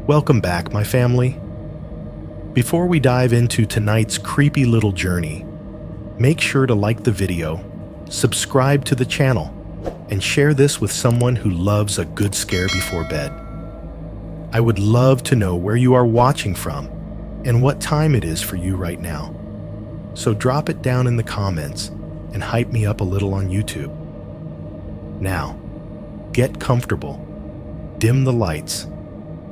Welcome back, my family. Before we dive into tonight's creepy little journey, make sure to like the video, subscribe to the channel, and share this with someone who loves a good scare before bed. I would love to know where you are watching from and what time it is for you right now. So drop it down in the comments and hype me up a little on YouTube. Now, get comfortable, dim the lights,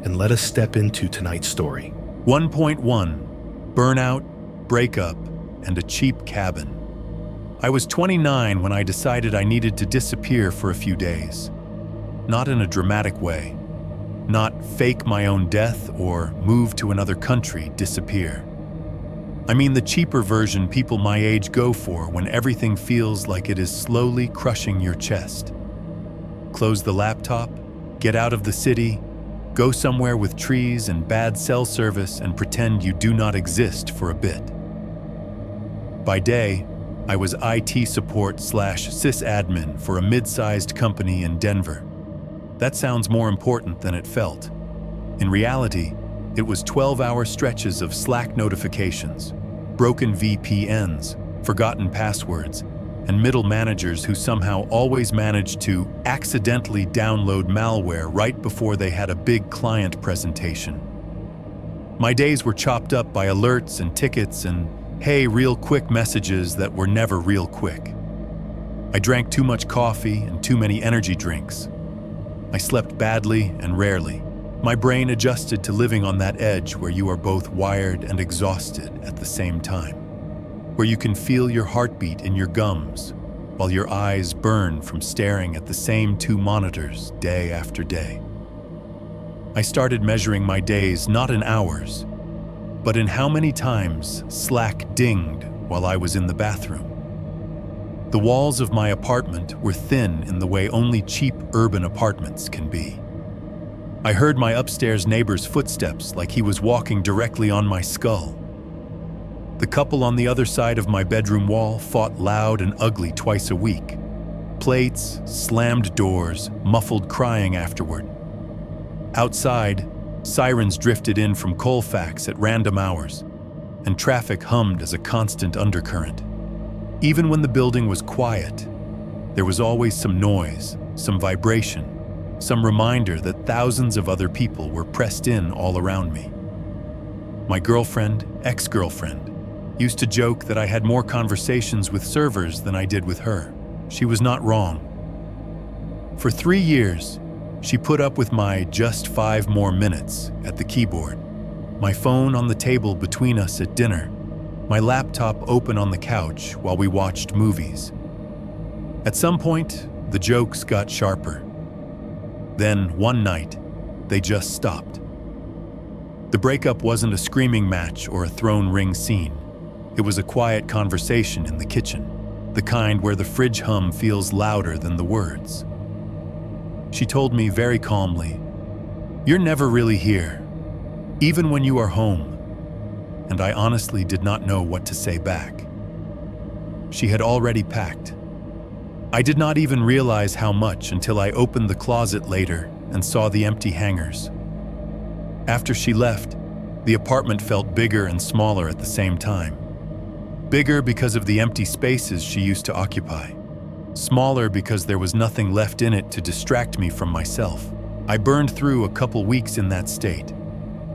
and let us step into tonight's story. 1.1 Burnout, Breakup, and a Cheap Cabin. I was 29 when I decided I needed to disappear for a few days. Not in a dramatic way. Not fake my own death or move to another country, disappear. I mean the cheaper version people my age go for when everything feels like it is slowly crushing your chest. Close the laptop, get out of the city, go somewhere with trees and bad cell service and pretend you do not exist for a bit. By day, I was IT support/sysadmin for a mid-sized company in Denver. That sounds more important than it felt. In reality, it was 12-hour stretches of Slack notifications, broken VPNs, forgotten passwords, and middle managers who somehow always managed to accidentally download malware right before they had a big client presentation. My days were chopped up by alerts and tickets and, hey, real quick messages that were never real quick. I drank too much coffee and too many energy drinks. I slept badly and rarely. My brain adjusted to living on that edge where you are both wired and exhausted at the same time, where you can feel your heartbeat in your gums while your eyes burn from staring at the same two monitors day after day. I started measuring my days not in hours, but in how many times Slack dinged while I was in the bathroom. The walls of my apartment were thin in the way only cheap urban apartments can be. I heard my upstairs neighbor's footsteps like he was walking directly on my skull. The couple on the other side of my bedroom wall fought loud and ugly twice a week. Plates, slammed doors, muffled crying afterward. Outside, sirens drifted in from Colfax at random hours, and traffic hummed as a constant undercurrent. Even when the building was quiet, there was always some noise, some vibration, some reminder that thousands of other people were pressed in all around me. My girlfriend, ex-girlfriend, used to joke that I had more conversations with servers than I did with her. She was not wrong. For 3 years, she put up with my just 5 more minutes at the keyboard, my phone on the table between us at dinner, my laptop open on the couch while we watched movies. At some point, the jokes got sharper. Then, one night, they just stopped. The breakup wasn't a screaming match or a thrown ring scene. It was a quiet conversation in the kitchen, the kind where the fridge hum feels louder than the words. She told me very calmly, "You're never really here, even when you are home." And I honestly did not know what to say back. She had already packed. I did not even realize how much until I opened the closet later and saw the empty hangers. After she left, the apartment felt bigger and smaller at the same time. Bigger because of the empty spaces she used to occupy. Smaller because there was nothing left in it to distract me from myself. I burned through a couple weeks in that state.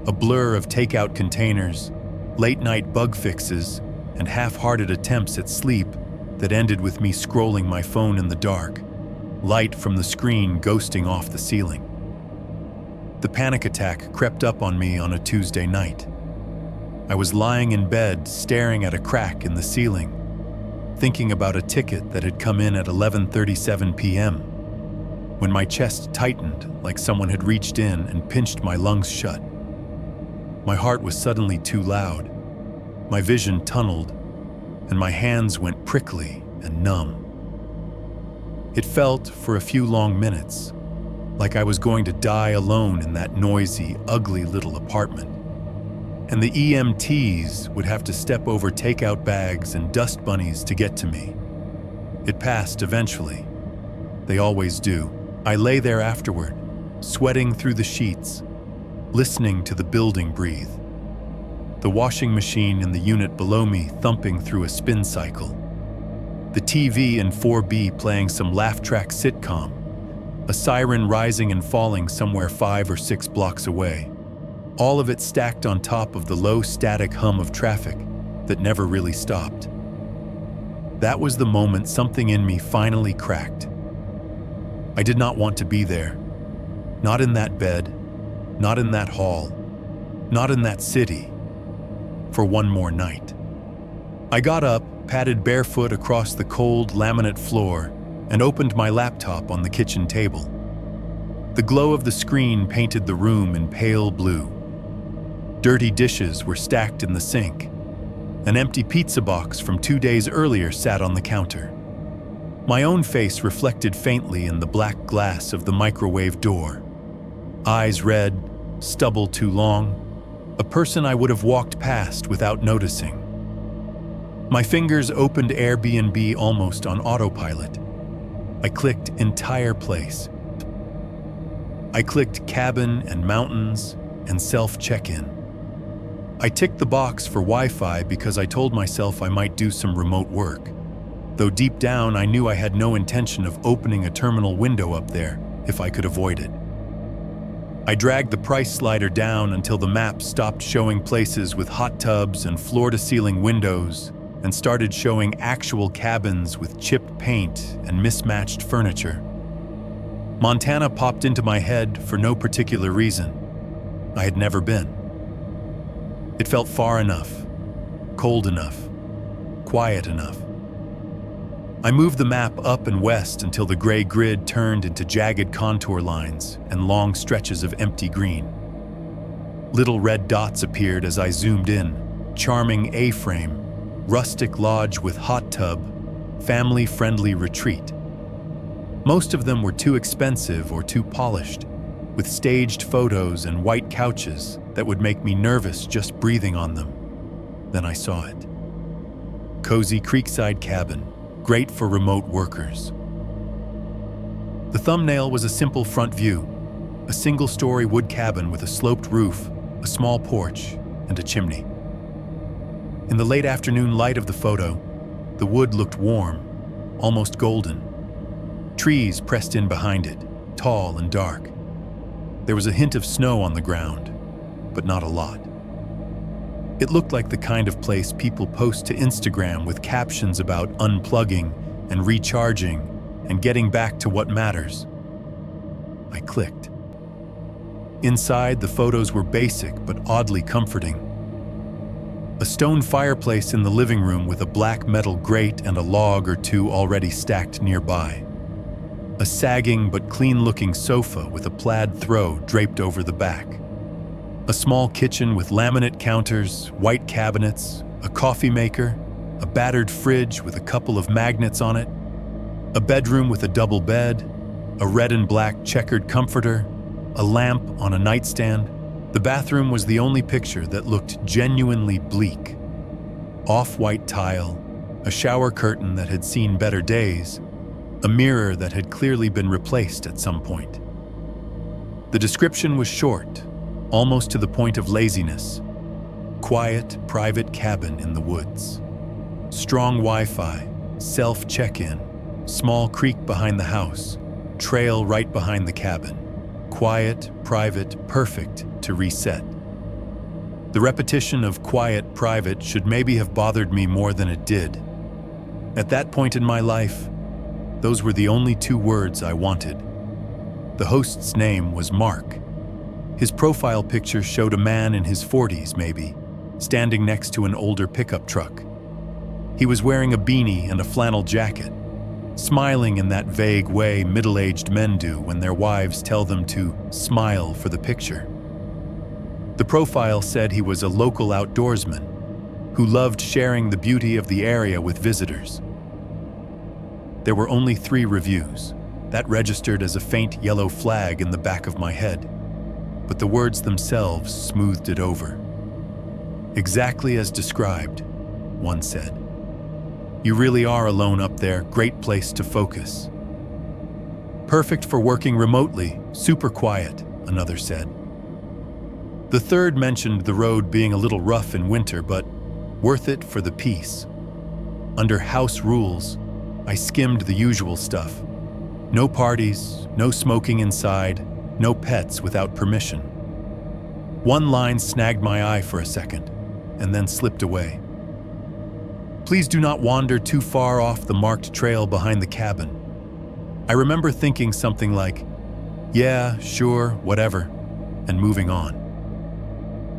A blur of takeout containers, late-night bug fixes, and half-hearted attempts at sleep that ended with me scrolling my phone in the dark, light from the screen ghosting off the ceiling. The panic attack crept up on me on a Tuesday night. I was lying in bed, staring at a crack in the ceiling, thinking about a ticket that had come in at 11:37 p.m., when my chest tightened like someone had reached in and pinched my lungs shut. My heart was suddenly too loud, my vision tunneled, and my hands went prickly and numb. It felt, for a few long minutes, like I was going to die alone in that noisy, ugly little apartment. And the EMTs would have to step over takeout bags and dust bunnies to get to me. It passed eventually. They always do. I lay there afterward, sweating through the sheets, listening to the building breathe. The washing machine in the unit below me thumping through a spin cycle. The TV in 4B playing some laugh track sitcom. A siren rising and falling somewhere 5 or 6 blocks away. All of it stacked on top of the low static hum of traffic that never really stopped. That was the moment something in me finally cracked. I did not want to be there. Not in that bed, not in that hall, not in that city, for one more night. I got up, padded barefoot across the cold laminate floor, and opened my laptop on the kitchen table. The glow of the screen painted the room in pale blue. Dirty dishes were stacked in the sink. An empty pizza box from 2 days earlier sat on the counter. My own face reflected faintly in the black glass of the microwave door. Eyes red, stubble too long, a person I would have walked past without noticing. My fingers opened Airbnb almost on autopilot. I clicked entire place. I clicked cabin and mountains and self-check-in. I ticked the box for Wi-Fi because I told myself I might do some remote work, though deep down I knew I had no intention of opening a terminal window up there if I could avoid it. I dragged the price slider down until the map stopped showing places with hot tubs and floor-to-ceiling windows and started showing actual cabins with chipped paint and mismatched furniture. Montana popped into my head for no particular reason. I had never been. It felt far enough, cold enough, quiet enough. I moved the map up and west until the gray grid turned into jagged contour lines and long stretches of empty green. Little red dots appeared as I zoomed in, charming A-frame, rustic lodge with hot tub, family-friendly retreat. Most of them were too expensive or too polished, with staged photos and white couches that would make me nervous just breathing on them. Then I saw it. Cozy creekside cabin, great for remote workers. The thumbnail was a simple front view, a single-story wood cabin with a sloped roof, a small porch, and a chimney. In the late afternoon light of the photo, the wood looked warm, almost golden. Trees pressed in behind it, tall and dark. There was a hint of snow on the ground, but not a lot. It looked like the kind of place people post to Instagram with captions about unplugging and recharging and getting back to what matters. I clicked. Inside, the photos were basic but oddly comforting. A stone fireplace in the living room with a black metal grate and a log or two already stacked nearby. A sagging but clean-looking sofa with a plaid throw draped over the back. A small kitchen with laminate counters, white cabinets, a coffee maker, a battered fridge with a couple of magnets on it, a bedroom with a double bed, a red and black checkered comforter, a lamp on a nightstand. The bathroom was the only picture that looked genuinely bleak. Off-white tile, a shower curtain that had seen better days, a mirror that had clearly been replaced at some point. The description was short, almost to the point of laziness. Quiet, private cabin in the woods. Strong Wi-Fi, self-check-in, small creek behind the house, trail right behind the cabin. Quiet, private, perfect to reset. The repetition of quiet, private should maybe have bothered me more than it did. At that point in my life, those were the only 2 words I wanted. The host's name was Mark. His profile picture showed a man in his 40s, maybe, standing next to an older pickup truck. He was wearing a beanie and a flannel jacket, smiling in that vague way middle-aged men do when their wives tell them to smile for the picture. The profile said he was a local outdoorsman who loved sharing the beauty of the area with visitors. There were only 3 reviews. That registered as a faint yellow flag in the back of my head, but the words themselves smoothed it over. Exactly as described, one said. You really are alone up there, great place to focus. Perfect for working remotely, super quiet, another said. The third mentioned the road being a little rough in winter, but worth it for the peace. Under house rules, I skimmed the usual stuff. No parties, no smoking inside, no pets without permission. One line snagged my eye for a second, and then slipped away. Please do not wander too far off the marked trail behind the cabin. I remember thinking something like, yeah, sure, whatever, and moving on.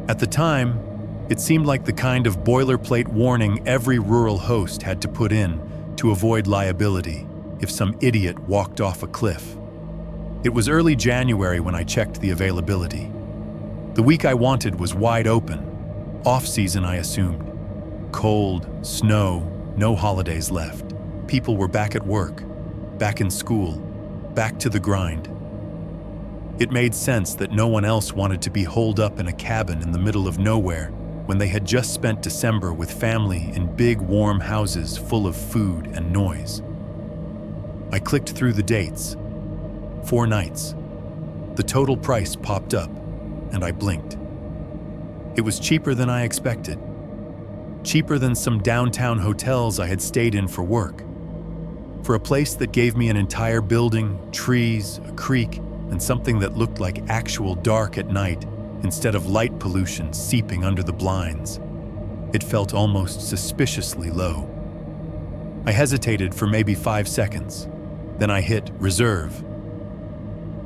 At the time, it seemed like the kind of boilerplate warning every rural host had to put in to avoid liability if some idiot walked off a cliff. It was early January when I checked the availability. The week I wanted was wide open, off-season I assumed. Cold, snow, no holidays left. People were back at work, back in school, back to the grind. It made sense that no one else wanted to be holed up in a cabin in the middle of nowhere when they had just spent December with family in big, warm houses full of food and noise. I clicked through the dates. 4 nights. The total price popped up, and I blinked. It was cheaper than I expected. Cheaper than some downtown hotels I had stayed in for work. For a place that gave me an entire building, trees, a creek, and something that looked like actual dark at night instead of light pollution seeping under the blinds. It felt almost suspiciously low. I hesitated for maybe 5 seconds. Then I hit reserve.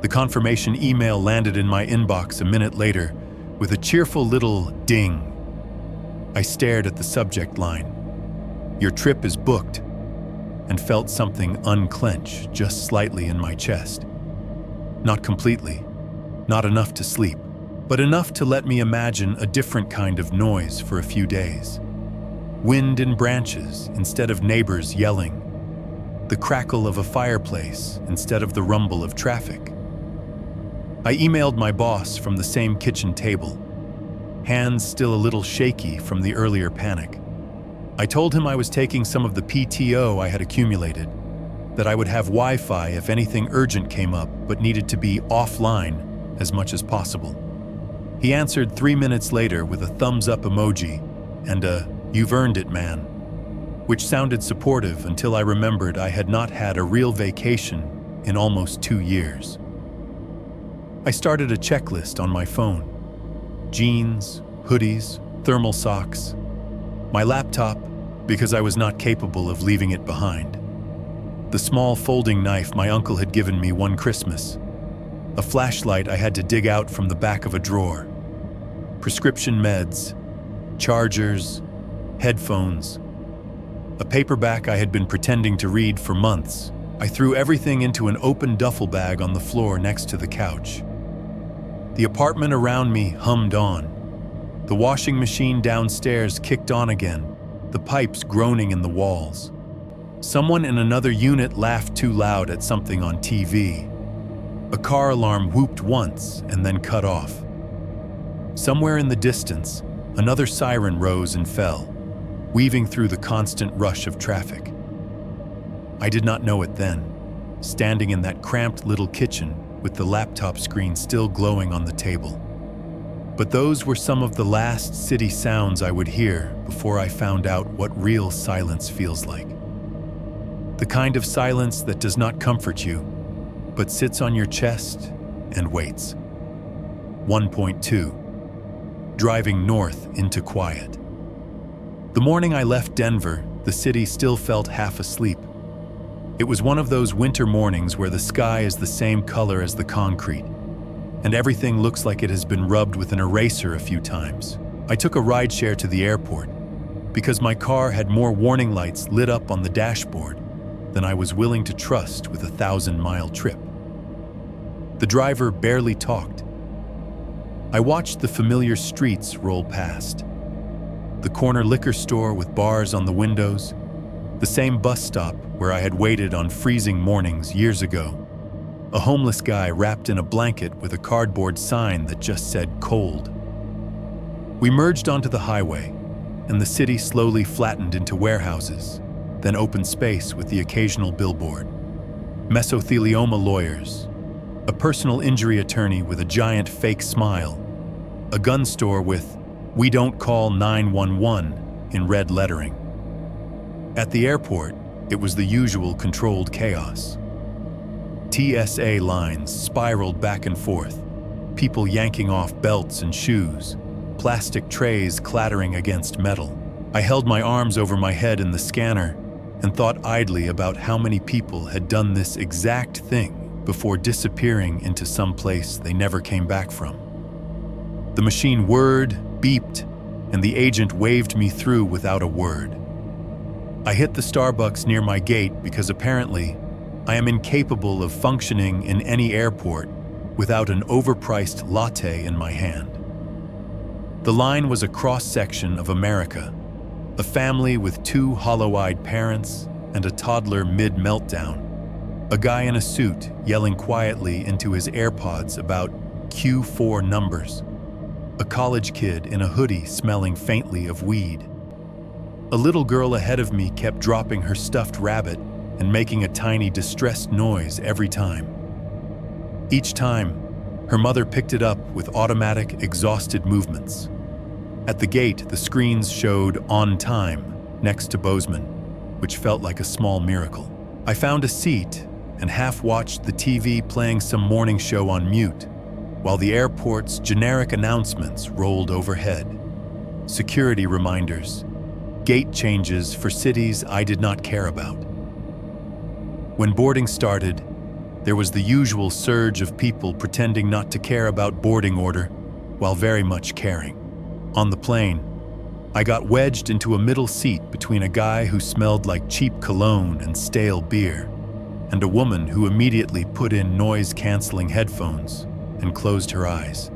The confirmation email landed in my inbox a minute later with a cheerful little ding. I stared at the subject line, "Your trip is booked," and felt something unclench just slightly in my chest. Not completely, not enough to sleep, but enough to let me imagine a different kind of noise for a few days. Wind in branches instead of neighbors yelling. The crackle of a fireplace instead of the rumble of traffic. I emailed my boss from the same kitchen table, hands still a little shaky from the earlier panic. I told him I was taking some of the PTO I had accumulated, that I would have Wi-Fi if anything urgent came up but needed to be offline as much as possible. He answered 3 minutes later with a thumbs-up emoji and a "You've earned it, man," which sounded supportive until I remembered I had not had a real vacation in almost 2 years. I started a checklist on my phone. Jeans, hoodies, thermal socks. My laptop, because I was not capable of leaving it behind. The small folding knife my uncle had given me one Christmas. A flashlight I had to dig out from the back of a drawer. Prescription meds, chargers, headphones. A paperback I had been pretending to read for months. I threw everything into an open duffel bag on the floor next to the couch. The apartment around me hummed on. The washing machine downstairs kicked on again, the pipes groaning in the walls. Someone in another unit laughed too loud at something on TV. A car alarm whooped once and then cut off. Somewhere in the distance, another siren rose and fell, weaving through the constant rush of traffic. I did not know it then, standing in that cramped little kitchen with the laptop screen still glowing on the table. But those were some of the last city sounds I would hear before I found out what real silence feels like. The kind of silence that does not comfort you, but sits on your chest and waits. 1.2. Driving north into quiet. The morning I left Denver, the city still felt half asleep. It was one of those winter mornings where the sky is the same color as the concrete, and everything looks like it has been rubbed with an eraser a few times. I took a rideshare to the airport because my car had more warning lights lit up on the dashboard than I was willing to trust with a 1,000-mile trip. The driver barely talked. I watched the familiar streets roll past. The corner liquor store with bars on the windows, the same bus stop where I had waited on freezing mornings years ago. A homeless guy wrapped in a blanket with a cardboard sign that just said cold. We merged onto the highway, and the city slowly flattened into warehouses, then open space with the occasional billboard. Mesothelioma lawyers, a personal injury attorney with a giant fake smile, a gun store with "We don't call 911" in red lettering. At the airport, it was the usual controlled chaos. TSA lines spiraled back and forth, people yanking off belts and shoes, plastic trays clattering against metal. I held my arms over my head in the scanner and thought idly about how many people had done this exact thing before disappearing into some place they never came back from. The machine whirred, beeped, and the agent waved me through without a word. I hit the Starbucks near my gate because apparently I am incapable of functioning in any airport without an overpriced latte in my hand. The line was a cross-section of America, a family with 2 hollow-eyed parents and a toddler mid-meltdown, a guy in a suit yelling quietly into his AirPods about Q4 numbers, a college kid in a hoodie smelling faintly of weed. A little girl ahead of me kept dropping her stuffed rabbit and making a tiny distressed noise every time. Each time, her mother picked it up with automatic, exhausted movements. At the gate, the screens showed "On Time" next to Bozeman, which felt like a small miracle. I found a seat and half-watched the TV playing some morning show on mute, while the airport's generic announcements rolled overhead. Security reminders, gate changes for cities I did not care about. When boarding started, there was the usual surge of people pretending not to care about boarding order while very much caring. On the plane, I got wedged into a middle seat between a guy who smelled like cheap cologne and stale beer, and a woman who immediately put in noise-canceling headphones and closed her eyes.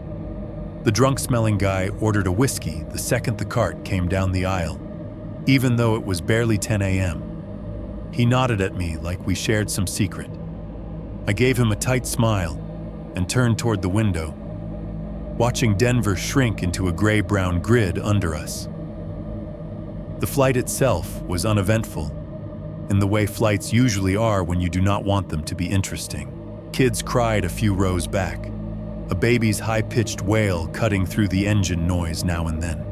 The drunk-smelling guy ordered a whiskey the second the cart came down the aisle, even though it was barely 10 a.m. He nodded at me like we shared some secret. I gave him a tight smile and turned toward the window, watching Denver shrink into a gray-brown grid under us. The flight itself was uneventful, in the way flights usually are when you do not want them to be interesting. Kids cried a few rows back, a baby's high-pitched wail cutting through the engine noise now and then.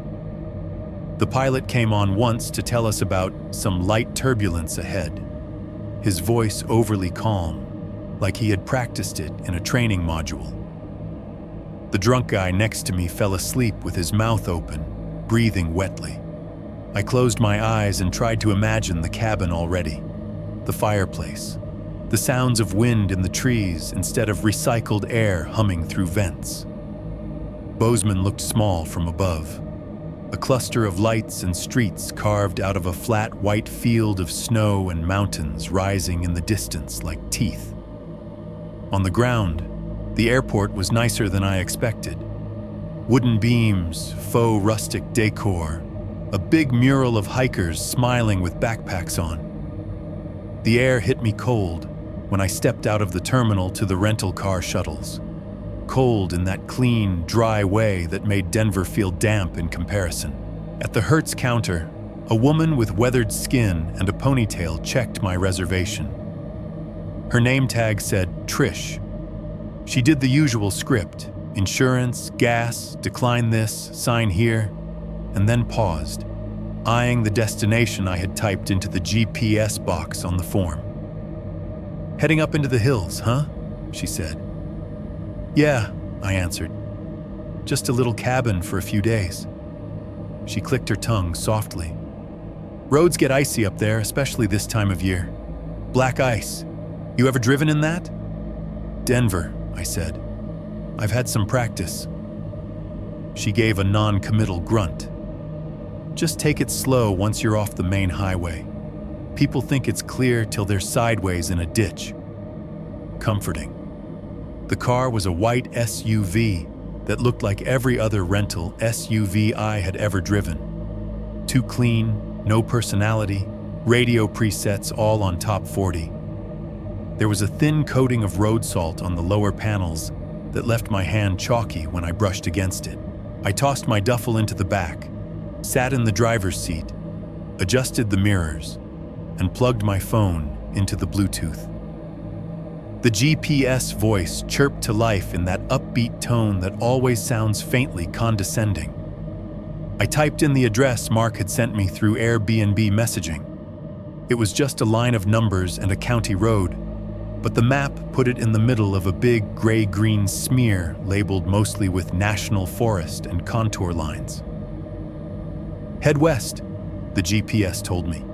The pilot came on once to tell us about some light turbulence ahead, his voice overly calm, like he had practiced it in a training module. The drunk guy next to me fell asleep with his mouth open, breathing wetly. I closed my eyes and tried to imagine the cabin already, the fireplace, the sounds of wind in the trees instead of recycled air humming through vents. Bozeman looked small from above, a cluster of lights and streets carved out of a flat white field of snow and mountains rising in the distance like teeth. On the ground, the airport was nicer than I expected. Wooden beams, faux rustic decor, a big mural of hikers smiling with backpacks on. The air hit me cold when I stepped out of the terminal to the rental car shuttles. Cold in that clean, dry way that made Denver feel damp in comparison. At the Hertz counter, a woman with weathered skin and a ponytail checked my reservation. Her name tag said Trish. She did the usual script: insurance, gas, decline this, sign here, and then paused, eyeing the destination I had typed into the GPS box on the form. "Heading up into the hills, huh?" she said. "Yeah," I answered. "Just a little cabin for a few days." She clicked her tongue softly. "Roads get icy up there, especially this time of year. Black ice. You ever driven in that?" "Denver," I said. "I've had some practice." She gave a non-committal grunt. "Just take it slow once you're off the main highway. People think it's clear till they're sideways in a ditch." Comforting. The car was a white SUV that looked like every other rental SUV I had ever driven. Too clean, no personality, radio presets all on top 40. There was a thin coating of road salt on the lower panels that left my hand chalky when I brushed against it. I tossed my duffel into the back, sat in the driver's seat, adjusted the mirrors, and plugged my phone into the Bluetooth. The GPS voice chirped to life in that upbeat tone that always sounds faintly condescending. I typed in the address Mark had sent me through Airbnb messaging. It was just a line of numbers and a county road, but the map put it in the middle of a big gray-green smear labeled mostly with National Forest and contour lines. "Head west," the GPS told me.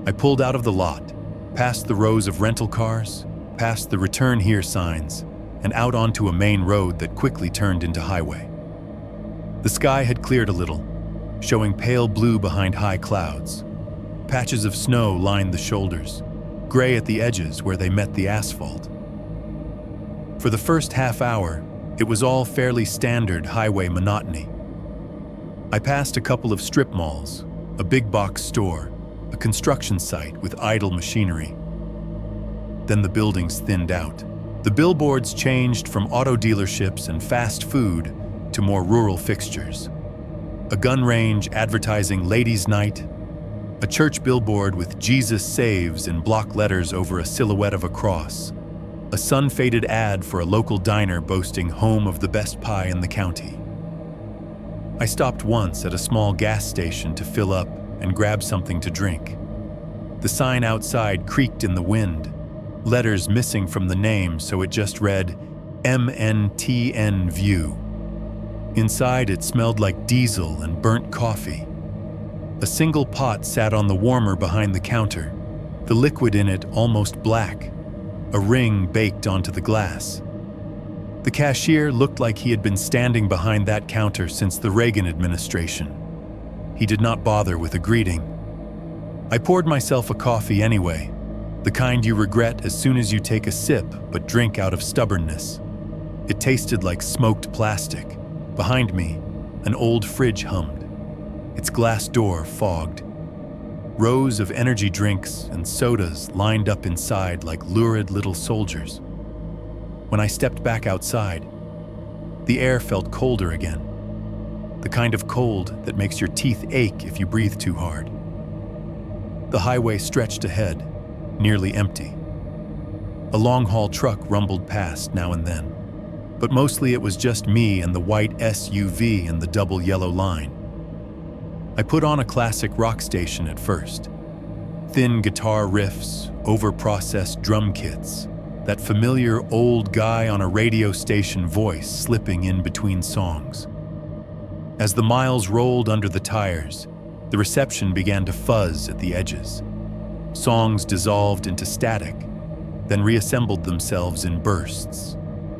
I pulled out of the lot, past the rows of rental cars, past the "Return Here" signs, and out onto a main road that quickly turned into highway. The sky had cleared a little, showing pale blue behind high clouds. Patches of snow lined the shoulders, gray at the edges where they met the asphalt. For the first half hour, it was all fairly standard highway monotony. I passed a couple of strip malls, a big box store, a construction site with idle machinery. Then the buildings thinned out. The billboards changed from auto dealerships and fast food to more rural fixtures. A gun range advertising ladies' night, a church billboard with "Jesus Saves" in block letters over a silhouette of a cross, a sun-faded ad for a local diner boasting home of the best pie in the county. I stopped once at a small gas station to fill up and grab something to drink. The sign outside creaked in the wind, letters missing from the name, so it just read MNTN View. Inside, it smelled like diesel and burnt coffee. A single pot sat on the warmer behind the counter, the liquid in it almost black, a ring baked onto the glass. The cashier looked like he had been standing behind that counter since the Reagan administration. He did not bother with a greeting. I poured myself a coffee anyway, the kind you regret as soon as you take a sip but drink out of stubbornness. It tasted like smoked plastic. Behind me, an old fridge hummed, its glass door fogged. Rows of energy drinks and sodas lined up inside like lurid little soldiers. When I stepped back outside, the air felt colder again, the kind of cold that makes your teeth ache if you breathe too hard. The highway stretched ahead, nearly empty. A long-haul truck rumbled past now and then, but mostly it was just me and the white SUV and the double yellow line. I put on a classic rock station at first. Thin guitar riffs, over-processed drum kits, that familiar old guy on a radio station voice slipping in between songs. As the miles rolled under the tires, the reception began to fuzz at the edges. Songs dissolved into static, then reassembled themselves in bursts,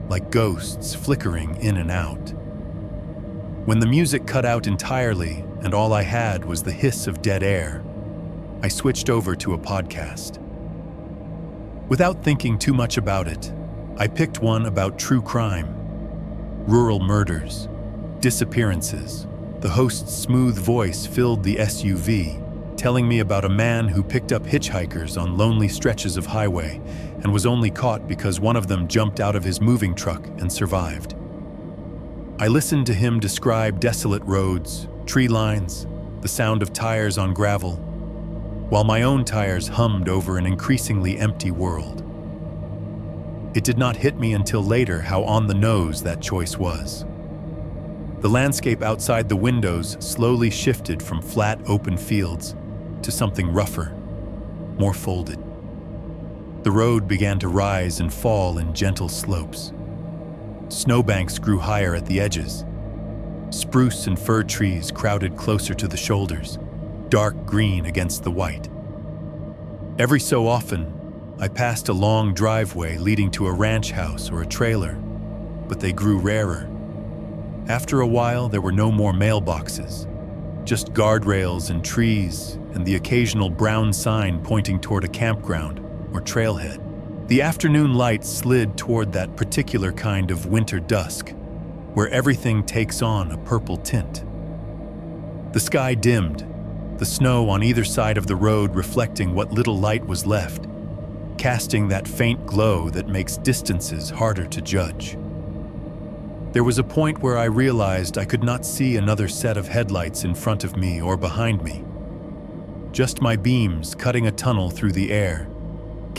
like ghosts flickering in and out. When the music cut out entirely and all I had was the hiss of dead air, I switched over to a podcast. Without thinking too much about it, I picked one about true crime, rural murders, disappearances. The host's smooth voice filled the SUV, telling me about a man who picked up hitchhikers on lonely stretches of highway and was only caught because one of them jumped out of his moving truck and survived. I listened to him describe desolate roads, tree lines, the sound of tires on gravel, while my own tires hummed over an increasingly empty world. It did not hit me until later how on the nose that choice was. The landscape outside the windows slowly shifted from flat, open fields to something rougher, more folded. The road began to rise and fall in gentle slopes. Snowbanks grew higher at the edges. Spruce and fir trees crowded closer to the shoulders, dark green against the white. Every so often, I passed a long driveway leading to a ranch house or a trailer, but they grew rarer. After a while, there were no more mailboxes, just guardrails and trees and the occasional brown sign pointing toward a campground or trailhead. The afternoon light slid toward that particular kind of winter dusk, where everything takes on a purple tint. The sky dimmed, the snow on either side of the road reflecting what little light was left, casting that faint glow that makes distances harder to judge. There was a point where I realized I could not see another set of headlights in front of me or behind me. Just my beams cutting a tunnel through the air,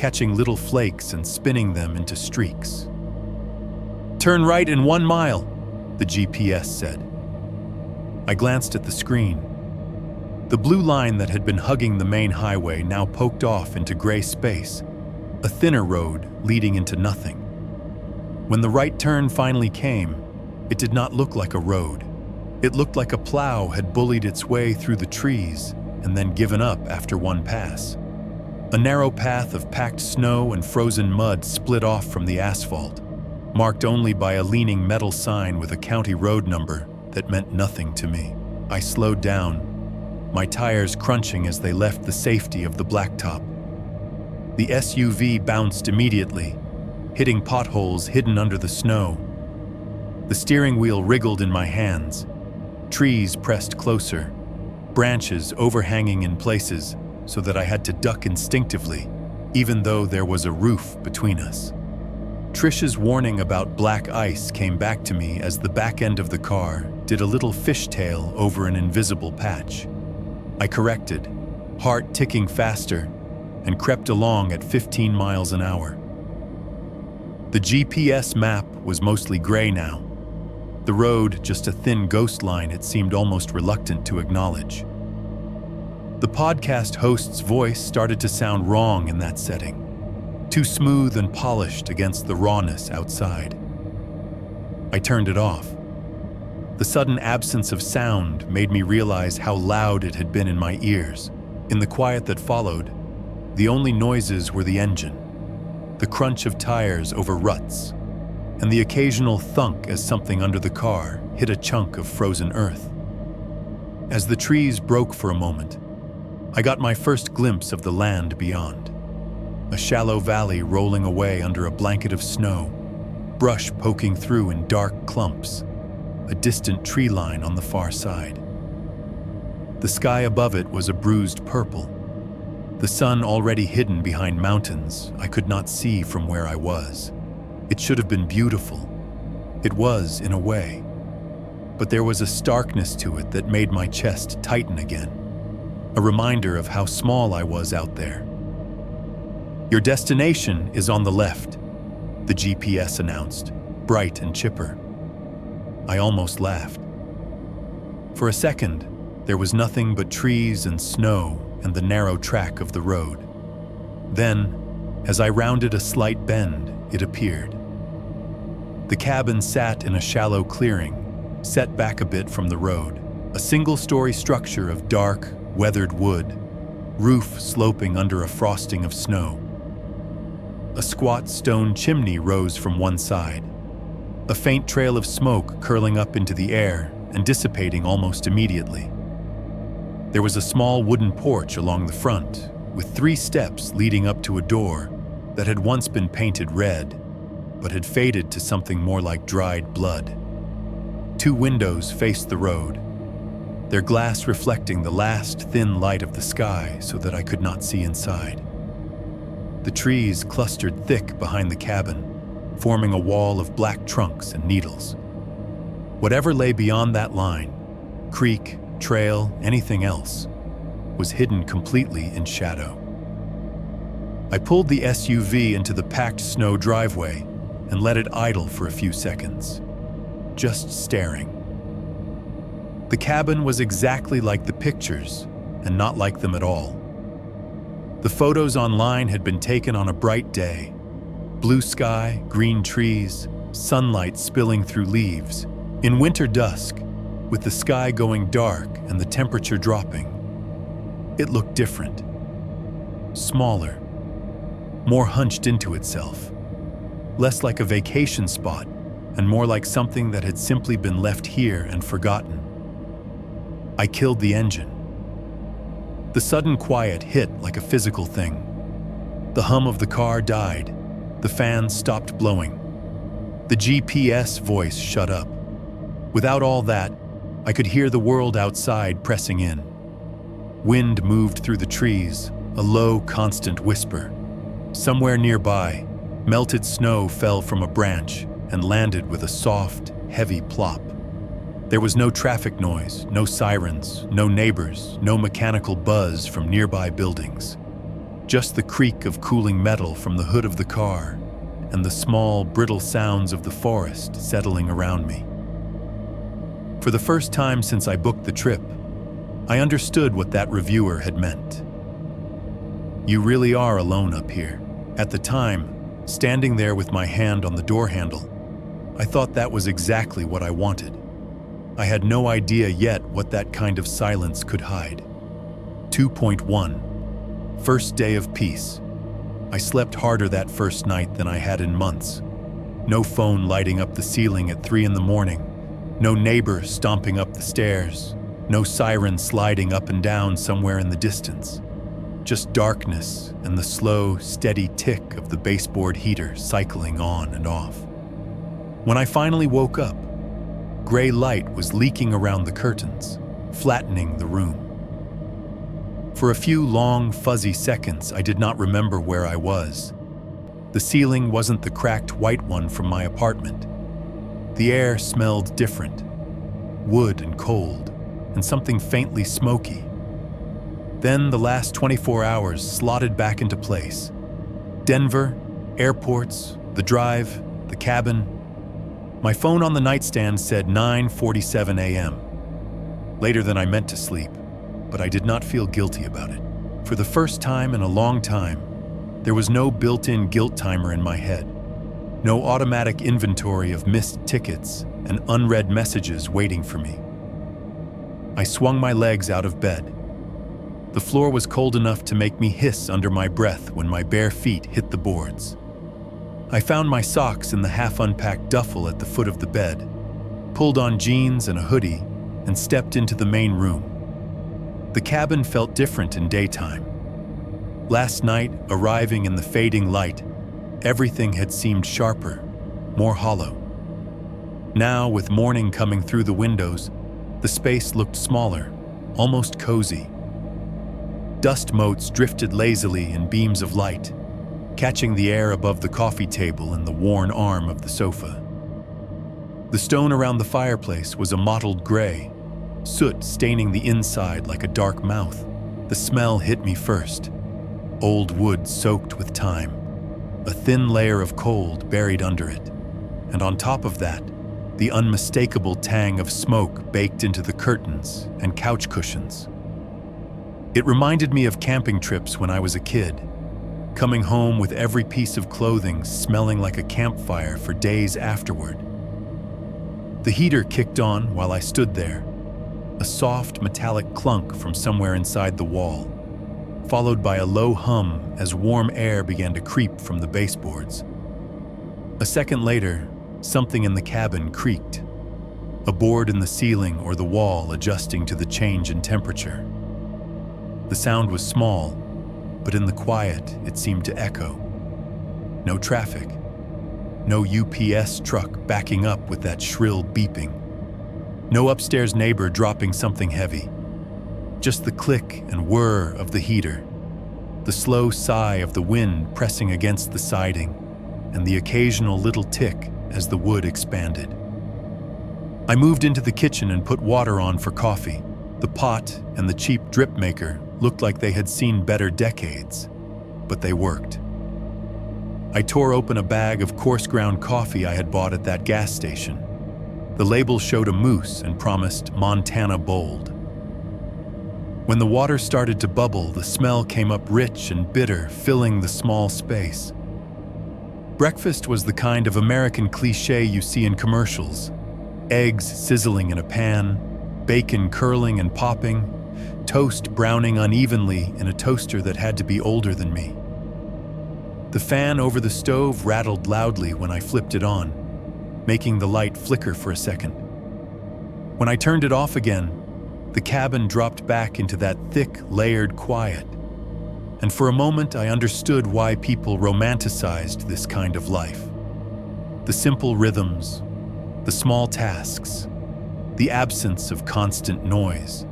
catching little flakes and spinning them into streaks. "Turn right in 1 mile," the GPS said. I glanced at the screen. The blue line that had been hugging the main highway now poked off into gray space, a thinner road leading into nothing. When the right turn finally came, it did not look like a road. It looked like a plow had bullied its way through the trees and then given up after one pass. A narrow path of packed snow and frozen mud split off from the asphalt, marked only by a leaning metal sign with a county road number that meant nothing to me. I slowed down, my tires crunching as they left the safety of the blacktop. The SUV bounced immediately, hitting potholes hidden under the snow. The steering wheel wriggled in my hands. Trees pressed closer, branches overhanging in places so that I had to duck instinctively, even though there was a roof between us. Trish's warning about black ice came back to me as the back end of the car did a little fishtail over an invisible patch. I corrected, heart ticking faster, and crept along at 15 miles an hour. The GPS map was mostly gray now. The road just a thin ghost line it seemed almost reluctant to acknowledge. The podcast host's voice started to sound wrong in that setting, too smooth and polished against the rawness outside. I turned it off. The sudden absence of sound made me realize how loud it had been in my ears. In the quiet that followed, the only noises were the engine, the crunch of tires over ruts, and the occasional thunk as something under the car hit a chunk of frozen earth. As the trees broke for a moment, I got my first glimpse of the land beyond. A shallow valley rolling away under a blanket of snow, brush poking through in dark clumps, a distant tree line on the far side. The sky above it was a bruised purple. The sun already hidden behind mountains I could not see from where I was. It should have been beautiful. It was, in a way. But there was a starkness to it that made my chest tighten again, a reminder of how small I was out there. "Your destination is on the left," the GPS announced, bright and chipper. I almost laughed. For a second, there was nothing but trees and snow and the narrow track of the road. Then, as I rounded a slight bend, it appeared. The cabin sat in a shallow clearing, set back a bit from the road, a single-story structure of dark, weathered wood, roof sloping under a frosting of snow. A squat stone chimney rose from one side, a faint trail of smoke curling up into the air and dissipating almost immediately. There was a small wooden porch along the front, with 3 steps leading up to a door that had once been painted red, but had faded to something more like dried blood. 2 windows faced the road, their glass reflecting the last thin light of the sky so that I could not see inside. The trees clustered thick behind the cabin, forming a wall of black trunks and needles. Whatever lay beyond that line, creek, trail, anything else, was hidden completely in shadow. I pulled the SUV into the packed snow driveway and let it idle for a few seconds, just staring. The cabin was exactly like the pictures, and not like them at all. The photos online had been taken on a bright day. Blue sky, green trees, sunlight spilling through leaves. In winter dusk, with the sky going dark and the temperature dropping, it looked different. Smaller, more hunched into itself, less like a vacation spot and more like something that had simply been left here and forgotten. I killed the engine. The sudden quiet hit like a physical thing. The hum of the car died. The fan stopped blowing. The GPS voice shut up. Without all that, I could hear the world outside pressing in. Wind moved through the trees, a low, constant whisper. Somewhere nearby, melted snow fell from a branch and landed with a soft, heavy plop. There was no traffic noise, no sirens, no neighbors, no mechanical buzz from nearby buildings. just the creak of cooling metal from the hood of the car and the small, brittle sounds of the forest settling around me. For the first time since I booked the trip, I understood what that reviewer had meant. You really are alone up here. At the time, standing there with my hand on the door handle, I thought that was exactly what I wanted. I had no idea yet what that kind of silence could hide. 2.1. First day of peace. I slept harder that first night than I had in months. No phone lighting up the ceiling at 3 in the morning. No neighbor stomping up the stairs. No siren sliding up and down somewhere in the distance. Just darkness and the slow, steady tick of the baseboard heater cycling on and off. When I finally woke up, gray light was leaking around the curtains, flattening the room. For a few long, fuzzy seconds, I did not remember where I was. The ceiling wasn't the cracked white one from my apartment. The air smelled different, wood and cold, and something faintly smoky. Then the last 24 hours slotted back into place. Denver, airports, the drive, the cabin. My phone on the nightstand said 9:47 a.m. Later than I meant to sleep, but I did not feel guilty about it. For the first time in a long time, there was no built-in guilt timer in my head. No automatic inventory of missed tickets and unread messages waiting for me. I swung my legs out of bed. The floor was cold enough to make me hiss under my breath when my bare feet hit the boards. I found my socks in the half-unpacked duffel at the foot of the bed, pulled on jeans and a hoodie, and stepped into the main room. The cabin felt different in daytime. Last night, arriving in the fading light, everything had seemed sharper, more hollow. Now, with morning coming through the windows, the space looked smaller, almost cozy. Dust motes drifted lazily in beams of light, catching the air above the coffee table and the worn arm of the sofa. The stone around the fireplace was a mottled gray, soot staining the inside like a dark mouth. The smell hit me first. Old wood soaked with time, a thin layer of cold buried under it, and on top of that, the unmistakable tang of smoke baked into the curtains and couch cushions. It reminded me of camping trips when I was a kid, coming home with every piece of clothing smelling like a campfire for days afterward. The heater kicked on while I stood there, a soft metallic clunk from somewhere inside the wall, followed by a low hum as warm air began to creep from the baseboards. A second later, something in the cabin creaked, a board in the ceiling or the wall adjusting to the change in temperature. The sound was small, but in the quiet it seemed to echo. No traffic, no UPS truck backing up with that shrill beeping, no upstairs neighbor dropping something heavy, just the click and whir of the heater, the slow sigh of the wind pressing against the siding, and the occasional little tick as the wood expanded. I moved into the kitchen and put water on for coffee. The pot and the cheap drip maker looked like they had seen better decades, but they worked. I tore open a bag of coarse ground coffee I had bought at that gas station. The label showed a moose and promised Montana Bold. When the water started to bubble, the smell came up rich and bitter, filling the small space. Breakfast was the kind of American cliché you see in commercials. Eggs sizzling in a pan, bacon curling and popping, toast browning unevenly in a toaster that had to be older than me. The fan over the stove rattled loudly when I flipped it on, making the light flicker for a second. When I turned it off again, the cabin dropped back into that thick, layered quiet. And for a moment, I understood why people romanticized this kind of life. The simple rhythms, the small tasks, the absence of constant noise.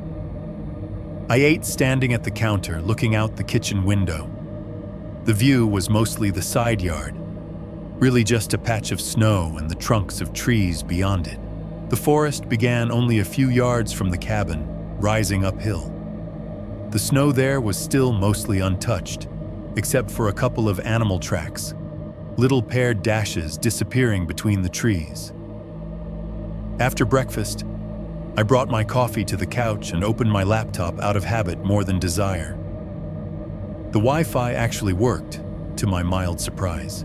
I ate standing at the counter, looking out the kitchen window. The view was mostly the side yard, really just a patch of snow and the trunks of trees beyond it. The forest began only a few yards from the cabin, rising uphill. The snow there was still mostly untouched, except for a couple of animal tracks, little paired dashes disappearing between the trees. After breakfast, I brought my coffee to the couch and opened my laptop out of habit more than desire. The Wi-Fi actually worked, to my mild surprise.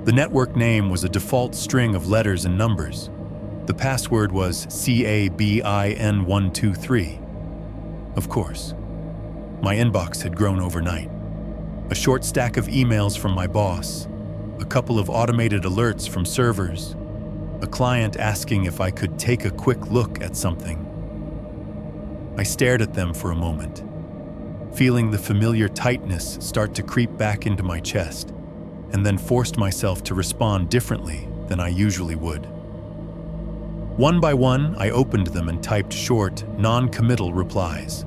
The network name was a default string of letters and numbers. The password was CABIN123. Of course, my inbox had grown overnight. A short stack of emails from my boss, a couple of automated alerts from servers, a client asking if I could take a quick look at something. I stared at them for a moment, feeling the familiar tightness start to creep back into my chest, and then forced myself to respond differently than I usually would. One by one, I opened them and typed short, non-committal replies.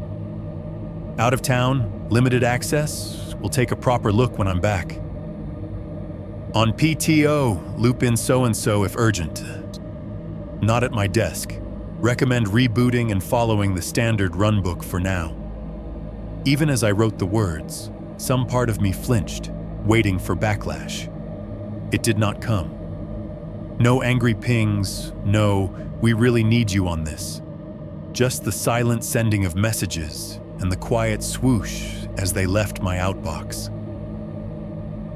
Out of town, limited access, we'll take a proper look when I'm back. On PTO, loop in so-and-so if urgent. Not at my desk. Recommend rebooting and following the standard runbook for now. Even as I wrote the words, some part of me flinched, waiting for backlash. It did not come. No angry pings, no, we really need you on this. Just the silent sending of messages and the quiet swoosh as they left my outbox.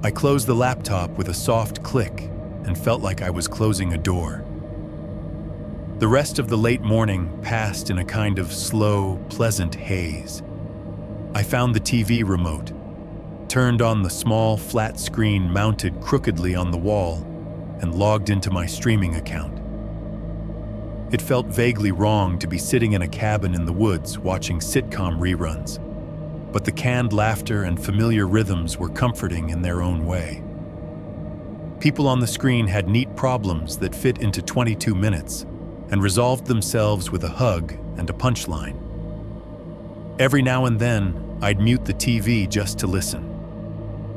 I closed the laptop with a soft click and felt like I was closing a door. The rest of the late morning passed in a kind of slow, pleasant haze. I found the TV remote, turned on the small, flat screen mounted crookedly on the wall, and logged into my streaming account. It felt vaguely wrong to be sitting in a cabin in the woods watching sitcom reruns, but the canned laughter and familiar rhythms were comforting in their own way. People on the screen had neat problems that fit into 22 minutes and resolved themselves with a hug and a punchline. Every now and then, I'd mute the TV just to listen.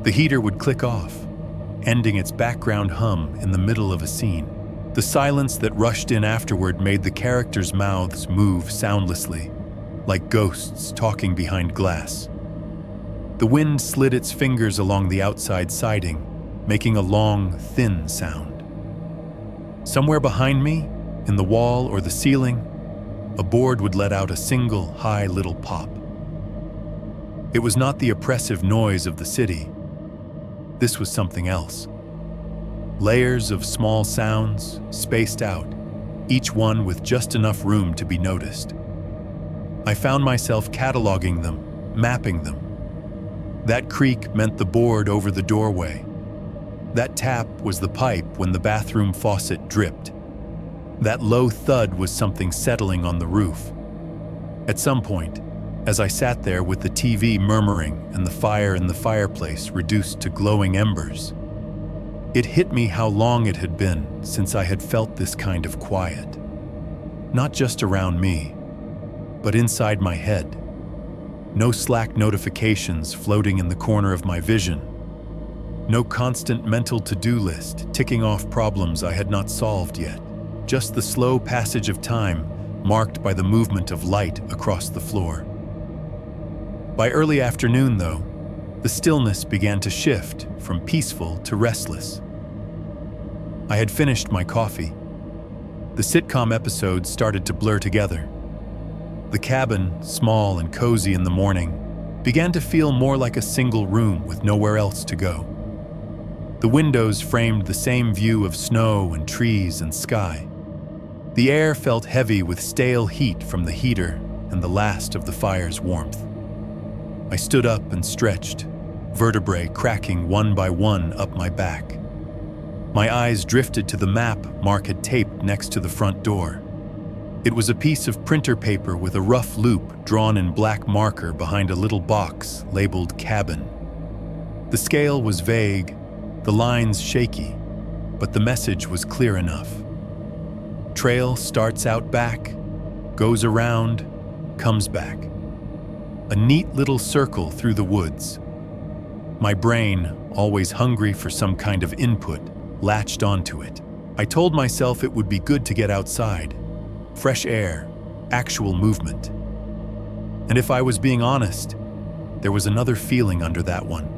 The heater would click off, ending its background hum in the middle of a scene. The silence that rushed in afterward made the characters' mouths move soundlessly, like ghosts talking behind glass. The wind slid its fingers along the outside siding, making a long, thin sound. Somewhere behind me, in the wall or the ceiling, a board would let out a single, high little pop. It was not the oppressive noise of the city. This was something else. Layers of small sounds, spaced out, each one with just enough room to be noticed. I found myself cataloging them, mapping them. That creak meant the board over the doorway. That tap was the pipe when the bathroom faucet dripped. That low thud was something settling on the roof. At some point, as I sat there with the TV murmuring and the fire in the fireplace reduced to glowing embers, it hit me how long it had been since I had felt this kind of quiet. Not just around me, but inside my head. No Slack notifications floating in the corner of my vision. No constant mental to-do list ticking off problems I had not solved yet. Just the slow passage of time marked by the movement of light across the floor. By early afternoon, though, the stillness began to shift from peaceful to restless. I had finished my coffee. The sitcom episodes started to blur together. The cabin, small and cozy in the morning, began to feel more like a single room with nowhere else to go. The windows framed the same view of snow and trees and sky. The air felt heavy with stale heat from the heater and the last of the fire's warmth. I stood up and stretched, vertebrae cracking one by one up my back. My eyes drifted to the map Mark had taped next to the front door. It was a piece of printer paper with a rough loop drawn in black marker behind a little box labeled cabin. The scale was vague, the lines shaky, but the message was clear enough. Trail starts out back, goes around, comes back. A neat little circle through the woods. My brain, always hungry for some kind of input, latched onto it. I told myself it would be good to get outside. Fresh air, actual movement. And if I was being honest, there was another feeling under that one.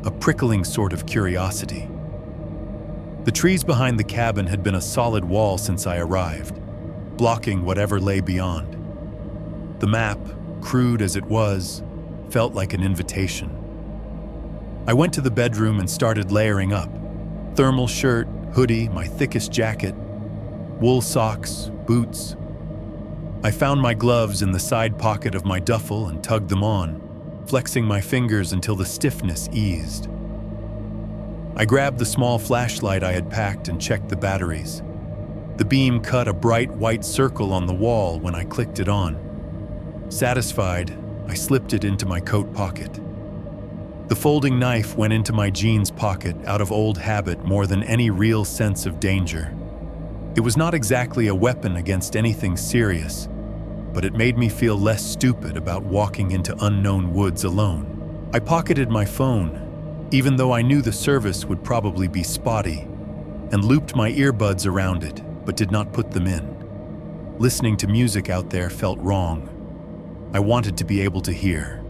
a prickling sort of curiosity. The trees behind the cabin had been a solid wall since I arrived, blocking whatever lay beyond. The map, crude as it was, felt like an invitation. I went to the bedroom and started layering up. Thermal shirt, hoodie, my thickest jacket, wool socks, boots. I found my gloves in the side pocket of my duffel and tugged them on, flexing my fingers until the stiffness eased. I grabbed the small flashlight I had packed and checked the batteries. The beam cut a bright white circle on the wall when I clicked it on. Satisfied, I slipped it into my coat pocket. The folding knife went into my jeans pocket out of old habit more than any real sense of danger. It was not exactly a weapon against anything serious, but it made me feel less stupid about walking into unknown woods alone. I pocketed my phone, even though I knew the service would probably be spotty, and looped my earbuds around it, but did not put them in. Listening to music out there felt wrong. I wanted to be able to hear.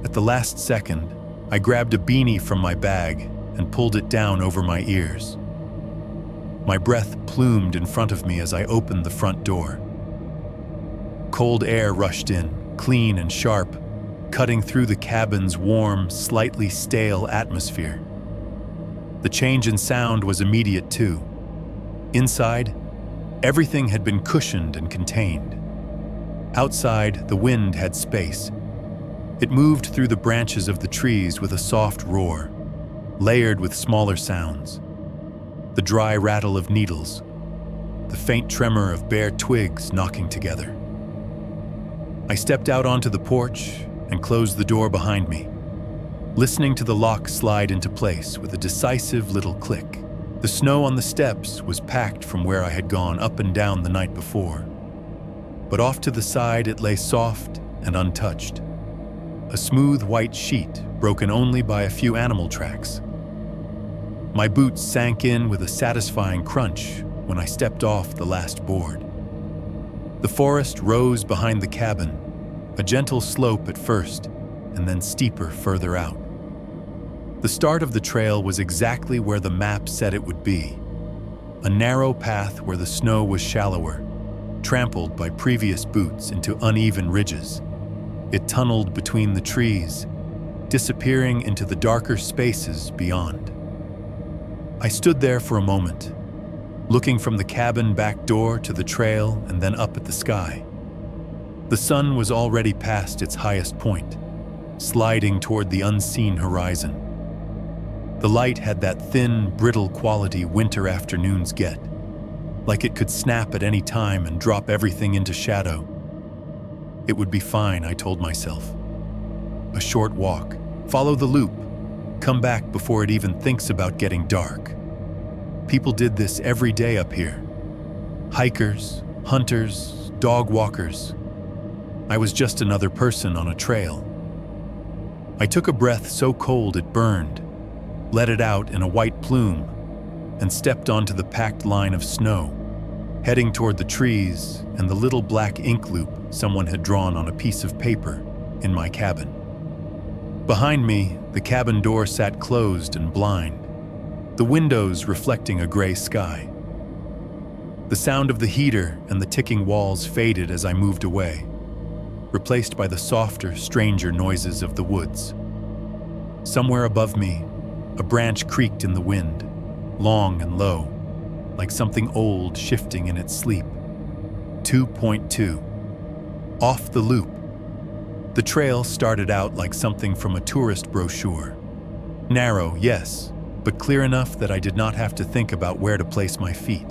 At the last second, I grabbed a beanie from my bag and pulled it down over my ears. My breath plumed in front of me as I opened the front door. Cold air rushed in, clean and sharp, cutting through the cabin's warm, slightly stale atmosphere. The change in sound was immediate too. Inside, everything had been cushioned and contained. Outside, the wind had space. It moved through the branches of the trees with a soft roar, layered with smaller sounds. The dry rattle of needles, the faint tremor of bare twigs knocking together. I stepped out onto the porch and closed the door behind me, listening to the lock slide into place with a decisive little click. The snow on the steps was packed from where I had gone up and down the night before, but off to the side it lay soft and untouched. A smooth white sheet broken only by a few animal tracks. My boots sank in with a satisfying crunch when I stepped off the last board. The forest rose behind the cabin, a gentle slope at first, and then steeper further out. The start of the trail was exactly where the map said it would be, a narrow path where the snow was shallower, trampled by previous boots into uneven ridges. It tunneled between the trees, disappearing into the darker spaces beyond. I stood there for a moment, looking from the cabin back door to the trail and then up at the sky. The sun was already past its highest point, sliding toward the unseen horizon. The light had that thin, brittle quality winter afternoons get, like it could snap at any time and drop everything into shadow. It would be fine, I told myself. A short walk, follow the loop, come back before it even thinks about getting dark. People did this every day up here. Hikers, hunters, dog walkers. I was just another person on a trail. I took a breath so cold it burned, let it out in a white plume, and stepped onto the packed line of snow, heading toward the trees and the little black ink loop someone had drawn on a piece of paper in my cabin. Behind me, the cabin door sat closed and blind, the windows reflecting a gray sky. The sound of the heater and the ticking walls faded as I moved away, replaced by the softer, stranger noises of the woods. Somewhere above me, a branch creaked in the wind, long and low, like something old shifting in its sleep. 2.2. Off the loop. The trail started out like something from a tourist brochure. Narrow, yes, but clear enough that I did not have to think about where to place my feet.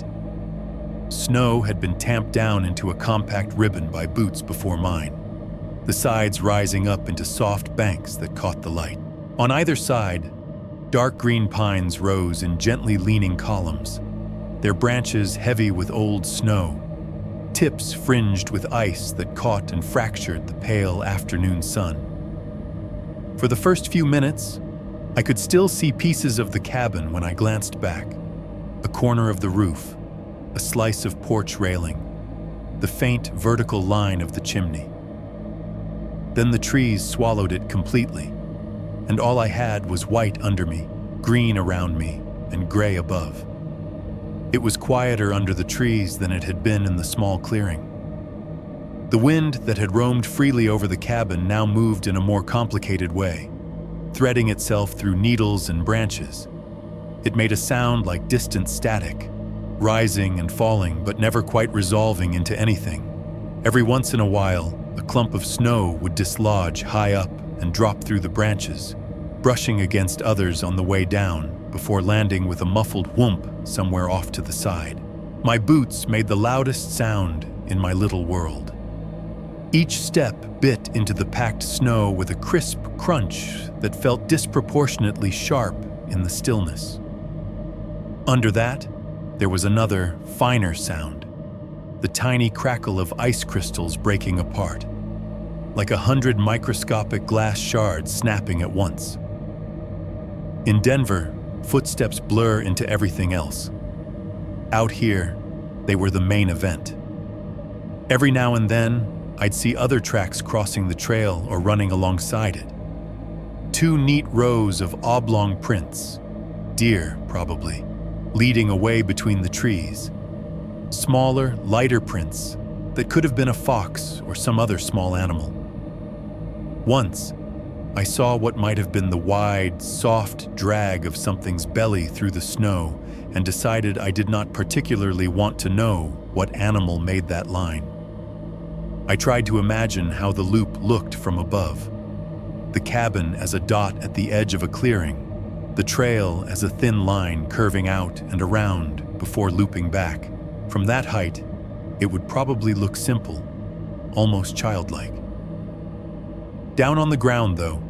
Snow had been tamped down into a compact ribbon by boots before mine, the sides rising up into soft banks that caught the light. On either side, dark green pines rose in gently leaning columns, their branches heavy with old snow, tips fringed with ice that caught and fractured the pale afternoon sun. For the first few minutes, I could still see pieces of the cabin when I glanced back. A corner of the roof, a slice of porch railing, the faint vertical line of the chimney. Then the trees swallowed it completely, and all I had was white under me, green around me, and gray above. It was quieter under the trees than it had been in the small clearing. The wind that had roamed freely over the cabin now moved in a more complicated way, threading itself through needles and branches. It made a sound like distant static, rising and falling but never quite resolving into anything. Every once in a while, a clump of snow would dislodge high up and drop through the branches, brushing against others on the way down before landing with a muffled whoomp somewhere off to the side. My boots made the loudest sound in my little world. Each step bit into the packed snow with a crisp crunch that felt disproportionately sharp in the stillness. Under that, there was another, finer sound, the tiny crackle of ice crystals breaking apart, like 100 microscopic glass shards snapping at once. In Denver, footsteps blur into everything else. Out here, they were the main event. Every now and then, I'd see other tracks crossing the trail or running alongside it. 2 neat rows of oblong prints, deer probably, leading away between the trees. Smaller, lighter prints that could have been a fox or some other small animal. Once, I saw what might have been the wide, soft drag of something's belly through the snow and decided I did not particularly want to know what animal made that line. I tried to imagine how the loop looked from above. The cabin as a dot at the edge of a clearing, the trail as a thin line curving out and around before looping back. From that height, it would probably look simple, almost childlike. Down on the ground, though,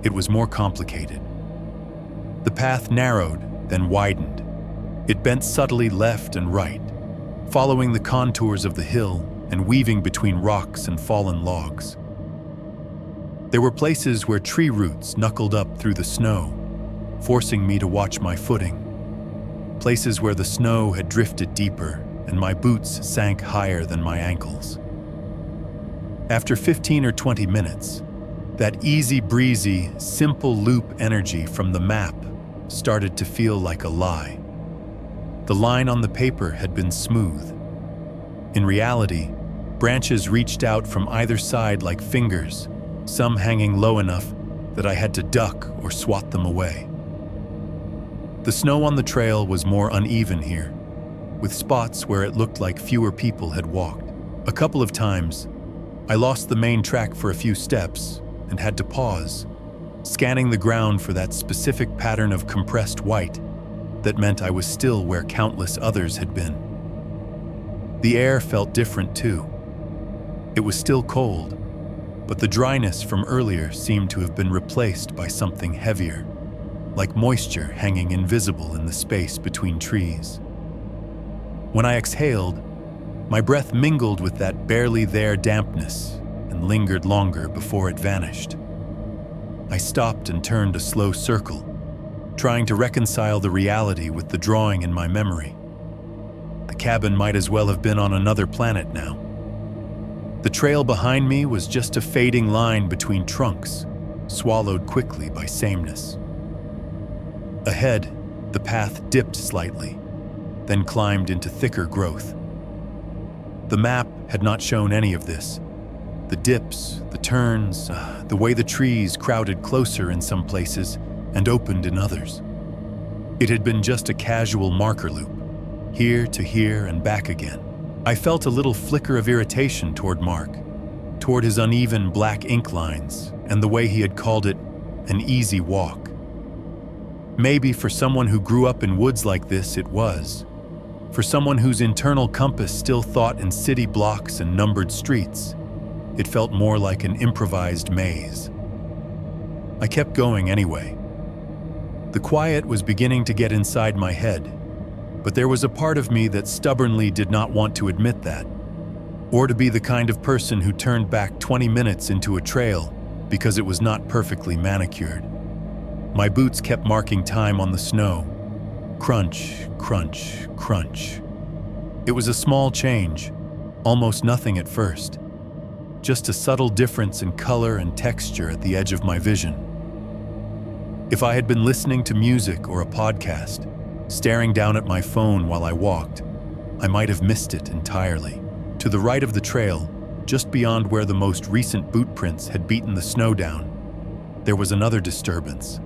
it was more complicated. The path narrowed, then widened. It bent subtly left and right, following the contours of the hill and weaving between rocks and fallen logs. There were places where tree roots knuckled up through the snow, forcing me to watch my footing. Places where the snow had drifted deeper and my boots sank higher than my ankles. After 15 or 20 minutes, that easy breezy, simple loop energy from the map started to feel like a lie. The line on the paper had been smooth. In reality, branches reached out from either side like fingers, some hanging low enough that I had to duck or swat them away. The snow on the trail was more uneven here, with spots where it looked like fewer people had walked. A couple of times, I lost the main track for a few steps and had to pause, scanning the ground for that specific pattern of compressed white that meant I was still where countless others had been. The air felt different too. It was still cold, but the dryness from earlier seemed to have been replaced by something heavier, like moisture hanging invisible in the space between trees. When I exhaled, my breath mingled with that barely there dampness and lingered longer before it vanished. I stopped and turned a slow circle, trying to reconcile the reality with the drawing in my memory. The cabin might as well have been on another planet now. The trail behind me was just a fading line between trunks, swallowed quickly by sameness. Ahead, the path dipped slightly, then climbed into thicker growth. The map had not shown any of this. The dips, the turns, the way the trees crowded closer in some places and opened in others. It had been just a casual marker loop, here to here and back again. I felt a little flicker of irritation toward Mark, toward his uneven black ink lines and the way he had called it an easy walk. Maybe for someone who grew up in woods like this, it was. For someone whose internal compass still thought in city blocks and numbered streets, it felt more like an improvised maze. I kept going anyway. The quiet was beginning to get inside my head, but there was a part of me that stubbornly did not want to admit that, or to be the kind of person who turned back 20 minutes into a trail because it was not perfectly manicured. My boots kept marking time on the snow. Crunch, crunch, crunch. It was a small change, almost nothing at first. Just a subtle difference in color and texture at the edge of my vision. If I had been listening to music or a podcast, staring down at my phone while I walked, I might have missed it entirely. To the right of the trail, just beyond where the most recent boot prints had beaten the snow down, there was another disturbance.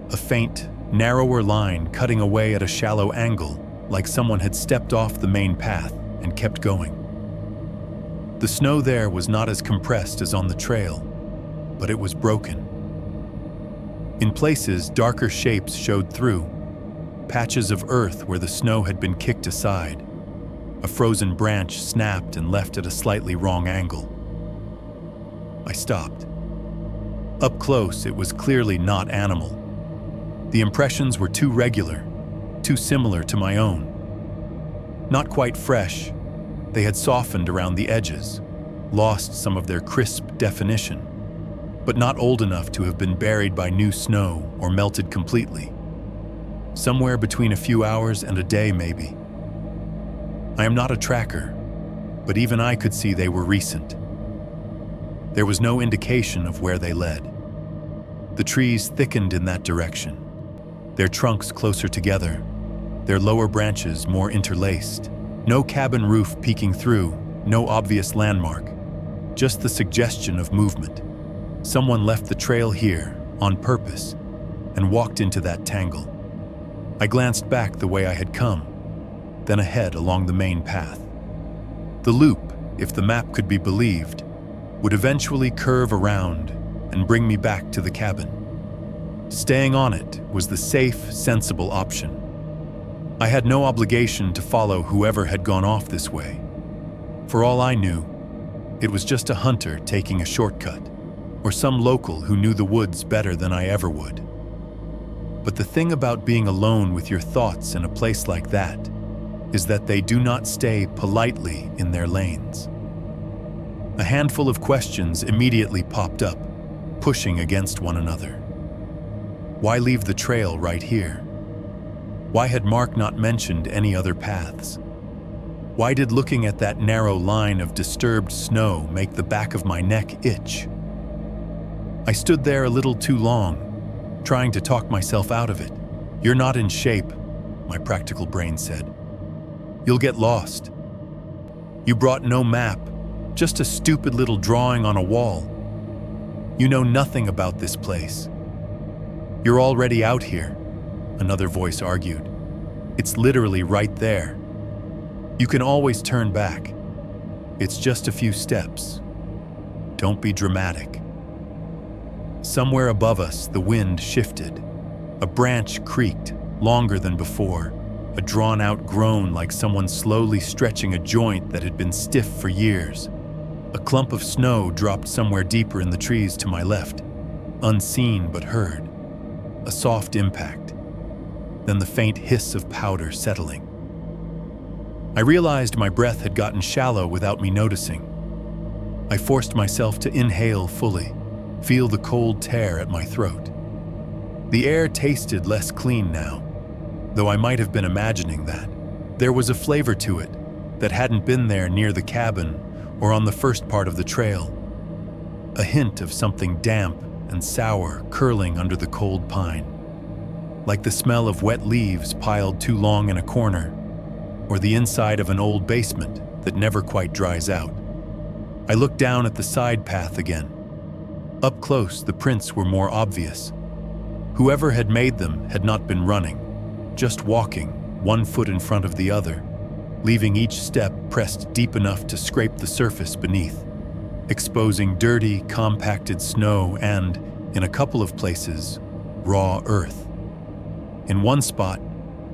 A faint, narrower line cutting away at a shallow angle, like someone had stepped off the main path and kept going. The snow there was not as compressed as on the trail, but it was broken. In places, darker shapes showed through, patches of earth where the snow had been kicked aside. A frozen branch snapped and left at a slightly wrong angle. I stopped. Up close, it was clearly not animal. The impressions were too regular, too similar to my own. Not quite fresh, they had softened around the edges, lost some of their crisp definition, but not old enough to have been buried by new snow or melted completely. Somewhere between a few hours and a day, maybe. I am not a tracker, but even I could see they were recent. There was no indication of where they led. The trees thickened in that direction, their trunks closer together, their lower branches more interlaced. No cabin roof peeking through, no obvious landmark, just the suggestion of movement. Someone left the trail here, on purpose, and walked into that tangle. I glanced back the way I had come, then ahead along the main path. The loop, if the map could be believed, would eventually curve around and bring me back to the cabin. Staying on it was the safe, sensible option. I had no obligation to follow whoever had gone off this way. For all I knew, it was just a hunter taking a shortcut, or some local who knew the woods better than I ever would. But the thing about being alone with your thoughts in a place like that is that they do not stay politely in their lanes. A handful of questions immediately popped up, pushing against one another. Why leave the trail right here? Why had Mark not mentioned any other paths? Why did looking at that narrow line of disturbed snow make the back of my neck itch? I stood there a little too long, trying to talk myself out of it. "You're not in shape," my practical brain said. "You'll get lost. You brought no map, just a stupid little drawing on a wall. You know nothing about this place. You're already out here," another voice argued. "It's literally right there. You can always turn back. It's just a few steps. Don't be dramatic." Somewhere above us, the wind shifted. A branch creaked, longer than before, a drawn-out groan like someone slowly stretching a joint that had been stiff for years. A clump of snow dropped somewhere deeper in the trees to my left, unseen but heard. A soft impact, then the faint hiss of powder settling. I realized my breath had gotten shallow without me noticing. I forced myself to inhale fully, feel the cold tear at my throat. The air tasted less clean now, though I might have been imagining that. There was a flavor to it that hadn't been there near the cabin or on the first part of the trail. A hint of something damp and sour curling under the cold pine, like the smell of wet leaves piled too long in a corner, or the inside of an old basement that never quite dries out. I looked down at the side path again. Up close, the prints were more obvious. Whoever had made them had not been running, just walking, one foot in front of the other, leaving each step pressed deep enough to scrape the surface beneath, exposing dirty, compacted snow and, in a couple of places, raw earth. In one spot,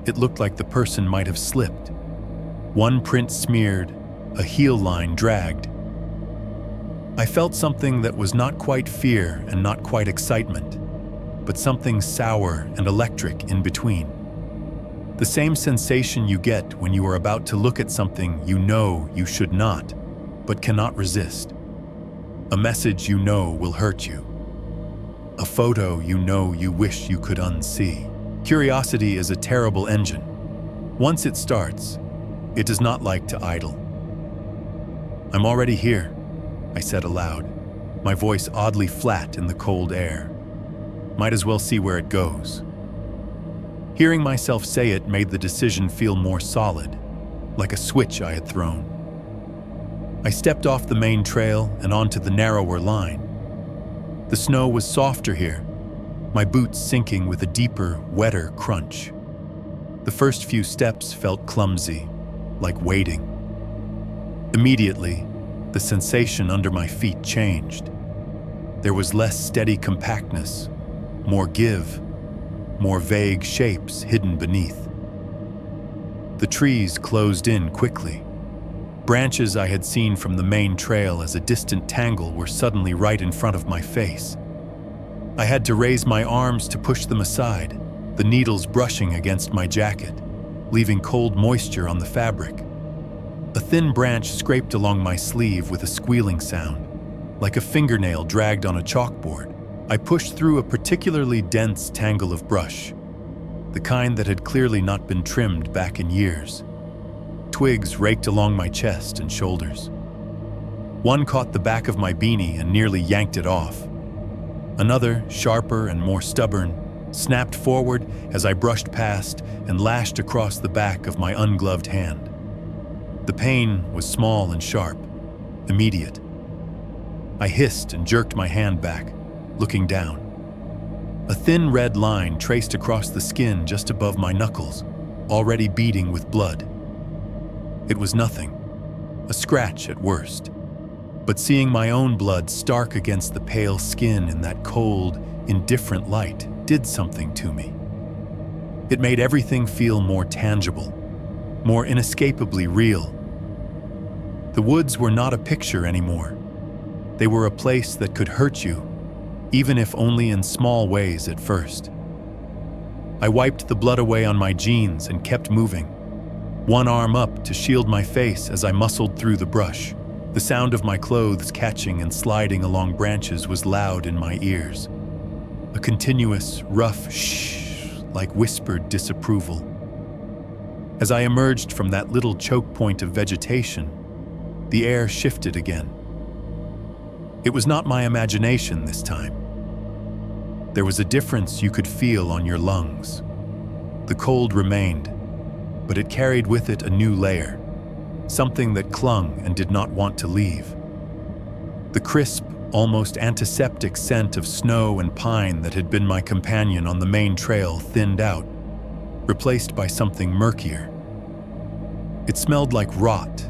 it looked like the person might have slipped. One print smeared, a heel line dragged. I felt something that was not quite fear and not quite excitement, but something sour and electric in between. The same sensation you get when you are about to look at something you know you should not, but cannot resist. A message you know will hurt you. A photo you know you wish you could unsee. Curiosity is a terrible engine. Once it starts, it does not like to idle. "I'm already here," I said aloud, my voice oddly flat in the cold air. Might as well see where it goes. Hearing myself say it made the decision feel more solid, like a switch I had thrown. I stepped off the main trail and onto the narrower line. The snow was softer here, my boots sinking with a deeper, wetter crunch. The first few steps felt clumsy, like waiting. Immediately, the sensation under my feet changed. There was less steady compactness, more give, more vague shapes hidden beneath. The trees closed in quickly. Branches I had seen from the main trail as a distant tangle were suddenly right in front of my face. I had to raise my arms to push them aside, the needles brushing against my jacket, leaving cold moisture on the fabric. A thin branch scraped along my sleeve with a squealing sound, like a fingernail dragged on a chalkboard. I pushed through a particularly dense tangle of brush, the kind that had clearly not been trimmed back in years. Twigs raked along my chest and shoulders. One caught the back of my beanie and nearly yanked it off. Another, sharper and more stubborn, snapped forward as I brushed past and lashed across the back of my ungloved hand. The pain was small and sharp, immediate. I hissed and jerked my hand back, looking down. A thin red line traced across the skin just above my knuckles, already beading with blood. It was nothing, a scratch at worst. But seeing my own blood stark against the pale skin in that cold, indifferent light did something to me. It made everything feel more tangible, more inescapably real. The woods were not a picture anymore. They were a place that could hurt you, even if only in small ways at first. I wiped the blood away on my jeans and kept moving, one arm up to shield my face as I muscled through the brush. The sound of my clothes catching and sliding along branches was loud in my ears. A continuous, rough shh, like whispered disapproval. As I emerged from that little choke point of vegetation, the air shifted again. It was not my imagination this time. There was a difference you could feel on your lungs. The cold remained, but it carried with it a new layer. Something that clung and did not want to leave. The crisp, almost antiseptic scent of snow and pine that had been my companion on the main trail thinned out, replaced by something murkier. It smelled like rot,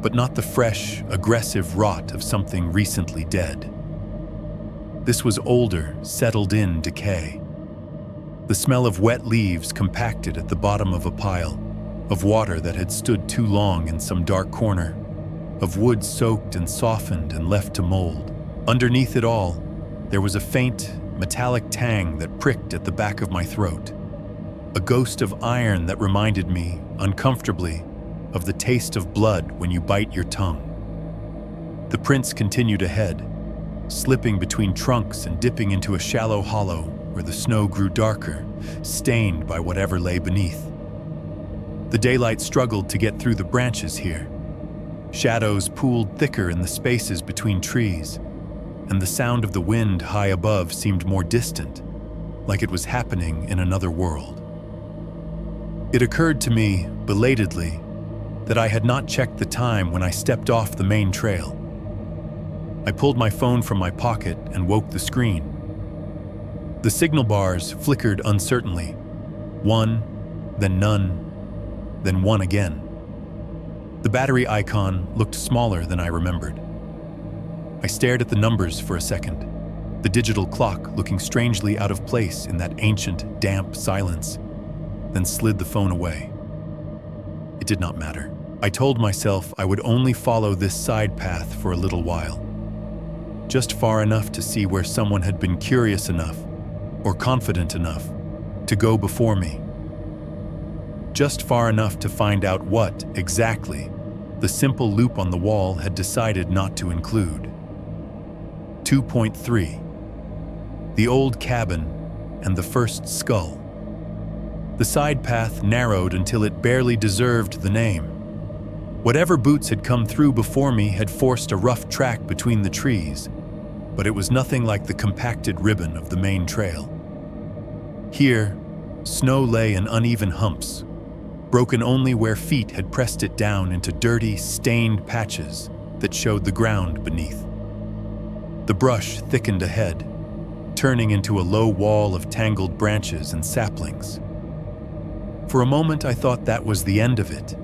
but not the fresh, aggressive rot of something recently dead. This was older, settled-in decay. The smell of wet leaves compacted at the bottom of a pile, of water that had stood too long in some dark corner, of wood soaked and softened and left to mold. Underneath it all, there was a faint, metallic tang that pricked at the back of my throat, a ghost of iron that reminded me, uncomfortably, of the taste of blood when you bite your tongue. The prints continued ahead, slipping between trunks and dipping into a shallow hollow where the snow grew darker, stained by whatever lay beneath. The daylight struggled to get through the branches here. Shadows pooled thicker in the spaces between trees, and the sound of the wind high above seemed more distant, like it was happening in another world. It occurred to me, belatedly, that I had not checked the time when I stepped off the main trail. I pulled my phone from my pocket and woke the screen. The signal bars flickered uncertainly. One, then none, then one again. The battery icon looked smaller than I remembered. I stared at the numbers for a second, the digital clock looking strangely out of place in that ancient, damp silence, then slid the phone away. It did not matter. I told myself I would only follow this side path for a little while, just far enough to see where someone had been curious enough or confident enough to go before me. Just far enough to find out what, exactly, the simple loop on the wall had decided not to include. 2.3. The old cabin and the first skull. The side path narrowed until it barely deserved the name. Whatever boots had come through before me had forced a rough track between the trees, but it was nothing like the compacted ribbon of the main trail. Here, snow lay in uneven humps, broken only where feet had pressed it down into dirty, stained patches that showed the ground beneath. The brush thickened ahead, turning into a low wall of tangled branches and saplings. For a moment I thought that was the end of it,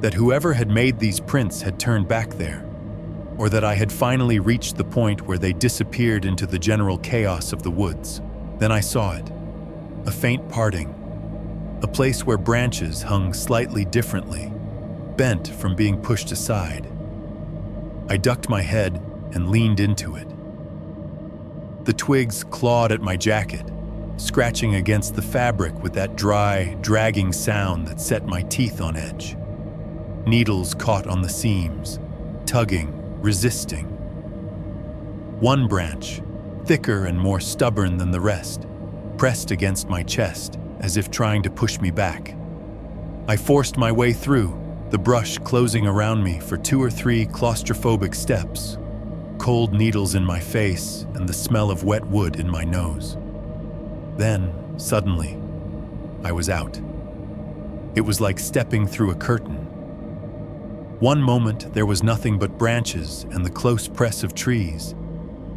that whoever had made these prints had turned back there, or that I had finally reached the point where they disappeared into the general chaos of the woods. Then I saw it, a faint parting, a place where branches hung slightly differently, bent from being pushed aside. I ducked my head and leaned into it. The twigs clawed at my jacket, scratching against the fabric with that dry, dragging sound that set my teeth on edge. Needles caught on the seams, tugging, resisting. One branch, thicker and more stubborn than the rest, pressed against my chest as if trying to push me back. I forced my way through, the brush closing around me for 2 or 3 claustrophobic steps, cold needles in my face and the smell of wet wood in my nose. Then, suddenly, I was out. It was like stepping through a curtain. One moment there was nothing but branches and the close press of trees,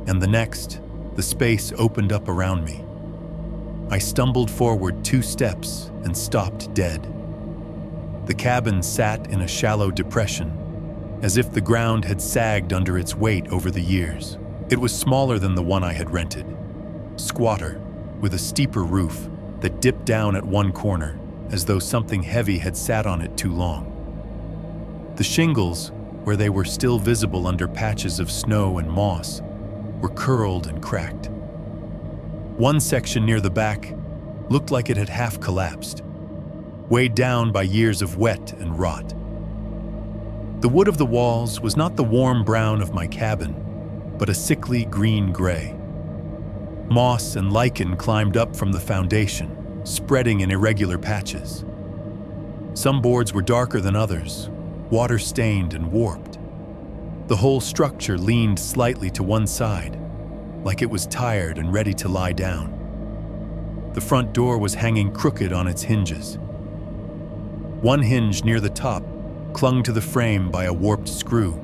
and the next, the space opened up around me. I stumbled forward 2 steps and stopped dead. The cabin sat in a shallow depression, as if the ground had sagged under its weight over the years. It was smaller than the one I had rented, squatter, with a steeper roof that dipped down at one corner, as though something heavy had sat on it too long. The shingles, where they were still visible under patches of snow and moss, were curled and cracked. One section near the back looked like it had half collapsed, weighed down by years of wet and rot. The wood of the walls was not the warm brown of my cabin, but a sickly green-gray. Moss and lichen climbed up from the foundation, spreading in irregular patches. Some boards were darker than others, water-stained and warped. The whole structure leaned slightly to one side, like it was tired and ready to lie down. The front door was hanging crooked on its hinges. One hinge near the top clung to the frame by a warped screw.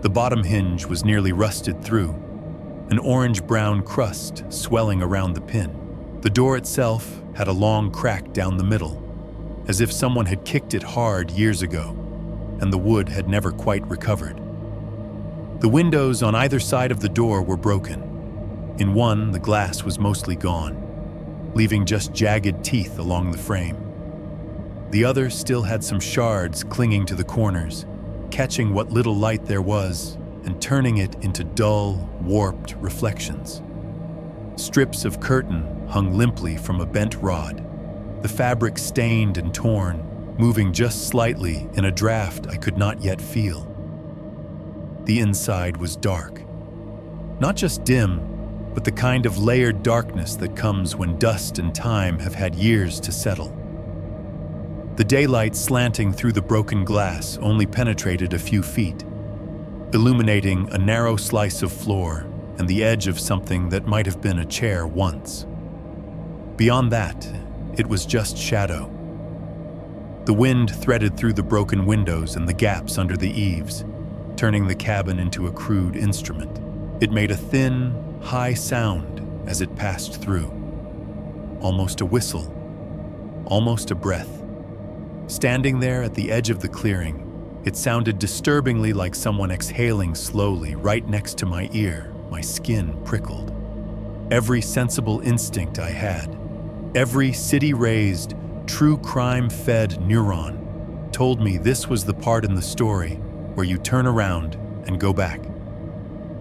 The bottom hinge was nearly rusted through, an orange-brown crust swelling around the pin. The door itself had a long crack down the middle, as if someone had kicked it hard years ago, and the wood had never quite recovered. The windows on either side of the door were broken. In one, the glass was mostly gone, leaving just jagged teeth along the frame. The other still had some shards clinging to the corners, catching what little light there was and turning it into dull, warped reflections. Strips of curtain hung limply from a bent rod, the fabric stained and torn, moving just slightly in a draft I could not yet feel. The inside was dark. Not just dim, but the kind of layered darkness that comes when dust and time have had years to settle. The daylight slanting through the broken glass only penetrated a few feet, illuminating a narrow slice of floor and the edge of something that might have been a chair once. Beyond that, it was just shadow. The wind threaded through the broken windows and the gaps under the eaves, turning the cabin into a crude instrument. It made a thin, high sound as it passed through. Almost a whistle, almost a breath. Standing there at the edge of the clearing, it sounded disturbingly like someone exhaling slowly right next to my ear. My skin prickled. Every sensible instinct I had, every city-raised, true crime-fed neuron told me this was the part in the story where you turn around and go back.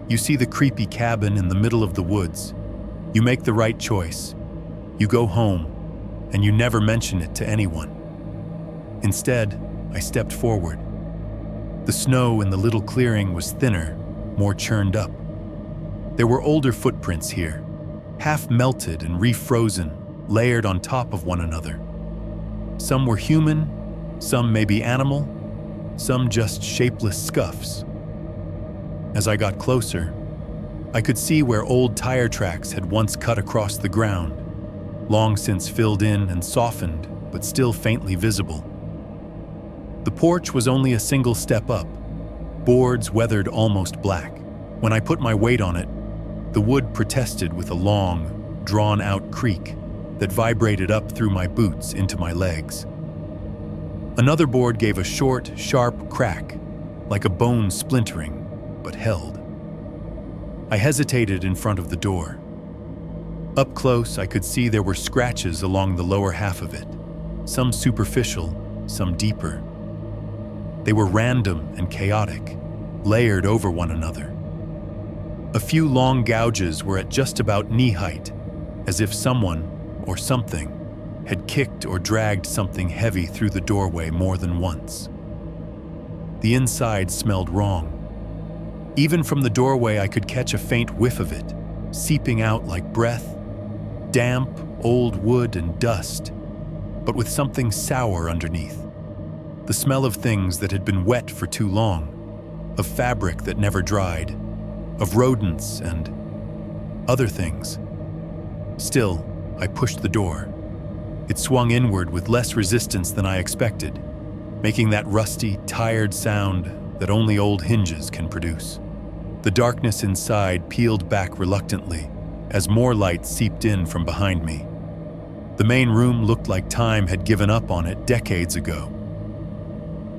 You see the creepy cabin in the middle of the woods. You make the right choice. You go home, and you never mention it to anyone. Instead, I stepped forward. The snow in the little clearing was thinner, more churned up. There were older footprints here, half melted and refrozen, layered on top of one another. Some were human, some maybe animal, some just shapeless scuffs. As I got closer, I could see where old tire tracks had once cut across the ground, long since filled in and softened, but still faintly visible. The porch was only a single step up, boards weathered almost black. When I put my weight on it, the wood protested with a long, drawn-out creak that vibrated up through my boots into my legs. Another board gave a short, sharp crack, like a bone splintering, but held. I hesitated in front of the door. Up close, I could see there were scratches along the lower half of it, some superficial, some deeper. They were random and chaotic, layered over one another. A few long gouges were at just about knee height, as if someone, or something, had kicked or dragged something heavy through the doorway more than once. The inside smelled wrong. Even from the doorway, I could catch a faint whiff of it, seeping out like breath, damp, old wood and dust, but with something sour underneath. The smell of things that had been wet for too long, of fabric that never dried, of rodents and other things. Still, I pushed the door. It swung inward with less resistance than I expected, making that rusty, tired sound that only old hinges can produce. The darkness inside peeled back reluctantly as more light seeped in from behind me. The main room looked like time had given up on it decades ago.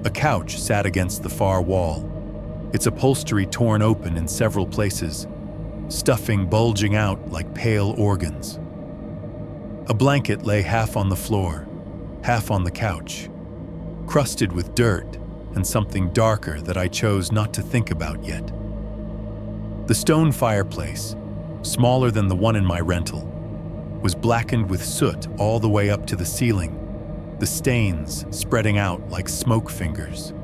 A couch sat against the far wall, its upholstery torn open in several places, stuffing bulging out like pale organs. A blanket lay half on the floor, half on the couch, crusted with dirt and something darker that I chose not to think about yet. The stone fireplace, smaller than the one in my rental, was blackened with soot all the way up to the ceiling, the stains spreading out like smoke fingers.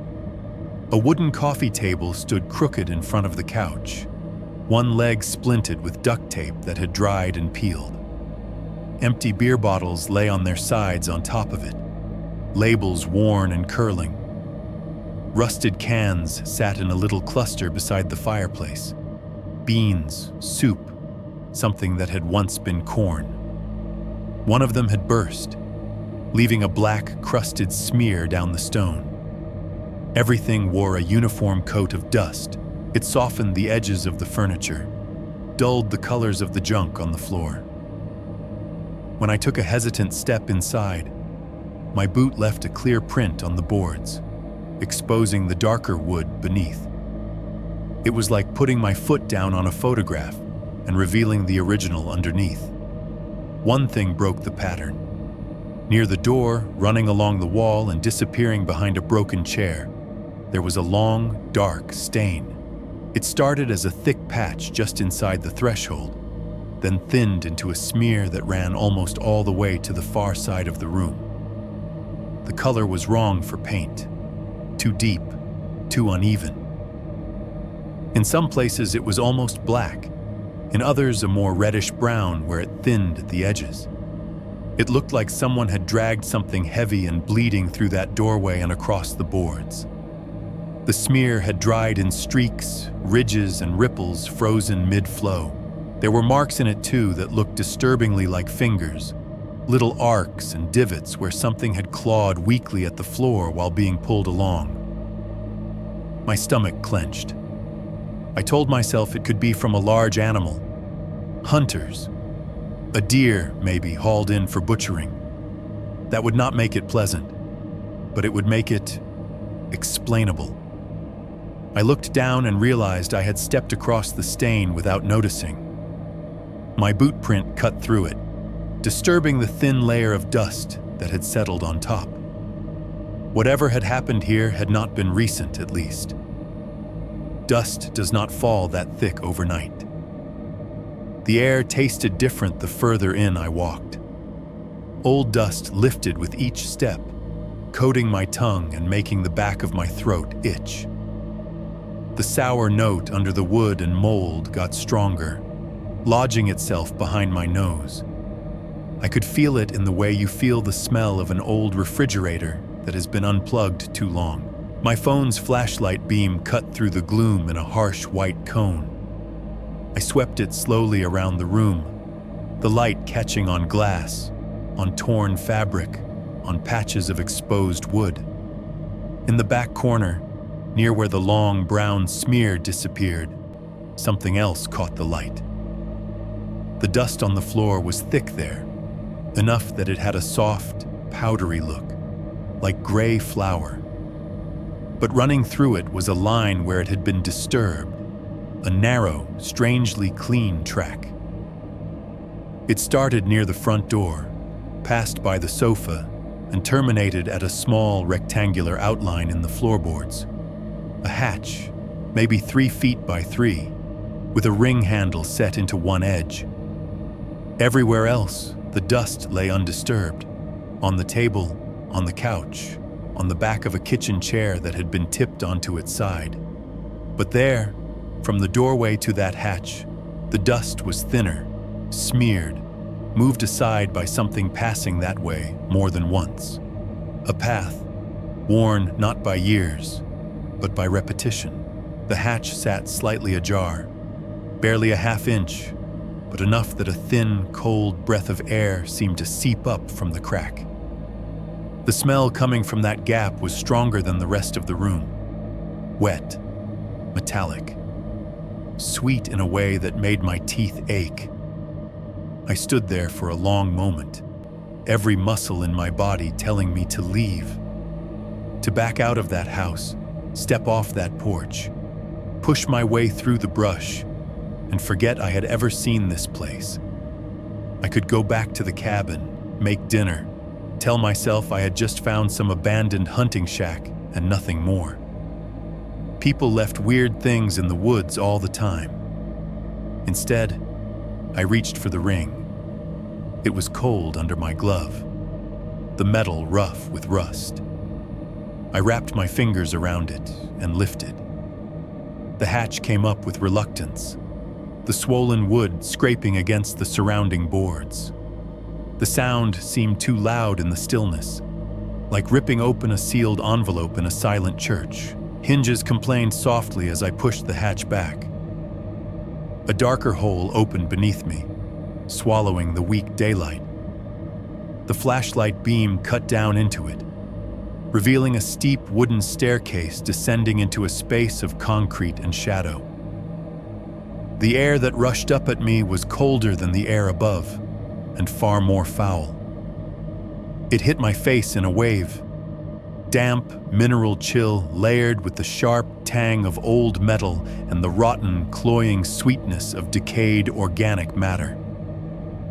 A wooden coffee table stood crooked in front of the couch, one leg splinted with duct tape that had dried and peeled. Empty beer bottles lay on their sides on top of it, labels worn and curling. Rusted cans sat in a little cluster beside the fireplace. Beans, soup, something that had once been corn. One of them had burst, leaving a black, crusted smear down the stone. Everything wore a uniform coat of dust. It softened the edges of the furniture, dulled the colors of the junk on the floor. When I took a hesitant step inside, my boot left a clear print on the boards, exposing the darker wood beneath. It was like putting my foot down on a photograph and revealing the original underneath. One thing broke the pattern. Near the door, running along the wall and disappearing behind a broken chair, there was a long, dark stain. It started as a thick patch just inside the threshold, then thinned into a smear that ran almost all the way to the far side of the room. The color was wrong for paint. Too deep, too uneven. In some places it was almost black, in others a more reddish-brown where it thinned at the edges. It looked like someone had dragged something heavy and bleeding through that doorway and across the boards. The smear had dried in streaks, ridges, and ripples frozen mid-flow. There were marks in it too that looked disturbingly like fingers, little arcs and divots where something had clawed weakly at the floor while being pulled along. My stomach clenched. I told myself it could be from a large animal. Hunters. A deer, maybe, hauled in for butchering. That would not make it pleasant, but it would make it explainable. I looked down and realized I had stepped across the stain without noticing. My boot print cut through it, disturbing the thin layer of dust that had settled on top. Whatever had happened here had not been recent, at least. Dust does not fall that thick overnight. The air tasted different the further in I walked. Old dust lifted with each step, coating my tongue and making the back of my throat itch. The sour note under the wood and mold got stronger, lodging itself behind my nose. I could feel it in the way you feel the smell of an old refrigerator that has been unplugged too long. My phone's flashlight beam cut through the gloom in a harsh white cone. I swept it slowly around the room, the light catching on glass, on torn fabric, on patches of exposed wood. In the back corner, near where the long brown smear disappeared, something else caught the light. The dust on the floor was thick there, enough that it had a soft, powdery look, like gray flour. But running through it was a line where it had been disturbed, a narrow, strangely clean track. It started near the front door, passed by the sofa, and terminated at a small rectangular outline in the floorboards. A hatch, maybe 3 feet by 3, with a ring handle set into one edge. Everywhere else, the dust lay undisturbed, on the table, on the couch, on the back of a kitchen chair that had been tipped onto its side. But there, from the doorway to that hatch, the dust was thinner, smeared, moved aside by something passing that way more than once. A path, worn not by years, but by repetition. The hatch sat slightly ajar, barely a half-inch, but enough that a thin, cold breath of air seemed to seep up from the crack. The smell coming from that gap was stronger than the rest of the room. Wet, metallic, sweet in a way that made my teeth ache. I stood there for a long moment, every muscle in my body telling me to leave, to back out of that house, step off that porch, push my way through the brush, and forget I had ever seen this place. I could go back to the cabin, make dinner, tell myself I had just found some abandoned hunting shack and nothing more. People left weird things in the woods all the time. Instead, I reached for the ring. It was cold under my glove, the metal rough with rust. I wrapped my fingers around it and lifted. The hatch came up with reluctance, the swollen wood scraping against the surrounding boards. The sound seemed too loud in the stillness, like ripping open a sealed envelope in a silent church. Hinges complained softly as I pushed the hatch back. A darker hole opened beneath me, swallowing the weak daylight. The flashlight beam cut down into it, revealing a steep wooden staircase descending into a space of concrete and shadow. The air that rushed up at me was colder than the air above, and far more foul. It hit my face in a wave, damp, mineral chill layered with the sharp tang of old metal and the rotten, cloying sweetness of decayed organic matter.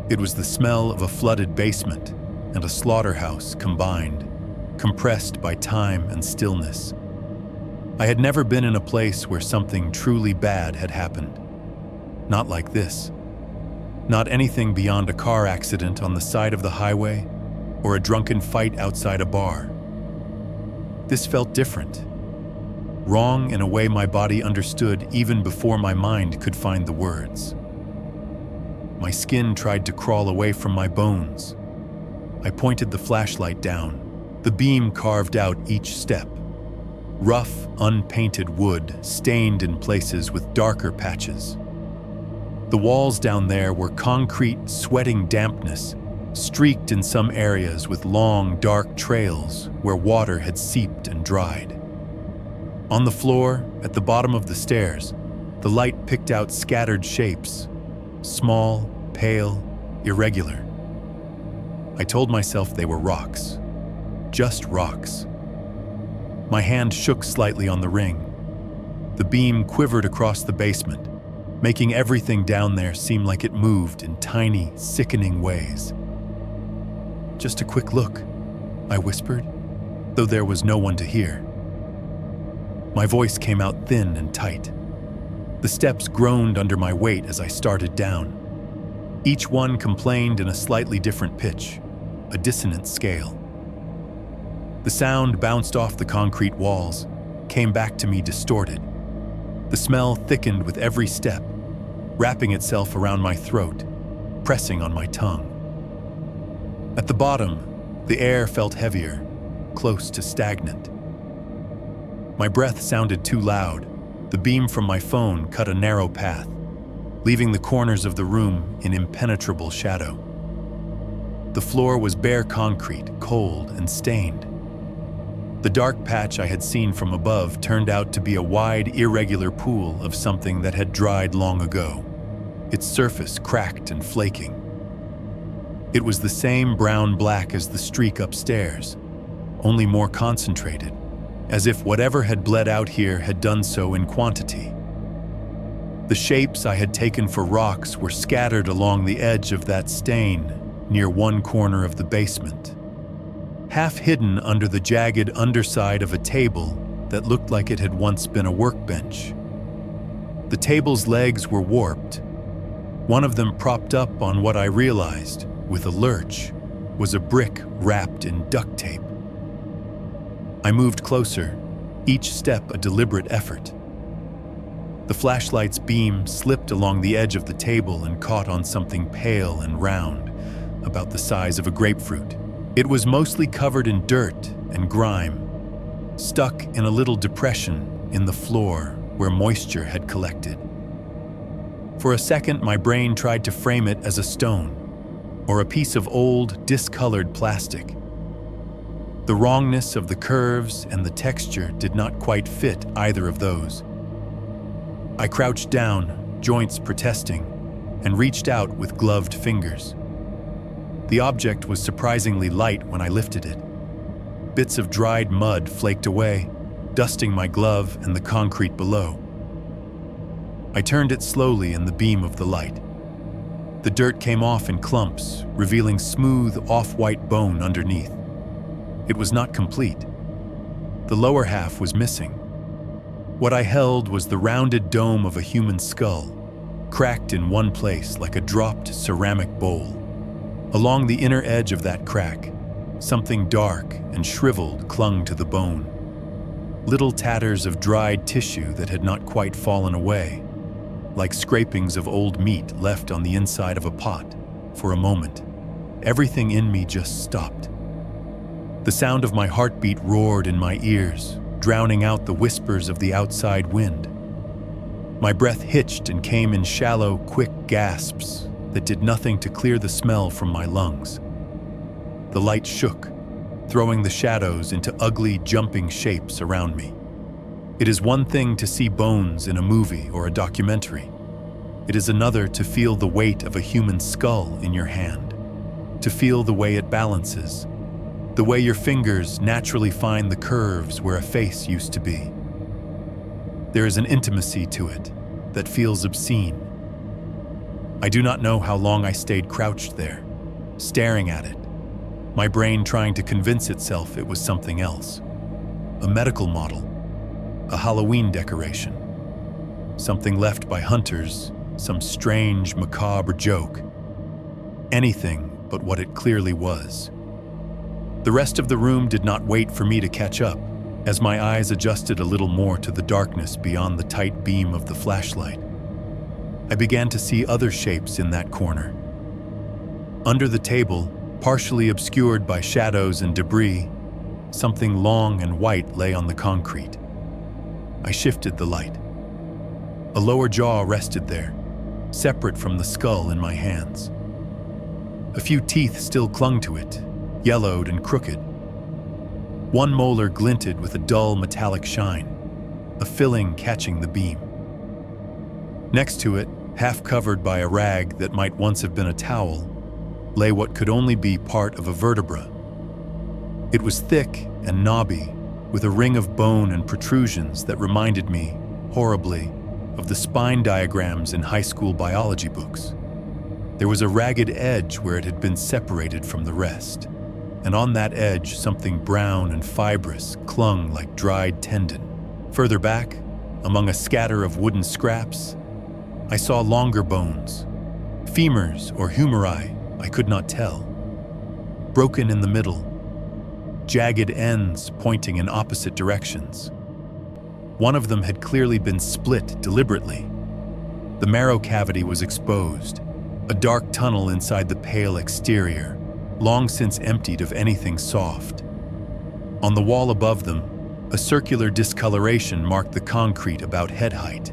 It was the smell of a flooded basement and a slaughterhouse combined, compressed by time and stillness. I had never been in a place where something truly bad had happened. Not like this. Not anything beyond a car accident on the side of the highway or a drunken fight outside a bar. This felt different. Wrong in a way my body understood even before my mind could find the words. My skin tried to crawl away from my bones. I pointed the flashlight down. The beam carved out each step. Rough, unpainted wood stained in places with darker patches. The walls down there were concrete, sweating dampness, streaked in some areas with long, dark trails where water had seeped and dried. On the floor, at the bottom of the stairs, the light picked out scattered shapes, small, pale, irregular. I told myself they were rocks, just rocks. My hand shook slightly on the ring. The beam quivered across the basement, making everything down there seem like it moved in tiny, sickening ways. "Just a quick look," I whispered, though there was no one to hear. My voice came out thin and tight. The steps groaned under my weight as I started down. Each one complained in a slightly different pitch, a dissonant scale. The sound bounced off the concrete walls, came back to me distorted. The smell thickened with every step, wrapping itself around my throat, pressing on my tongue. At the bottom, the air felt heavier, close to stagnant. My breath sounded too loud. The beam from my phone cut a narrow path, leaving the corners of the room in impenetrable shadow. The floor was bare concrete, cold and stained. The dark patch I had seen from above turned out to be a wide, irregular pool of something that had dried long ago, its surface cracked and flaking. It was the same brown-black as the streak upstairs, only more concentrated, as if whatever had bled out here had done so in quantity. The shapes I had taken for rocks were scattered along the edge of that stain near one corner of the basement, half hidden under the jagged underside of a table that looked like it had once been a workbench. The table's legs were warped. One of them propped up on what I realized, with a lurch, was a brick wrapped in duct tape. I moved closer, each step a deliberate effort. The flashlight's beam slipped along the edge of the table and caught on something pale and round, about the size of a grapefruit. It was mostly covered in dirt and grime, stuck in a little depression in the floor where moisture had collected. For a second, my brain tried to frame it as a stone or a piece of old, discolored plastic. The wrongness of the curves and the texture did not quite fit either of those. I crouched down, joints protesting, and reached out with gloved fingers. The object was surprisingly light when I lifted it. Bits of dried mud flaked away, dusting my glove and the concrete below. I turned it slowly in the beam of the light. The dirt came off in clumps, revealing smooth, off-white bone underneath. It was not complete. The lower half was missing. What I held was the rounded dome of a human skull, cracked in one place like a dropped ceramic bowl. Along the inner edge of that crack, something dark and shriveled clung to the bone. Little tatters of dried tissue that had not quite fallen away, like scrapings of old meat left on the inside of a pot. For a moment, everything in me just stopped. The sound of my heartbeat roared in my ears, drowning out the whispers of the outside wind. My breath hitched and came in shallow, quick gasps that did nothing to clear the smell from my lungs. The light shook, throwing the shadows into ugly, jumping shapes around me. It is one thing to see bones in a movie or a documentary. It is another to feel the weight of a human skull in your hand, to feel the way it balances, the way your fingers naturally find the curves where a face used to be. There is an intimacy to it that feels obscene. I do not know how long I stayed crouched there, staring at it, my brain trying to convince itself it was something else. A medical model, a Halloween decoration, something left by hunters, some strange, macabre joke. Anything but what it clearly was. The rest of the room did not wait for me to catch up, as my eyes adjusted a little more to the darkness beyond the tight beam of the flashlight. I began to see other shapes in that corner. Under the table, partially obscured by shadows and debris, something long and white lay on the concrete. I shifted the light. A lower jaw rested there, separate from the skull in my hands. A few teeth still clung to it, yellowed and crooked. One molar glinted with a dull metallic shine, a filling catching the beam. Next to it, half covered by a rag that might once have been a towel, lay what could only be part of a vertebra. It was thick and knobby, with a ring of bone and protrusions that reminded me, horribly, of the spine diagrams in high school biology books. There was a ragged edge where it had been separated from the rest, and on that edge something brown and fibrous clung like dried tendon. Further back, among a scatter of wooden scraps, I saw longer bones, femurs or humeri, I could not tell, broken in the middle, jagged ends pointing in opposite directions. One of them had clearly been split deliberately. The marrow cavity was exposed, a dark tunnel inside the pale exterior, long since emptied of anything soft. On the wall above them, a circular discoloration marked the concrete about head height.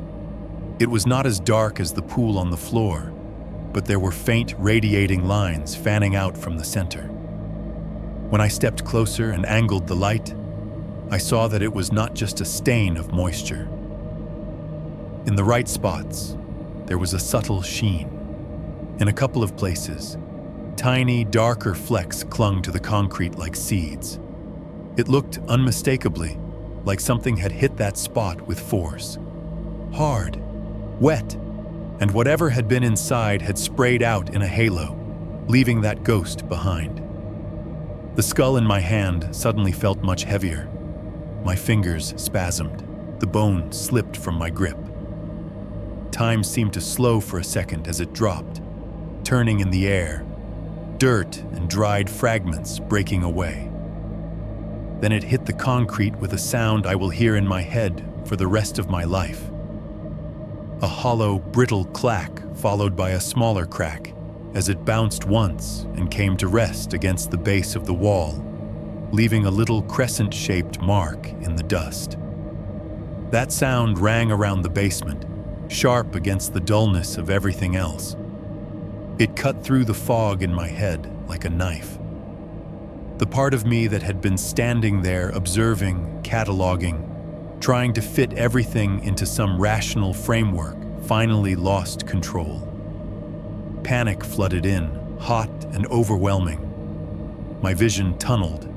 It was not as dark as the pool on the floor, but there were faint radiating lines fanning out from the center. When I stepped closer and angled the light, I saw that it was not just a stain of moisture. In the right spots, there was a subtle sheen. In a couple of places, tiny, darker flecks clung to the concrete like seeds. It looked unmistakably like something had hit that spot with force. Hard, wet, and whatever had been inside had sprayed out in a halo, leaving that ghost behind. The skull in my hand suddenly felt much heavier. My fingers spasmed. The bone slipped from my grip. Time seemed to slow for a second as it dropped, turning in the air, dirt and dried fragments breaking away. Then it hit the concrete with a sound I will hear in my head for the rest of my life. A hollow, brittle clack followed by a smaller crack as it bounced once and came to rest against the base of the wall, leaving a little crescent-shaped mark in the dust. That sound rang around the basement, sharp against the dullness of everything else. It cut through the fog in my head like a knife. The part of me that had been standing there observing, cataloging, trying to fit everything into some rational framework finally lost control. Panic flooded in, hot and overwhelming. My vision tunneled.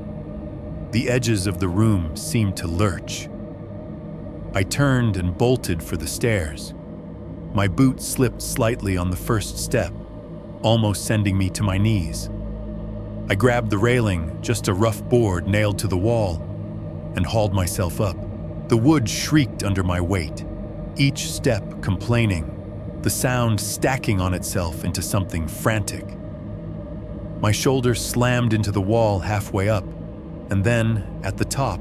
The edges of the room seemed to lurch. I turned and bolted for the stairs. My boot slipped slightly on the first step, almost sending me to my knees. I grabbed the railing, just a rough board nailed to the wall, and hauled myself up. The wood shrieked under my weight, each step complaining, the sound stacking on itself into something frantic. My shoulders slammed into the wall halfway up, and then, at the top,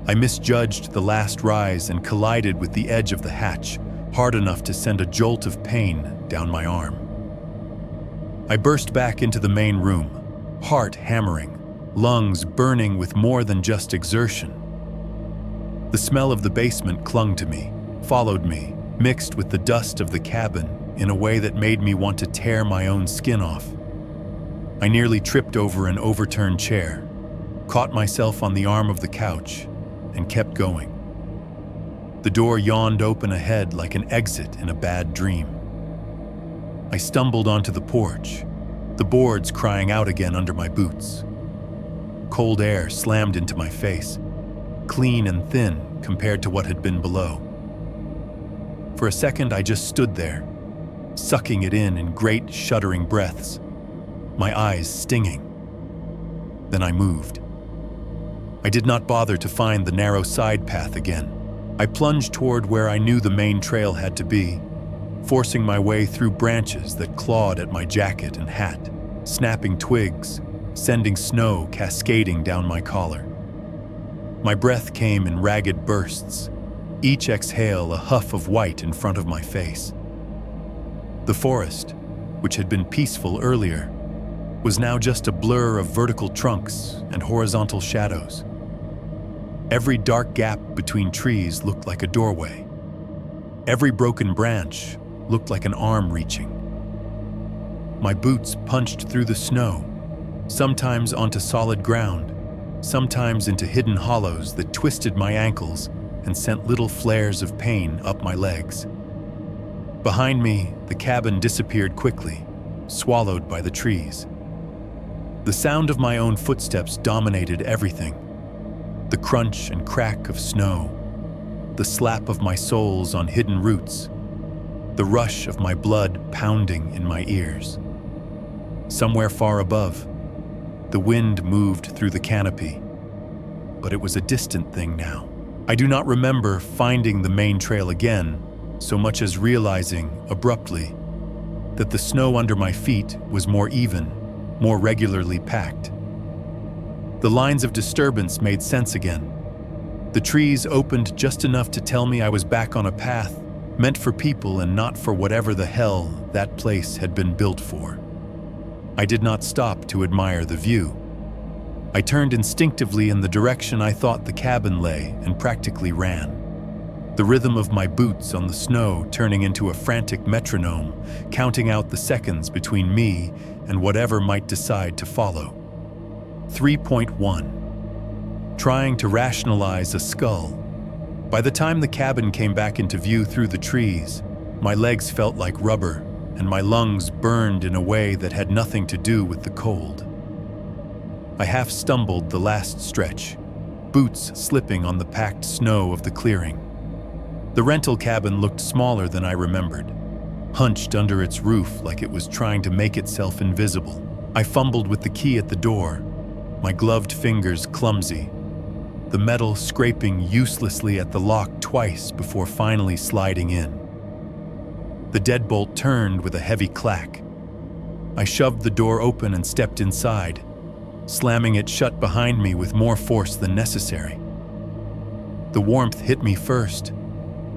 I misjudged the last rise and collided with the edge of the hatch, hard enough to send a jolt of pain down my arm. I burst back into the main room, heart hammering, lungs burning with more than just exertion. The smell of the basement clung to me, followed me, mixed with the dust of the cabin in a way that made me want to tear my own skin off. I nearly tripped over an overturned chair, caught myself on the arm of the couch, and kept going. The door yawned open ahead like an exit in a bad dream. I stumbled onto the porch, the boards crying out again under my boots. Cold air slammed into my face, clean and thin compared to what had been below. For a second, I just stood there, sucking it in great shuddering breaths, my eyes stinging. Then I moved. I did not bother to find the narrow side path again. I plunged toward where I knew the main trail had to be, forcing my way through branches that clawed at my jacket and hat, snapping twigs, sending snow cascading down my collar. My breath came in ragged bursts, each exhale a huff of white in front of my face. The forest, which had been peaceful earlier, was now just a blur of vertical trunks and horizontal shadows. Every dark gap between trees looked like a doorway. Every broken branch looked like an arm reaching. My boots punched through the snow, sometimes onto solid ground, sometimes into hidden hollows that twisted my ankles and sent little flares of pain up my legs. Behind me, the cabin disappeared quickly, swallowed by the trees. The sound of my own footsteps dominated everything. The crunch and crack of snow, the slap of my soles on hidden roots, the rush of my blood pounding in my ears. Somewhere far above, the wind moved through the canopy, but it was a distant thing now. I do not remember finding the main trail again, so much as realizing, abruptly, that the snow under my feet was more even, more regularly packed. The lines of disturbance made sense again. The trees opened just enough to tell me I was back on a path meant for people and not for whatever the hell that place had been built for. I did not stop to admire the view. I turned instinctively in the direction I thought the cabin lay and practically ran. the rhythm of my boots on the snow turning into a frantic metronome, counting out the seconds between me and whatever might decide to follow. 3.1. Trying to rationalize a skull. By the time the cabin came back into view through the trees, my legs felt like rubber, and my lungs burned in a way that had nothing to do with the cold. I half stumbled the last stretch, boots slipping on the packed snow of the clearing. The rental cabin looked smaller than I remembered, hunched under its roof like it was trying to make itself invisible. I fumbled with the key at the door, my gloved fingers clumsy, the metal scraping uselessly at the lock twice before finally sliding in. The deadbolt turned with a heavy clack. I shoved the door open and stepped inside, slamming it shut behind me with more force than necessary. The warmth hit me first,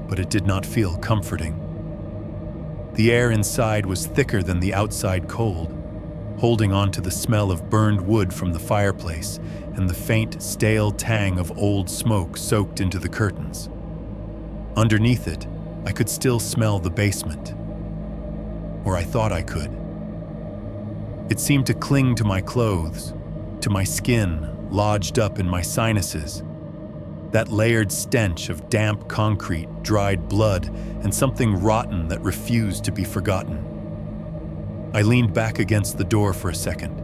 but it did not feel comforting. The air inside was thicker than the outside cold, holding on to the smell of burned wood from the fireplace and the faint, stale tang of old smoke soaked into the curtains. Underneath it, I could still smell the basement. Or I thought I could. It seemed to cling to my clothes, to my skin, lodged up in my sinuses. That layered stench of damp concrete, dried blood, and something rotten that refused to be forgotten. I leaned back against the door for a second,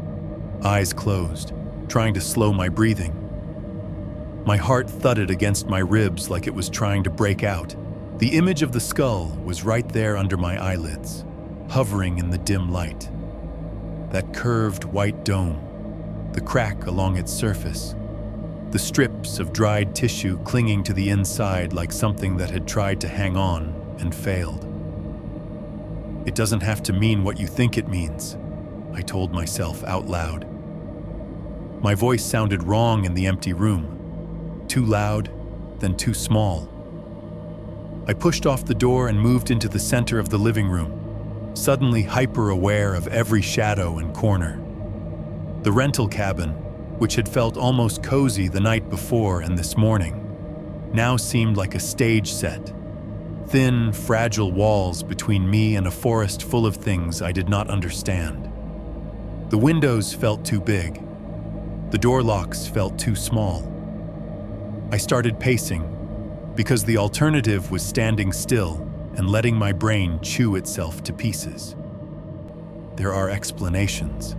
eyes closed, trying to slow my breathing. My heart thudded against my ribs like it was trying to break out. The image of the skull was right there under my eyelids, hovering in the dim light. That curved white dome, the crack along its surface, the strips of dried tissue clinging to the inside like something that had tried to hang on and failed. It doesn't have to mean what you think it means, I told myself out loud. My voice sounded wrong in the empty room, too loud, then too small. I pushed off the door and moved into the center of the living room, suddenly hyper-aware of every shadow and corner. The rental cabin, which had felt almost cozy the night before and this morning, now seemed like a stage set. Thin, fragile walls between me and a forest full of things I did not understand. The windows felt too big. The door locks felt too small. I started pacing, because the alternative was standing still and letting my brain chew itself to pieces. There are explanations,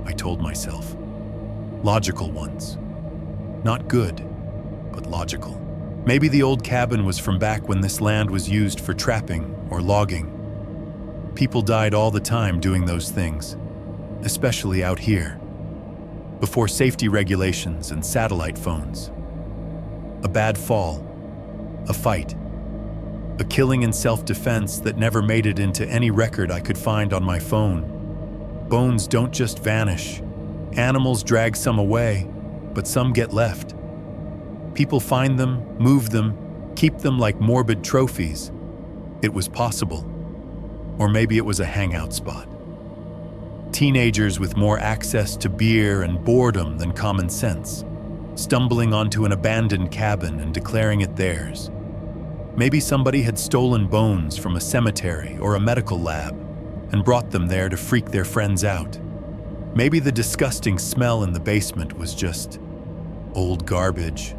I told myself. Logical ones. Not good, but logical. Maybe the old cabin was from back when this land was used for trapping or logging. People died all the time doing those things, especially out here, before safety regulations and satellite phones. A bad fall, a fight, a killing in self-defense that never made it into any record I could find on my phone. Bones don't just vanish. Animals drag some away, but some get left. People find them, move them, keep them like morbid trophies. It was possible. Or maybe it was a hangout spot. Teenagers with more access to beer and boredom than common sense, stumbling onto an abandoned cabin and declaring it theirs. Maybe somebody had stolen bones from a cemetery or a medical lab and brought them there to freak their friends out. Maybe the disgusting smell in the basement was just old garbage,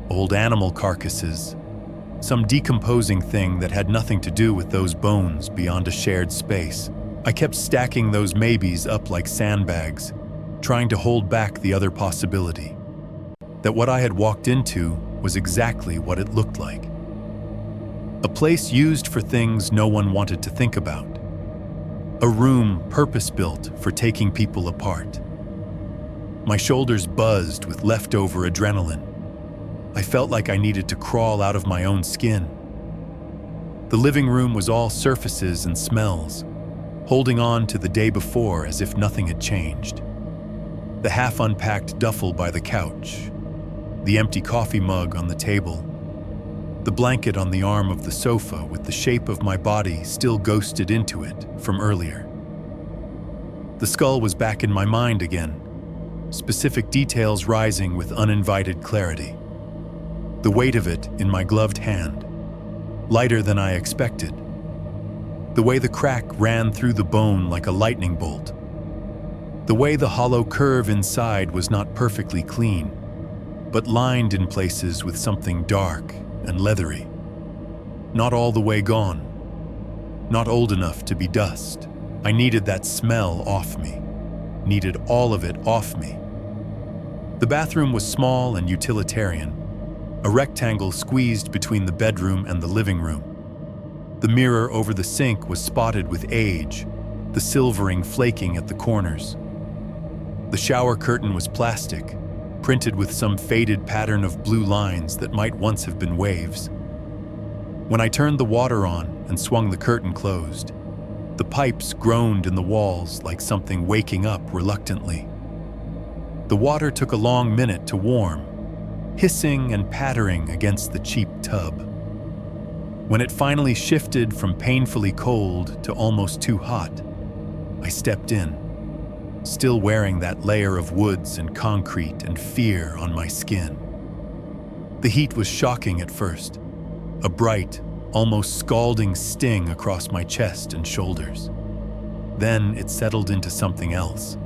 old animal carcasses, some decomposing thing that had nothing to do with those bones beyond a shared space. I kept stacking those maybes up like sandbags, trying to hold back the other possibility, that what I had walked into was exactly what it looked like. A place used for things no one wanted to think about. A room purpose-built for taking people apart. My shoulders buzzed with leftover adrenaline. I felt like I needed to crawl out of my own skin. The living room was all surfaces and smells, holding on to the day before as if nothing had changed. The half-unpacked duffel by the couch, the empty coffee mug on the table, the blanket on the arm of the sofa with the shape of my body still ghosted into it from earlier. The skull was back in my mind again, specific details rising with uninvited clarity. The weight of it in my gloved hand, lighter than I expected. The way the crack ran through the bone like a lightning bolt. The way the hollow curve inside was not perfectly clean, but lined in places with something dark and leathery. Not all the way gone. Not old enough to be dust. I needed that smell off me. Needed all of it off me. The bathroom was small and utilitarian, a rectangle squeezed between the bedroom and the living room. The mirror over the sink was spotted with age, the silvering flaking at the corners. The shower curtain was plastic, printed with some faded pattern of blue lines that might once have been waves. When I turned the water on and swung the curtain closed, the pipes groaned in the walls like something waking up reluctantly. The water took a long minute to warm, hissing and pattering against the cheap tub. When it finally shifted from painfully cold to almost too hot, I stepped in, still wearing that layer of woods and concrete and fear on my skin. The heat was shocking at first, a bright, almost scalding sting across my chest and shoulders. Then it settled into something else,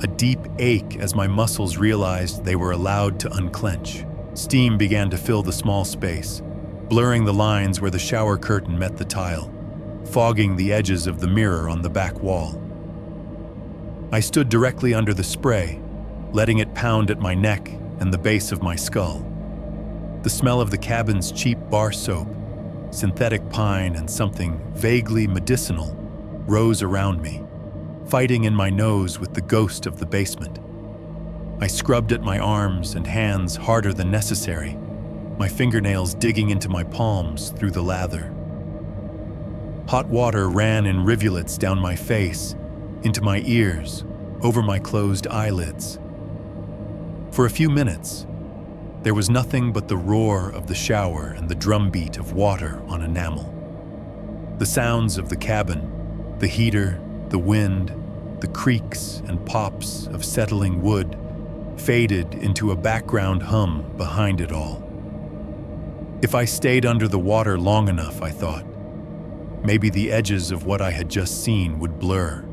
a deep ache as my muscles realized they were allowed to unclench. Steam began to fill the small space, blurring the lines where the shower curtain met the tile, fogging the edges of the mirror on the back wall. I stood directly under the spray, letting it pound at my neck and the base of my skull. The smell of the cabin's cheap bar soap, synthetic pine, and something vaguely medicinal rose around me, fighting in my nose with the ghost of the basement. I scrubbed at my arms and hands harder than necessary, my fingernails digging into my palms through the lather. Hot water ran in rivulets down my face, into my ears, over my closed eyelids. For a few minutes, there was nothing but the roar of the shower and the drumbeat of water on enamel. The sounds of the cabin, the heater, the wind, the creaks and pops of settling wood faded into a background hum behind it all. If I stayed under the water long enough, I thought, maybe the edges of what I had just seen would blur.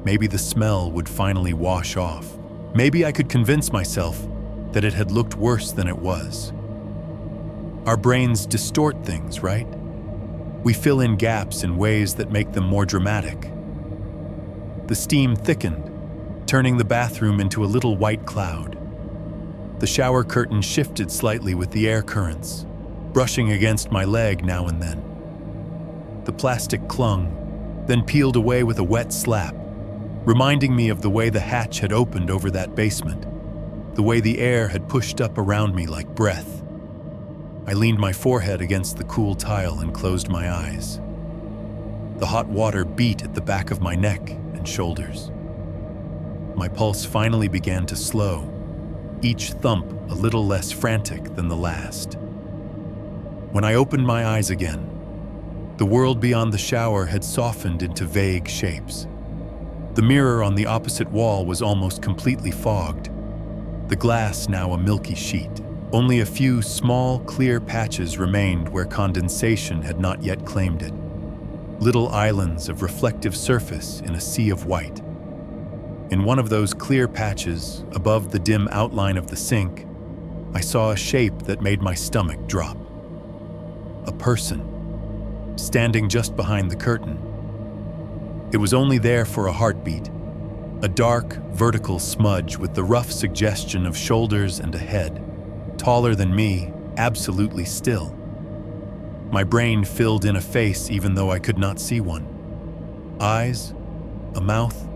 Maybe the smell would finally wash off. Maybe I could convince myself that it had looked worse than it was. Our brains distort things, right? We fill in gaps in ways that make them more dramatic. The steam thickened, turning the bathroom into a little white cloud. The shower curtain shifted slightly with the air currents, brushing against my leg now and then. The plastic clung, then peeled away with a wet slap, reminding me of the way the hatch had opened over that basement, the way the air had pushed up around me like breath. I leaned my forehead against the cool tile and closed my eyes. The hot water beat at the back of my neck and shoulders. My pulse finally began to slow, each thump a little less frantic than the last. When I opened my eyes again, the world beyond the shower had softened into vague shapes. The mirror on the opposite wall was almost completely fogged, the glass now a milky sheet. Only a few small, clear patches remained where condensation had not yet claimed it. Little islands of reflective surface in a sea of white. In one of those clear patches, above the dim outline of the sink, I saw a shape that made my stomach drop. A person, standing just behind the curtain. It was only there for a heartbeat, a dark, vertical smudge with the rough suggestion of shoulders and a head, taller than me, absolutely still. My brain filled in a face even though I could not see one. Eyes, a mouth,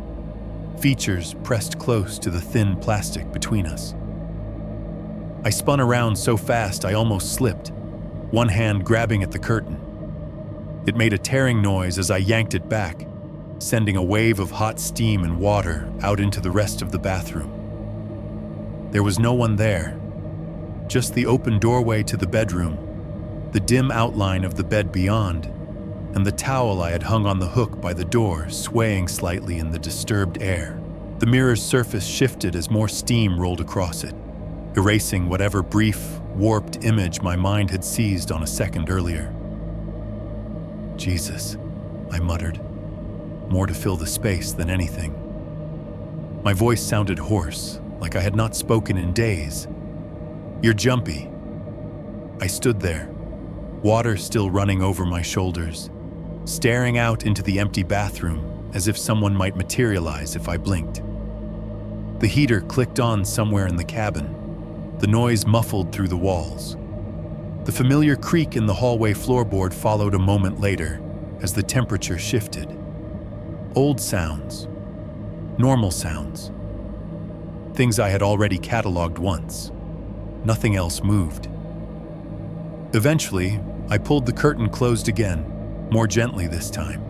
features pressed close to the thin plastic between us. I spun around so fast I almost slipped, one hand grabbing at the curtain. It made a tearing noise as I yanked it back, sending a wave of hot steam and water out into the rest of the bathroom. There was no one there, just the open doorway to the bedroom, the dim outline of the bed beyond, and the towel I had hung on the hook by the door swaying slightly in the disturbed air. The mirror's surface shifted as more steam rolled across it, erasing whatever brief, warped image my mind had seized on a second earlier. Jesus, I muttered, more to fill the space than anything. My voice sounded hoarse, like I had not spoken in days. You're jumpy. I stood there, water still running over my shoulders, staring out into the empty bathroom as if someone might materialize if I blinked. The heater clicked on somewhere in the cabin, the noise muffled through the walls. The familiar creak in the hallway floorboard followed a moment later as the temperature shifted. Old sounds, normal sounds, things I had already cataloged once. Nothing else moved. Eventually, I pulled the curtain closed again, more gently this time.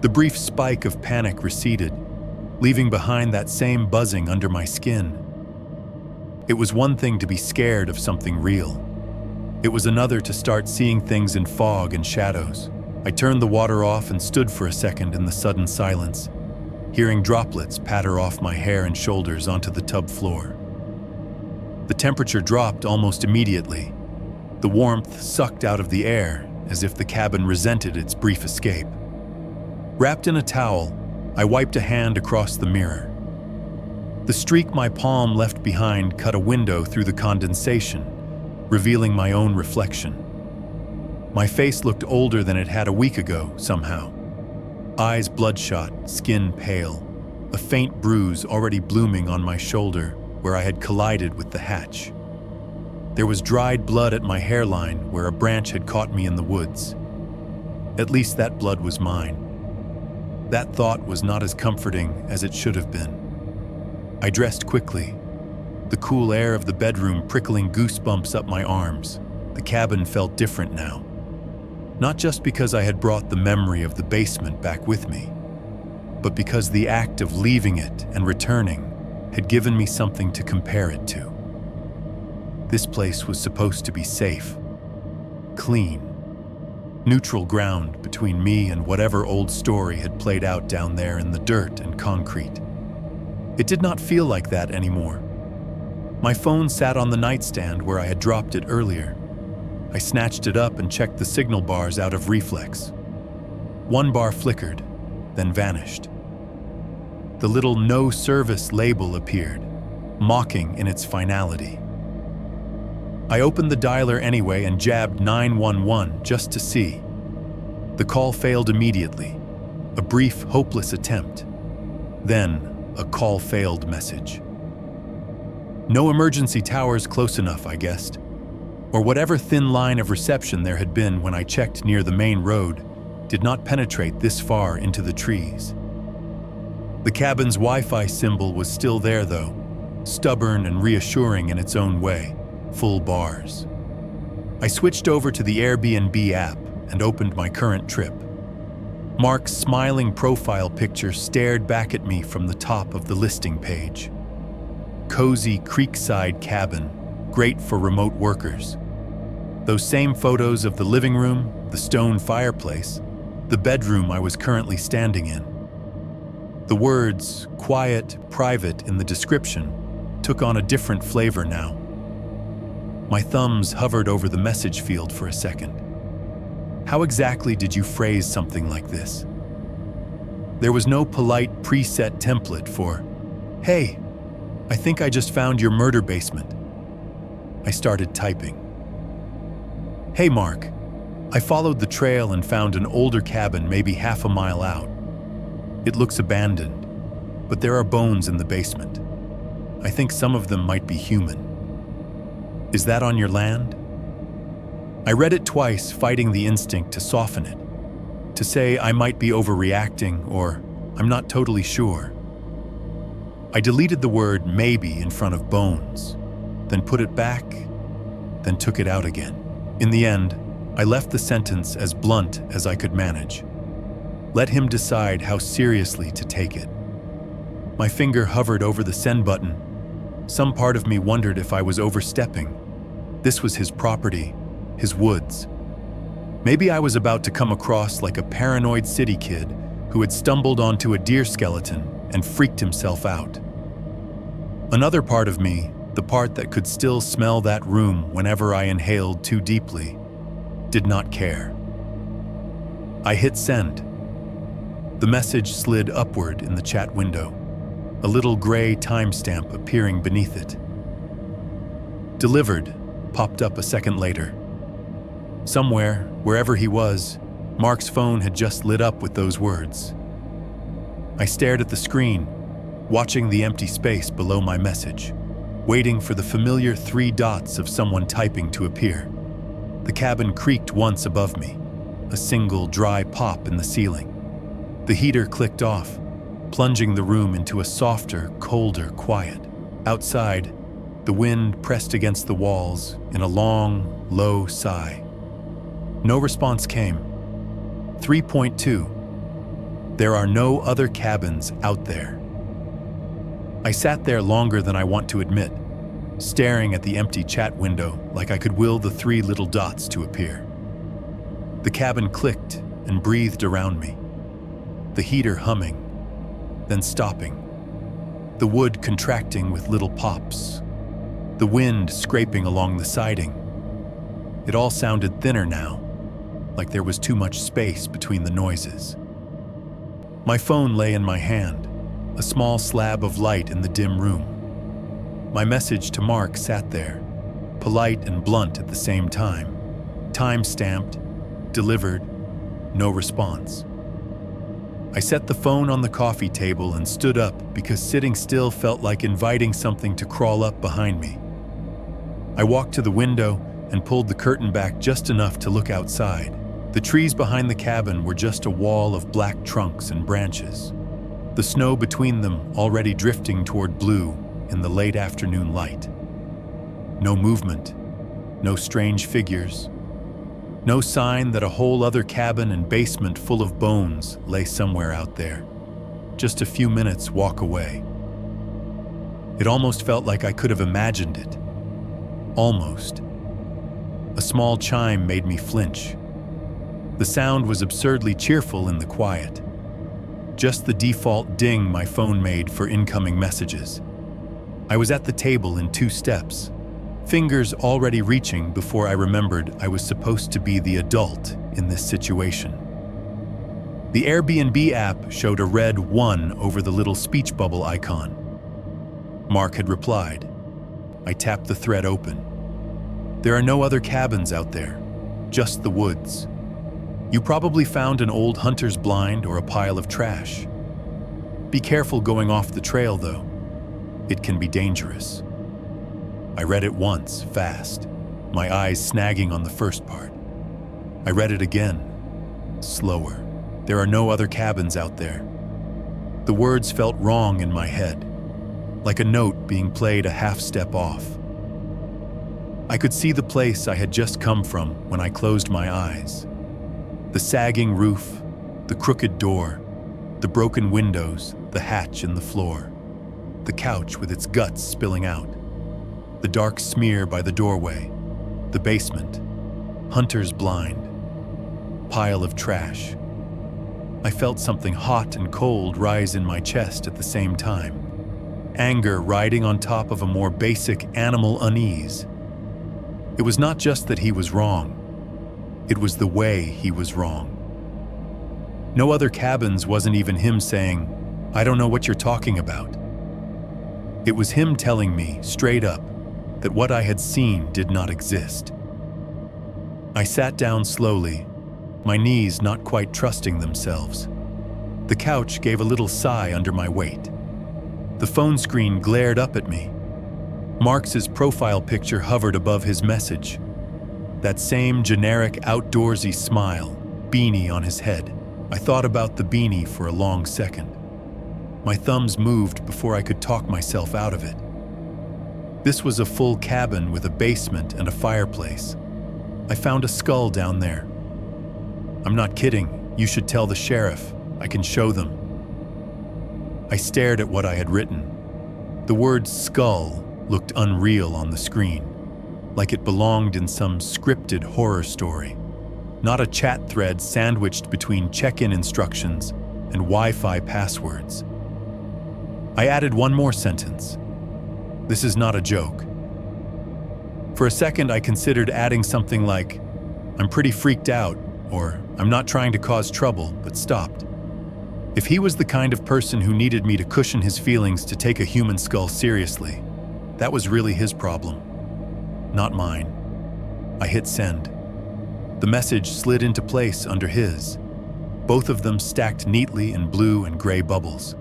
The brief spike of panic receded, leaving behind that same buzzing under my skin. It was one thing to be scared of something real. It was another to start seeing things in fog and shadows. I turned the water off and stood for a second in the sudden silence, hearing droplets patter off my hair and shoulders onto the tub floor. The temperature dropped almost immediately. The warmth sucked out of the air as if the cabin resented its brief escape. Wrapped in a towel, I wiped a hand across the mirror. The streak my palm left behind cut a window through the condensation, revealing my own reflection. My face looked older than it had a week ago, somehow. Eyes bloodshot, skin pale, a faint bruise already blooming on my shoulder where I had collided with the hatch. There was dried blood at my hairline where a branch had caught me in the woods. At least that blood was mine. That thought was not as comforting as it should have been. I dressed quickly, the cool air of the bedroom prickling goosebumps up my arms. The cabin felt different now. Not just because I had brought the memory of the basement back with me, but because the act of leaving it and returning had given me something to compare it to. This place was supposed to be safe, clean, neutral ground between me and whatever old story had played out down there in the dirt and concrete. It did not feel like that anymore. My phone sat on the nightstand where I had dropped it earlier. I snatched it up and checked the signal bars out of reflex. One bar flickered, then vanished. The little no service label appeared, mocking in its finality. I opened the dialer anyway and jabbed 911 just to see. The call failed immediately, a brief, hopeless attempt. Then, a call failed message. No emergency towers close enough, I guessed. Or whatever thin line of reception there had been when I checked near the main road did not penetrate this far into the trees. The cabin's Wi-Fi symbol was still there though, stubborn and reassuring in its own way, full bars. I switched over to the Airbnb app and opened my current trip. Mark's smiling profile picture stared back at me from the top of the listing page. Cozy creekside cabin, great for remote workers. Those same photos of the living room, the stone fireplace, the bedroom I was currently standing in. The words, quiet, private in the description, took on a different flavor now. My thumbs hovered over the message field for a second. How exactly did you phrase something like this? There was no polite preset template for, "Hey, I think I just found your murder basement." I started typing. "Hey Mark, I followed the trail and found an older cabin maybe half a mile out. It looks abandoned, but there are bones in the basement. I think some of them might be human. Is that on your land?" I read it twice, fighting the instinct to soften it, to say I might be overreacting or I'm not totally sure. I deleted the word maybe in front of bones, then put it back, then took it out again. In the end, I left the sentence as blunt as I could manage. Let him decide how seriously to take it. My finger hovered over the send button. Some part of me wondered if I was overstepping. This was his property, his woods. Maybe I was about to come across like a paranoid city kid who had stumbled onto a deer skeleton and freaked himself out. Another part of me, the part that could still smell that room whenever I inhaled too deeply, did not care. I hit send. The message slid upward in the chat window, a little gray timestamp appearing beneath it. Delivered popped up a second later. Somewhere, wherever he was, Mark's phone had just lit up with those words. I stared at the screen, watching the empty space below my message, waiting for the familiar 3 dots of someone typing to appear. The cabin creaked once above me, a single dry pop in the ceiling. The heater clicked off, plunging the room into a softer, colder quiet. Outside, the wind pressed against the walls in a long, low sigh. No response came. 3.2. There are no other cabins out there. I sat there longer than I want to admit, staring at the empty chat window like I could will the 3 little dots to appear. The cabin clicked and breathed around me, the heater humming, then stopping, the wood contracting with little pops, the wind scraping along the siding. It all sounded thinner now, like there was too much space between the noises. My phone lay in my hand, a small slab of light in the dim room. My message to Mark sat there, polite and blunt at the same time. Time-stamped, delivered, no response. I set the phone on the coffee table and stood up because sitting still felt like inviting something to crawl up behind me. I walked to the window and pulled the curtain back just enough to look outside. The trees behind the cabin were just a wall of black trunks and branches, the snow between them already drifting toward blue in the late afternoon light. No movement, no strange figures, no sign that a whole other cabin and basement full of bones lay somewhere out there, just a few minutes walk away. It almost felt like I could have imagined it. Almost. A small chime made me flinch. The sound was absurdly cheerful in the quiet. Just the default ding my phone made for incoming messages. I was at the table in 2 steps, fingers already reaching before I remembered I was supposed to be the adult in this situation. The Airbnb app showed a red 1 over the little speech bubble icon. Mark had replied. I tapped the thread open. There are no other cabins out there, just the woods. You probably found an old hunter's blind or a pile of trash. Be careful going off the trail, though. It can be dangerous. I read it once, fast, my eyes snagging on the first part. I read it again, slower. There are no other cabins out there. The words felt wrong in my head, like a note being played a half step off. I could see the place I had just come from when I closed my eyes. The sagging roof, the crooked door, the broken windows, the hatch in the floor, the couch with its guts spilling out, the dark smear by the doorway, the basement, hunter's blind, pile of trash. I felt something hot and cold rise in my chest at the same time. Anger riding on top of a more basic animal unease. It was not just that he was wrong. It was the way he was wrong. No other cabins wasn't even him saying, I don't know what you're talking about. It was him telling me, straight up, that what I had seen did not exist. I sat down slowly, my knees not quite trusting themselves. The couch gave a little sigh under my weight. The phone screen glared up at me. Mark's profile picture hovered above his message. That same generic outdoorsy smile, beanie on his head. I thought about the beanie for a long second. My thumbs moved before I could talk myself out of it. This was a full cabin with a basement and a fireplace. I found a skull down there. I'm not kidding. You should tell the sheriff. I can show them. I stared at what I had written. The word skull looked unreal on the screen, like it belonged in some scripted horror story, not a chat thread sandwiched between check-in instructions and Wi-Fi passwords. I added one more sentence. This is not a joke. For a second, I considered adding something like, I'm pretty freaked out, or I'm not trying to cause trouble, but stopped. If he was the kind of person who needed me to cushion his feelings to take a human skull seriously, that was really his problem, not mine. I hit send. The message slid into place under his, both of them stacked neatly in blue and gray bubbles.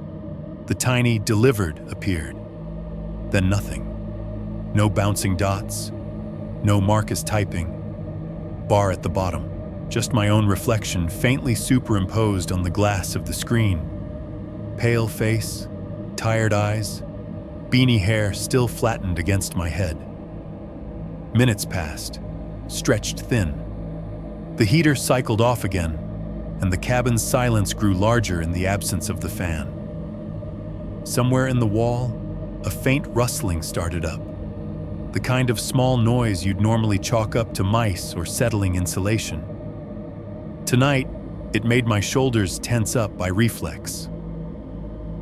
The tiny "delivered" appeared. Then nothing. No bouncing dots. No Marcus typing. Bar at the bottom. Just my own reflection faintly superimposed on the glass of the screen. Pale face, tired eyes, beanie hair still flattened against my head. Minutes passed, stretched thin. The heater cycled off again, and the cabin's silence grew larger in the absence of the fan. Somewhere in the wall, a faint rustling started up, the kind of small noise you'd normally chalk up to mice or settling insulation. Tonight, it made my shoulders tense up by reflex.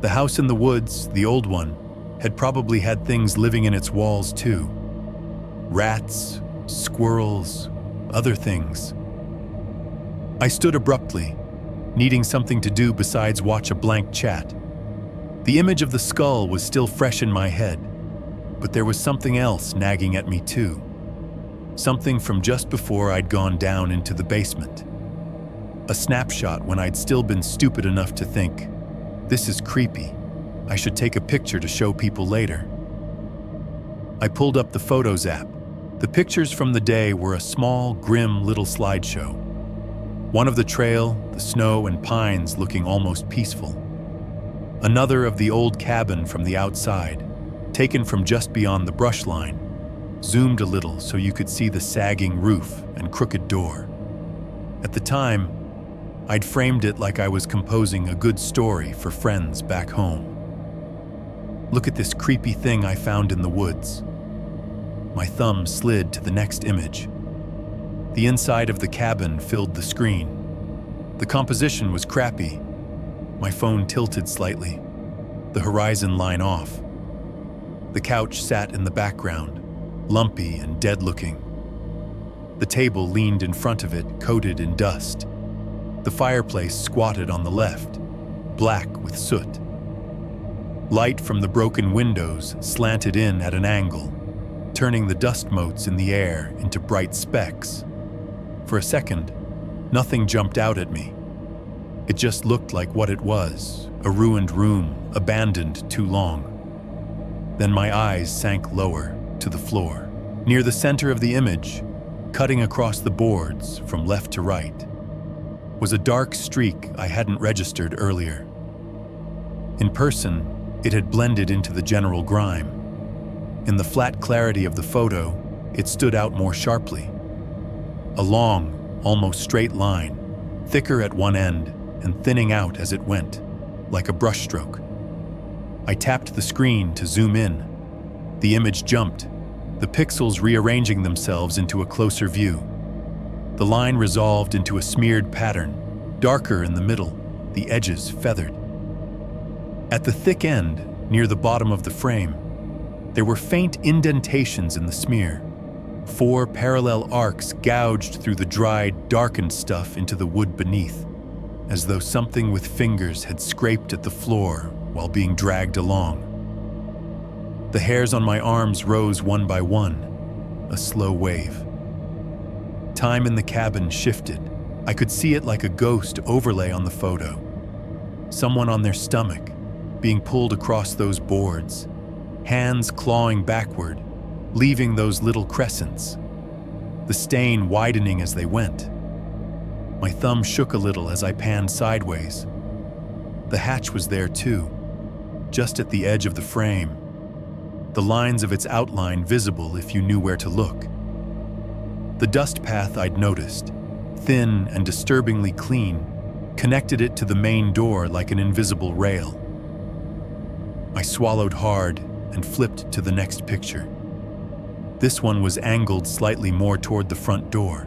The house in the woods, the old one, had probably had things living in its walls too. Rats, squirrels, other things. I stood abruptly, needing something to do besides watch a blank chat. The image of the skull was still fresh in my head, but there was something else nagging at me too. Something from just before I'd gone down into the basement. A snapshot when I'd still been stupid enough to think, this is creepy. I should take a picture to show people later. I pulled up the Photos app. The pictures from the day were a small, grim little slideshow. One of the trail, the snow and pines looking almost peaceful. Another of the old cabin from the outside, taken from just beyond the brush line, zoomed a little so you could see the sagging roof and crooked door. At the time, I'd framed it like I was composing a good story for friends back home. Look at this creepy thing I found in the woods. My thumb slid to the next image. The inside of the cabin filled the screen. The composition was crappy. My phone tilted slightly, the horizon line off. The couch sat in the background, lumpy and dead-looking. The table leaned in front of it, coated in dust. The fireplace squatted on the left, black with soot. Light from the broken windows slanted in at an angle, turning the dust motes in the air into bright specks. For a second, nothing jumped out at me. It just looked like what it was, a ruined room, abandoned too long. Then my eyes sank lower, to the floor. Near the center of the image, cutting across the boards from left to right, was a dark streak I hadn't registered earlier. In person, it had blended into the general grime. In the flat clarity of the photo, it stood out more sharply. A long, almost straight line, thicker at one end and thinning out as it went, like a brushstroke. I tapped the screen to zoom in. The image jumped, the pixels rearranging themselves into a closer view. The line resolved into a smeared pattern, darker in the middle, the edges feathered. At the thick end, near the bottom of the frame, there were faint indentations in the smear. 4 parallel arcs gouged through the dried, darkened stuff into the wood beneath, as though something with fingers had scraped at the floor while being dragged along. The hairs on my arms rose one by one, a slow wave. Time in the cabin shifted. I could see it like a ghost overlay on the photo. Someone on their stomach, being pulled across those boards, hands clawing backward, leaving those little crescents, the stain widening as they went. My thumb shook a little as I panned sideways. The hatch was there too, just at the edge of the frame, the lines of its outline visible if you knew where to look. The dust path I'd noticed, thin and disturbingly clean, connected it to the main door like an invisible rail. I swallowed hard and flipped to the next picture. This one was angled slightly more toward the front door.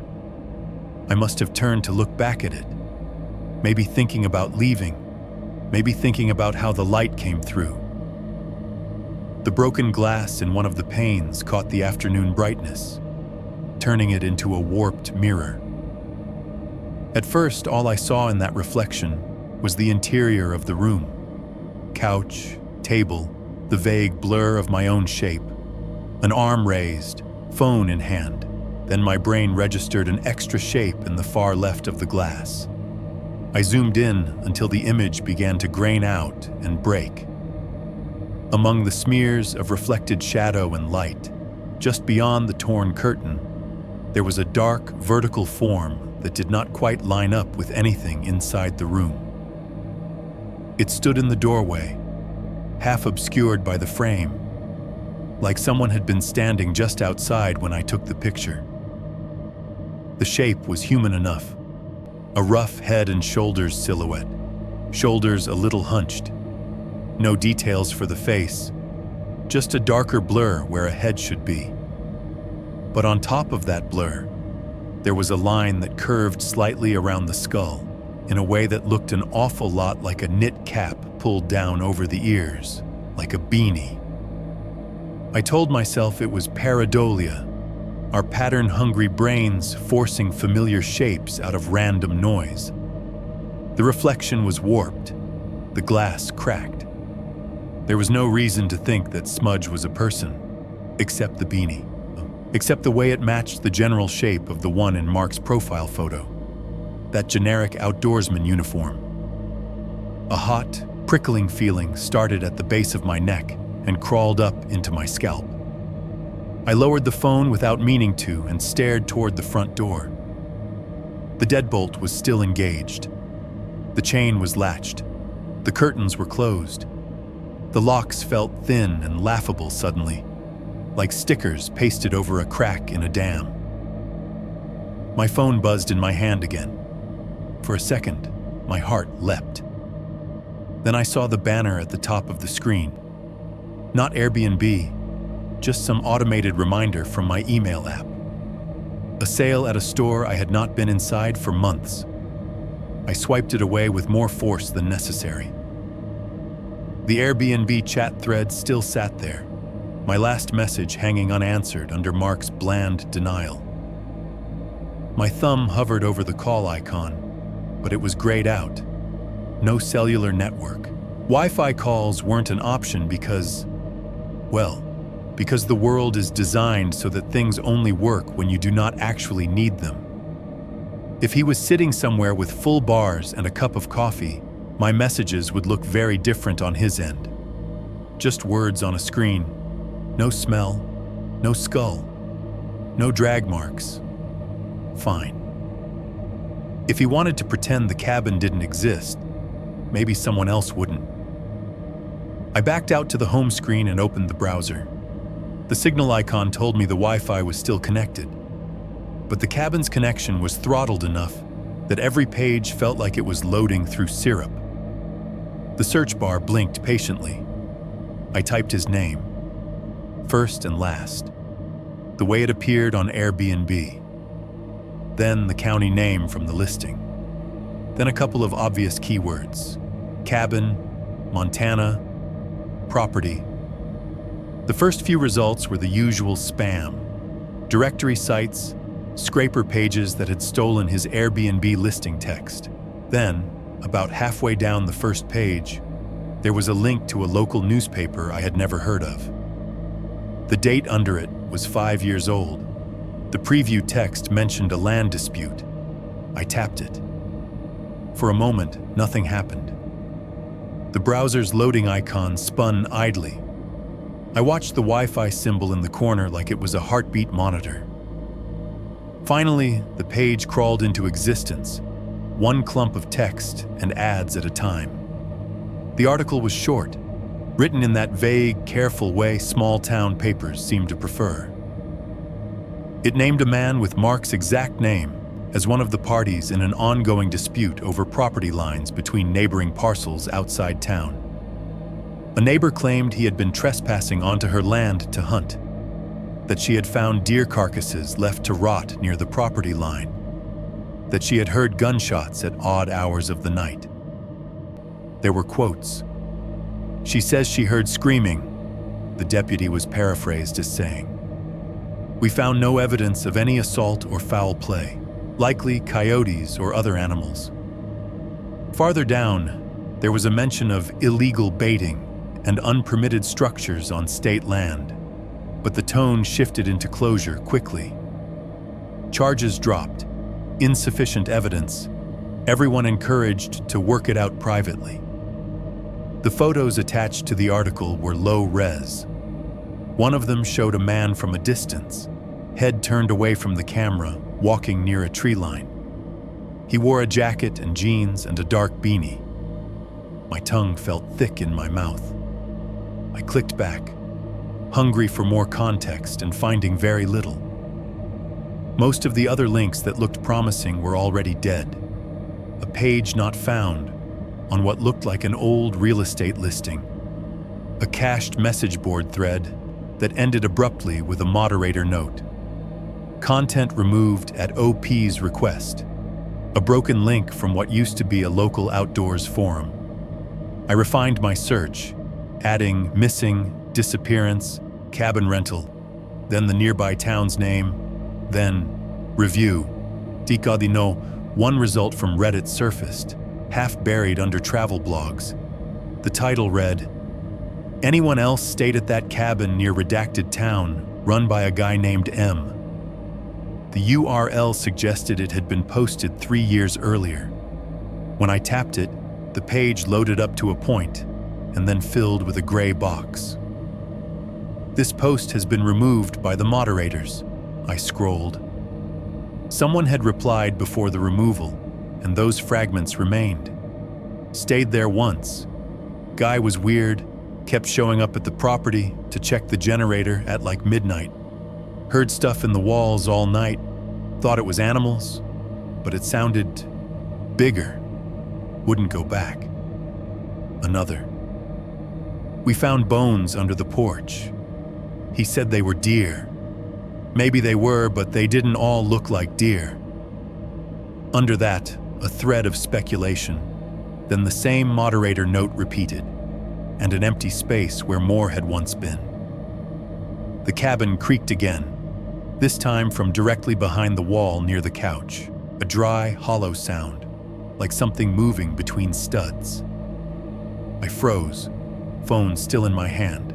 I must have turned to look back at it, maybe thinking about leaving, maybe thinking about how the light came through. The broken glass in one of the panes caught the afternoon brightness, turning it into a warped mirror. At first, all I saw in that reflection was the interior of the room. Couch, table, the vague blur of my own shape. An arm raised, phone in hand. Then my brain registered an extra shape in the far left of the glass. I zoomed in until the image began to grain out and break. Among the smears of reflected shadow and light, just beyond the torn curtain, there was a dark, vertical form that did not quite line up with anything inside the room. It stood in the doorway, half obscured by the frame, like someone had been standing just outside when I took the picture. The shape was human enough. A rough head and shoulders silhouette, shoulders a little hunched. No details for the face, just a darker blur where a head should be. But on top of that blur, there was a line that curved slightly around the skull in a way that looked an awful lot like a knit cap pulled down over the ears, like a beanie. I told myself it was pareidolia, our pattern-hungry brains forcing familiar shapes out of random noise. The reflection was warped, the glass cracked. There was no reason to think that Smudge was a person, except the beanie, except the way it matched the general shape of the one in Mark's profile photo, that generic outdoorsman uniform. A hot, prickling feeling started at the base of my neck and crawled up into my scalp. I lowered the phone without meaning to and stared toward the front door. The deadbolt was still engaged. The chain was latched. The curtains were closed. The locks felt thin and laughable suddenly, like stickers pasted over a crack in a dam. My phone buzzed in my hand again. For a second, my heart leapt. Then I saw the banner at the top of the screen. Not Airbnb, just some automated reminder from my email app. A sale at a store I had not been inside for months. I swiped it away with more force than necessary. The Airbnb chat thread still sat there, my last message hanging unanswered under Mark's bland denial. My thumb hovered over the call icon, but it was grayed out. No cellular network. Wi-Fi calls weren't an option because the world is designed so that things only work when you do not actually need them. If he was sitting somewhere with full bars and a cup of coffee, my messages would look very different on his end. Just words on a screen. No smell, no skull, no drag marks. Fine. If he wanted to pretend the cabin didn't exist, maybe someone else wouldn't. I backed out to the home screen and opened the browser. The signal icon told me the Wi-Fi was still connected, but the cabin's connection was throttled enough that every page felt like it was loading through syrup. The search bar blinked patiently. I typed his name, first and last, the way it appeared on Airbnb. Then the county name from the listing. Then a couple of obvious keywords: cabin, Montana, property. The first few results were the usual spam. Directory sites, scraper pages that had stolen his Airbnb listing text. Then, about halfway down the first page, there was a link to a local newspaper I had never heard of. The date under it was 5 years old. The preview text mentioned a land dispute. I tapped it. For a moment, nothing happened. The browser's loading icon spun idly. I watched the Wi-Fi symbol in the corner like it was a heartbeat monitor. Finally, the page crawled into existence, one clump of text and ads at a time. The article was short, written in that vague, careful way small-town papers seem to prefer. It named a man with Mark's exact name as one of the parties in an ongoing dispute over property lines between neighboring parcels outside town. A neighbor claimed he had been trespassing onto her land to hunt, that she had found deer carcasses left to rot near the property line, that she had heard gunshots at odd hours of the night. There were quotes. She says she heard screaming, the deputy was paraphrased as saying. We found no evidence of any assault or foul play. likely coyotes or other animals. Farther down, there was a mention of illegal baiting and unpermitted structures on state land, but the tone shifted into closure quickly. Charges dropped, insufficient evidence, everyone encouraged to work it out privately. The photos attached to the article were low res. One of them showed a man from a distance, head turned away from the camera, walking near a tree line. He wore a jacket and jeans and a dark beanie. My tongue felt thick in my mouth. I clicked back, hungry for more context and finding very little. Most of the other links that looked promising were already dead. A page not found on what looked like an old real estate listing. A cached message board thread that ended abruptly with a moderator note. Content removed at OP's request. A broken link from what used to be a local outdoors forum. I refined my search, adding missing, disappearance, cabin rental, then the nearby town's name, then review. Dicadino, one result from Reddit surfaced, half buried under travel blogs. The title read, "Anyone else stayed at that cabin near redacted town run by a guy named M." The URL suggested it had been posted 3 years earlier. When I tapped it, the page loaded up to a point and then filled with a gray box. "This post has been removed by the moderators," I scrolled. Someone had replied before the removal, and those fragments remained. Stayed there once. Guy was weird, kept showing up at the property to check the generator at like midnight. Heard stuff in the walls all night, thought it was animals, but it sounded bigger. Wouldn't go back. Another. "We found bones under the porch. He said they were deer. Maybe they were, but they didn't all look like deer." Under that, a thread of speculation. Then the same moderator note repeated, and an empty space where more had once been. The cabin creaked again, this time from directly behind the wall near the couch, a dry, hollow sound, like something moving between studs. I froze, phone still in my hand,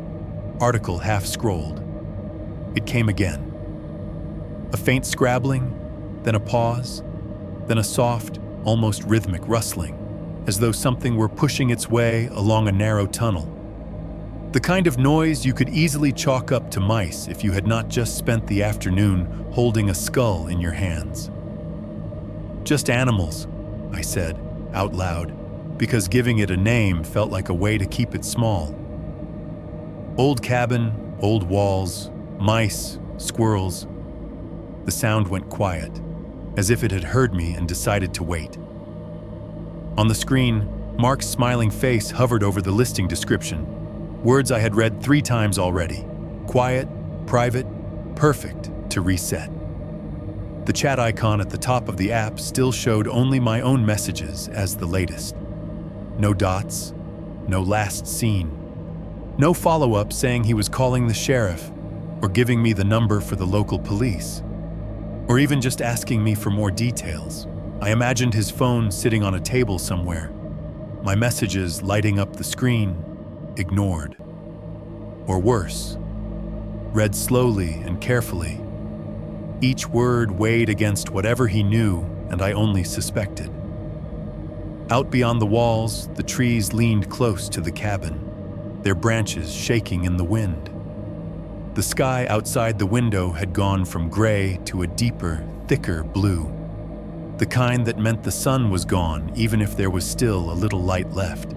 article half scrolled. It came again. A faint scrabbling, then a pause, then a soft, almost rhythmic rustling, as though something were pushing its way along a narrow tunnel. The kind of noise you could easily chalk up to mice if you had not just spent the afternoon holding a skull in your hands. "Just animals," I said, out loud, because giving it a name felt like a way to keep it small. Old cabin, old walls, mice, squirrels. The sound went quiet, as if it had heard me and decided to wait. On the screen, Mark's smiling face hovered over the listing description, words I had read 3 times already. Quiet, private, perfect to reset. The chat icon at the top of the app still showed only my own messages as the latest. No dots, no last seen. No follow-up saying he was calling the sheriff or giving me the number for the local police, or even just asking me for more details. I imagined his phone sitting on a table somewhere, my messages lighting up the screen, ignored. Or worse, read slowly and carefully. Each word weighed against whatever he knew and I only suspected. Out beyond the walls, the trees leaned close to the cabin, their branches shaking in the wind. The sky outside the window had gone from gray to a deeper, thicker blue. The kind that meant the sun was gone even if there was still a little light left.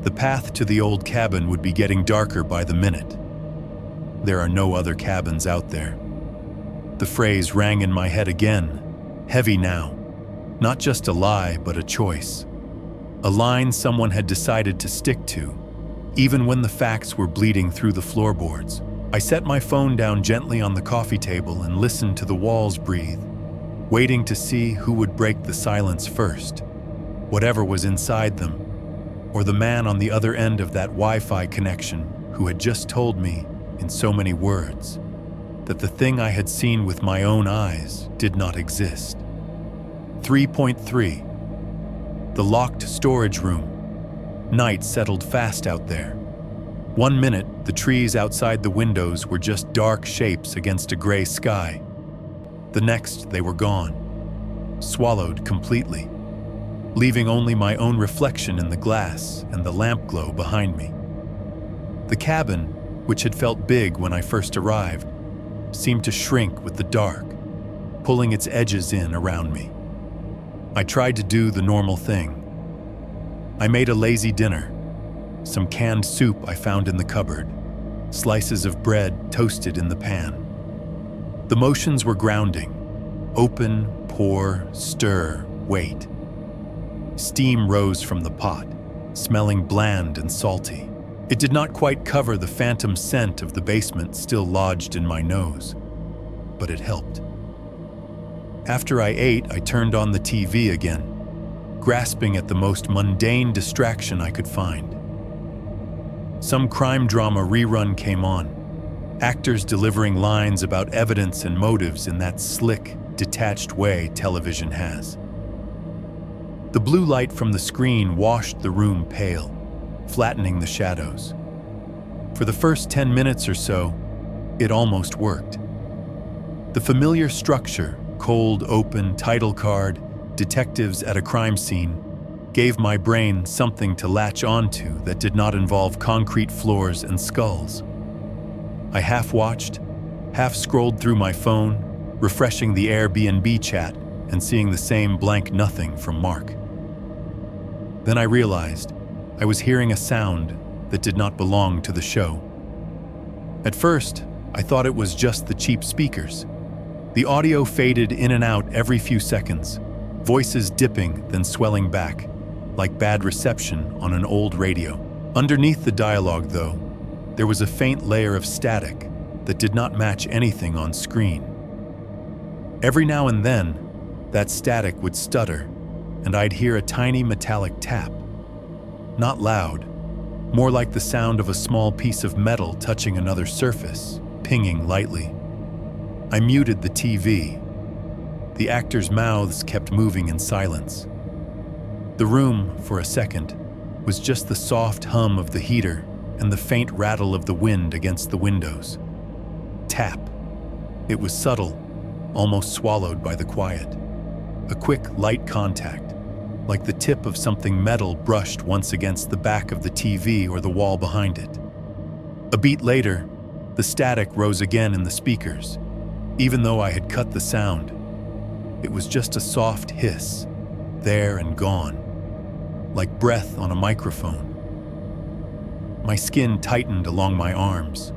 The path to the old cabin would be getting darker by the minute. There are no other cabins out there. The phrase rang in my head again, heavy now. Not just a lie, but a choice. A line someone had decided to stick to, even when the facts were bleeding through the floorboards. I set my phone down gently on the coffee table and listened to the walls breathe, waiting to see who would break the silence first. Whatever was inside them, or the man on the other end of that Wi-Fi connection who had just told me, in so many words, that the thing I had seen with my own eyes did not exist. 3.3. The locked storage room. Night settled fast out there. 1 minute, the trees outside the windows were just dark shapes against a gray sky. The next, they were gone, swallowed completely, leaving only my own reflection in the glass and the lamp glow behind me. The cabin, which had felt big when I first arrived, seemed to shrink with the dark, pulling its edges in around me. I tried to do the normal thing. I made a lazy dinner, some canned soup I found in the cupboard, slices of bread toasted in the pan. The motions were grounding: open, pour, stir, wait. Steam rose from the pot, smelling bland and salty. It did not quite cover the phantom scent of the basement still lodged in my nose, but it helped. After I ate, I turned on the TV again, grasping at the most mundane distraction I could find. Some crime drama rerun came on, actors delivering lines about evidence and motives in that slick, detached way television has. The blue light from the screen washed the room pale, flattening the shadows. For the first 10 minutes or so, it almost worked. The familiar structure, cold, open, title card, detectives at a crime scene, gave my brain something to latch onto that did not involve concrete floors and skulls. I half-watched, half-scrolled through my phone, refreshing the Airbnb chat and seeing the same blank nothing from Mark. Then I realized I was hearing a sound that did not belong to the show. At first, I thought it was just the cheap speakers. The audio faded in and out every few seconds, voices dipping then swelling back, like bad reception on an old radio. Underneath the dialogue, though, there was a faint layer of static that did not match anything on screen. Every now and then, that static would stutter, and I'd hear a tiny metallic tap. Not loud, more like the sound of a small piece of metal touching another surface, pinging lightly. I muted the TV. The actors' mouths kept moving in silence. The room, for a second, was just the soft hum of the heater and the faint rattle of the wind against the windows. Tap. It was subtle, almost swallowed by the quiet. A quick, light contact, like the tip of something metal brushed once against the back of the TV or the wall behind it. A beat later, the static rose again in the speakers. Even though I had cut the sound, it was just a soft hiss, there and gone, like breath on a microphone. My skin tightened along my arms.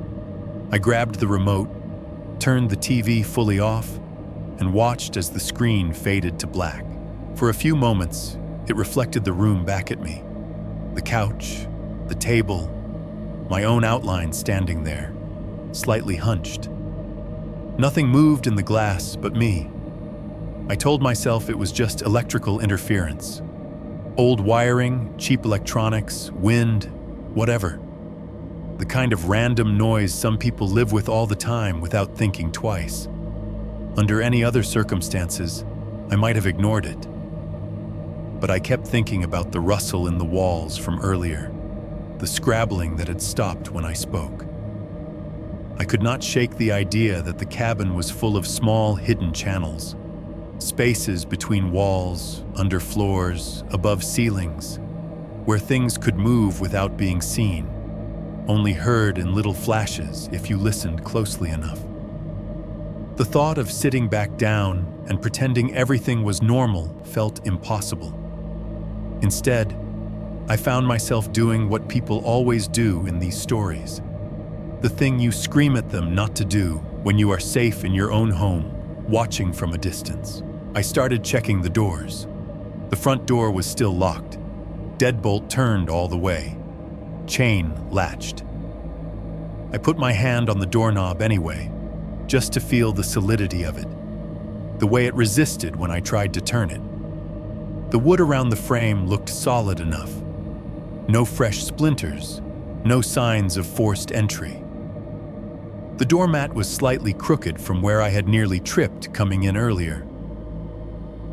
I grabbed the remote, turned the TV fully off, and watched as the screen faded to black. For a few moments, it reflected the room back at me. The couch, the table, my own outline standing there, slightly hunched. Nothing moved in the glass but me. I told myself it was just electrical interference. Old wiring, cheap electronics, wind, whatever. The kind of random noise some people live with all the time without thinking twice. Under any other circumstances, I might have ignored it. But I kept thinking about the rustle in the walls from earlier, the scrabbling that had stopped when I spoke. I could not shake the idea that the cabin was full of small, hidden channels, spaces between walls, under floors, above ceilings, where things could move without being seen, only heard in little flashes if you listened closely enough. The thought of sitting back down and pretending everything was normal felt impossible. Instead, I found myself doing what people always do in these stories. The thing you scream at them not to do when you are safe in your own home, watching from a distance. I started checking the doors. The front door was still locked. Deadbolt turned all the way. Chain latched. I put my hand on the doorknob anyway, just to feel the solidity of it, the way it resisted when I tried to turn it. The wood around the frame looked solid enough. No fresh splinters, no signs of forced entry. The doormat was slightly crooked from where I had nearly tripped coming in earlier.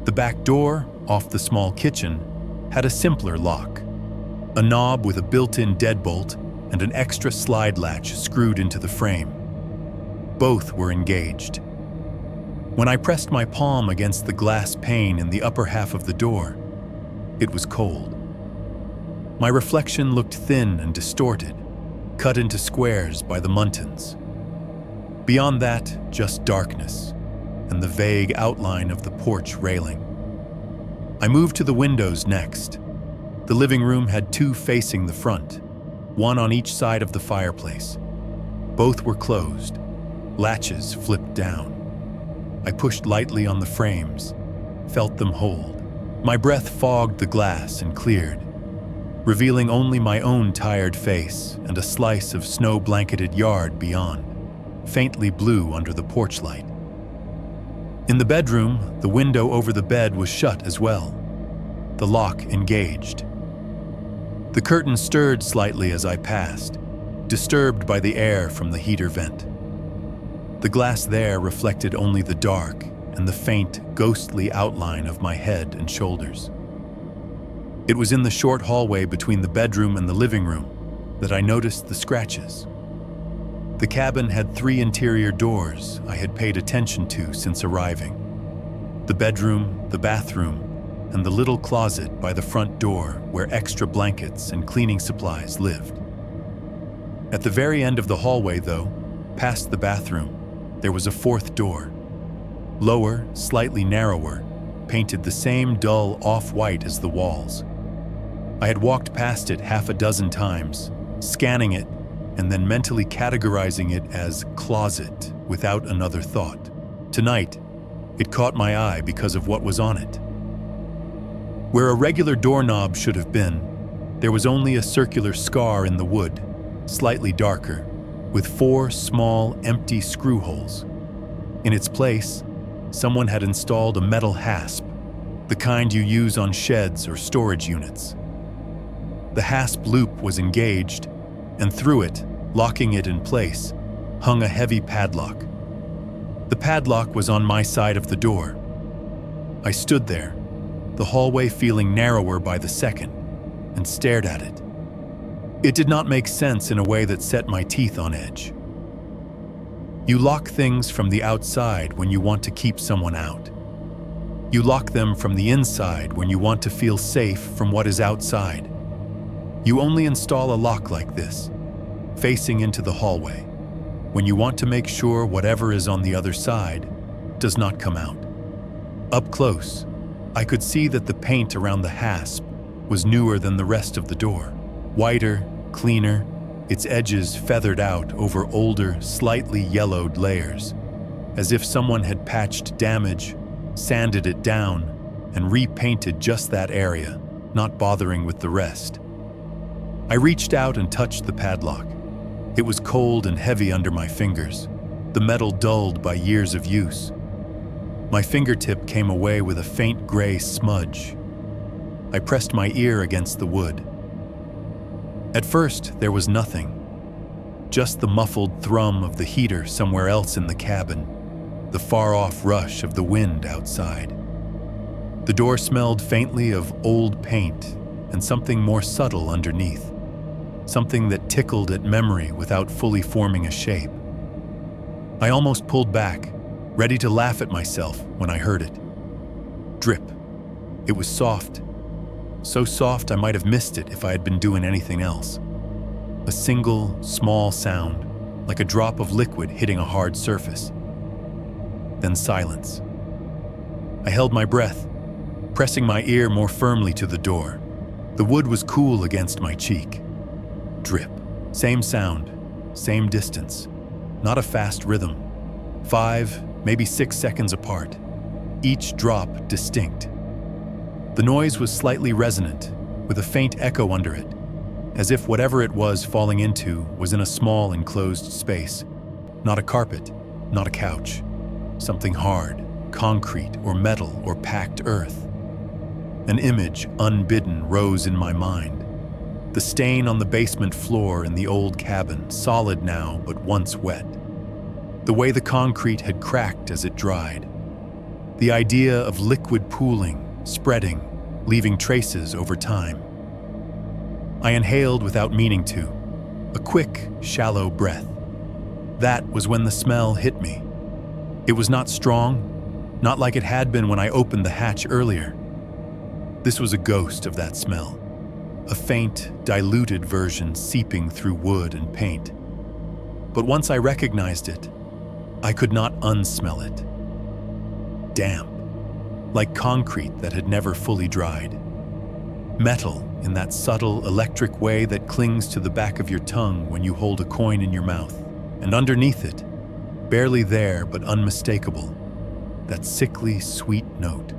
The back door, off the small kitchen, had a simpler lock, a knob with a built-in deadbolt and an extra slide latch screwed into the frame. Both were engaged. When I pressed my palm against the glass pane in the upper half of the door, it was cold. My reflection looked thin and distorted, cut into squares by the muntins. Beyond that, just darkness and the vague outline of the porch railing. I moved to the windows next. The living room had two facing the front, one on each side of the fireplace. Both were closed, latches flipped down. I pushed lightly on the frames, felt them hold. My breath fogged the glass and cleared, revealing only my own tired face and a slice of snow-blanketed yard beyond, faintly blue under the porch light. In the bedroom, the window over the bed was shut as well, the lock engaged. The curtain stirred slightly as I passed, disturbed by the air from the heater vent. The glass there reflected only the dark and the faint, ghostly outline of my head and shoulders. It was in the short hallway between the bedroom and the living room that I noticed the scratches. The cabin had 3 interior doors I had paid attention to since arriving: the bedroom, the bathroom, and the little closet by the front door where extra blankets and cleaning supplies lived. At the very end of the hallway, though, past the bathroom, there was a 4th door. Lower, slightly narrower, painted the same dull off-white as the walls. I had walked past it half a dozen times, scanning it and then mentally categorizing it as closet without another thought. Tonight, it caught my eye because of what was on it. Where a regular doorknob should have been, there was only a circular scar in the wood, slightly darker, with 4 small, empty screw holes. In its place, someone had installed a metal hasp, the kind you use on sheds or storage units. The hasp loop was engaged, and through it, locking it in place, hung a heavy padlock. The padlock was on my side of the door. I stood there, the hallway feeling narrower by the second, and stared at it. It did not make sense in a way that set my teeth on edge. You lock things from the outside when you want to keep someone out. You lock them from the inside when you want to feel safe from what is outside. You only install a lock like this, facing into the hallway, when you want to make sure whatever is on the other side does not come out. Up close, I could see that the paint around the hasp was newer than the rest of the door, whiter, cleaner, its edges feathered out over older, slightly yellowed layers, as if someone had patched damage, sanded it down, and repainted just that area, not bothering with the rest. I reached out and touched the padlock. It was cold and heavy under my fingers, the metal dulled by years of use. My fingertip came away with a faint gray smudge. I pressed my ear against the wood. At first, there was nothing, just the muffled thrum of the heater somewhere else in the cabin, the far-off rush of the wind outside. The door smelled faintly of old paint and something more subtle underneath, something that tickled at memory without fully forming a shape. I almost pulled back, ready to laugh at myself when I heard it. Drip. It was soft. So soft I might have missed it if I had been doing anything else. A single, small sound, like a drop of liquid hitting a hard surface. Then silence. I held my breath, pressing my ear more firmly to the door. The wood was cool against my cheek. Drip. Same sound, same distance. Not a fast rhythm. 5, maybe 6 seconds apart. Each drop distinct. The noise was slightly resonant, with a faint echo under it, as if whatever it was falling into was in a small enclosed space. Not a carpet, not a couch. Something hard, concrete or metal or packed earth. An image, unbidden, rose in my mind. The stain on the basement floor in the old cabin, solid now but once wet. The way the concrete had cracked as it dried. The idea of liquid pooling, spreading, leaving traces over time. I inhaled without meaning to, a quick, shallow breath. That was when the smell hit me. It was not strong, not like it had been when I opened the hatch earlier. This was a ghost of that smell, a faint, diluted version seeping through wood and paint. But once I recognized it, I could not unsmell it. Damp, like concrete that had never fully dried. Metal in that subtle electric way that clings to the back of your tongue when you hold a coin in your mouth. And underneath it, barely there but unmistakable, that sickly sweet note.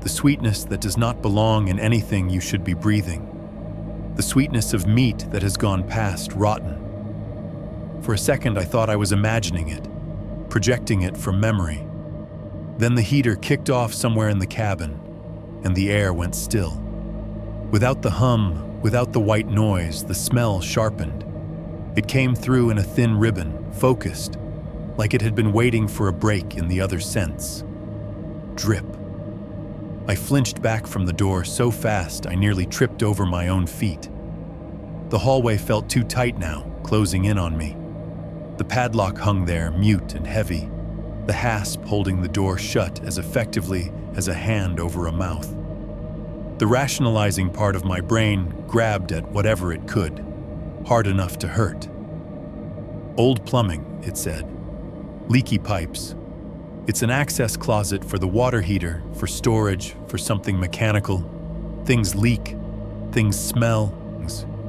The sweetness that does not belong in anything you should be breathing. The sweetness of meat that has gone past rotten. For a second I thought I was imagining it, projecting it from memory. Then the heater kicked off somewhere in the cabin, and the air went still. Without the hum, without the white noise, the smell sharpened. It came through in a thin ribbon, focused, like it had been waiting for a break in the other sense. Drip. I flinched back from the door so fast I nearly tripped over my own feet. The hallway felt too tight now, closing in on me. The padlock hung there, mute and heavy, the hasp holding the door shut as effectively as a hand over a mouth. The rationalizing part of my brain grabbed at whatever it could, hard enough to hurt. Old plumbing, it said. Leaky pipes. It's an access closet for the water heater, for storage, for something mechanical. Things leak, things smell,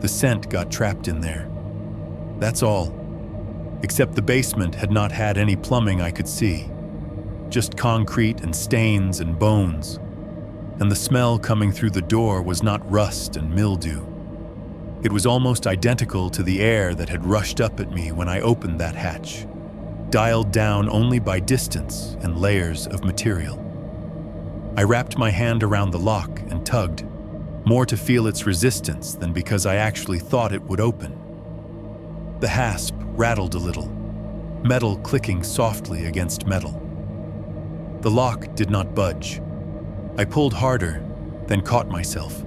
the scent got trapped in there. That's all. Except the basement had not had any plumbing I could see. Just concrete and stains and bones. And the smell coming through the door was not rust and mildew. It was almost identical to the air that had rushed up at me when I opened that hatch, dialed down only by distance and layers of material. I wrapped my hand around the lock and tugged, more to feel its resistance than because I actually thought it would open. The hasp rattled a little, metal clicking softly against metal. The lock did not budge. I pulled harder, then caught myself.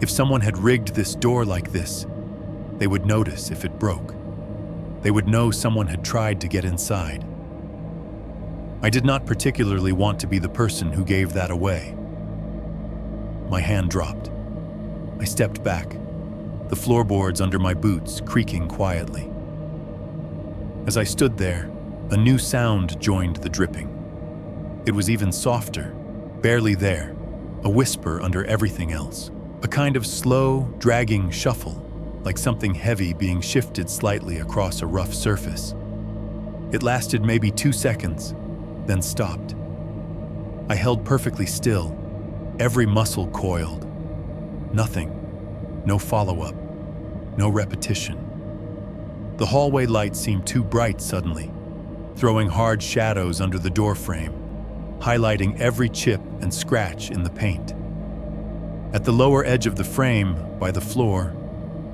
If someone had rigged this door like this, they would notice if it broke. They would know someone had tried to get inside. I did not particularly want to be the person who gave that away. My hand dropped. I stepped back, the floorboards under my boots creaking quietly. As I stood there, a new sound joined the dripping. It was even softer, barely there, a whisper under everything else. A kind of slow, dragging shuffle, like something heavy being shifted slightly across a rough surface. It lasted maybe 2 seconds, then stopped. I held perfectly still, every muscle coiled. Nothing, no follow-up, no repetition. The hallway light seemed too bright suddenly, throwing hard shadows under the doorframe, highlighting every chip and scratch in the paint. At the lower edge of the frame, by the floor,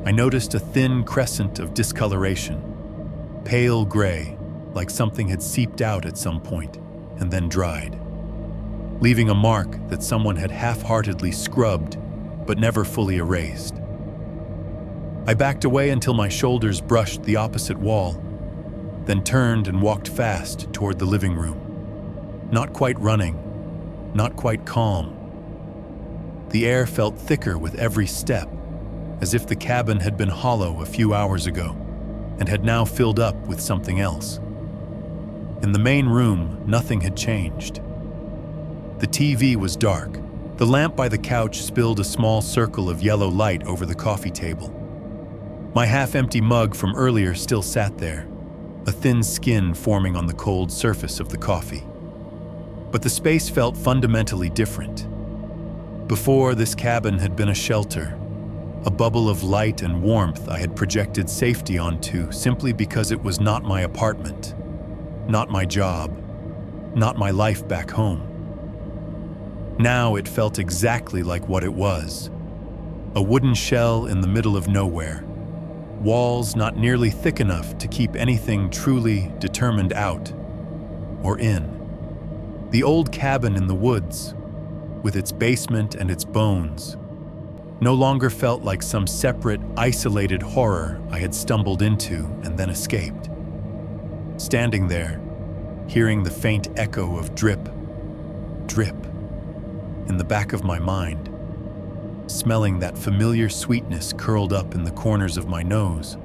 I noticed a thin crescent of discoloration, pale gray, like something had seeped out at some point and then dried, leaving a mark that someone had half-heartedly scrubbed but never fully erased. I backed away until my shoulders brushed the opposite wall, then turned and walked fast toward the living room. Not quite running, not quite calm. The air felt thicker with every step, as if the cabin had been hollow a few hours ago and had now filled up with something else. In the main room, nothing had changed. The TV was dark. The lamp by the couch spilled a small circle of yellow light over the coffee table. My half-empty mug from earlier still sat there, a thin skin forming on the cold surface of the coffee. But the space felt fundamentally different. Before, this cabin had been a shelter, a bubble of light and warmth I had projected safety onto simply because it was not my apartment, not my job, not my life back home. Now it felt exactly like what it was, a wooden shell in the middle of nowhere, walls not nearly thick enough to keep anything truly determined out or in. The old cabin in the woods, with its basement and its bones, no longer felt like some separate, isolated horror I had stumbled into and then escaped. Standing there, hearing the faint echo of drip, drip, in the back of my mind, smelling that familiar sweetness curled up in the corners of my nose,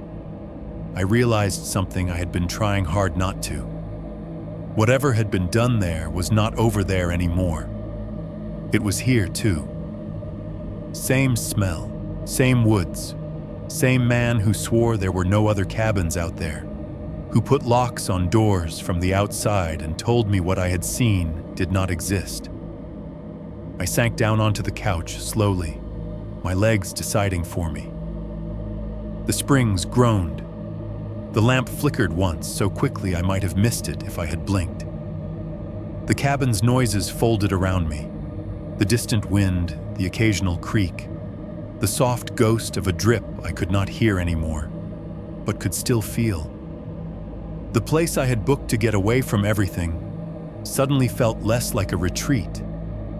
I realized something I had been trying hard not to. Whatever had been done there was not over there anymore. It was here too. Same smell, same woods, same man who swore there were no other cabins out there, who put locks on doors from the outside and told me what I had seen did not exist. I sank down onto the couch slowly, my legs deciding for me. The springs groaned. The lamp flickered once so quickly I might have missed it if I had blinked. The cabin's noises folded around me. The distant wind, the occasional creak, the soft ghost of a drip I could not hear anymore, but could still feel. The place I had booked to get away from everything suddenly felt less like a retreat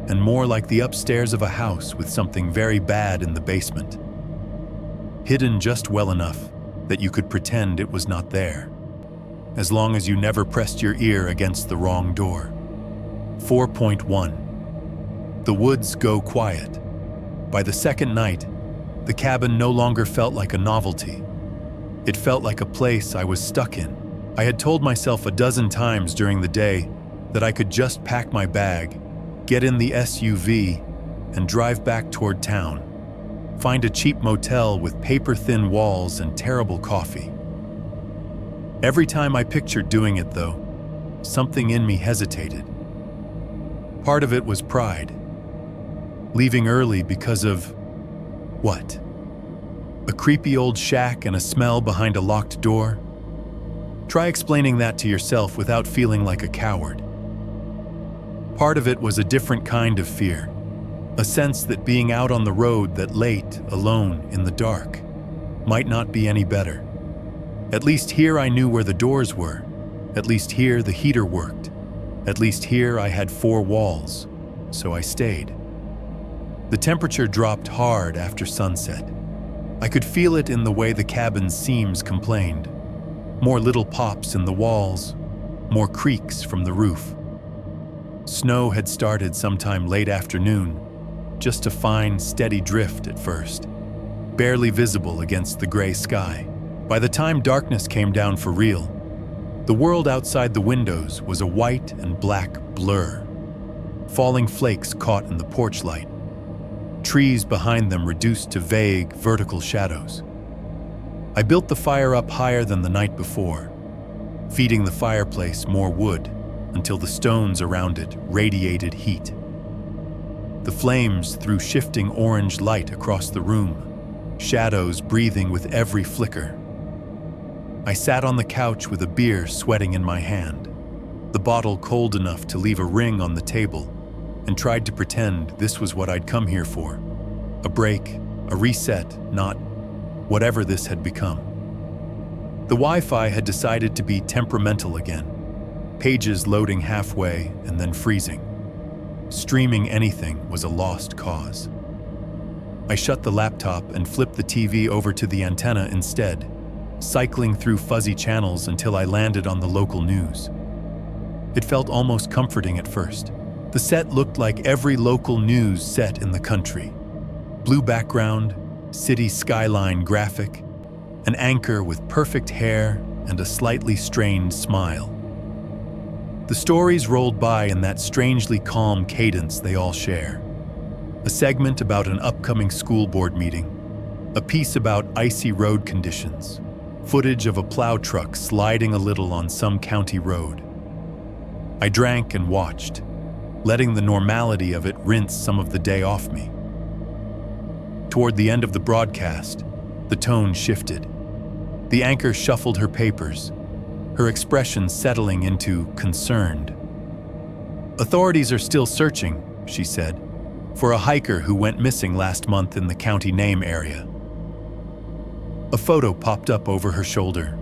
and more like the upstairs of a house with something very bad in the basement, hidden just well enough that you could pretend it was not there, as long as you never pressed your ear against the wrong door. 4.1. The woods go quiet. By the second night, the cabin no longer felt like a novelty. It felt like a place I was stuck in. I had told myself a dozen times during the day that I could just pack my bag, get in the SUV, and drive back toward town. Find a cheap motel with paper-thin walls and terrible coffee. Every time I pictured doing it, though, something in me hesitated. Part of it was pride. Leaving early because of what? A creepy old shack and a smell behind a locked door? Try explaining that to yourself without feeling like a coward. Part of it was a different kind of fear, a sense that being out on the road that late, alone, in the dark, might not be any better. At least here I knew where the doors were. At least here the heater worked. At least here I had 4 walls, so I stayed. The temperature dropped hard after sunset. I could feel it in the way the cabin's seams complained. More little pops in the walls, more creaks from the roof. Snow had started sometime late afternoon, just a fine, steady drift at first, barely visible against the gray sky. By the time darkness came down for real, the world outside the windows was a white and black blur. Falling flakes caught in the porch light. Trees behind them reduced to vague, vertical shadows. I built the fire up higher than the night before, feeding the fireplace more wood until the stones around it radiated heat. The flames threw shifting orange light across the room, shadows breathing with every flicker. I sat on the couch with a beer sweating in my hand, the bottle cold enough to leave a ring on the table, and tried to pretend this was what I'd come here for. A break, a reset, not whatever this had become. The Wi-Fi had decided to be temperamental again, pages loading halfway and then freezing. Streaming anything was a lost cause. I shut the laptop and flipped the TV over to the antenna instead, cycling through fuzzy channels until I landed on the local news. It felt almost comforting at first. The set looked like every local news set in the country. Blue background, city skyline graphic, an anchor with perfect hair and a slightly strained smile. The stories rolled by in that strangely calm cadence they all share. A segment about an upcoming school board meeting, a piece about icy road conditions, footage of a plow truck sliding a little on some county road. I drank and watched, letting the normality of it rinse some of the day off me. Toward the end of the broadcast, the tone shifted. The anchor shuffled her papers, her expression settling into concerned. "Authorities are still searching," she said, "for a hiker who went missing last month in the county name area." A photo popped up over her shoulder.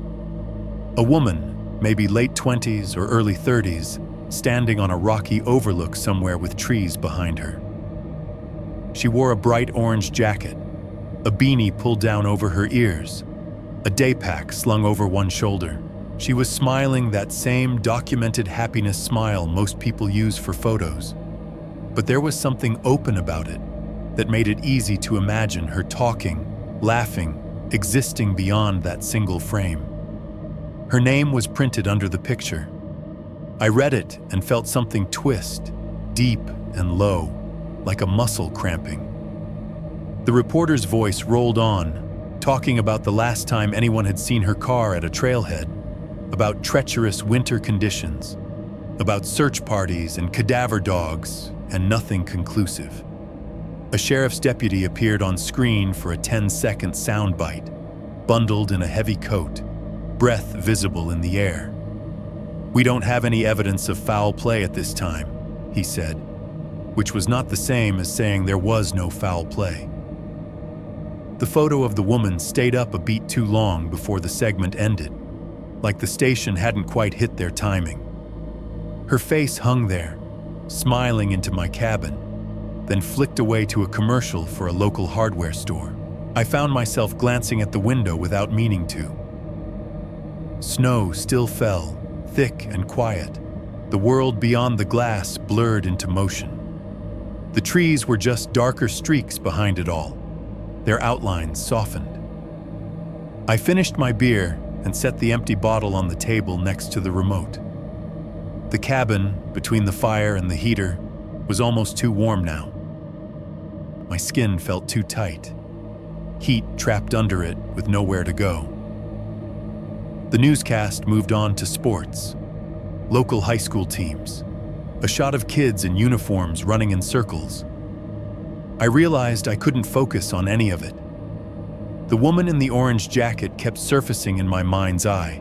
A woman, maybe late 20s or early 30s, standing on a rocky overlook somewhere with trees behind her. She wore a bright orange jacket, a beanie pulled down over her ears, a day pack slung over one shoulder. She was smiling that same documented happiness smile most people use for photos. But there was something open about it that made it easy to imagine her talking, laughing, existing beyond that single frame. Her name was printed under the picture. I read it and felt something twist, deep and low, like a muscle cramping. The reporter's voice rolled on, talking about the last time anyone had seen her car at a trailhead, about treacherous winter conditions, about search parties and cadaver dogs, and nothing conclusive. A sheriff's deputy appeared on screen for a 10-second soundbite, bundled in a heavy coat, breath visible in the air. "We don't have any evidence of foul play at this time," he said, which was not the same as saying there was no foul play. The photo of the woman stayed up a beat too long before the segment ended, like the station hadn't quite hit their timing. Her face hung there, smiling into my cabin, then flicked away to a commercial for a local hardware store. I found myself glancing at the window without meaning to. Snow still fell, thick and quiet. The world beyond the glass blurred into motion. The trees were just darker streaks behind it all, their outlines softened. I finished my beer and set the empty bottle on the table next to the remote. The cabin, between the fire and the heater, was almost too warm now. My skin felt too tight, heat trapped under it with nowhere to go. The newscast moved on to sports, local high school teams, a shot of kids in uniforms running in circles. I realized I couldn't focus on any of it. The woman in the orange jacket kept surfacing in my mind's eye,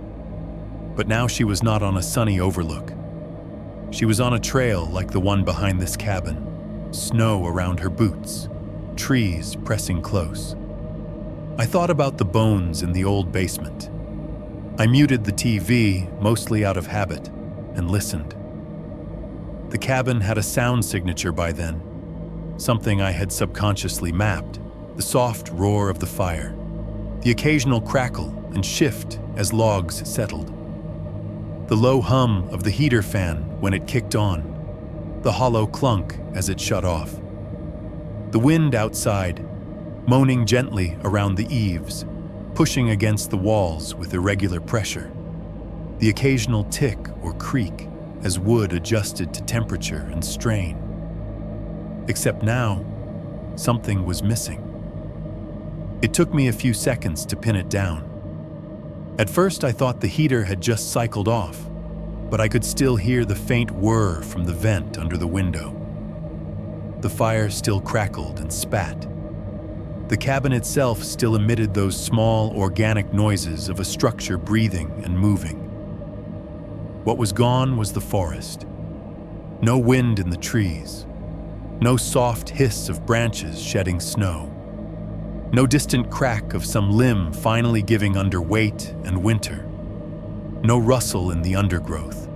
but now she was not on a sunny overlook. She was on a trail like the one behind this cabin, snow around her boots, trees pressing close. I thought about the bones in the old basement. I muted the TV, mostly out of habit, and listened. The cabin had a sound signature by then, something I had subconsciously mapped: the soft roar of the fire, the occasional crackle and shift as logs settled, the low hum of the heater fan when it kicked on, the hollow clunk as it shut off, the wind outside, moaning gently around the eaves, pushing against the walls with irregular pressure, the occasional tick or creak as wood adjusted to temperature and strain. Except now, something was missing. It took me a few seconds to pin it down. At first, I thought the heater had just cycled off, but I could still hear the faint whir from the vent under the window. The fire still crackled and spat. The cabin itself still emitted those small, organic noises of a structure breathing and moving. What was gone was the forest. No wind in the trees. No soft hiss of branches shedding snow. No distant crack of some limb finally giving under weight and winter. No rustle in the undergrowth.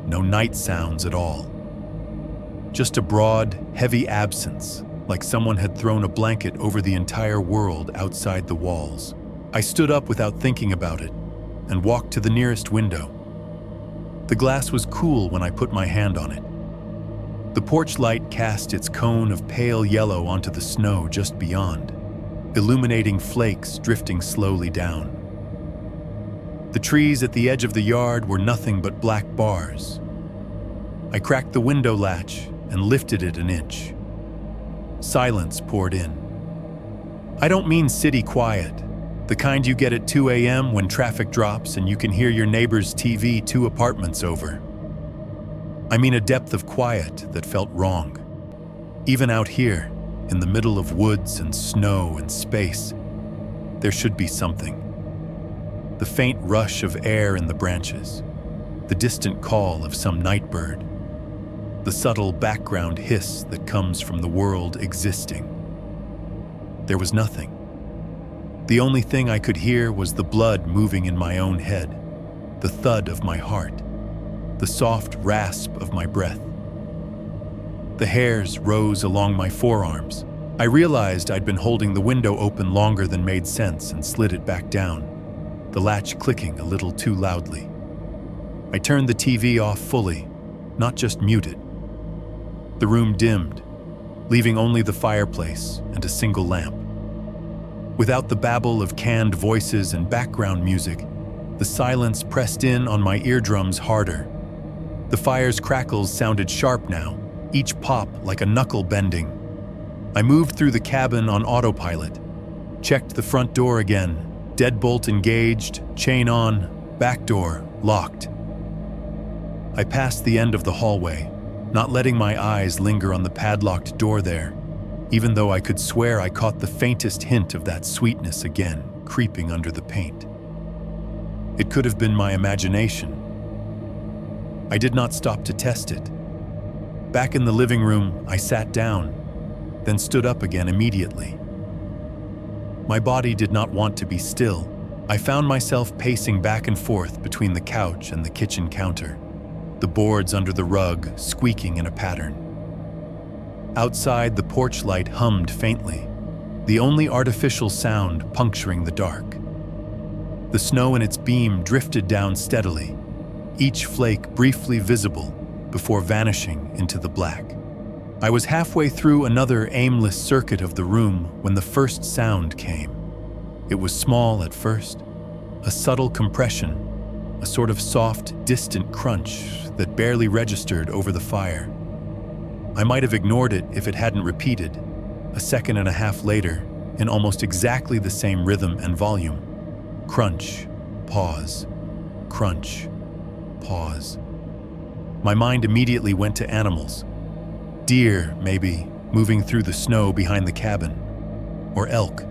No night sounds at all. Just a broad, heavy absence, like someone had thrown a blanket over the entire world outside the walls. I stood up without thinking about it and walked to the nearest window. The glass was cool when I put my hand on it. The porch light cast its cone of pale yellow onto the snow just beyond, illuminating flakes drifting slowly down. The trees at the edge of the yard were nothing but black bars. I cracked the window latch and lifted it an inch. Silence poured in. I don't mean city quiet, the kind you get at 2 a.m. when traffic drops and you can hear your neighbor's TV 2 apartments over. I mean a depth of quiet that felt wrong. Even out here, in the middle of woods and snow and space, there should be something. The faint rush of air in the branches, the distant call of some night bird, the subtle background hiss that comes from the world existing. There was nothing. The only thing I could hear was the blood moving in my own head, the thud of my heart. the soft rasp of my breath. The hairs rose along my forearms. I realized I'd been holding the window open longer than made sense and slid it back down, the latch clicking a little too loudly. I turned the TV off fully, not just muted. The room dimmed, leaving only the fireplace and a single lamp. Without the babble of canned voices and background music, the silence pressed in on my eardrums harder. The fire's crackles sounded sharp now, each pop like a knuckle bending. I moved through the cabin on autopilot, checked the front door again, deadbolt engaged, chain on, back door locked. I passed the end of the hallway, not letting my eyes linger on the padlocked door there, even though I could swear I caught the faintest hint of that sweetness again, creeping under the paint. It could have been my imagination. I did not stop to test it. Back in the living room, I sat down, then stood up again immediately. My body did not want to be still. I found myself pacing back and forth between the couch and the kitchen counter, the boards under the rug squeaking in a pattern. Outside, the porch light hummed faintly, the only artificial sound puncturing the dark. The snow in its beam drifted down steadily, each flake briefly visible before vanishing into the black. I was halfway through another aimless circuit of the room when the first sound came. It was small at first, a subtle compression, a sort of soft, distant crunch that barely registered over the fire. I might have ignored it if it hadn't repeated, a second and a half later, in almost exactly the same rhythm and volume. Crunch, pause, crunch, pause. My mind immediately went to animals. Deer, maybe, moving through the snow behind the cabin. Or elk.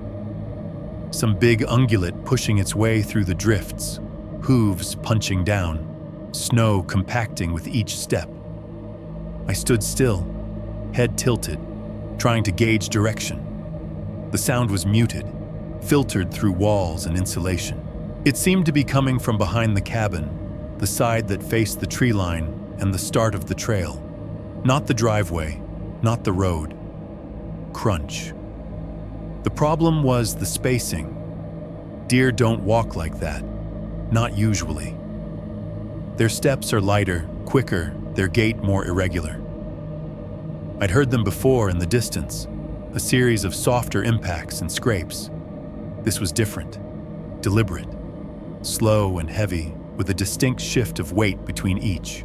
Some big ungulate pushing its way through the drifts, hooves punching down, snow compacting with each step. I stood still, head tilted, trying to gauge direction. The sound was muted, filtered through walls and insulation. It seemed to be coming from behind the cabin, the side that faced the tree line and the start of the trail. Not the driveway, not the road. Crunch. The problem was the spacing. Deer don't walk like that, not usually. Their steps are lighter, quicker, their gait more irregular. I'd heard them before in the distance, a series of softer impacts and scrapes. This was different, deliberate, slow and heavy, with a distinct shift of weight between each.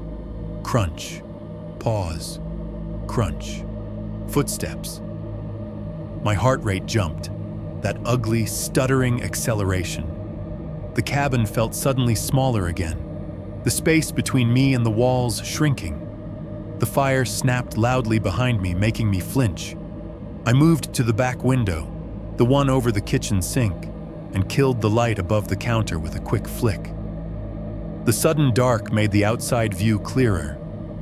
Crunch, pause, crunch, footsteps. My heart rate jumped, that ugly, stuttering acceleration. The cabin felt suddenly smaller again, the space between me and the walls shrinking. The fire snapped loudly behind me, making me flinch. I moved to the back window, the one over the kitchen sink, and killed the light above the counter with a quick flick. The sudden dark made the outside view clearer,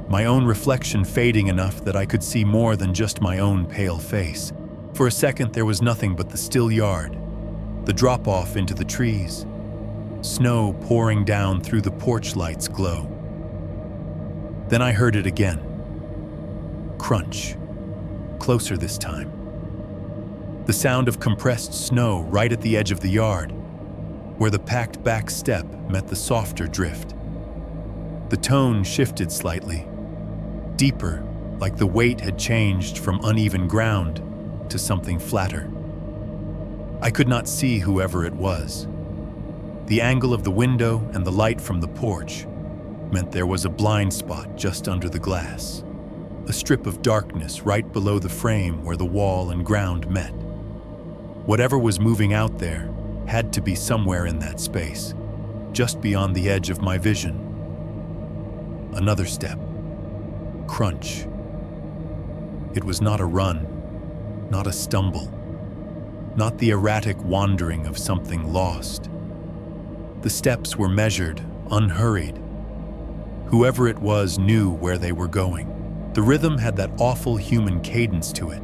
my own reflection fading enough that I could see more than just my own pale face. For a second, there was nothing but the still yard, the drop-off into the trees, snow pouring down through the porch light's glow. Then I heard it again. Crunch. Closer this time. The sound of compressed snow right at the edge of the yard, where the packed back step met the softer drift. The tone shifted slightly, deeper, like the weight had changed from uneven ground to something flatter. I could not see whoever it was. The angle of the window and the light from the porch meant there was a blind spot just under the glass, a strip of darkness right below the frame where the wall and ground met. Whatever was moving out there had to be somewhere in that space, just beyond the edge of my vision. Another step. Crunch. It was not a run, not a stumble, not the erratic wandering of something lost. The steps were measured, unhurried. Whoever it was knew where they were going. The rhythm had that awful human cadence to it,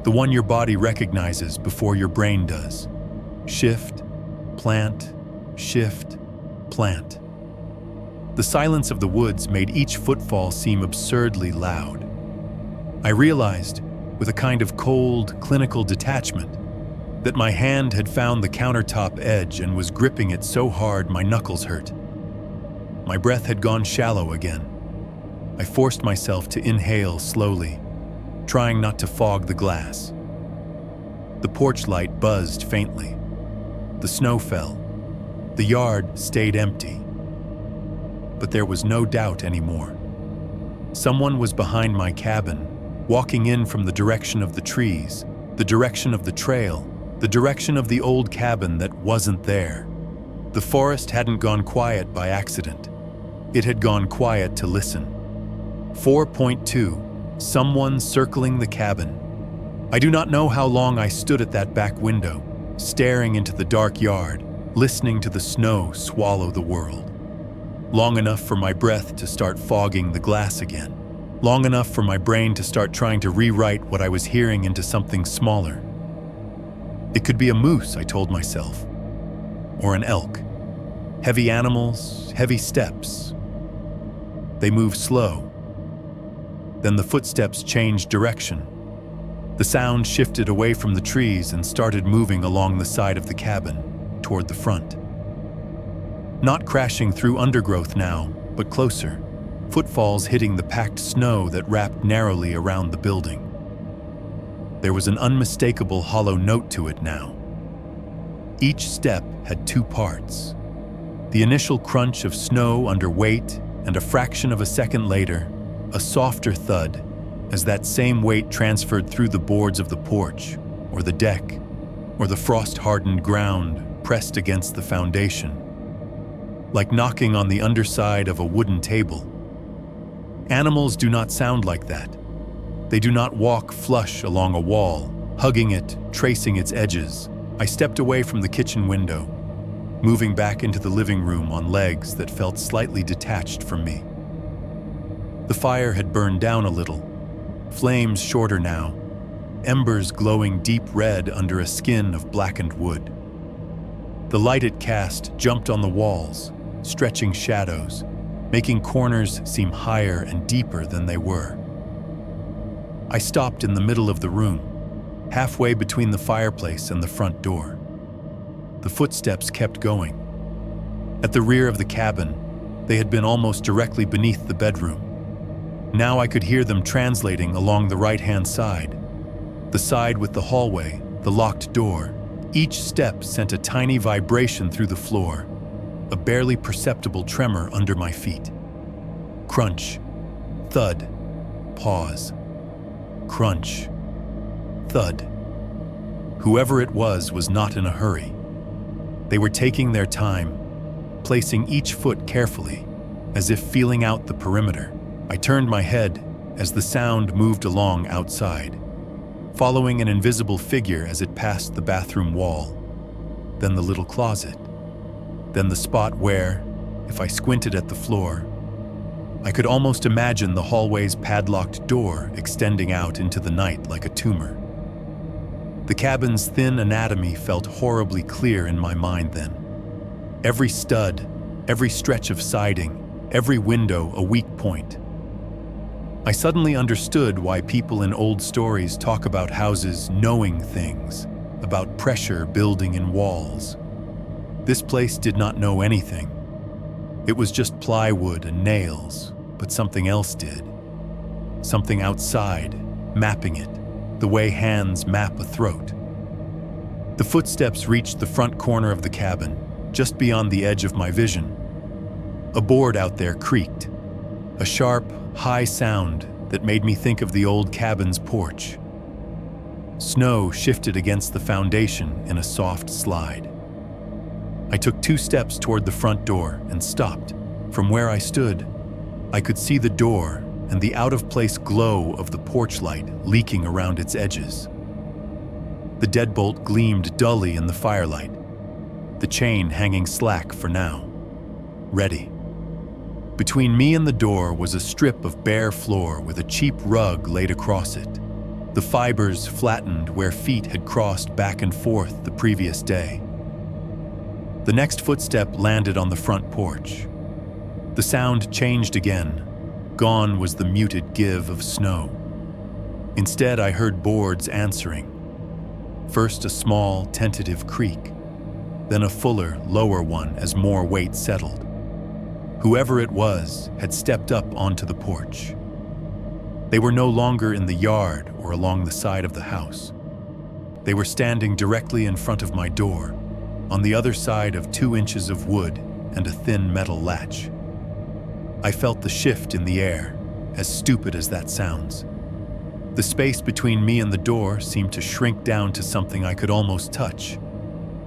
the one your body recognizes before your brain does. Shift, plant, shift, plant. The silence of the woods made each footfall seem absurdly loud. I realized, with a kind of cold, clinical detachment, that my hand had found the countertop edge and was gripping it so hard my knuckles hurt. My breath had gone shallow again. I forced myself to inhale slowly, trying not to fog the glass. The porch light buzzed faintly. The snow fell. The yard stayed empty. But there was no doubt anymore. Someone was behind my cabin, walking in from the direction of the trees, the direction of the trail, the direction of the old cabin that wasn't there. The forest hadn't gone quiet by accident. It had gone quiet to listen. 4.2. Someone circling the cabin. I do not know how long I stood at that back window, staring into the dark yard, listening to the snow swallow the world. Long enough for my breath to start fogging the glass again. Long enough for my brain to start trying to rewrite what I was hearing into something smaller. It could be a moose, I told myself, or an elk. Heavy animals, heavy steps. They moved slow. Then the footsteps changed direction. The sound shifted away from the trees and started moving along the side of the cabin, toward the front. Not crashing through undergrowth now, but closer, footfalls hitting the packed snow that wrapped narrowly around the building. There was an unmistakable hollow note to it now. Each step had two parts. The initial crunch of snow under weight, and a fraction of a second later, a softer thud as that same weight transferred through the boards of the porch, or the deck, or the frost-hardened ground pressed against the foundation, like knocking on the underside of a wooden table. Animals do not sound like that. They do not walk flush along a wall, hugging it, tracing its edges. I stepped away from the kitchen window, moving back into the living room on legs that felt slightly detached from me. The fire had burned down a little, flames shorter now, embers glowing deep red under a skin of blackened wood. The light it cast jumped on the walls, stretching shadows, making corners seem higher and deeper than they were. I stopped in the middle of the room, halfway between the fireplace and the front door. The footsteps kept going. At the rear of the cabin, they had been almost directly beneath the bedroom. Now I could hear them translating along the right-hand side, the side with the hallway, the locked door. Each step sent a tiny vibration through the floor, a barely perceptible tremor under my feet. Crunch, thud, pause. Crunch, thud. Whoever it was not in a hurry. They were taking their time, placing each foot carefully, as if feeling out the perimeter. I turned my head as the sound moved along outside, following an invisible figure as it passed the bathroom wall, then the little closet, then the spot where, if I squinted at the floor, I could almost imagine the hallway's padlocked door extending out into the night like a tumor. The cabin's thin anatomy felt horribly clear in my mind then. Every stud, every stretch of siding, every window a weak point. I suddenly understood why people in old stories talk about houses knowing things, about pressure building in walls. This place did not know anything. It was just plywood and nails, but something else did. Something outside, mapping it, the way hands map a throat. The footsteps reached the front corner of the cabin, just beyond the edge of my vision. A board out there creaked, a sharp, high sound that made me think of the old cabin's porch. Snow shifted against the foundation in a soft slide. I took 2 steps toward the front door and stopped. From where I stood, I could see the door and the out-of-place glow of the porch light leaking around its edges. The deadbolt gleamed dully in the firelight, the chain hanging slack for now. Ready. Between me and the door was a strip of bare floor with a cheap rug laid across it, the fibers flattened where feet had crossed back and forth the previous day. The next footstep landed on the front porch. The sound changed again. Gone was the muted give of snow. Instead, I heard boards answering. First a small, tentative creak, then a fuller, lower one as more weight settled. Whoever it was had stepped up onto the porch. They were no longer in the yard or along the side of the house. They were standing directly in front of my door, on the other side of 2 inches of wood and a thin metal latch. I felt the shift in the air, as stupid as that sounds. The space between me and the door seemed to shrink down to something I could almost touch,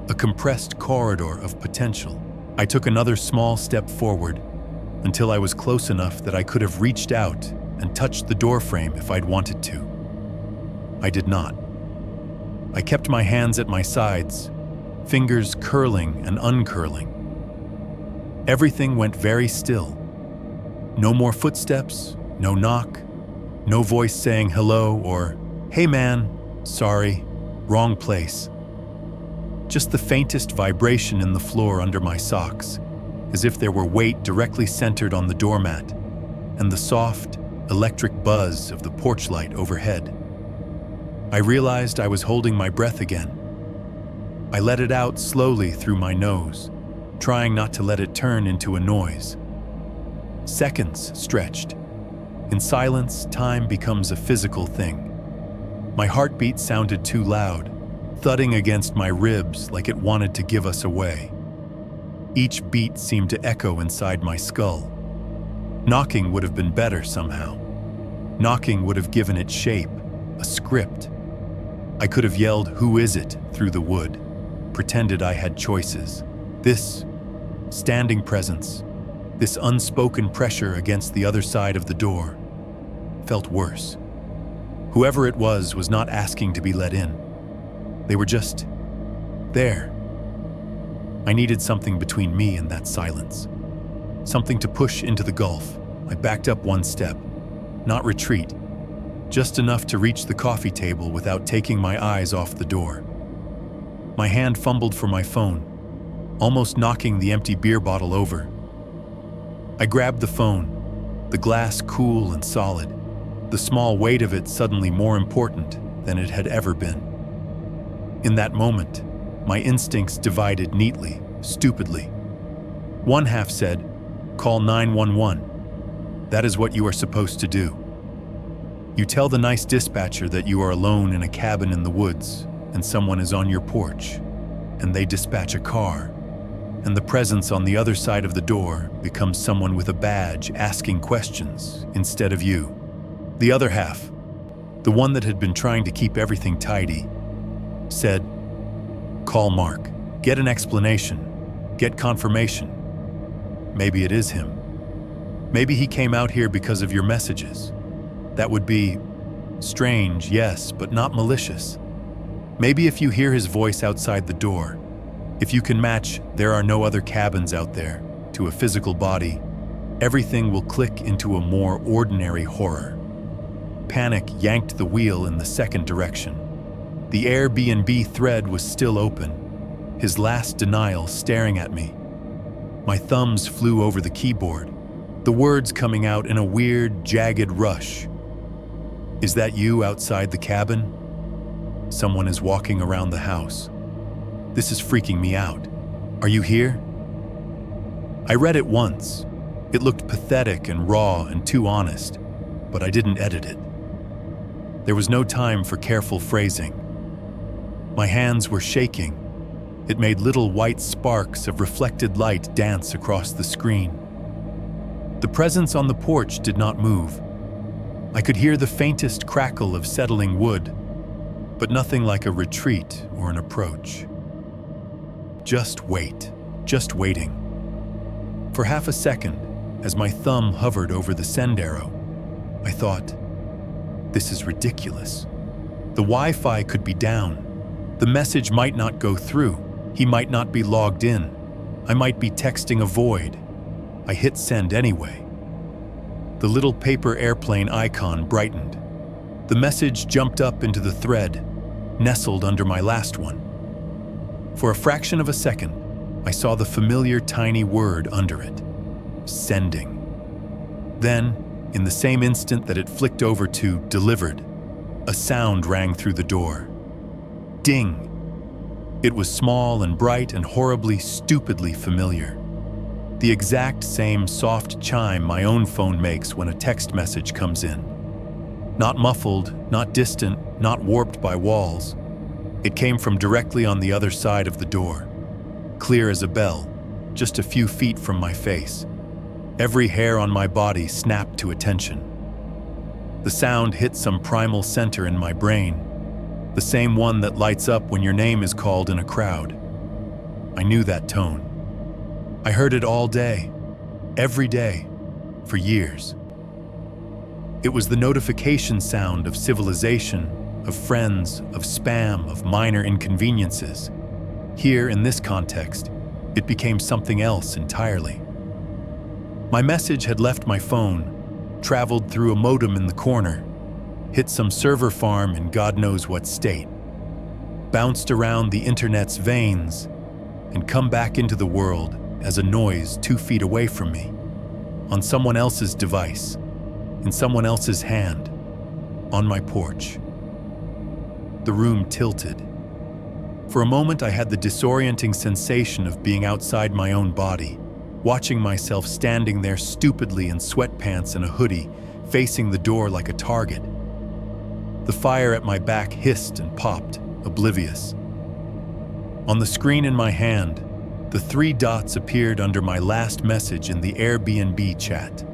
a compressed corridor of potential. I took another small step forward until I was close enough that I could have reached out and touched the doorframe if I'd wanted to. I did not. I kept my hands at my sides, fingers curling and uncurling. Everything went very still. No more footsteps, no knock, no voice saying hello or, "Hey man, sorry, wrong place." Just the faintest vibration in the floor under my socks, as if there were weight directly centered on the doormat, and the soft, electric buzz of the porch light overhead. I realized I was holding my breath again. I let it out slowly through my nose, trying not to let it turn into a noise. Seconds stretched. In silence, time becomes a physical thing. My heartbeat sounded too loud, thudding against my ribs like it wanted to give us away. Each beat seemed to echo inside my skull. Knocking would have been better somehow. Knocking would have given it shape, a script. I could have yelled, "Who is it?" through the wood, pretended I had choices. This standing presence, this unspoken pressure against the other side of the door, felt worse. Whoever it was not asking to be let in. They were just there. I needed something between me and that silence. Something to push into the gulf. I backed up 1 step. Not retreat. Just enough to reach the coffee table without taking my eyes off the door. My hand fumbled for my phone, almost knocking the empty beer bottle over. I grabbed the phone, the glass cool and solid, the small weight of it suddenly more important than it had ever been. In that moment, my instincts divided neatly, stupidly. One half said, "Call 911. That is what you are supposed to do. You tell the nice dispatcher that you are alone in a cabin in the woods and someone is on your porch, and they dispatch a car, and the presence on the other side of the door becomes someone with a badge asking questions instead of you." The other half, the one that had been trying to keep everything tidy, said, "Call Mark. Get an explanation. Get confirmation. Maybe it is him. Maybe he came out here because of your messages. That would be strange, yes, but not malicious. Maybe if you hear his voice outside the door, if you can match 'there are no other cabins out there' to a physical body, everything will click into a more ordinary horror." Panic yanked the wheel in the second direction. The Airbnb thread was still open, his last denial staring at me. My thumbs flew over the keyboard, the words coming out in a weird, jagged rush. "Is that you outside the cabin? Someone is walking around the house. This is freaking me out. Are you here?" I read it once. It looked pathetic and raw and too honest, but I didn't edit it. There was no time for careful phrasing. My hands were shaking. It made little white sparks of reflected light dance across the screen. The presence on the porch did not move. I could hear the faintest crackle of settling wood, but nothing like a retreat or an approach. Just wait, just waiting. For half a second, as my thumb hovered over the send arrow, I thought, this is ridiculous. The Wi-Fi could be down. The message might not go through. He might not be logged in. I might be texting a void. I hit send anyway. The little paper airplane icon brightened. The message jumped up into the thread, nestled under my last one. For a fraction of a second, I saw the familiar tiny word under it. sending. Then, in the same instant that it flicked over to delivered, a sound rang through the door. Ding! It was small and bright and horribly, stupidly familiar. The exact same soft chime my own phone makes when a text message comes in. Not muffled, not distant, not warped by walls. It came from directly on the other side of the door, clear as a bell, just a few feet from my face. Every hair on my body snapped to attention. The sound hit some primal center in my brain, the same one that lights up when your name is called in a crowd. I knew that tone. I heard it all day, every day, for years. It was the notification sound of civilization, of friends, of spam, of minor inconveniences. Here, in this context, it became something else entirely. My message had left my phone, traveled through a modem in the corner, hit some server farm in God knows what state, bounced around the internet's veins, and come back into the world as a noise 2 feet away from me, on someone else's device, in someone else's hand, on my porch. The room tilted. For a moment, I had the disorienting sensation of being outside my own body, watching myself standing there stupidly in sweatpants and a hoodie, facing the door like a target. The fire at my back hissed and popped, oblivious. On the screen in my hand, the 3 dots appeared under my last message in the Airbnb chat.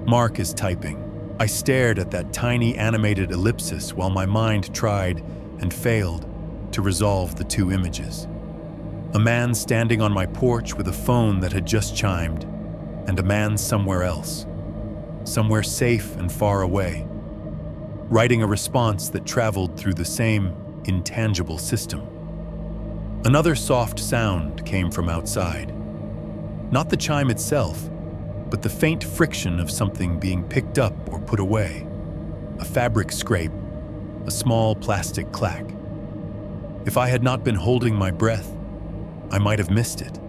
Mark is typing. I stared at that tiny animated ellipsis while my mind tried and failed to resolve the 2 images. A man standing on my porch with a phone that had just chimed, and a man somewhere else, somewhere safe and far away, writing a response that traveled through the same intangible system. Another soft sound came from outside. Not the chime itself, but the faint friction of something being picked up or put away. A fabric scrape, a small plastic clack. If I had not been holding my breath, I might have missed it.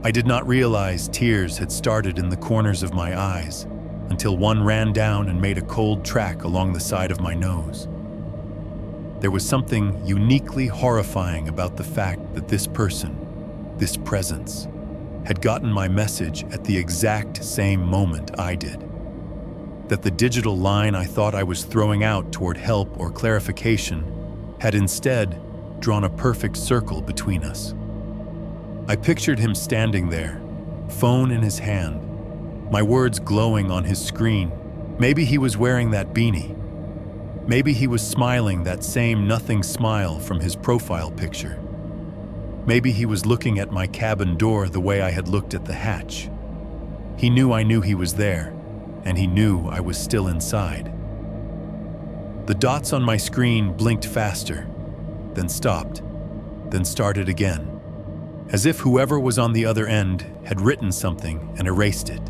I did not realize tears had started in the corners of my eyes until one ran down and made a cold track along the side of my nose. There was something uniquely horrifying about the fact that this person, this presence, had gotten my message at the exact same moment I did. That the digital line I thought I was throwing out toward help or clarification had instead drawn a perfect circle between us. I pictured him standing there, phone in his hand, my words glowing on his screen. Maybe he was wearing that beanie. Maybe he was smiling that same nothing smile from his profile picture. Maybe he was looking at my cabin door the way I had looked at the hatch. He knew I knew he was there, and he knew I was still inside. The dots on my screen blinked faster, then stopped, then started again, as if whoever was on the other end had written something and erased it,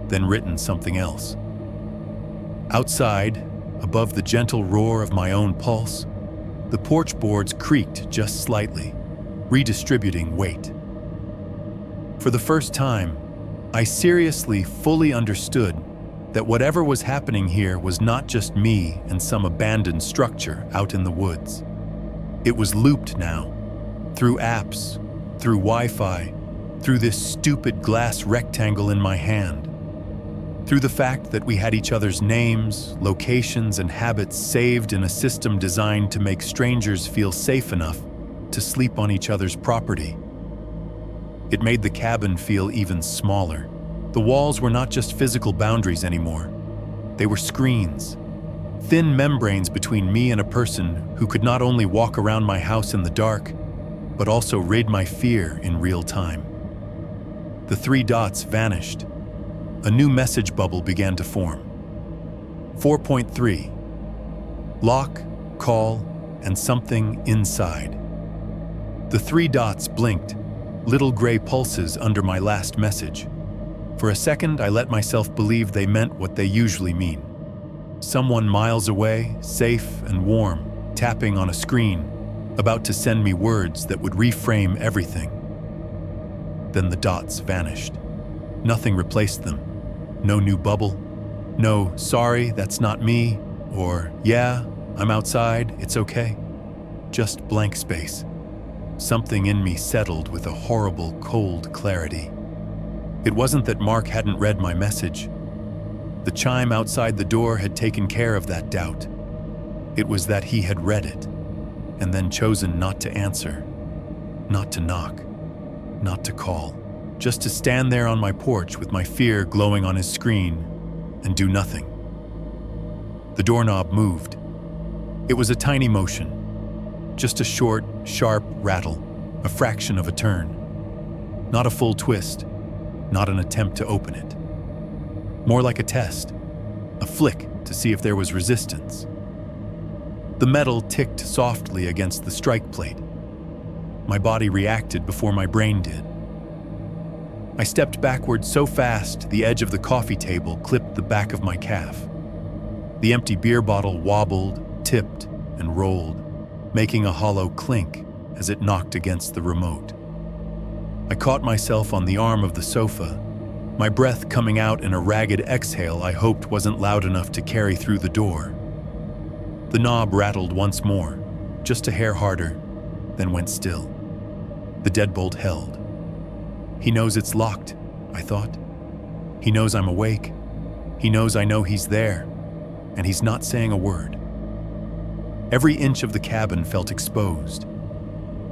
then written something else. Outside, above the gentle roar of my own pulse, the porch boards creaked just slightly, redistributing weight. For the first time, I seriously, fully understood that whatever was happening here was not just me and some abandoned structure out in the woods. It was looped now, through apps, through Wi-Fi, through this stupid glass rectangle in my hand, through the fact that we had each other's names, locations, and habits saved in a system designed to make strangers feel safe enough to sleep on each other's property. It made the cabin feel even smaller. The walls were not just physical boundaries anymore. They were screens, thin membranes between me and a person who could not only walk around my house in the dark, but also raid my fear in real time. The 3 dots vanished. A new message bubble began to form. 4.3. Lock, call, and something inside. The 3 dots blinked, little gray pulses under my last message. For a second, I let myself believe they meant what they usually mean. Someone miles away, safe and warm, tapping on a screen, about to send me words that would reframe everything. Then the dots vanished. Nothing replaced them. No new bubble. No, sorry, that's not me. Or, yeah, I'm outside, it's okay. Just blank space. Something in me settled with a horrible, cold clarity. It wasn't that Mark hadn't read my message. The chime outside the door had taken care of that doubt. It was that he had read it, and then chosen not to answer, not to knock, not to call, just to stand there on my porch with my fear glowing on his screen and do nothing. The doorknob moved. It was a tiny motion, just a short, sharp rattle, a fraction of a turn. Not a full twist, not an attempt to open it. More like a test, a flick to see if there was resistance. The metal ticked softly against the strike plate. My body reacted before my brain did. I stepped backward so fast the edge of the coffee table clipped the back of my calf. The empty beer bottle wobbled, tipped, and rolled, making a hollow clink as it knocked against the remote. I caught myself on the arm of the sofa, my breath coming out in a ragged exhale I hoped wasn't loud enough to carry through the door. The knob rattled once more, just a hair harder, then went still. The deadbolt held. He knows it's locked, I thought. He knows I'm awake. He knows I know he's there, and he's not saying a word. Every inch of the cabin felt exposed.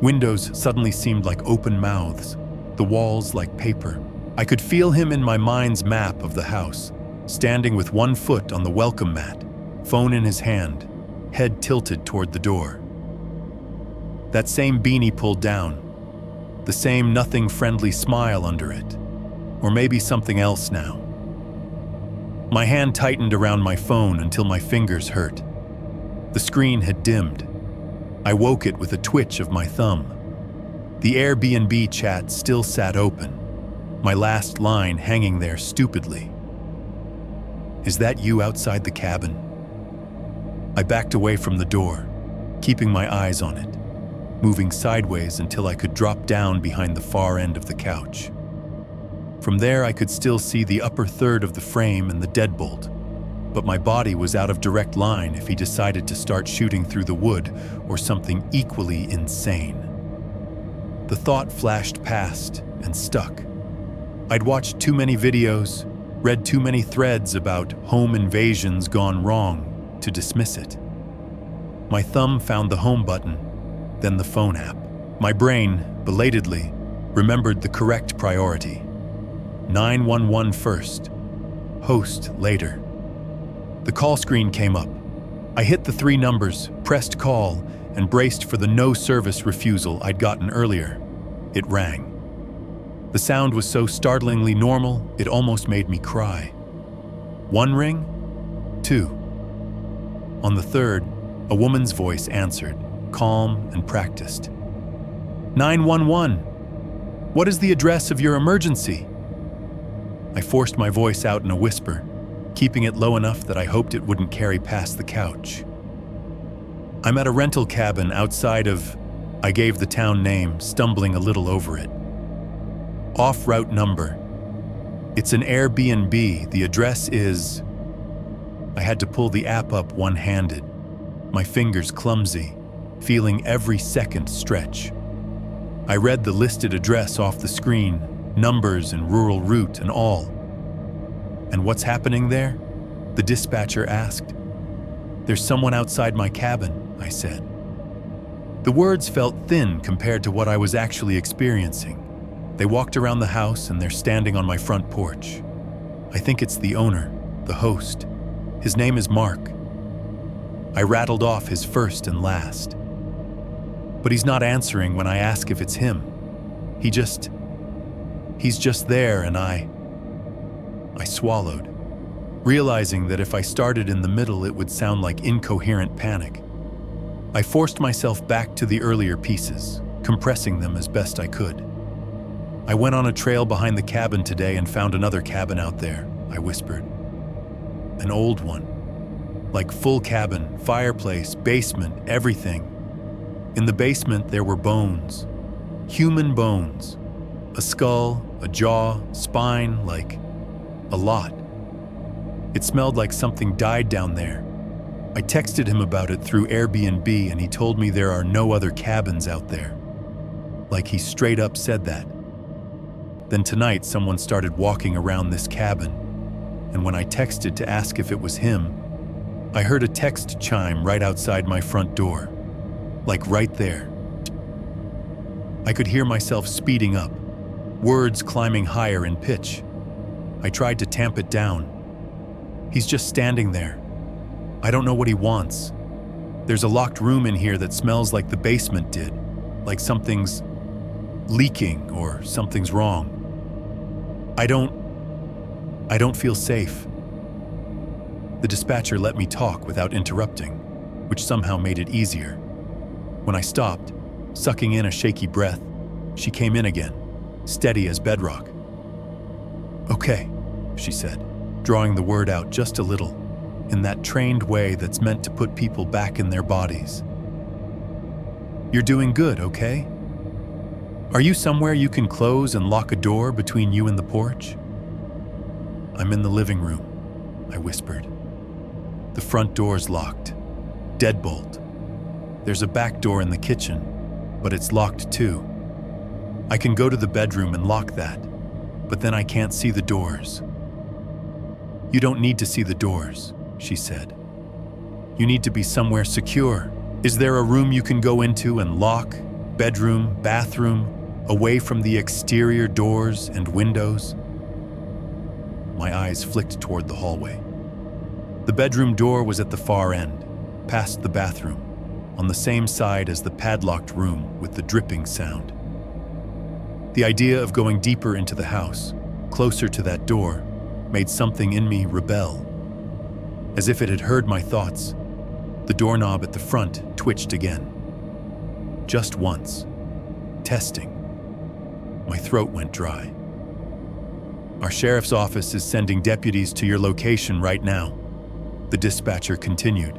Windows suddenly seemed like open mouths, the walls like paper. I could feel him in my mind's map of the house, standing with one foot on the welcome mat, phone in his hand, head tilted toward the door. That same beanie pulled down, the same nothing-friendly smile under it, or maybe something else now. My hand tightened around my phone until my fingers hurt. The screen had dimmed. I woke it with a twitch of my thumb. The Airbnb chat still sat open, my last line hanging there stupidly. "Is that you outside the cabin?" I backed away from the door, keeping my eyes on it, moving sideways until I could drop down behind the far end of the couch. From there, I could still see the upper third of the frame and the deadbolt, but my body was out of direct line if he decided to start shooting through the wood or something equally insane. The thought flashed past and stuck. I'd watched too many videos, read too many threads about home invasions gone wrong to dismiss it. My thumb found the home button, then the phone app. My brain, belatedly, remembered the correct priority. 911 first, host later. The call screen came up. I hit the 3 numbers, pressed call, and braced for the no service refusal I'd gotten earlier. It rang. The sound was so startlingly normal, it almost made me cry. 1 ring, 2. On the 3rd, a woman's voice answered, calm and practiced. 911. What is the address of your emergency? I forced my voice out in a whisper, keeping it low enough that I hoped it wouldn't carry past the couch. I'm at a rental cabin outside of... I gave the town name, stumbling a little over it. Off-route number. It's an Airbnb. The address is... I had to pull the app up one-handed, my fingers clumsy, feeling every second stretch. I read the listed address off the screen, numbers and rural route and all. And what's happening there? The dispatcher asked. There's someone outside my cabin, I said. The words felt thin compared to what I was actually experiencing. They walked around the house and they're standing on my front porch. I think it's the owner, the host. His name is Mark. I rattled off his first and last. But he's not answering when I ask if it's him. He's just there, and I swallowed, realizing that if I started in the middle it would sound like incoherent panic. I forced myself back to the earlier pieces, compressing them as best I could. I went on a trail behind the cabin today and found another cabin out there, I whispered. An old one. Like full cabin, fireplace, basement, everything. In the basement there were bones. Human bones. A skull, a jaw, spine, like a lot. It smelled like something died down there. I texted him about it through Airbnb and he told me there are no other cabins out there. Like he straight up said that. Then tonight someone started walking around this cabin, and when I texted to ask if it was him, I heard a text chime right outside my front door, like right there. I could hear myself speeding up, words climbing higher in pitch. I tried to tamp it down. He's just standing there. I don't know what he wants. There's a locked room in here that smells like the basement did, like something's leaking or something's wrong. I don't feel safe. The dispatcher let me talk without interrupting, which somehow made it easier. When I stopped, sucking in a shaky breath, she came in again, steady as bedrock. "Okay," she said, drawing the word out just a little, in that trained way that's meant to put people back in their bodies. "You're doing good, okay? Are you somewhere you can close and lock a door between you and the porch?" "I'm in the living room," I whispered. "The front door's locked. Deadbolt. There's a back door in the kitchen, but it's locked too. I can go to the bedroom and lock that, but then I can't see the doors." "You don't need to see the doors," she said. "You need to be somewhere secure. Is there a room you can go into and lock? Bedroom, bathroom, away from the exterior doors and windows?" My eyes flicked toward the hallway. The bedroom door was at the far end, past the bathroom, on the same side as the padlocked room with the dripping sound. The idea of going deeper into the house, closer to that door, made something in me rebel. As if it had heard my thoughts, the doorknob at the front twitched again. Just once. Testing. My throat went dry. "Our sheriff's office is sending deputies to your location right now," the dispatcher continued.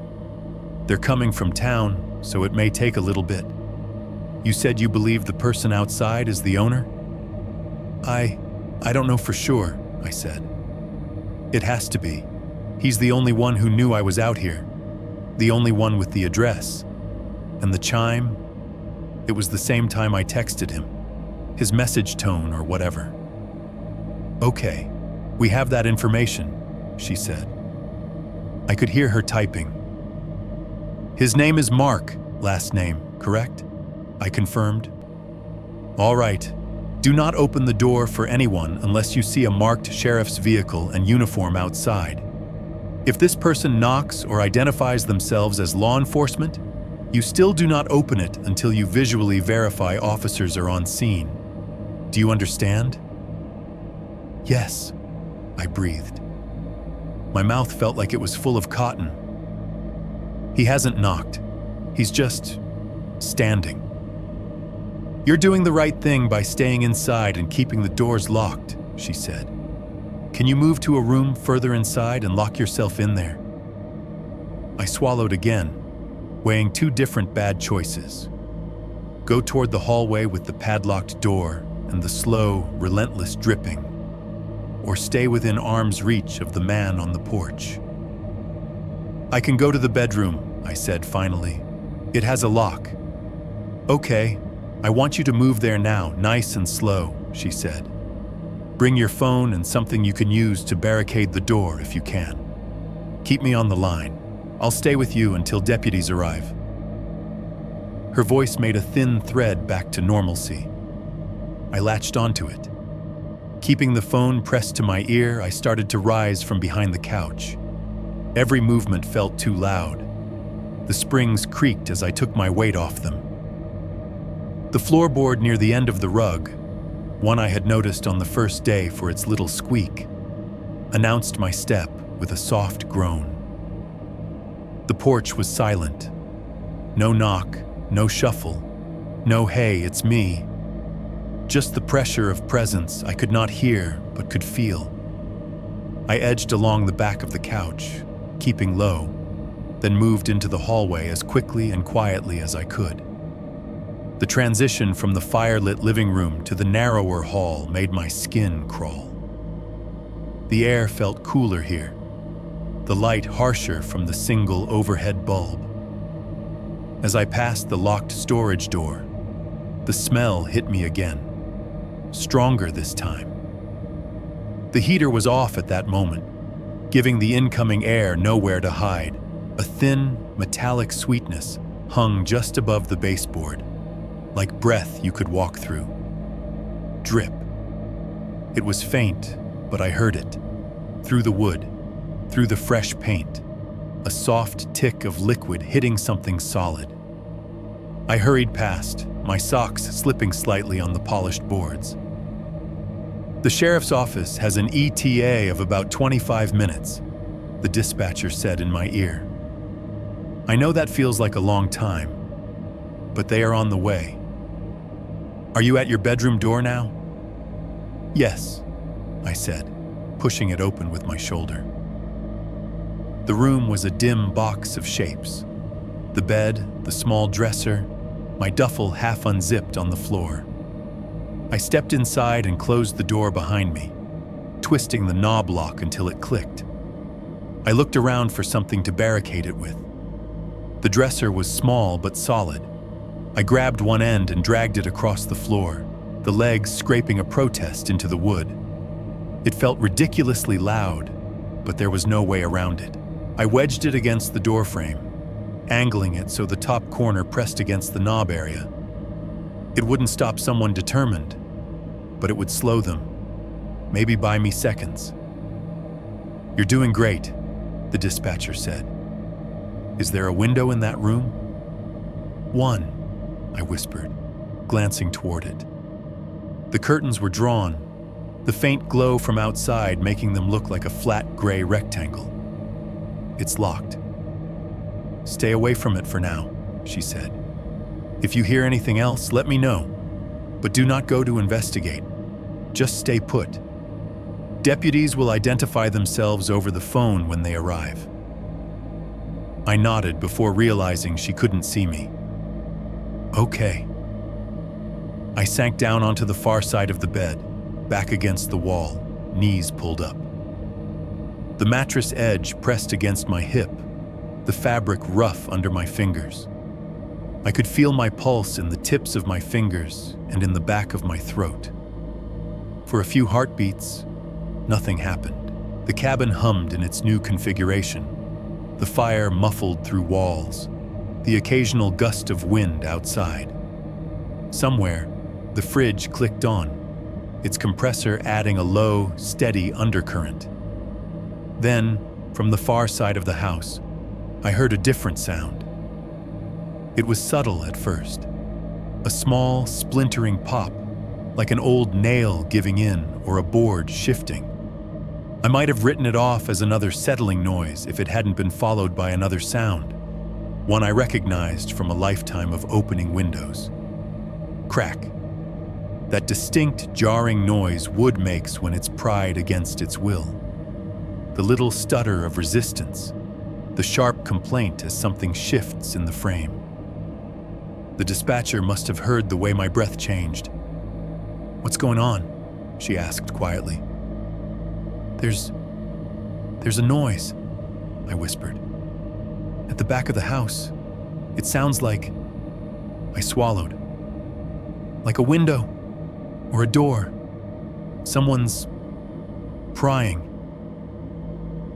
"They're coming from town, so it may take a little bit. You said you believe the person outside is the owner?" I don't know for sure," I said. "It has to be. He's the only one who knew I was out here. The only one with the address. And the chime? It was the same time I texted him. His message tone or whatever." "Okay, we have that information," she said. I could hear her typing. "His name is Mark, last name, correct?" I confirmed. "All right. Do not open the door for anyone unless you see a marked sheriff's vehicle and uniform outside. If this person knocks or identifies themselves as law enforcement, you still do not open it until you visually verify officers are on scene. Do you understand?" "Yes," I breathed. My mouth felt like it was full of cotton. "He hasn't knocked. He's just standing." "You're doing the right thing by staying inside and keeping the doors locked," she said. "Can you move to a room further inside and lock yourself in there?" I swallowed again, weighing two different bad choices. Go toward the hallway with the padlocked door and the slow, relentless dripping, or stay within arm's reach of the man on the porch. "I can go to the bedroom," I said finally. "It has a lock." "Okay, I want you to move there now, nice and slow," she said. "Bring your phone and something you can use to barricade the door if you can. Keep me on the line. I'll stay with you until deputies arrive." Her voice made a thin thread back to normalcy. I latched onto it. Keeping the phone pressed to my ear, I started to rise from behind the couch. Every movement felt too loud. The springs creaked as I took my weight off them. The floorboard near the end of the rug, one I had noticed on the first day for its little squeak, announced my step with a soft groan. The porch was silent. No knock, no shuffle, no "hey, it's me." Just the pressure of presence I could not hear but could feel. I edged along the back of the couch, keeping low, then moved into the hallway as quickly and quietly as I could. The transition from the fire-lit living room to the narrower hall made my skin crawl. The air felt cooler here, the light harsher from the single overhead bulb. As I passed the locked storage door, the smell hit me again, stronger this time. The heater was off at that moment, giving the incoming air nowhere to hide. A thin, metallic sweetness hung just above the baseboard, like breath you could walk through. Drip. It was faint, but I heard it. Through the wood, through the fresh paint, a soft tick of liquid hitting something solid. I hurried past, my socks slipping slightly on the polished boards. The sheriff's office has an ETA of about 25 minutes, the dispatcher said in my ear. I know that feels like a long time, but they are on the way. Are you at your bedroom door now? Yes, I said, pushing it open with my shoulder. The room was a dim box of shapes. The bed, the small dresser, my duffel half unzipped on the floor. I stepped inside and closed the door behind me, twisting the knob lock until it clicked. I looked around for something to barricade it with. The dresser was small but solid. I grabbed one end and dragged it across the floor, the legs scraping a protest into the wood. It felt ridiculously loud, but there was no way around it. I wedged it against the doorframe, angling it so the top corner pressed against the knob area. It wouldn't stop someone determined, but it would slow them, maybe buy me seconds. You're doing great, the dispatcher said. Is there a window in that room? One, I whispered, glancing toward it. The curtains were drawn, the faint glow from outside making them look like a flat gray rectangle. It's locked. Stay away from it for now, she said. If you hear anything else, let me know, but do not go to investigate. Just stay put. Deputies will identify themselves over the phone when they arrive. I nodded before realizing she couldn't see me. Okay. I sank down onto the far side of the bed, back against the wall, knees pulled up. The mattress edge pressed against my hip, the fabric rough under my fingers. I could feel my pulse in the tips of my fingers and in the back of my throat. For a few heartbeats, nothing happened. The cabin hummed in its new configuration. The fire muffled through walls, the occasional gust of wind outside. Somewhere, the fridge clicked on, its compressor adding a low, steady undercurrent. Then, from the far side of the house, I heard a different sound. It was subtle at first, a small, splintering pop, like an old nail giving in or a board shifting. I might have written it off as another settling noise if it hadn't been followed by another sound, one I recognized from a lifetime of opening windows. Crack. That distinct, jarring noise wood makes when it's pried against its will. The little stutter of resistance, the sharp complaint as something shifts in the frame. The dispatcher must have heard the way my breath changed. "What's going on?" she asked quietly. There's a noise," I whispered. "At the back of the house. It sounds like..." I swallowed. "Like a window or a door. Someone's prying."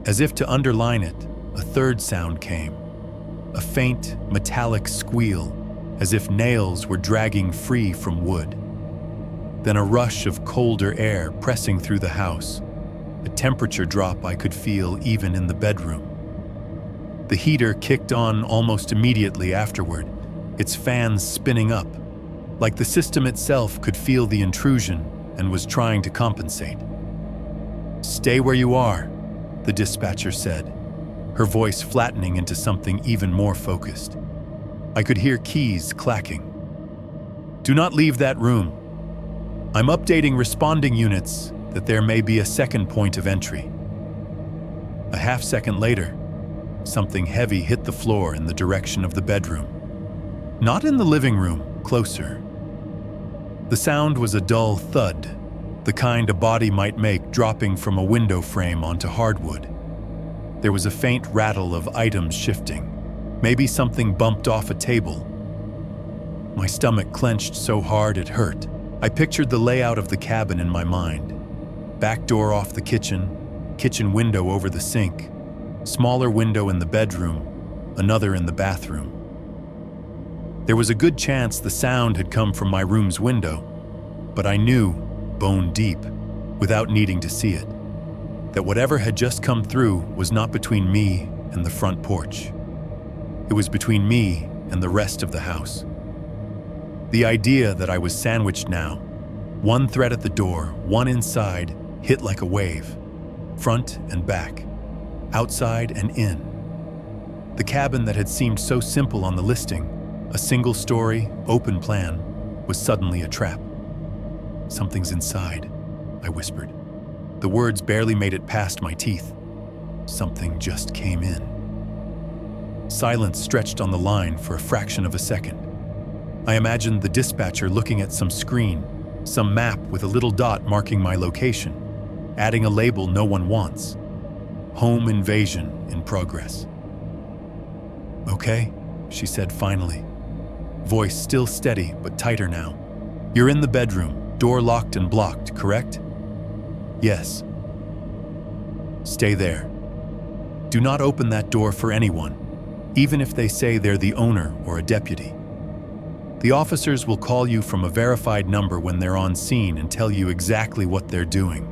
As if to underline it, a third sound came, a faint, metallic squeal, as if nails were dragging free from wood. Then a rush of colder air pressing through the house, a temperature drop I could feel even in the bedroom. The heater kicked on almost immediately afterward, its fans spinning up, like the system itself could feel the intrusion and was trying to compensate. "Stay where you are," the dispatcher said, her voice flattening into something even more focused. I could hear keys clacking. "Do not leave that room. I'm updating responding units that there may be a second point of entry." A half second later, something heavy hit the floor in the direction of the bedroom. Not in the living room, closer. The sound was a dull thud, the kind a body might make dropping from a window frame onto hardwood. There was a faint rattle of items shifting. Maybe something bumped off a table. My stomach clenched so hard it hurt. I pictured the layout of the cabin in my mind. Back door off the kitchen window over the sink, smaller window in the bedroom, another in the bathroom. There was a good chance the sound had come from my room's window, but I knew, bone deep, without needing to see it, that whatever had just come through was not between me and the front porch. It was between me and the rest of the house. The idea that I was sandwiched now, one threat at the door, one inside, hit like a wave, front and back, outside and in. The cabin that had seemed so simple on the listing, a single-story, open plan, was suddenly a trap. "Something's inside," I whispered. The words barely made it past my teeth. Something just came in. Silence stretched on the line for a fraction of a second. I imagined the dispatcher looking at some screen, some map with a little dot marking my location, adding a label no one wants. Home invasion in progress. "Okay," she said finally. Voice still steady, but tighter now. "You're in the bedroom, door locked and blocked, correct?" "Yes." "Stay there. Do not open that door for anyone, even if they say they're the owner or a deputy. The officers will call you from a verified number when they're on scene and tell you exactly what they're doing.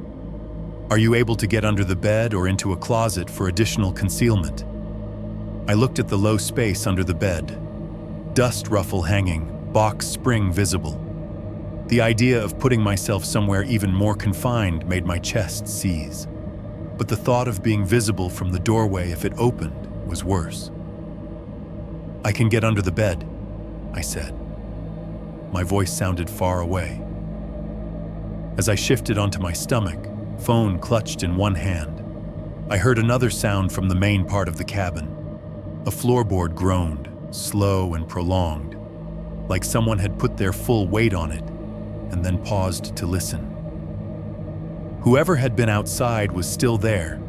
Are you able to get under the bed or into a closet for additional concealment?" I looked at the low space under the bed. Dust ruffle hanging, box spring visible. The idea of putting myself somewhere even more confined made my chest seize. But the thought of being visible from the doorway if it opened was worse. "I can get under the bed," I said. My voice sounded far away. As I shifted onto my stomach, phone clutched in one hand, I heard another sound from the main part of the cabin. A floorboard groaned, slow and prolonged, like someone had put their full weight on it and then paused to listen. Whoever had been outside was still there.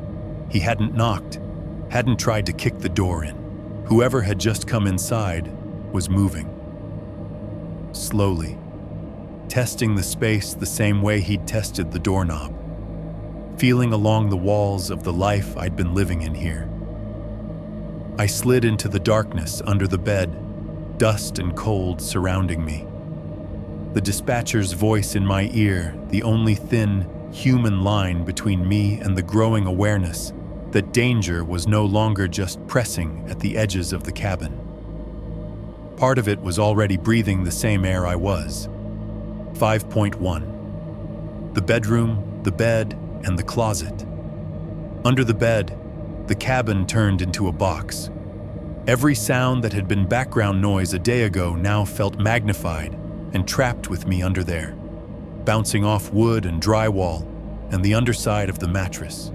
He hadn't knocked, hadn't tried to kick the door in. Whoever had just come inside was moving. Slowly, testing the space the same way he'd tested the doorknob, feeling along the walls of the life I'd been living in here. I slid into the darkness under the bed, dust and cold surrounding me. The dispatcher's voice in my ear, the only thin, human line between me and the growing awareness that danger was no longer just pressing at the edges of the cabin. Part of it was already breathing the same air I was. 5.1. The bedroom, the bed, and the closet. Under the bed, the cabin turned into a box. Every sound that had been background noise a day ago now felt magnified and trapped with me under there, bouncing off wood and drywall and the underside of the mattress.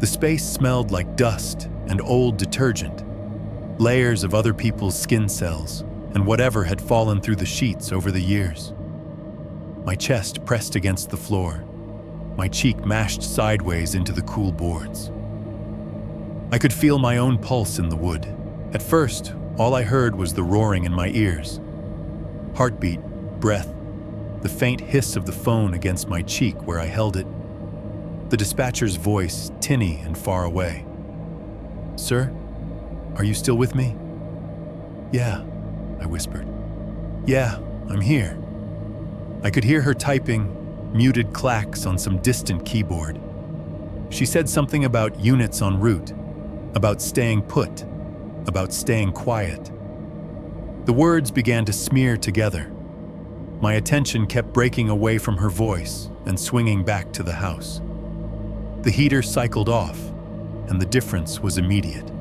The space smelled like dust and old detergent, layers of other people's skin cells, and whatever had fallen through the sheets over the years. My chest pressed against the floor, my cheek mashed sideways into the cool boards. I could feel my own pulse in the wood. At first, all I heard was the roaring in my ears. Heartbeat, breath, the faint hiss of the phone against my cheek where I held it. The dispatcher's voice, tinny and far away. "Sir, are you still with me?" "Yeah," I whispered. "Yeah, I'm here." I could hear her typing, muted clacks on some distant keyboard. She said something about units en route, about staying put, about staying quiet. The words began to smear together. My attention kept breaking away from her voice and swinging back to the house. The heater cycled off, and the difference was immediate.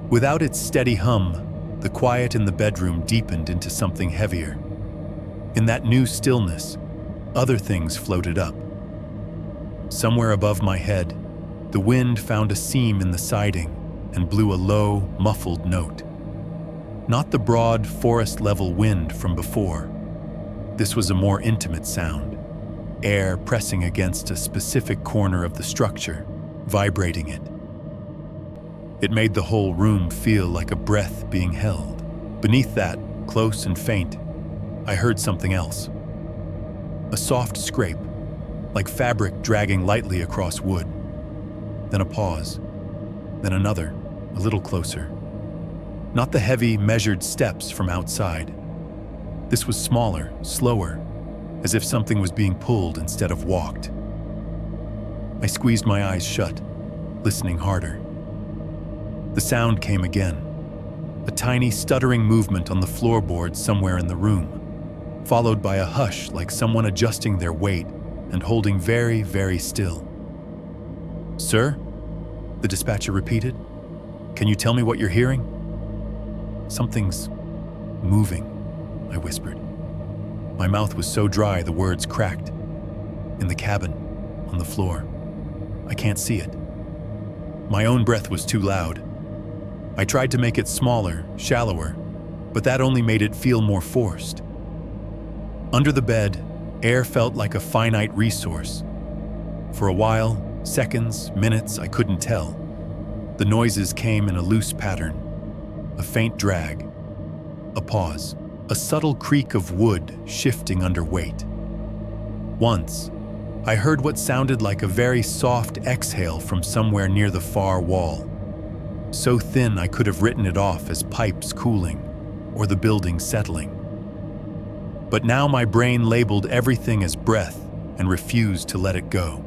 Without its steady hum, the quiet in the bedroom deepened into something heavier. In that new stillness, other things floated up. Somewhere above my head, the wind found a seam in the siding and blew a low, muffled note. Not the broad, forest-level wind from before. This was a more intimate sound, air pressing against a specific corner of the structure, vibrating it. It made the whole room feel like a breath being held. Beneath that, close and faint, I heard something else. A soft scrape, like fabric dragging lightly across wood. Then a pause, then another, a little closer. Not the heavy, measured steps from outside. This was smaller, slower, as if something was being pulled instead of walked. I squeezed my eyes shut, listening harder. The sound came again, a tiny, stuttering movement on the floorboards somewhere in the room, followed by a hush like someone adjusting their weight and holding very, very still. "Sir?" the dispatcher repeated. "Can you tell me what you're hearing?" "Something's moving," I whispered. My mouth was so dry the words cracked. "In the cabin, on the floor. I can't see it." My own breath was too loud. I tried to make it smaller, shallower, but that only made it feel more forced. Under the bed, air felt like a finite resource. For a while, seconds, minutes, I couldn't tell. The noises came in a loose pattern, a faint drag, a pause, a subtle creak of wood shifting under weight. Once, I heard what sounded like a very soft exhale from somewhere near the far wall. So thin I could have written it off as pipes cooling or the building settling. But now my brain labeled everything as breath and refused to let it go.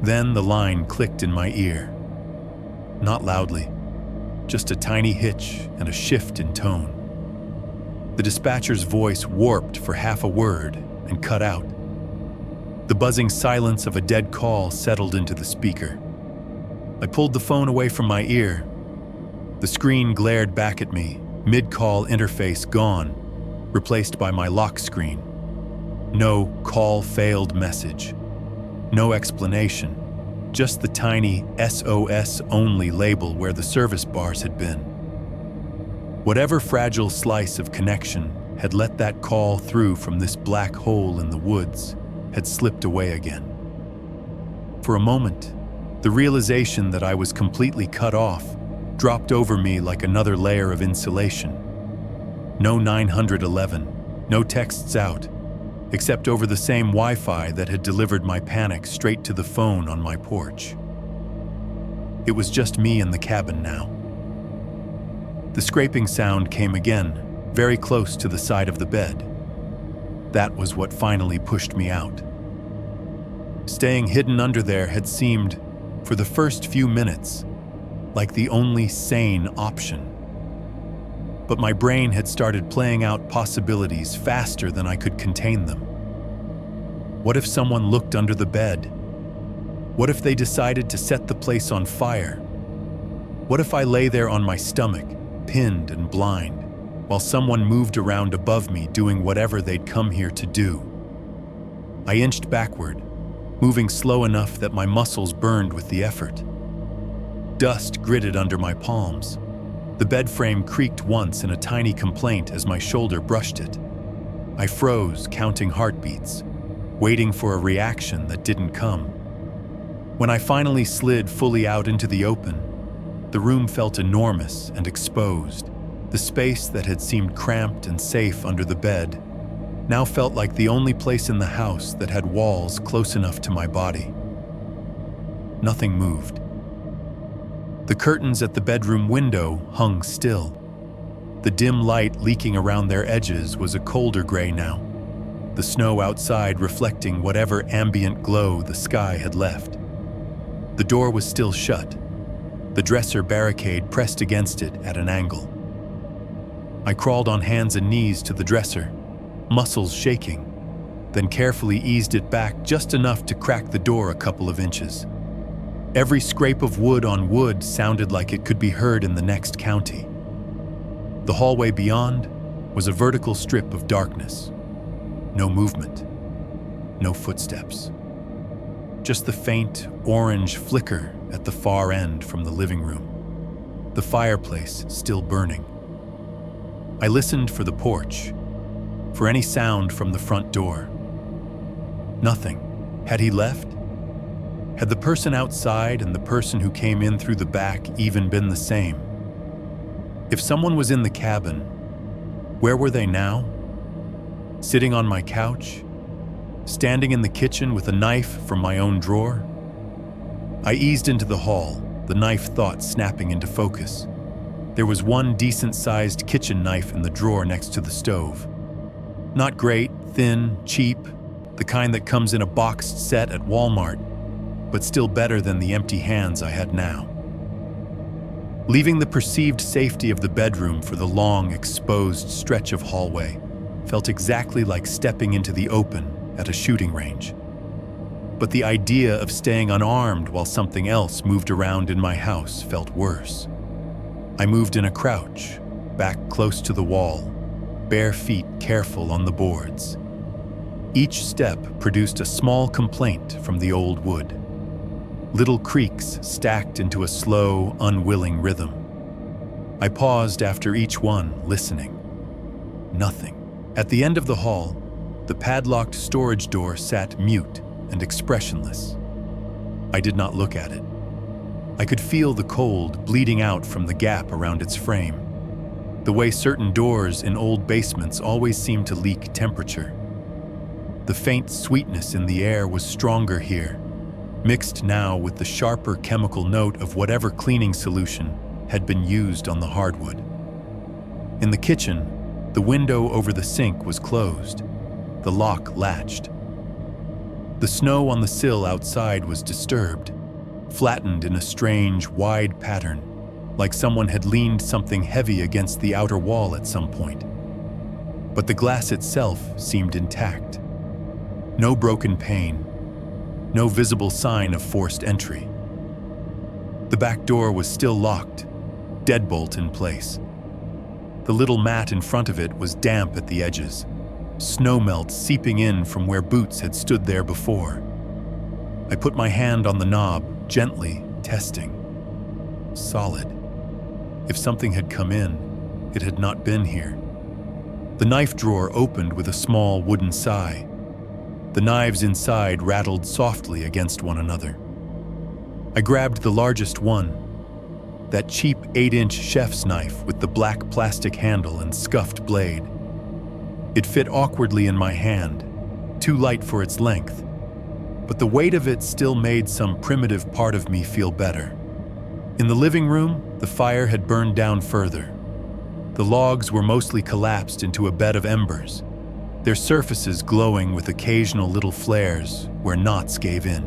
Then the line clicked in my ear. Not loudly, just a tiny hitch and a shift in tone. The dispatcher's voice warped for half a word and cut out. The buzzing silence of a dead call settled into the speaker. I pulled the phone away from my ear. The screen glared back at me, mid-call interface gone, replaced by my lock screen. No call failed message. No explanation, just the tiny SOS only label where the service bars had been. Whatever fragile slice of connection had let that call through from this black hole in the woods had slipped away again. For a moment, the realization that I was completely cut off dropped over me like another layer of insulation. No 911, no texts out, except over the same Wi-Fi that had delivered my panic straight to the phone on my porch. It was just me in the cabin now. The scraping sound came again, very close to the side of the bed. That was what finally pushed me out. Staying hidden under there had seemed, for the first few minutes, like the only sane option. But my brain had started playing out possibilities faster than I could contain them. What if someone looked under the bed? What if they decided to set the place on fire? What if I lay there on my stomach, pinned and blind, while someone moved around above me doing whatever they'd come here to do? I inched backward, moving slow enough that my muscles burned with the effort. Dust gritted under my palms. The bed frame creaked once in a tiny complaint as my shoulder brushed it. I froze, counting heartbeats, waiting for a reaction that didn't come. When I finally slid fully out into the open, the room felt enormous and exposed. The space that had seemed cramped and safe under the bed now felt like the only place in the house that had walls close enough to my body. Nothing moved. The curtains at the bedroom window hung still. The dim light leaking around their edges was a colder gray now, the snow outside reflecting whatever ambient glow the sky had left. The door was still shut, the dresser barricade pressed against it at an angle. I crawled on hands and knees to the dresser, muscles shaking, then carefully eased it back just enough to crack the door a couple of inches. Every scrape of wood on wood sounded like it could be heard in the next county. The hallway beyond was a vertical strip of darkness. No movement, no footsteps. Just the faint orange flicker at the far end from the living room. The fireplace still burning. I listened for the porch, for any sound from the front door. Nothing. Had he left? Had the person outside and the person who came in through the back even been the same? If someone was in the cabin, where were they now? Sitting on my couch? Standing in the kitchen with a knife from my own drawer? I eased into the hall, the knife thought snapping into focus. There was one decent-sized kitchen knife in the drawer next to the stove. Not great, thin, cheap, the kind that comes in a boxed set at Walmart, but still better than the empty hands I had now. Leaving the perceived safety of the bedroom for the long, exposed stretch of hallway felt exactly like stepping into the open at a shooting range. But the idea of staying unarmed while something else moved around in my house felt worse. I moved in a crouch, back close to the wall, bare feet careful on the boards. Each step produced a small complaint from the old wood. Little creaks stacked into a slow, unwilling rhythm. I paused after each one, listening. Nothing. At the end of the hall, the padlocked storage door sat mute and expressionless. I did not look at it. I could feel the cold bleeding out from the gap around its frame, the way certain doors in old basements always seem to leak temperature. The faint sweetness in the air was stronger here, mixed now with the sharper chemical note of whatever cleaning solution had been used on the hardwood. In the kitchen, the window over the sink was closed, the lock latched. The snow on the sill outside was disturbed, flattened in a strange, wide pattern, like someone had leaned something heavy against the outer wall at some point. But the glass itself seemed intact. No broken pane, no visible sign of forced entry. The back door was still locked, deadbolt in place. The little mat in front of it was damp at the edges, snowmelt seeping in from where boots had stood there before. I put my hand on the knob, gently testing. Solid. If something had come in, it had not been here. The knife drawer opened with a small wooden sigh. The knives inside rattled softly against one another. I grabbed the largest one, that cheap 8-inch chef's knife with the black plastic handle and scuffed blade. It fit awkwardly in my hand, too light for its length, but the weight of it still made some primitive part of me feel better. In the living room, the fire had burned down further. The logs were mostly collapsed into a bed of embers, their surfaces glowing with occasional little flares where knots gave in.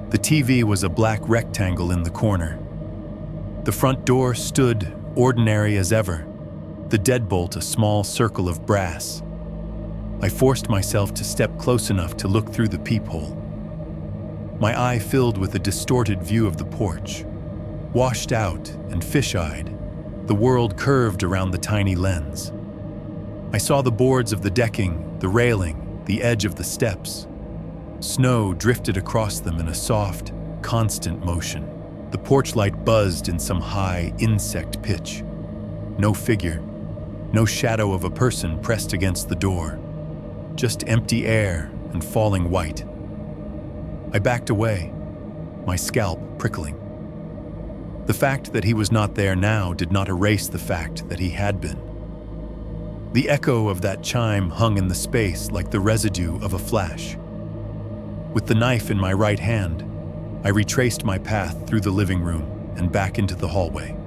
The TV was a black rectangle in the corner. The front door stood ordinary as ever, the deadbolt a small circle of brass. I forced myself to step close enough to look through the peephole. My eye filled with a distorted view of the porch. Washed out and fish-eyed, the world curved around the tiny lens. I saw the boards of the decking, the railing, the edge of the steps. Snow drifted across them in a soft, constant motion. The porch light buzzed in some high insect pitch. No figure, no shadow of a person pressed against the door. Just empty air and falling white. I backed away, my scalp prickling. The fact that he was not there now did not erase the fact that he had been. The echo of that chime hung in the space like the residue of a flash. With the knife in my right hand, I retraced my path through the living room and back into the hallway.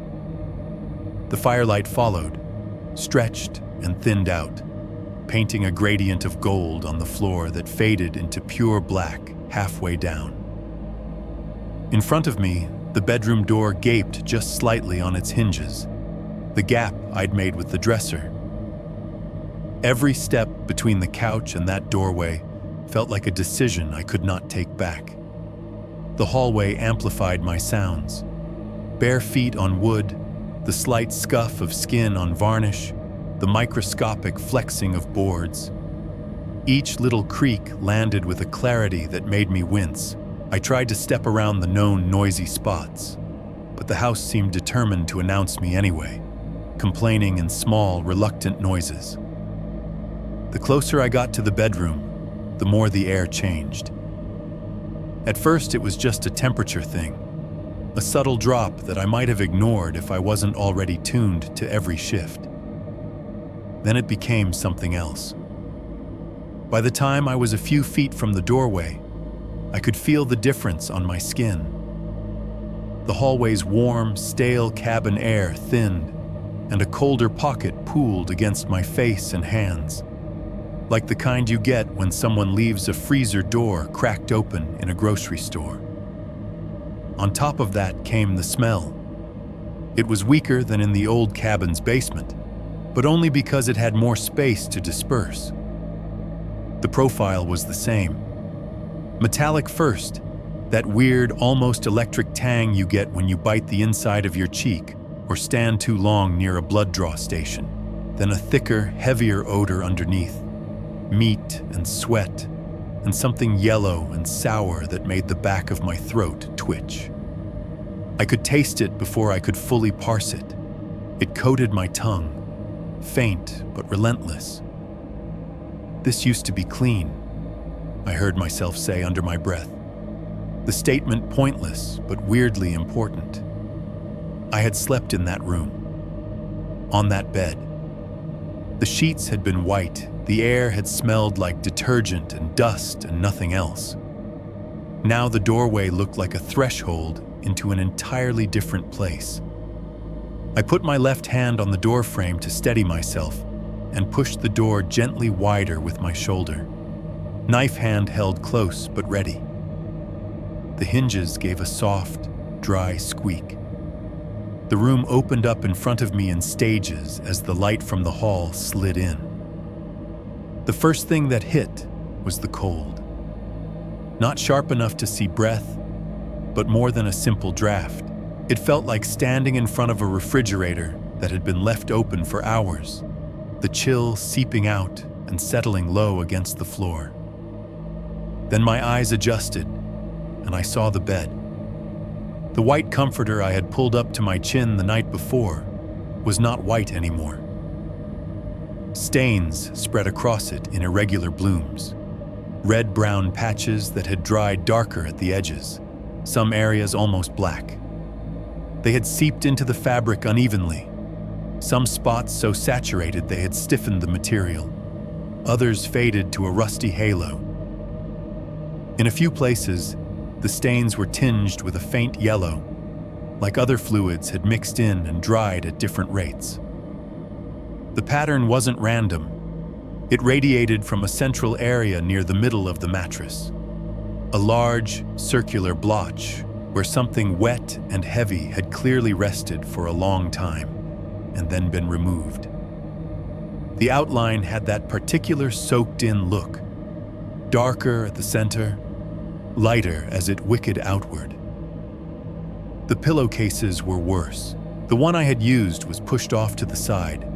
The firelight followed, stretched and thinned out, painting a gradient of gold on the floor that faded into pure black halfway down. In front of me, the bedroom door gaped just slightly on its hinges, the gap I'd made with the dresser. Every step between the couch and that doorway felt like a decision I could not take back. The hallway amplified my sounds. Bare feet on wood, the slight scuff of skin on varnish, the microscopic flexing of boards. Each little creak landed with a clarity that made me wince. I tried to step around the known noisy spots, but the house seemed determined to announce me anyway. complaining in small, reluctant noises. The closer I got to the bedroom, the more the air changed. At first, it was just a temperature thing, a subtle drop that I might have ignored if I wasn't already tuned to every shift. Then it became something else. By the time I was a few feet from the doorway, I could feel the difference on my skin. The hallway's warm, stale cabin air thinned, and a colder pocket pooled against my face and hands, like the kind you get when someone leaves a freezer door cracked open in a grocery store. On top of that came the smell. It was weaker than in the old cabin's basement, but only because it had more space to disperse. The profile was the same. Metallic first, that weird, almost electric tang you get when you bite the inside of your cheek or stand too long near a blood draw station. Then a thicker, heavier odor underneath, meat and sweat, and something yellow and sour that made the back of my throat twitch. I could taste it before I could fully parse it. It coated my tongue, faint but relentless. "This used to be clean," I heard myself say under my breath. The statement pointless but weirdly important. I had slept in that room, on that bed. The sheets had been white, the air had smelled like detergent and dust and nothing else. Now the doorway looked like a threshold into an entirely different place. I put my left hand on the door frame to steady myself and pushed the door gently wider with my shoulder. Knife hand held close but ready. The hinges gave a soft, dry squeak. The room opened up in front of me in stages as the light from the hall slid in. The first thing that hit was the cold. Not sharp enough to see breath, but more than a simple draft. It felt like standing in front of a refrigerator that had been left open for hours, the chill seeping out and settling low against the floor. Then my eyes adjusted, and I saw the bed. The white comforter I had pulled up to my chin the night before was not white anymore. Stains spread across it in irregular blooms, red-brown patches that had dried darker at the edges, some areas almost black. They had seeped into the fabric unevenly, some spots so saturated they had stiffened the material, others faded to a rusty halo. In a few places, the stains were tinged with a faint yellow, like other fluids had mixed in and dried at different rates. The pattern wasn't random. It radiated from a central area near the middle of the mattress, a large, circular blotch where something wet and heavy had clearly rested for a long time and then been removed. The outline had that particular soaked-in look, darker at the center, lighter as it wicked outward. The pillowcases were worse. The one I had used was pushed off to the side,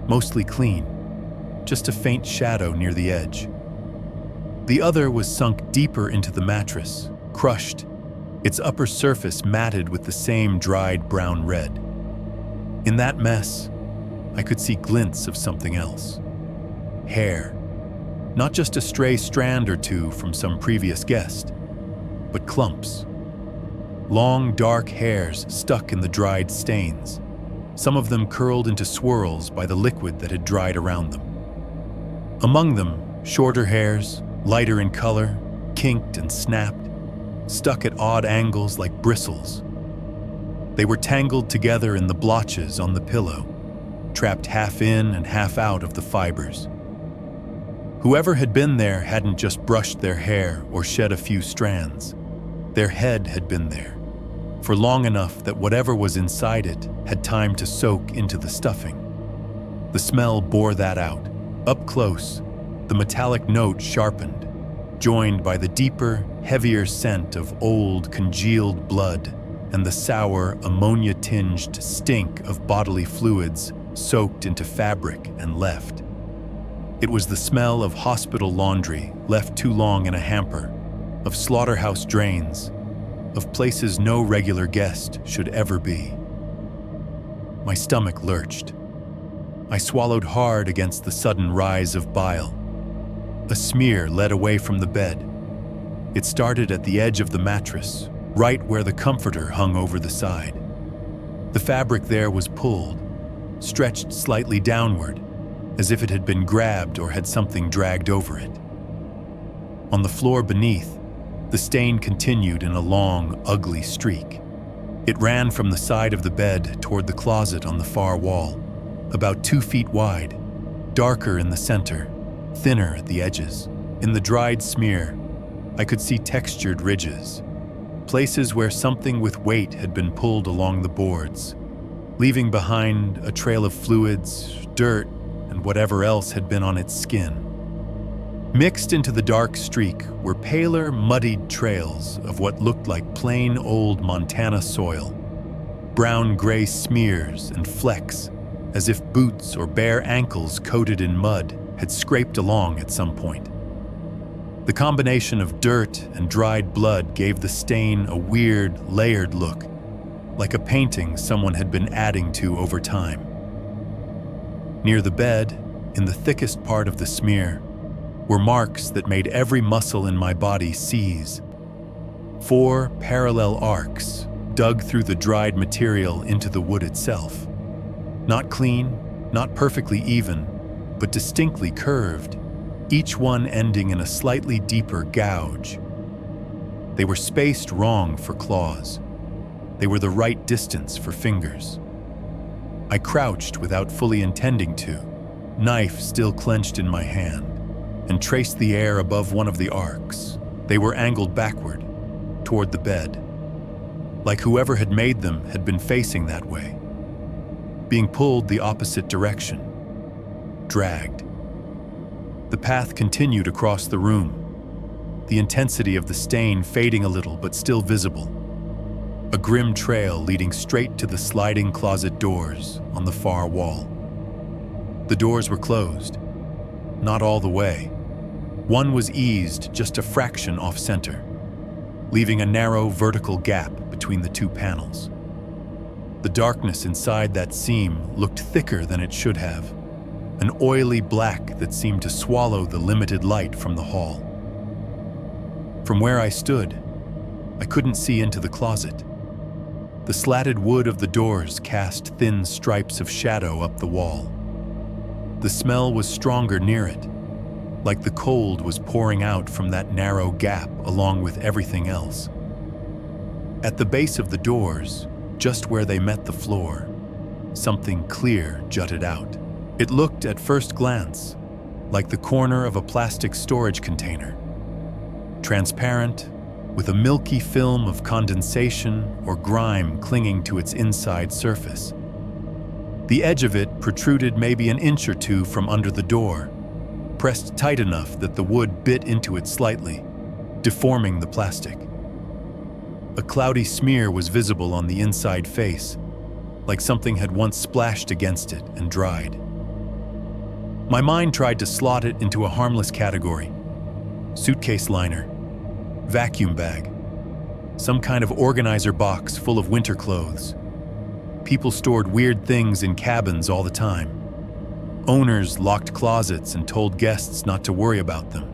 mostly clean, just a faint shadow near the edge. The other was sunk deeper into the mattress, crushed, its upper surface matted with the same dried brown red. In that mess, I could see glints of something else. Hair. Not just a stray strand or two from some previous guest, but clumps. Long, dark hairs stuck in the dried stains, some of them curled into swirls by the liquid that had dried around them. Among them, shorter hairs, lighter in color, kinked and snapped, stuck at odd angles like bristles. They were tangled together in the blotches on the pillow, trapped half in and half out of the fibers. Whoever had been there hadn't just brushed their hair or shed a few strands. Their head had been there, for long enough that whatever was inside it had time to soak into the stuffing. The smell bore that out. Up close, the metallic note sharpened, joined by the deeper, heavier scent of old, congealed blood and the sour, ammonia-tinged stink of bodily fluids soaked into fabric and left. It was the smell of hospital laundry left too long in a hamper, of slaughterhouse drains, of places no regular guest should ever be. my stomach lurched. I swallowed hard against the sudden rise of bile. A smear led away from the bed. It started at the edge of the mattress, right where the comforter hung over the side. The fabric there was pulled, stretched slightly downward, as if it had been grabbed or had something dragged over it. On the floor beneath, the stain continued in a long, ugly streak. It ran from the side of the bed toward the closet on the far wall, about 2 feet wide, darker in the center, thinner at the edges. In the dried smear, I could see textured ridges, places where something with weight had been pulled along the boards, leaving behind a trail of fluids, dirt, and whatever else had been on its skin. Mixed into the dark streak were paler, muddied trails of what looked like plain old Montana soil, brown-gray smears and flecks, as if boots or bare ankles coated in mud had scraped along at some point. The combination of dirt and dried blood gave the stain a weird, layered look, like a painting someone had been adding to over time. Near the bed, in the thickest part of the smear, were marks that made every muscle in my body seize. 4 parallel arcs dug through the dried material into the wood itself. Not clean, not perfectly even, but distinctly curved, each one ending in a slightly deeper gouge. They were spaced wrong for claws. They were the right distance for fingers. I crouched without fully intending to, knife still clenched in my hand, and traced the air above one of the arcs. They were angled backward, toward the bed, like whoever had made them had been facing that way, being pulled the opposite direction, dragged. The path continued across the room, the intensity of the stain fading a little but still visible. A grim trail leading straight to the sliding closet doors on the far wall. The doors were closed, not all the way. One was eased just a fraction off-center, leaving a narrow vertical gap between the 2 panels. The darkness inside that seam looked thicker than it should have, an oily black that seemed to swallow the limited light from the hall. From where I stood, I couldn't see into the closet. The slatted wood of the doors cast thin stripes of shadow up the wall. The smell was stronger near it, like the cold was pouring out from that narrow gap along with everything else. At the base of the doors, just where they met the floor, something clear jutted out. It looked at first glance like the corner of a plastic storage container, transparent, with a milky film of condensation or grime clinging to its inside surface. The edge of it protruded maybe an inch or 2 from under the door, pressed tight enough that the wood bit into it slightly, deforming the plastic. A cloudy smear was visible on the inside face, like something had once splashed against it and dried. My mind tried to slot it into a harmless category: suitcase liner, vacuum bag, some kind of organizer box full of winter clothes. People stored weird things in cabins all the time. Owners locked closets and told guests not to worry about them.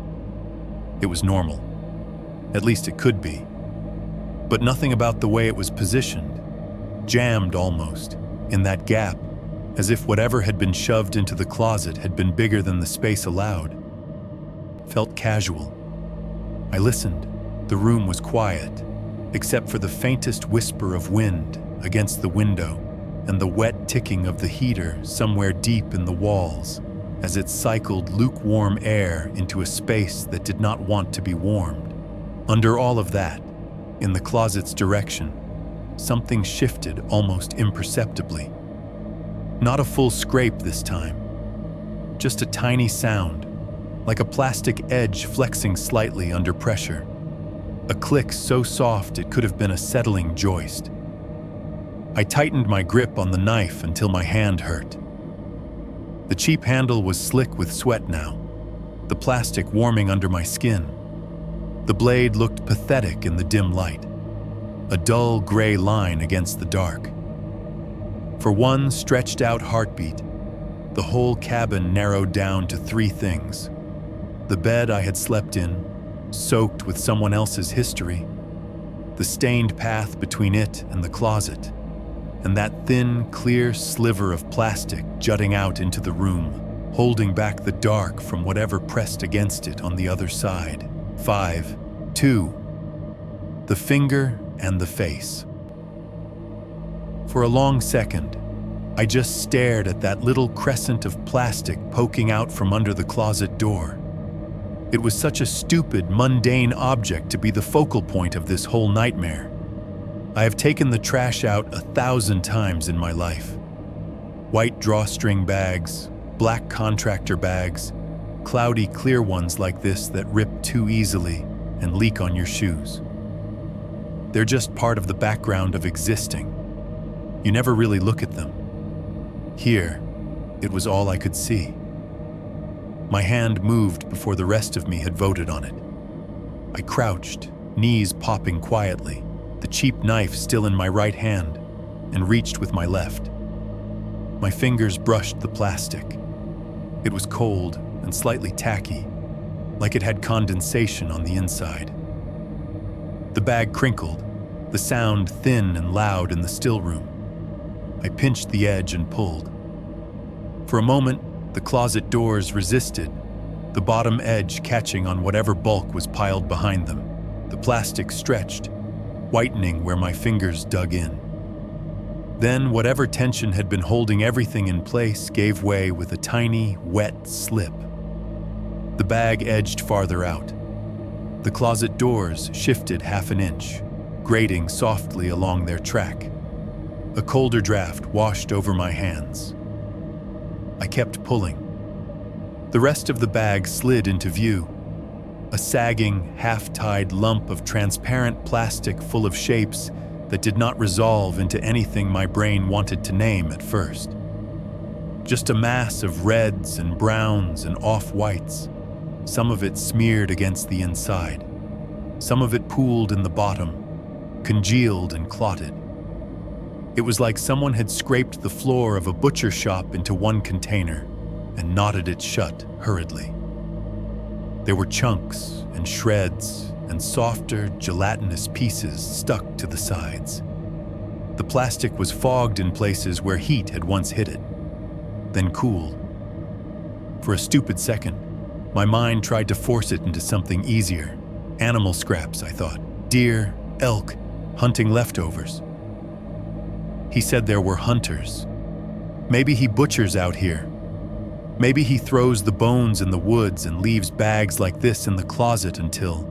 It was normal. At least it could be. But nothing about the way it was positioned, jammed almost, in that gap, as if whatever had been shoved into the closet had been bigger than the space allowed. Felt casual. I listened. The room was quiet, except for the faintest whisper of wind against the window and the wet ticking of the heater somewhere deep in the walls as it cycled lukewarm air into a space that did not want to be warmed. Under all of that, in the closet's direction, something shifted almost imperceptibly. Not a full scrape this time, just a tiny sound, like a plastic edge flexing slightly under pressure. A click so soft it could have been a settling joist. I tightened my grip on the knife until my hand hurt. The cheap handle was slick with sweat now, the plastic warming under my skin. The blade looked pathetic in the dim light, a dull gray line against the dark. For one stretched out heartbeat, the whole cabin narrowed down to three things: the bed I had slept in, soaked with someone else's history, the stained path between it and the closet, and that thin, clear sliver of plastic jutting out into the room, holding back the dark from whatever pressed against it on the other side. 5, 2, the finger and the face. For a long second, I just stared at that little crescent of plastic poking out from under the closet door. It was such a stupid, mundane object to be the focal point of this whole nightmare. I have taken the trash out 1,000 times in my life. White drawstring bags, black contractor bags, cloudy clear ones like this that rip too easily and leak on your shoes. They're just part of the background of existing. You never really look at them. Here, it was all I could see. My hand moved before the rest of me had voted on it. I crouched, knees popping quietly, the cheap knife still in my right hand, and reached with my left. My fingers brushed the plastic. It was cold and slightly tacky, like it had condensation on the inside. The bag crinkled, the sound thin and loud in the still room. I pinched the edge and pulled. For a moment, the closet doors resisted, the bottom edge catching on whatever bulk was piled behind them. The plastic stretched, whitening where my fingers dug in. Then whatever tension had been holding everything in place gave way with a tiny, wet slip. The bag edged farther out. The closet doors shifted half an inch, grating softly along their track. A colder draft washed over my hands. I kept pulling. The rest of the bag slid into view, a sagging, half-tied lump of transparent plastic full of shapes that did not resolve into anything my brain wanted to name at first. Just a mass of reds and browns and off-whites, some of it smeared against the inside, some of it pooled in the bottom, congealed and clotted. It was like someone had scraped the floor of a butcher shop into one container and knotted it shut hurriedly. There were chunks and shreds and softer, gelatinous pieces stuck to the sides. The plastic was fogged in places where heat had once hit it, then cooled. For a stupid second, my mind tried to force it into something easier. Animal scraps, I thought. Deer, elk, hunting leftovers. He said there were hunters. Maybe he butchers out here. Maybe he throws the bones in the woods and leaves bags like this in the closet until...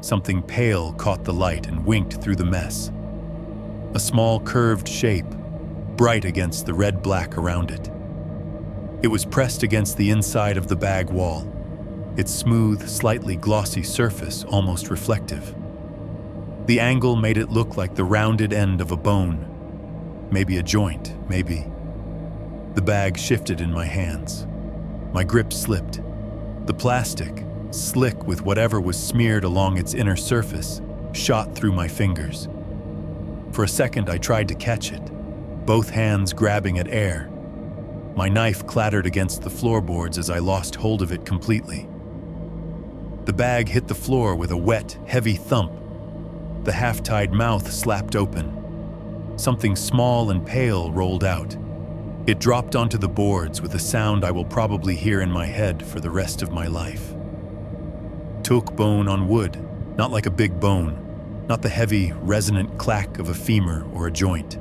Something pale caught the light and winked through the mess. A small curved shape, bright against the red-black around it. It was pressed against the inside of the bag wall, its smooth, slightly glossy surface almost reflective. The angle made it look like the rounded end of a bone, maybe a joint, maybe. The bag shifted in my hands. My grip slipped. The plastic, slick with whatever was smeared along its inner surface, shot through my fingers. For a second, I tried to catch it, both hands grabbing at air. My knife clattered against the floorboards as I lost hold of it completely. The bag hit the floor with a wet, heavy thump. The half-tied mouth slapped open. Something small and pale rolled out. It dropped onto the boards with a sound I will probably hear in my head for the rest of my life. Took bone on wood, not like a big bone, not the heavy, resonant clack of a femur or a joint.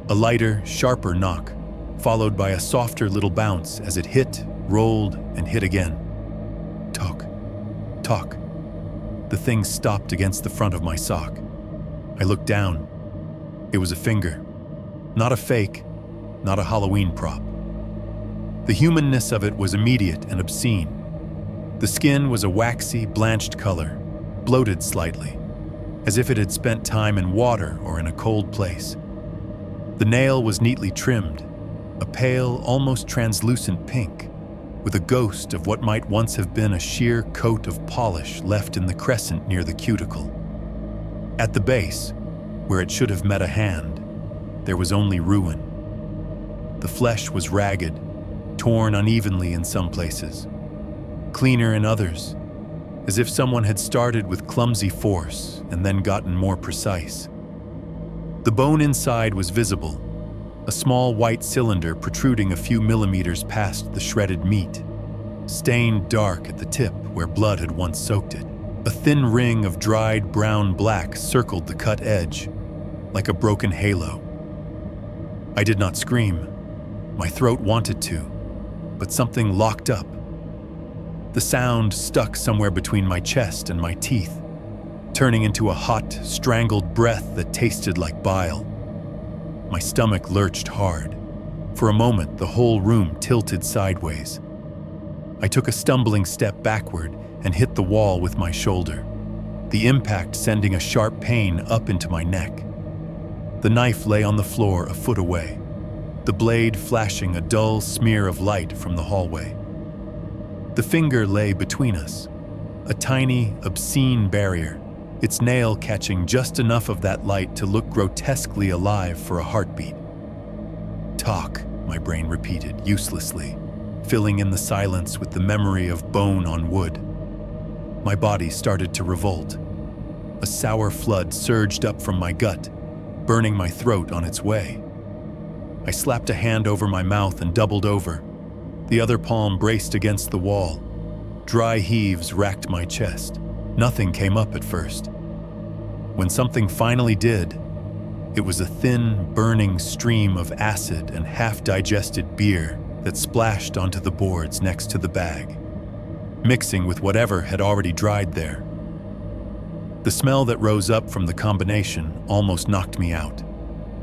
A lighter, sharper knock, followed by a softer little bounce as it hit, rolled, and hit again. Tock, tock. The thing stopped against the front of my sock. I looked down. It was a finger. Not a fake, not a Halloween prop. The humanness of it was immediate and obscene. The skin was a waxy, blanched color, bloated slightly, as if it had spent time in water or in a cold place. The nail was neatly trimmed, a pale, almost translucent pink, with a ghost of what might once have been a sheer coat of polish left in the crescent near the cuticle. At the base, where it should have met a hand, there was only ruin. The flesh was ragged, torn unevenly in some places, cleaner in others, as if someone had started with clumsy force and then gotten more precise. The bone inside was visible, a small white cylinder protruding a few millimeters past the shredded meat, stained dark at the tip where blood had once soaked it. A thin ring of dried brown black circled the cut edge, like a broken halo. I did not scream. My throat wanted to, but something locked up. The sound stuck somewhere between my chest and my teeth, turning into a hot, strangled breath that tasted like bile. My stomach lurched hard. For a moment, the whole room tilted sideways. I took a stumbling step backward and hit the wall with my shoulder, the impact sending a sharp pain up into my neck. The knife lay on the floor a foot away, the blade flashing a dull smear of light from the hallway. The finger lay between us, a tiny, obscene barrier, its nail catching just enough of that light to look grotesquely alive for a heartbeat. "Talk," my brain repeated uselessly, filling in the silence with the memory of bone on wood. My body started to revolt. A sour flood surged up from my gut, burning my throat on its way. I slapped a hand over my mouth and doubled over. The other palm braced against the wall. Dry heaves racked my chest. Nothing came up at first. When something finally did, it was a thin, burning stream of acid and half-digested beer that splashed onto the boards next to the bag, mixing with whatever had already dried there. The smell that rose up from the combination almost knocked me out.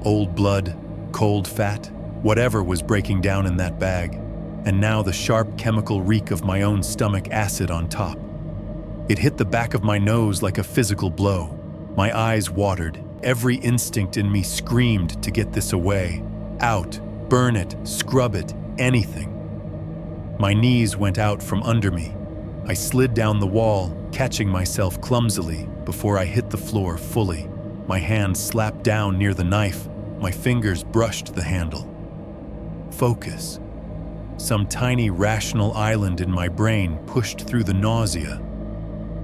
Old blood, cold fat, whatever was breaking down in that bag, and now the sharp chemical reek of my own stomach acid on top. It hit the back of my nose like a physical blow. My eyes watered. Every instinct in me screamed to get this away. Out, burn it, scrub it, anything. My knees went out from under me. I slid down the wall, catching myself clumsily before I hit the floor fully. My hand slapped down near the knife. My fingers brushed the handle. Focus. Some tiny rational island in my brain pushed through the nausea.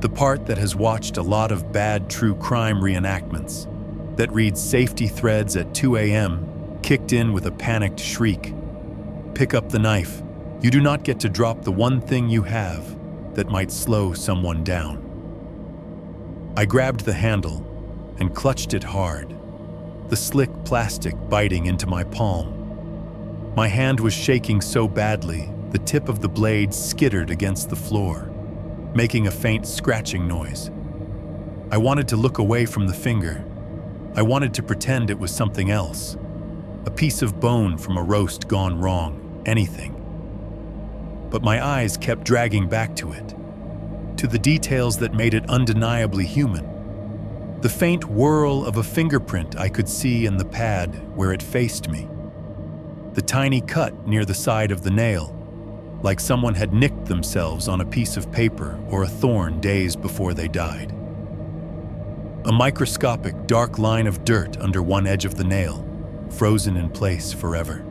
The part that has watched a lot of bad true crime reenactments, that reads safety threads at 2 a.m., kicked in with a panicked shriek. Pick up the knife. You do not get to drop the one thing you have that might slow someone down. I grabbed the handle and clutched it hard, the slick plastic biting into my palm. My hand was shaking so badly, the tip of the blade skittered against the floor, making a faint scratching noise. I wanted to look away from the finger. I wanted to pretend it was something else, a piece of bone from a roast gone wrong, anything. But my eyes kept dragging back to it, to the details that made it undeniably human. The faint whirl of a fingerprint I could see in the pad where it faced me. The tiny cut near the side of the nail, like someone had nicked themselves on a piece of paper or a thorn days before they died. A microscopic dark line of dirt under one edge of the nail, frozen in place forever.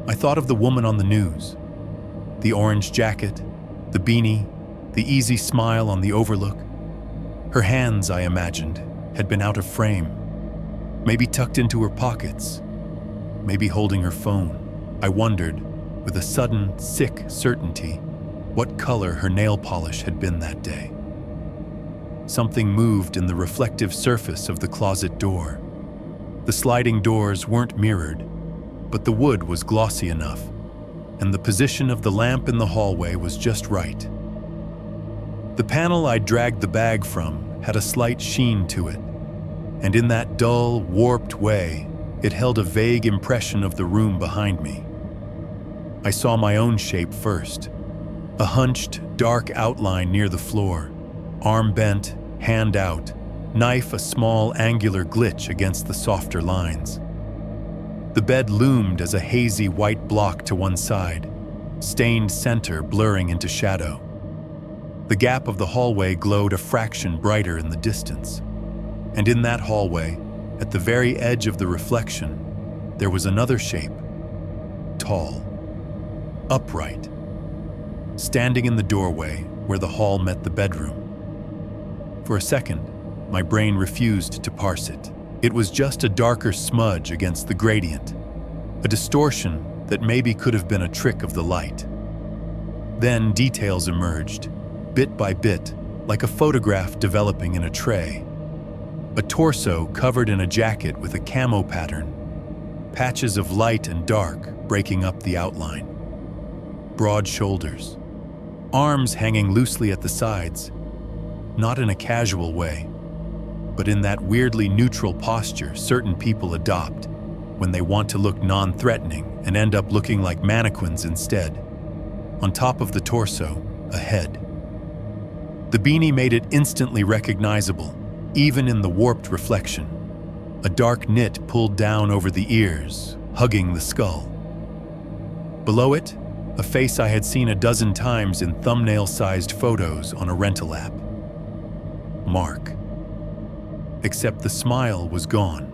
I thought of the woman on the news, the orange jacket, the beanie, the easy smile on the overlook. Her hands, I imagined, had been out of frame, maybe tucked into her pockets, maybe holding her phone. I wondered, with a sudden, sick certainty, what color her nail polish had been that day. Something moved in the reflective surface of the closet door. The sliding doors weren't mirrored, but the wood was glossy enough, and the position of the lamp in the hallway was just right. The panel I dragged the bag from had a slight sheen to it, and in that dull, warped way, it held a vague impression of the room behind me. I saw my own shape first, a hunched, dark outline near the floor, arm bent, hand out, knife a small angular glitch against the softer lines. The bed loomed as a hazy white block to one side, stained center blurring into shadow. The gap of the hallway glowed a fraction brighter in the distance, and in that hallway, At the very edge of the reflection, there was another shape. Tall, upright, standing in the doorway where the hall met the bedroom. For a second, my brain refused to parse it. It was just a darker smudge against the gradient, a distortion that maybe could have been a trick of the light. Then details emerged, bit by bit, like a photograph developing in a tray. A torso covered in a jacket with a camo pattern, patches of light and dark breaking up the outline. Broad shoulders, arms hanging loosely at the sides, not in a casual way, but in that weirdly neutral posture certain people adopt when they want to look non-threatening and end up looking like mannequins instead. On top of the torso, a head. The beanie made it instantly recognizable, even in the warped reflection. A dark knit pulled down over the ears, hugging the skull. Below it, a face I had seen a dozen times in thumbnail-sized photos on a rental app. Mark. Except the smile was gone.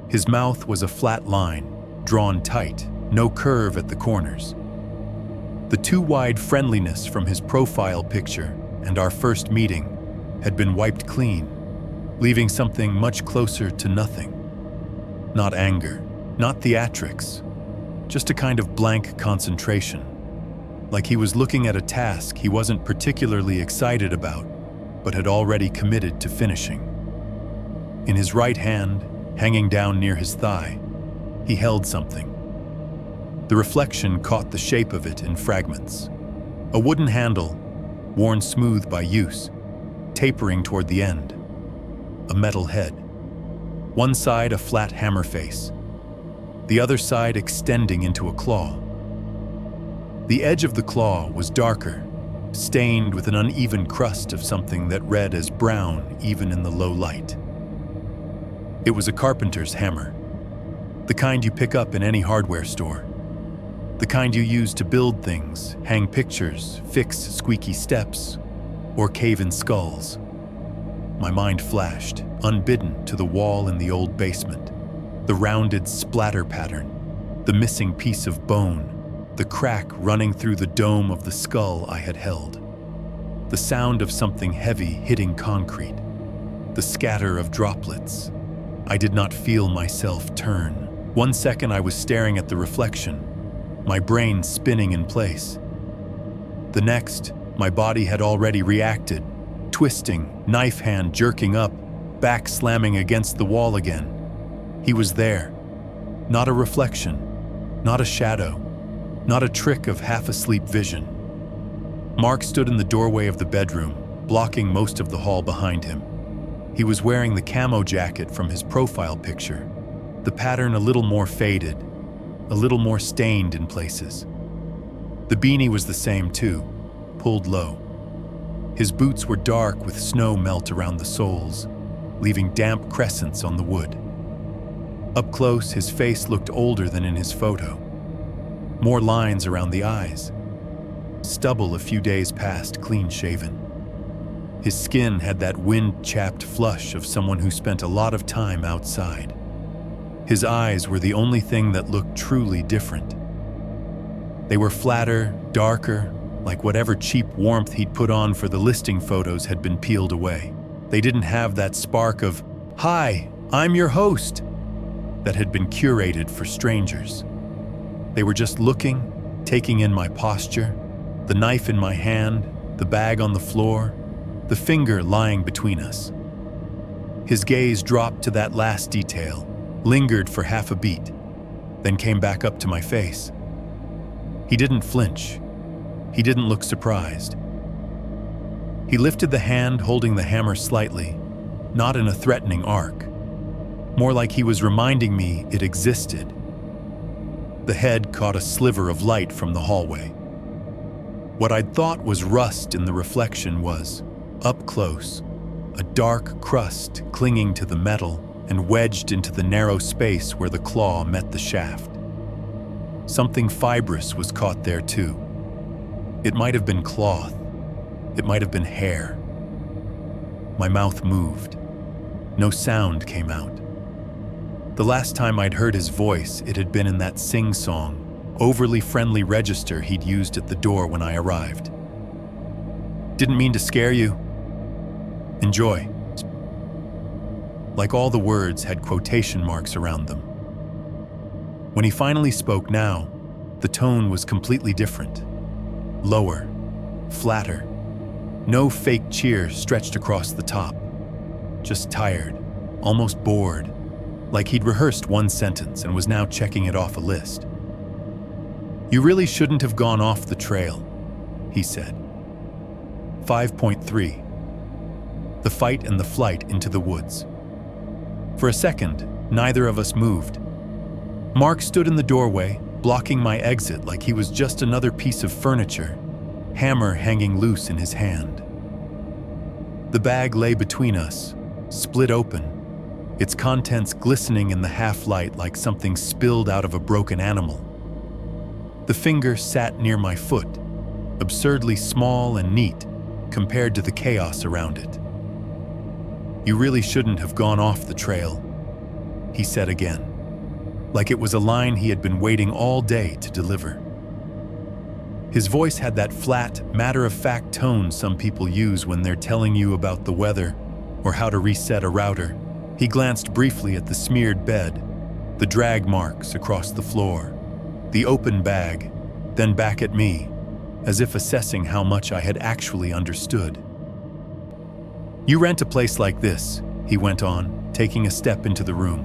His mouth was a flat line, drawn tight, no curve at the corners. The too-wide friendliness from his profile picture and our first meeting had been wiped clean, leaving something much closer to nothing. Not anger, not theatrics, just a kind of blank concentration, like he was looking at a task he wasn't particularly excited about, but had already committed to finishing. In his right hand, hanging down near his thigh, he held something. The reflection caught the shape of it in fragments. A wooden handle, worn smooth by use, tapering toward the end. A metal head. One side a flat hammer face, the other side extending into a claw. The edge of the claw was darker, stained with an uneven crust of something that read as brown even in the low light. It was a carpenter's hammer, the kind you pick up in any hardware store, the kind you use to build things, hang pictures, fix squeaky steps, or cave in skulls. My mind flashed, unbidden, to the wall in the old basement, the rounded splatter pattern, the missing piece of bone, the crack running through the dome of the skull I had held, the sound of something heavy hitting concrete, the scatter of droplets. I did not feel myself turn. 1 second I was staring at the reflection, my brain spinning in place. The next, my body had already reacted, twisting, knife hand jerking up, back slamming against the wall again. He was there. Not a reflection, not a shadow, not a trick of half-asleep vision. Mark stood in the doorway of the bedroom, blocking most of the hall behind him. He was wearing the camo jacket from his profile picture, the pattern a little more faded, a little more stained in places. The beanie was the same too, pulled low. His boots were dark with snow melt around the soles, leaving damp crescents on the wood. Up close, his face looked older than in his photo. More lines around the eyes. Stubble a few days past clean-shaven. His skin had that wind-chapped flush of someone who spent a lot of time outside. His eyes were the only thing that looked truly different. They were flatter, darker, like whatever cheap warmth he'd put on for the listing photos had been peeled away. They didn't have that spark of, "Hi, I'm your host," that had been curated for strangers. They were just looking, taking in my posture, the knife in my hand, the bag on the floor, the finger lying between us. His gaze dropped to that last detail, lingered for half a beat, then came back up to my face. He didn't flinch. He didn't look surprised. He lifted the hand holding the hammer slightly, not in a threatening arc, more like he was reminding me it existed. The head caught a sliver of light from the hallway. What I'd thought was rust in the reflection was, up close, a dark crust clinging to the metal and wedged into the narrow space where the claw met the shaft. Something fibrous was caught there too. It might have been cloth. It might have been hair. My mouth moved. No sound came out. The last time I'd heard his voice, it had been in that sing-song, overly friendly register he'd used at the door when I arrived. "Didn't mean to scare you. Enjoy." Like all the words had quotation marks around them. When he finally spoke now, the tone was completely different. Lower, flatter. No fake cheer stretched across the top. Just tired, almost bored, like he'd rehearsed one sentence and was now checking it off a list. "You really shouldn't have gone off the trail," he said. 5.3. The fight and the flight into the woods. For a second, neither of us moved. Mark stood in the doorway, blocking my exit like he was just another piece of furniture, hammer hanging loose in his hand. The bag lay between us, split open, its contents glistening in the half-light like something spilled out of a broken animal. The finger sat near my foot, absurdly small and neat compared to the chaos around it. "You really shouldn't have gone off the trail," he said again, like it was a line he had been waiting all day to deliver. His voice had that flat, matter-of-fact tone some people use when they're telling you about the weather or how to reset a router. He glanced briefly at the smeared bed, the drag marks across the floor, the open bag, then back at me, as if assessing how much I had actually understood. "You rent a place like this," he went on, taking a step into the room.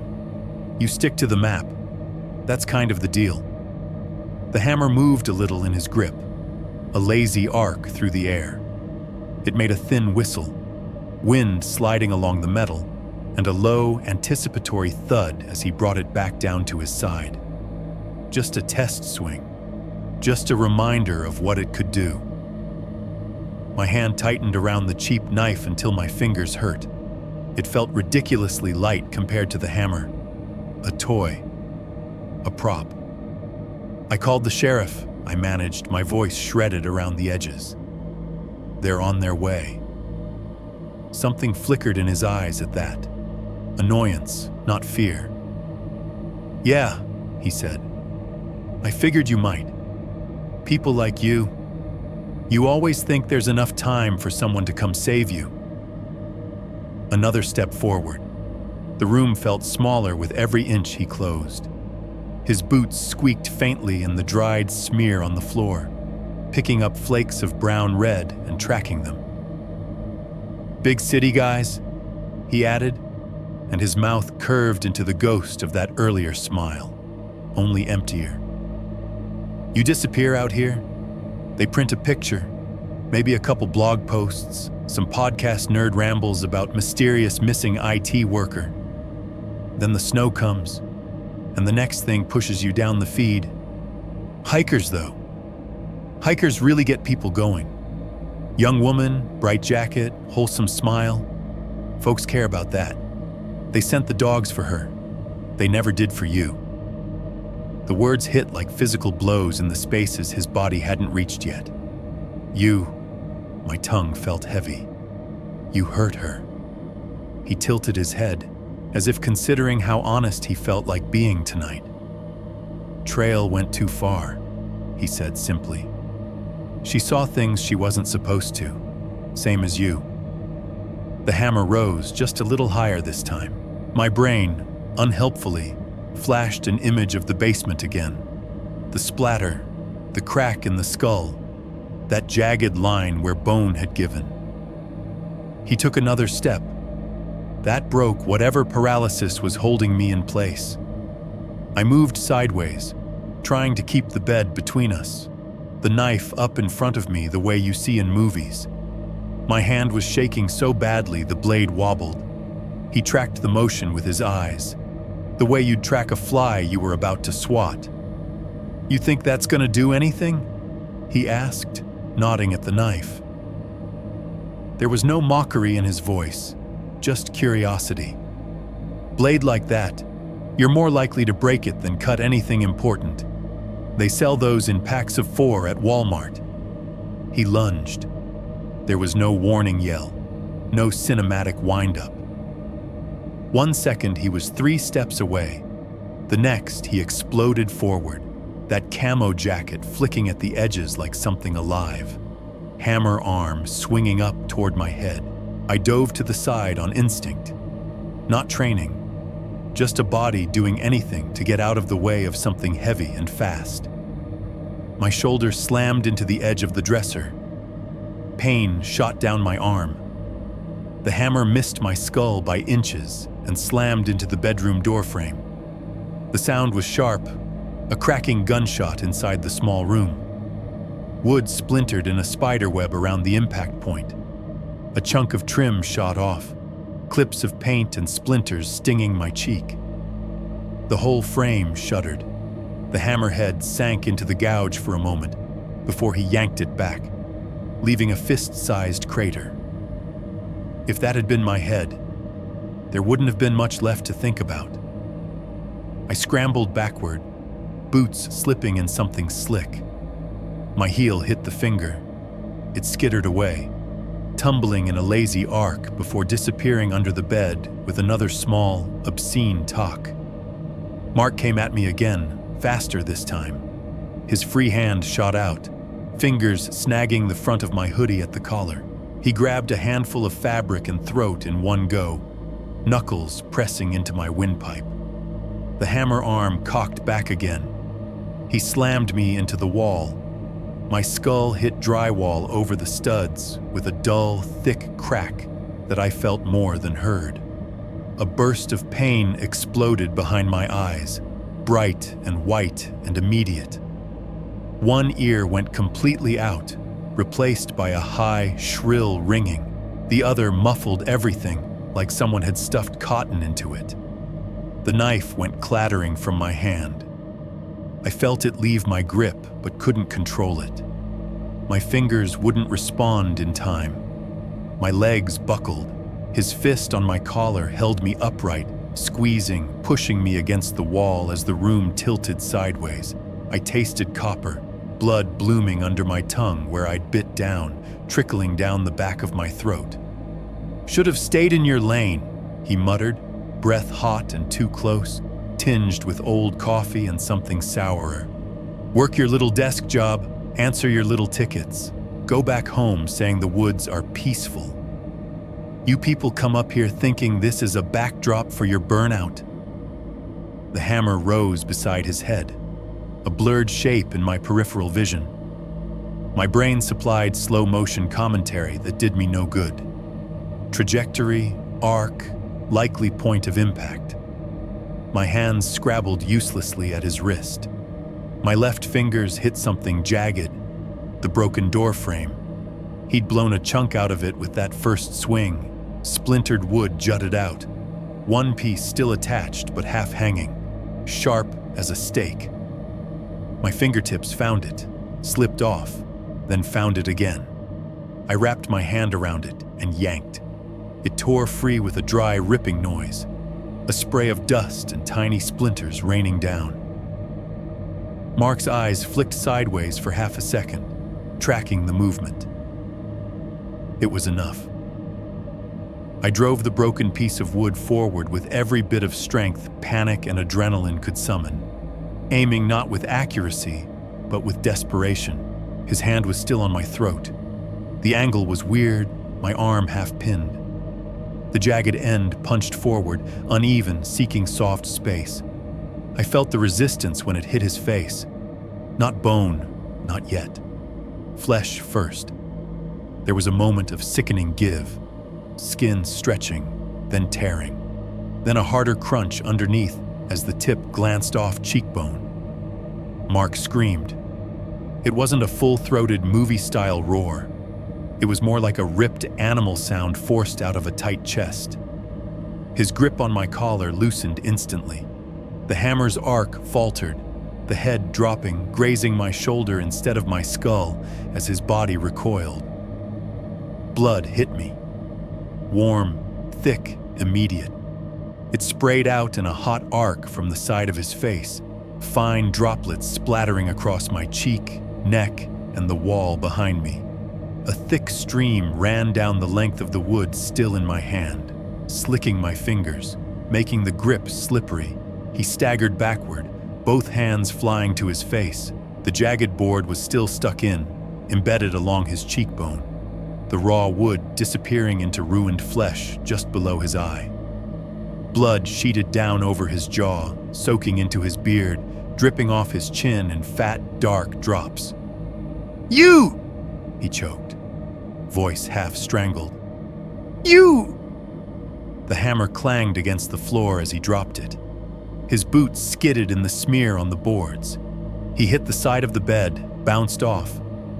"You stick to the map. That's kind of the deal." The hammer moved a little in his grip, a lazy arc through the air. It made a thin whistle, wind sliding along the metal, and a low, anticipatory thud as he brought it back down to his side. Just a test swing, just a reminder of what it could do. My hand tightened around the cheap knife until my fingers hurt. It felt ridiculously light compared to the hammer. A toy. A prop. "I called the sheriff," I managed, my voice shredded around the edges. "They're on their way." Something flickered in his eyes at that. Annoyance, not fear. "Yeah," he said. "I figured you might. People like you always think there's enough time for someone to come save you." Another step forward. The room felt smaller with every inch he closed. His boots squeaked faintly in the dried smear on the floor, picking up flakes of brown red and tracking them. "Big city guys?" he added, and his mouth curved into the ghost of that earlier smile, only emptier. "You disappear out here, they print a picture, maybe a couple blog posts, some podcast nerd rambles about mysterious missing IT worker. Then the snow comes, and the next thing pushes you down the feed. Hikers, though. Hikers really get people going. Young woman, bright jacket, wholesome smile. Folks care about that. They sent the dogs for her. They never did for you." The words hit like physical blows in the spaces his body hadn't reached yet. "You," my tongue felt heavy. "You hurt her." He tilted his head, as if considering how honest he felt like being tonight. "Trail went too far," he said simply. "She saw things she wasn't supposed to, same as you." The hammer rose just a little higher this time. My brain, unhelpfully, flashed an image of the basement again. The splatter, the crack in the skull, that jagged line where bone had given. He took another step. That broke whatever paralysis was holding me in place. I moved sideways, trying to keep the bed between us, the knife up in front of me the way you see in movies. My hand was shaking so badly the blade wobbled. He tracked the motion with his eyes, the way you'd track a fly you were about to swat. "You think that's gonna do anything?" he asked, nodding at the knife. There was no mockery in his voice, just curiosity. "Blade like that, you're more likely to break it than cut anything important. They sell those in packs of 4 at Walmart." He lunged. There was no warning yell, no cinematic wind-up. One second, he was 3 steps away. The next, he exploded forward, that camo jacket flicking at the edges like something alive. Hammer arm swinging up toward my head. I dove to the side on instinct. Not training, just a body doing anything to get out of the way of something heavy and fast. My shoulder slammed into the edge of the dresser. Pain shot down my arm. The hammer missed my skull by inches and slammed into the bedroom doorframe. The sound was sharp, a cracking gunshot inside the small room. Wood splintered in a spider web around the impact point. A chunk of trim shot off, clips of paint and splinters stinging my cheek. The whole frame shuddered. The hammerhead sank into the gouge for a moment before he yanked it back, leaving a fist-sized crater. If that had been my head, there wouldn't have been much left to think about. I scrambled backward, boots slipping in something slick. My heel hit the finger. It skittered away, tumbling in a lazy arc before disappearing under the bed with another small, obscene talk. Mark came at me again, faster this time. His free hand shot out, fingers snagging the front of my hoodie at the collar. He grabbed a handful of fabric and throat in one go, knuckles pressing into my windpipe. The hammer arm cocked back again. He slammed me into the wall. My skull hit drywall over the studs with a dull, thick crack that I felt more than heard. A burst of pain exploded behind my eyes, bright and white and immediate. One ear went completely out, replaced by a high, shrill ringing. The other muffled everything, like someone had stuffed cotton into it. The knife went clattering from my hand. I felt it leave my grip, but couldn't control it. My fingers wouldn't respond in time. My legs buckled. His fist on my collar held me upright, squeezing, pushing me against the wall as the room tilted sideways. I tasted copper, blood blooming under my tongue where I'd bit down, trickling down the back of my throat. "Should have stayed in your lane," he muttered, breath hot and too close, tinged with old coffee and something sourer. "Work your little desk job, answer your little tickets. Go back home saying the woods are peaceful. You people come up here thinking this is a backdrop for your burnout." The hammer rose beside his head, a blurred shape in my peripheral vision. My brain supplied slow-motion commentary that did me no good. Trajectory, arc, likely point of impact. My hands scrabbled uselessly at his wrist. My left fingers hit something jagged, the broken door frame. He'd blown a chunk out of it with that first swing. Splintered wood jutted out, one piece still attached but half hanging, sharp as a stake. My fingertips found it, slipped off, then found it again. I wrapped my hand around it and yanked. It tore free with a dry, ripping noise, a spray of dust and tiny splinters raining down. Mark's eyes flicked sideways for half a second, tracking the movement. It was enough. I drove the broken piece of wood forward with every bit of strength panic and adrenaline could summon, aiming not with accuracy, but with desperation. His hand was still on my throat. The angle was weird, my arm half-pinned. The jagged end punched forward, uneven, seeking soft space. I felt the resistance when it hit his face. Not bone, not yet. Flesh first. There was a moment of sickening give. Skin stretching, then tearing. Then a harder crunch underneath as the tip glanced off cheekbone. Mark screamed. It wasn't a full-throated movie-style roar. It was more like a ripped animal sound forced out of a tight chest. His grip on my collar loosened instantly. The hammer's arc faltered, the head dropping, grazing my shoulder instead of my skull as his body recoiled. Blood hit me. Warm, thick, immediate. It sprayed out in a hot arc from the side of his face, fine droplets splattering across my cheek, neck, and the wall behind me. A thick stream ran down the length of the wood still in my hand, slicking my fingers, making the grip slippery. He staggered backward, both hands flying to his face. The jagged board was still stuck in, embedded along his cheekbone, the raw wood disappearing into ruined flesh just below his eye. Blood sheeted down over his jaw, soaking into his beard, dripping off his chin in fat, dark drops. "You!" he choked, voice half strangled. "You!" The hammer clanged against the floor as he dropped it. His boots skidded in the smear on the boards. He hit the side of the bed, bounced off,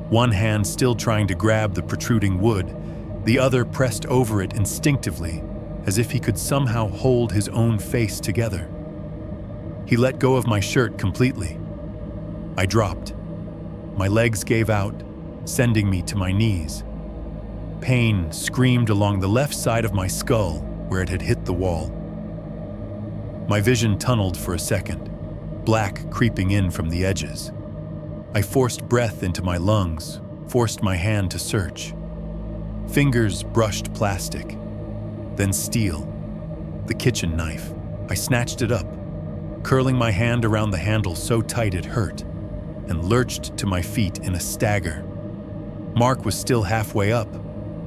one hand still trying to grab the protruding wood, the other pressed over it instinctively, as if he could somehow hold his own face together. He let go of my shirt completely. I dropped. My legs gave out, sending me to my knees. Pain screamed along the left side of my skull where it had hit the wall. My vision tunneled for a second, black creeping in from the edges. I forced breath into my lungs, forced my hand to search. Fingers brushed plastic, then steel, the kitchen knife. I snatched it up, curling my hand around the handle so tight it hurt, and lurched to my feet in a stagger. Mark was still halfway up,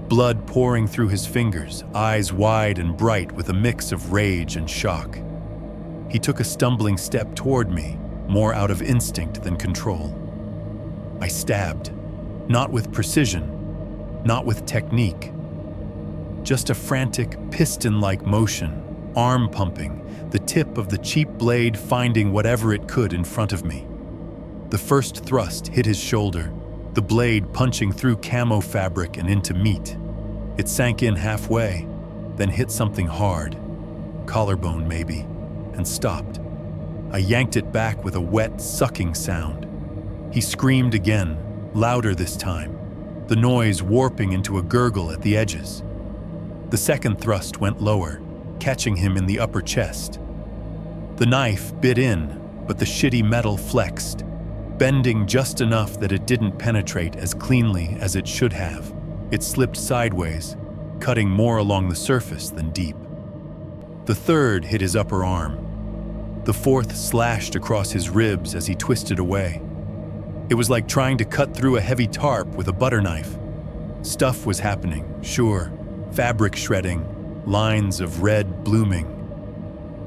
blood pouring through his fingers, eyes wide and bright with a mix of rage and shock. He took a stumbling step toward me, more out of instinct than control. I stabbed, not with precision, not with technique. Just a frantic, piston-like motion, arm pumping, the tip of the cheap blade finding whatever it could in front of me. The first thrust hit his shoulder, the blade punching through camo fabric and into meat. It sank in halfway, then hit something hard, collarbone maybe, and stopped. I yanked it back with a wet, sucking sound. He screamed again, louder this time, the noise warping into a gurgle at the edges. The second thrust went lower, catching him in the upper chest. The knife bit in, but the shitty metal flexed, bending just enough that it didn't penetrate as cleanly as it should have. It slipped sideways, cutting more along the surface than deep. The third hit his upper arm. The fourth slashed across his ribs as he twisted away. It was like trying to cut through a heavy tarp with a butter knife. Stuff was happening, sure, fabric shredding, lines of red blooming,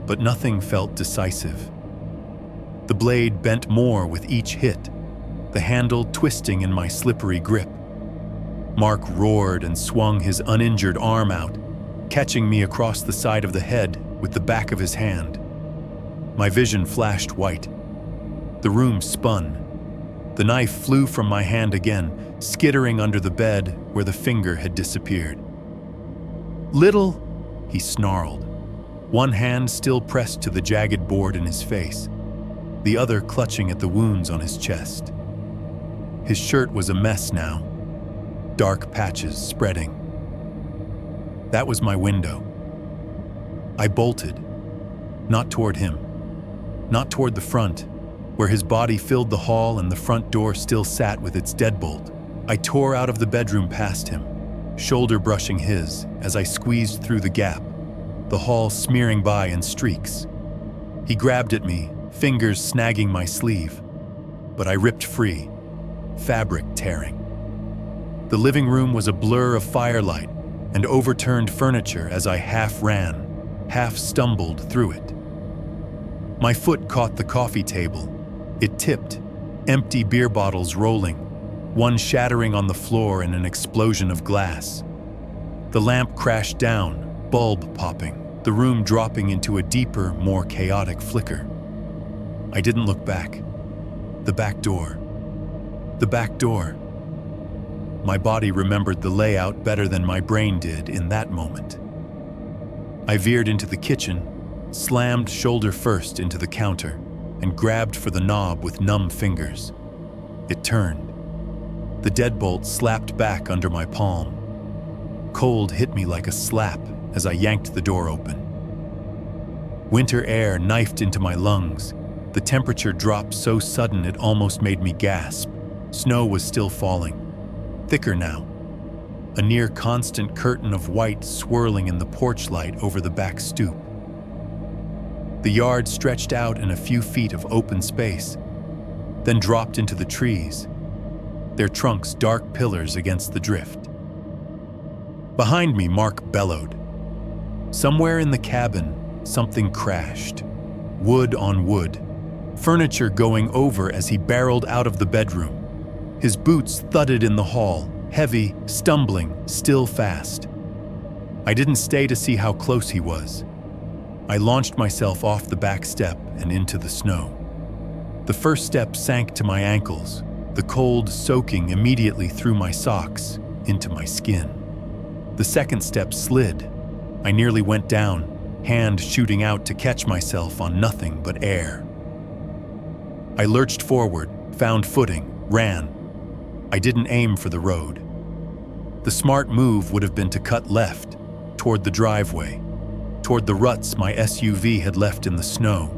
but nothing felt decisive. The blade bent more with each hit, the handle twisting in my slippery grip. Mark roared and swung his uninjured arm out, catching me across the side of the head with the back of his hand. My vision flashed white. The room spun. The knife flew from my hand again, skittering under the bed where the finger had disappeared. "Little," he snarled, one hand still pressed to the jagged board in his face, the other clutching at the wounds on his chest. His shirt was a mess now, dark patches spreading. That was my window. I bolted, not toward him, not toward the front, where his body filled the hall and the front door still sat with its deadbolt. I tore out of the bedroom past him, shoulder brushing his as I squeezed through the gap, the hall smearing by in streaks. He grabbed at me, fingers snagging my sleeve, but I ripped free, fabric tearing. The living room was a blur of firelight and overturned furniture as I half ran, half stumbled through it. My foot caught the coffee table. It tipped, empty beer bottles rolling, one shattering on the floor in an explosion of glass. The lamp crashed down, bulb popping, the room dropping into a deeper, more chaotic flicker. I didn't look back. The back door. The back door. My body remembered the layout better than my brain did in that moment. I veered into the kitchen, slammed shoulder first into the counter, and grabbed for the knob with numb fingers. It turned. The deadbolt slapped back under my palm. Cold hit me like a slap as I yanked the door open. Winter air knifed into my lungs. The temperature dropped so sudden it almost made me gasp. Snow was still falling, thicker now. A near constant curtain of white swirling in the porch light over the back stoop. The yard stretched out in a few feet of open space, then dropped into the trees, their trunks dark pillars against the drift. Behind me, Mark bellowed. Somewhere in the cabin, something crashed. Wood on wood, furniture going over as he barreled out of the bedroom. His boots thudded in the hall, heavy, stumbling, still fast. I didn't stay to see how close he was. I launched myself off the back step and into the snow. The first step sank to my ankles, the cold soaking immediately through my socks into my skin. The second step slid. I nearly went down, hand shooting out to catch myself on nothing but air. I lurched forward, found footing, ran. I didn't aim for the road. The smart move would have been to cut left, toward the driveway, toward the ruts my SUV had left in the snow,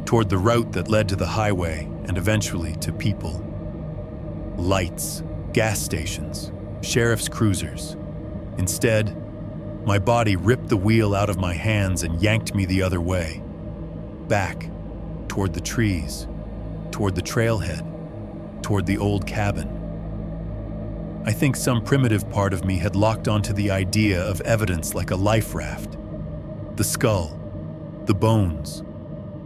toward the route that led to the highway and eventually to people. Lights, gas stations, sheriff's cruisers. Instead, my body ripped the wheel out of my hands and yanked me the other way. Back, toward the trees, toward the trailhead, toward the old cabin. I think some primitive part of me had locked onto the idea of evidence like a life raft. The skull, the bones,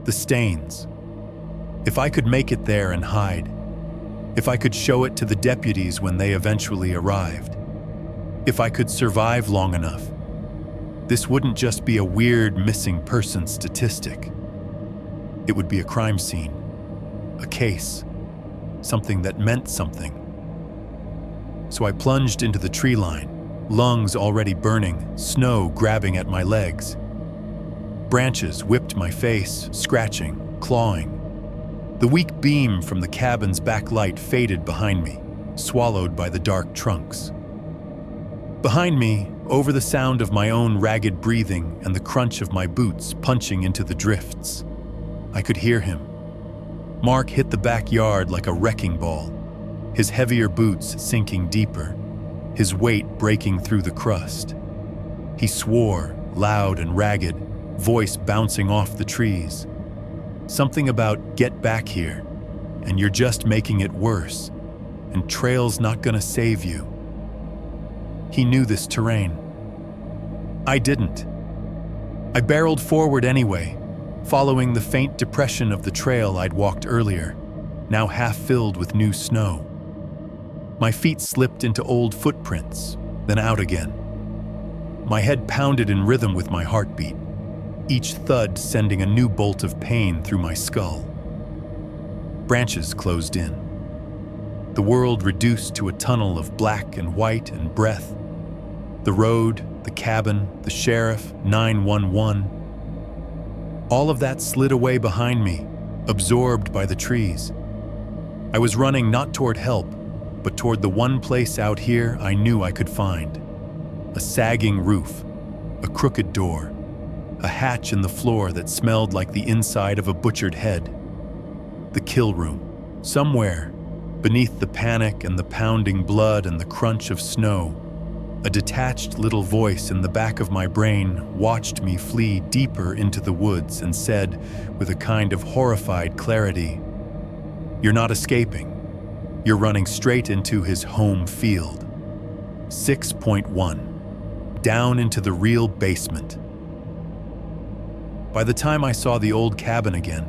the stains. If I could make it there and hide, if I could show it to the deputies when they eventually arrived, if I could survive long enough, this wouldn't just be a weird missing person statistic. It would be a crime scene, a case, something that meant something. So I plunged into the tree line, lungs already burning, snow grabbing at my legs. Branches whipped my face, scratching, clawing. The weak beam from the cabin's backlight faded behind me, swallowed by the dark trunks. Behind me, over the sound of my own ragged breathing and the crunch of my boots punching into the drifts, I could hear him. Mark hit the backyard like a wrecking ball, his heavier boots sinking deeper, his weight breaking through the crust. He swore, loud and ragged, voice bouncing off the trees. Something about "get back here," and "you're just making it worse," and "trail's not gonna save you." He knew this terrain. I didn't. I barreled forward anyway, following the faint depression of the trail I'd walked earlier, now half filled with new snow. My feet slipped into old footprints, then out again. My head pounded in rhythm with my heartbeat, each thud sending a new bolt of pain through my skull. Branches closed in. The world reduced to a tunnel of black and white and breath. The road, the cabin, the sheriff, 911. All of that slid away behind me, absorbed by the trees. I was running not toward help, but toward the one place out here I knew I could find. A sagging roof, a crooked door, a hatch in the floor that smelled like the inside of a butchered head. The kill room, somewhere, beneath the panic and the pounding blood and the crunch of snow, a detached little voice in the back of my brain watched me flee deeper into the woods and said, with a kind of horrified clarity, "You're not escaping. You're running straight into his home field." 6.1. Down into the real basement. By the time I saw the old cabin again,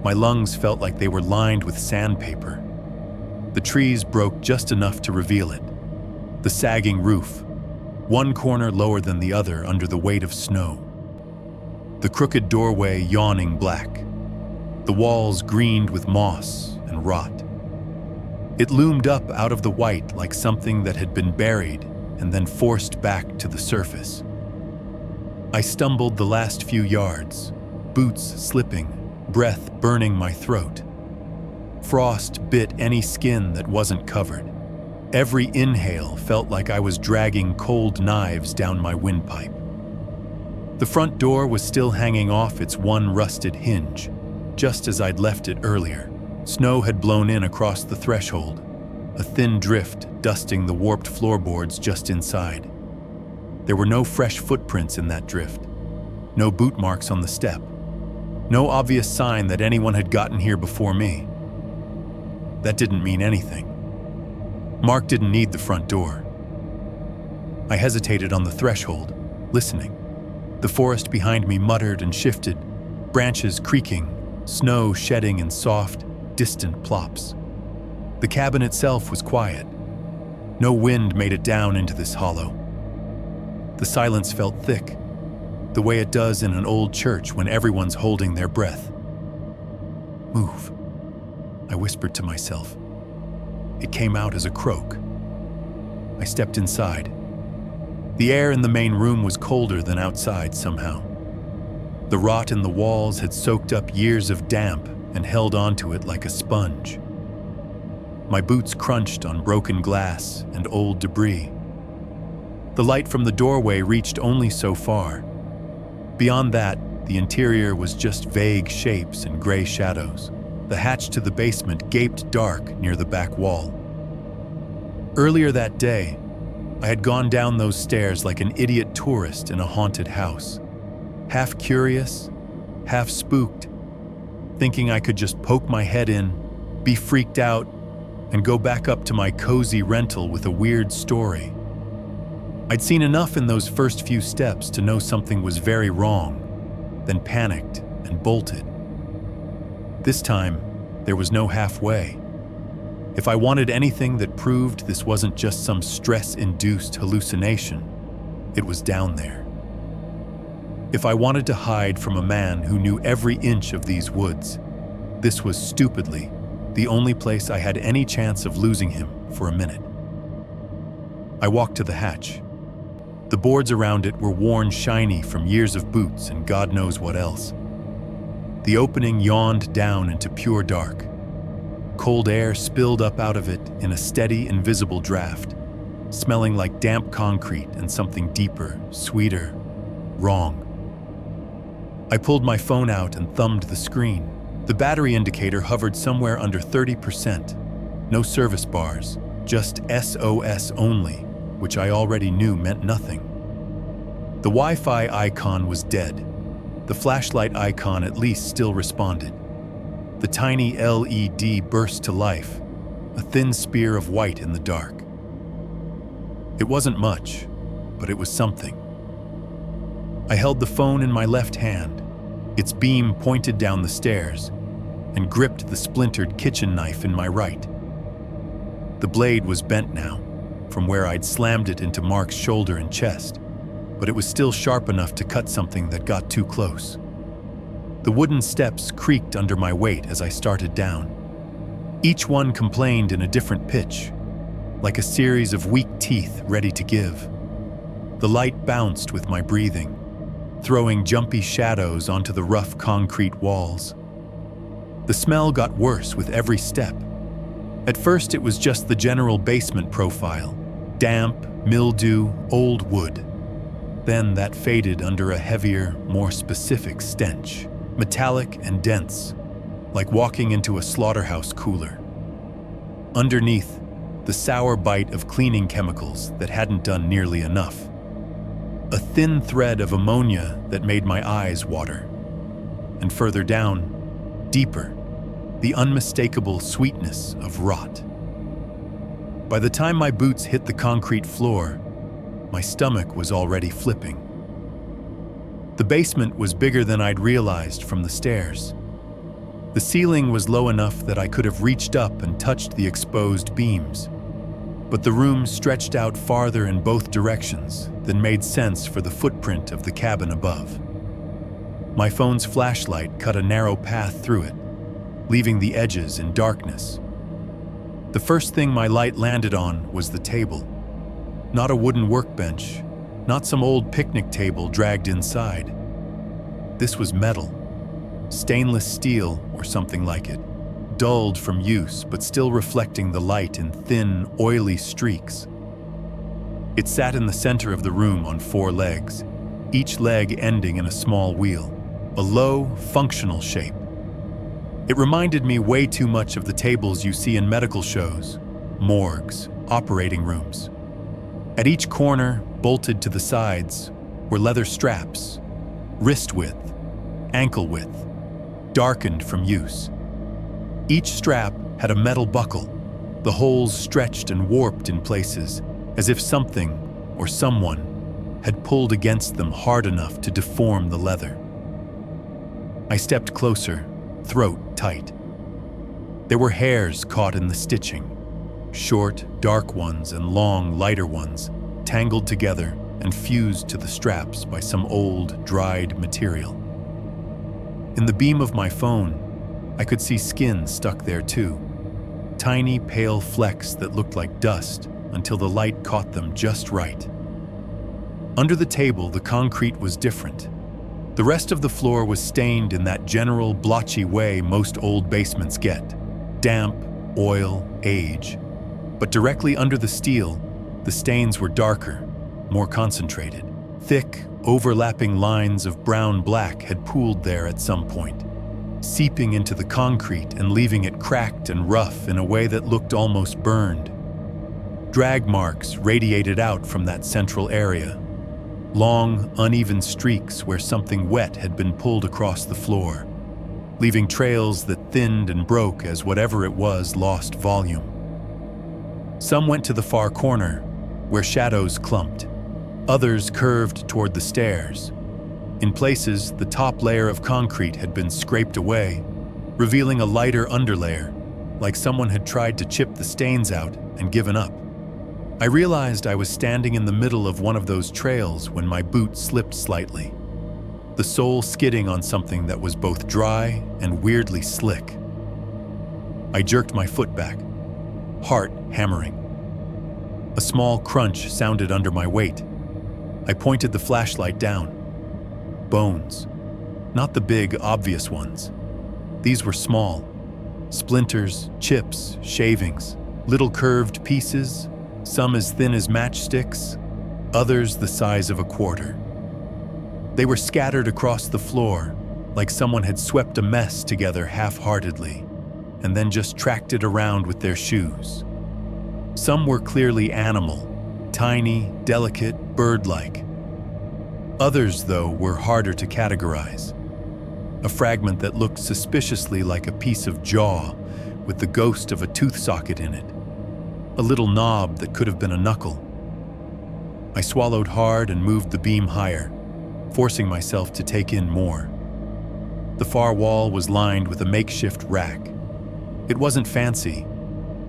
my lungs felt like they were lined with sandpaper. The trees broke just enough to reveal it. The sagging roof, one corner lower than the other under the weight of snow. The crooked doorway yawning black. The walls greened with moss and rot. It loomed up out of the white like something that had been buried and then forced back to the surface. I stumbled the last few yards, boots slipping, breath burning my throat. Frost bit any skin that wasn't covered. Every inhale felt like I was dragging cold knives down my windpipe. The front door was still hanging off its one rusted hinge, just as I'd left it earlier. Snow had blown in across the threshold, a thin drift dusting the warped floorboards just inside. There were no fresh footprints in that drift, no boot marks on the step, No obvious sign that anyone had gotten here before me. That didn't mean anything. Mark didn't need the front door. I hesitated on the threshold, listening. The forest behind me muttered and shifted, branches creaking, snow shedding in soft, distant plops. The cabin itself was quiet. No wind made it down into this hollow. The silence felt thick, the way it does in an old church when everyone's holding their breath. "Move," I whispered to myself. It came out as a croak. I stepped inside. The air in the main room was colder than outside somehow. The rot in the walls had soaked up years of damp and held onto it like a sponge. My boots crunched on broken glass and old debris. The light from the doorway reached only so far. Beyond that, the interior was just vague shapes and gray shadows. The hatch to the basement gaped dark near the back wall. Earlier that day, I had gone down those stairs like an idiot tourist in a haunted house, half curious, half spooked, thinking I could just poke my head in, be freaked out, and go back up to my cozy rental with a weird story. I'd seen enough in those first few steps to know something was very wrong, then panicked and bolted. This time, there was no halfway. If I wanted anything that proved this wasn't just some stress-induced hallucination, it was down there. If I wanted to hide from a man who knew every inch of these woods, this was stupidly the only place I had any chance of losing him for a minute. I walked to the hatch. The boards around it were worn shiny from years of boots and God knows what else. The opening yawned down into pure dark. Cold air spilled up out of it in a steady, invisible draft, smelling like damp concrete and something deeper, sweeter, wrong. I pulled my phone out and thumbed the screen. The battery indicator hovered somewhere under 30%. No service bars, just SOS only, which I already knew meant nothing. The Wi-Fi icon was dead. The flashlight icon at least still responded. The tiny LED burst to life, a thin spear of white in the dark. It wasn't much, but it was something. I held the phone in my left hand, its beam pointed down the stairs, and gripped the splintered kitchen knife in my right. The blade was bent now, from where I'd slammed it into Mark's shoulder and chest, but it was still sharp enough to cut something that got too close. The wooden steps creaked under my weight as I started down. Each one complained in a different pitch, like a series of weak teeth ready to give. The light bounced with my breathing, throwing jumpy shadows onto the rough concrete walls. The smell got worse with every step. At first, it was just the general basement profile: damp, mildew, old wood. Then that faded under a heavier, more specific stench, metallic and dense, like walking into a slaughterhouse cooler. Underneath, the sour bite of cleaning chemicals that hadn't done nearly enough. A thin thread of ammonia that made my eyes water. And further down, deeper, the unmistakable sweetness of rot. By the time my boots hit the concrete floor, my stomach was already flipping. The basement was bigger than I'd realized from the stairs. The ceiling was low enough that I could have reached up and touched the exposed beams, but the room stretched out farther in both directions than made sense for the footprint of the cabin above. My phone's flashlight cut a narrow path through it, leaving the edges in darkness. The first thing my light landed on was the table. Not a wooden workbench, not some old picnic table dragged inside. This was metal, stainless steel or something like it, dulled from use but still reflecting the light in thin, oily streaks. It sat in the center of the room on 4 legs, each leg ending in a small wheel, a low, functional shape. It reminded me way too much of the tables you see in medical shows, morgues, operating rooms. At each corner, bolted to the sides, were leather straps, wrist width, ankle width, darkened from use. Each strap had a metal buckle, the holes stretched and warped in places, as if something or someone had pulled against them hard enough to deform the leather. I stepped closer, throat tight. There were hairs caught in the stitching, short, dark ones and long, lighter ones, tangled together and fused to the straps by some old, dried material. In the beam of my phone, I could see skin stuck there too, tiny, pale flecks that looked like dust until the light caught them just right. Under the table, the concrete was different. The rest of the floor was stained in that general, blotchy way most old basements get: damp, oil, age. But directly under the steel, the stains were darker, more concentrated. Thick, overlapping lines of brown-black had pooled there at some point, seeping into the concrete and leaving it cracked and rough in a way that looked almost burned. Drag marks radiated out from that central area, long, uneven streaks where something wet had been pulled across the floor, leaving trails that thinned and broke as whatever it was lost volume. Some went to the far corner, where shadows clumped. Others curved toward the stairs. In places, the top layer of concrete had been scraped away, revealing a lighter underlayer, like someone had tried to chip the stains out and given up. I realized I was standing in the middle of one of those trails when my boot slipped slightly, the sole skidding on something that was both dry and weirdly slick. I jerked my foot back, heart hammering. A small crunch sounded under my weight. I pointed the flashlight down. Bones. Not the big, obvious ones. These were small. Splinters, chips, shavings, little curved pieces, some as thin as matchsticks, others the size of a quarter. They were scattered across the floor, like someone had swept a mess together half-heartedly, and then just tracked it around with their shoes. Some were clearly animal, tiny, delicate, bird-like. Others, though, were harder to categorize. A fragment that looked suspiciously like a piece of jaw with the ghost of a tooth socket in it. A little knob that could have been a knuckle. I swallowed hard and moved the beam higher, forcing myself to take in more. The far wall was lined with a makeshift rack. It wasn't fancy,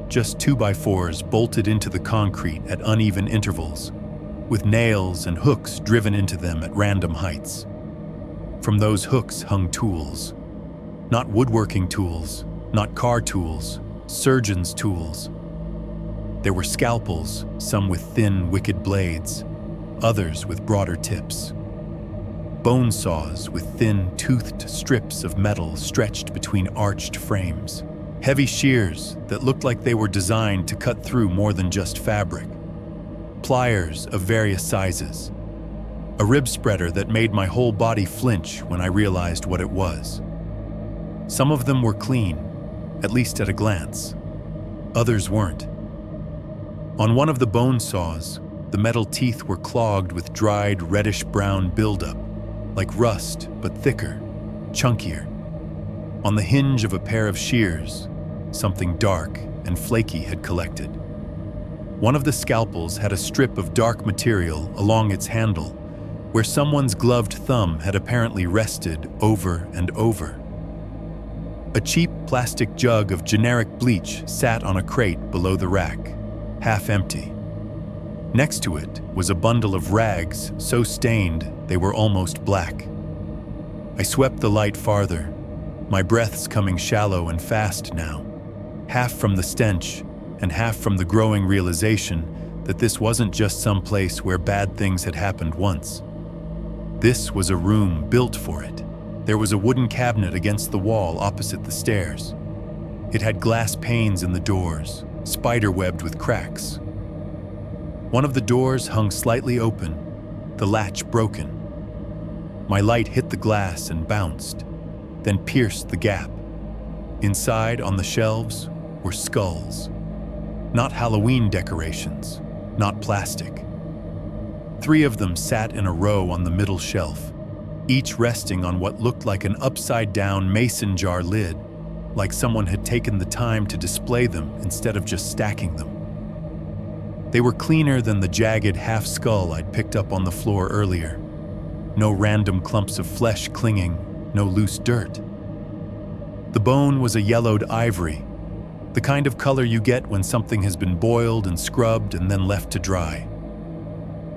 just 2x4s bolted into the concrete at uneven intervals, with nails and hooks driven into them at random heights. From those hooks hung tools. Not woodworking tools, not car tools, surgeon's tools. There were scalpels, some with thin, wicked blades, others with broader tips. Bone saws with thin, toothed strips of metal stretched between arched frames. Heavy shears that looked like they were designed to cut through more than just fabric. Pliers of various sizes. A rib spreader that made my whole body flinch when I realized what it was. Some of them were clean, at least at a glance. Others weren't. On one of the bone saws, the metal teeth were clogged with dried reddish-brown buildup, like rust but thicker, chunkier. On the hinge of a pair of shears, something dark and flaky had collected. One of the scalpels had a strip of dark material along its handle, where someone's gloved thumb had apparently rested over and over. A cheap plastic jug of generic bleach sat on a crate below the rack, half empty. Next to it was a bundle of rags so stained they were almost black. I swept the light farther, my breaths coming shallow and fast now, half from the stench and half from the growing realization that this wasn't just some place where bad things had happened once. This was a room built for it. There was a wooden cabinet against the wall opposite the stairs. It had glass panes in the doors, spider-webbed with cracks. One of the doors hung slightly open, the latch broken. My light hit the glass and bounced, then pierced the gap. Inside, on the shelves, were skulls. Not Halloween decorations, not plastic. 3 of them sat in a row on the middle shelf, each resting on what looked like an upside-down mason jar lid, like someone had taken the time to display them instead of just stacking them. They were cleaner than the jagged half-skull I'd picked up on the floor earlier. No random clumps of flesh clinging, no loose dirt. The bone was a yellowed ivory, the kind of color you get when something has been boiled and scrubbed and then left to dry.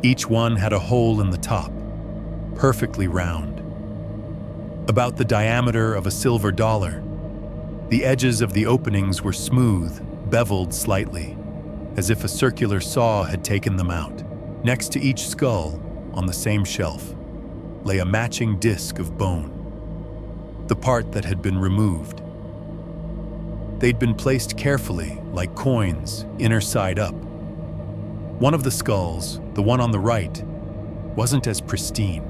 Each one had a hole in the top, perfectly round, about the diameter of a silver dollar. The edges of the openings were smooth, beveled slightly, as if a circular saw had taken them out. Next to each skull, on the same shelf, lay a matching disc of bone, the part that had been removed. They'd been placed carefully, like coins, inner side up. One of the skulls, the one on the right, wasn't as pristine.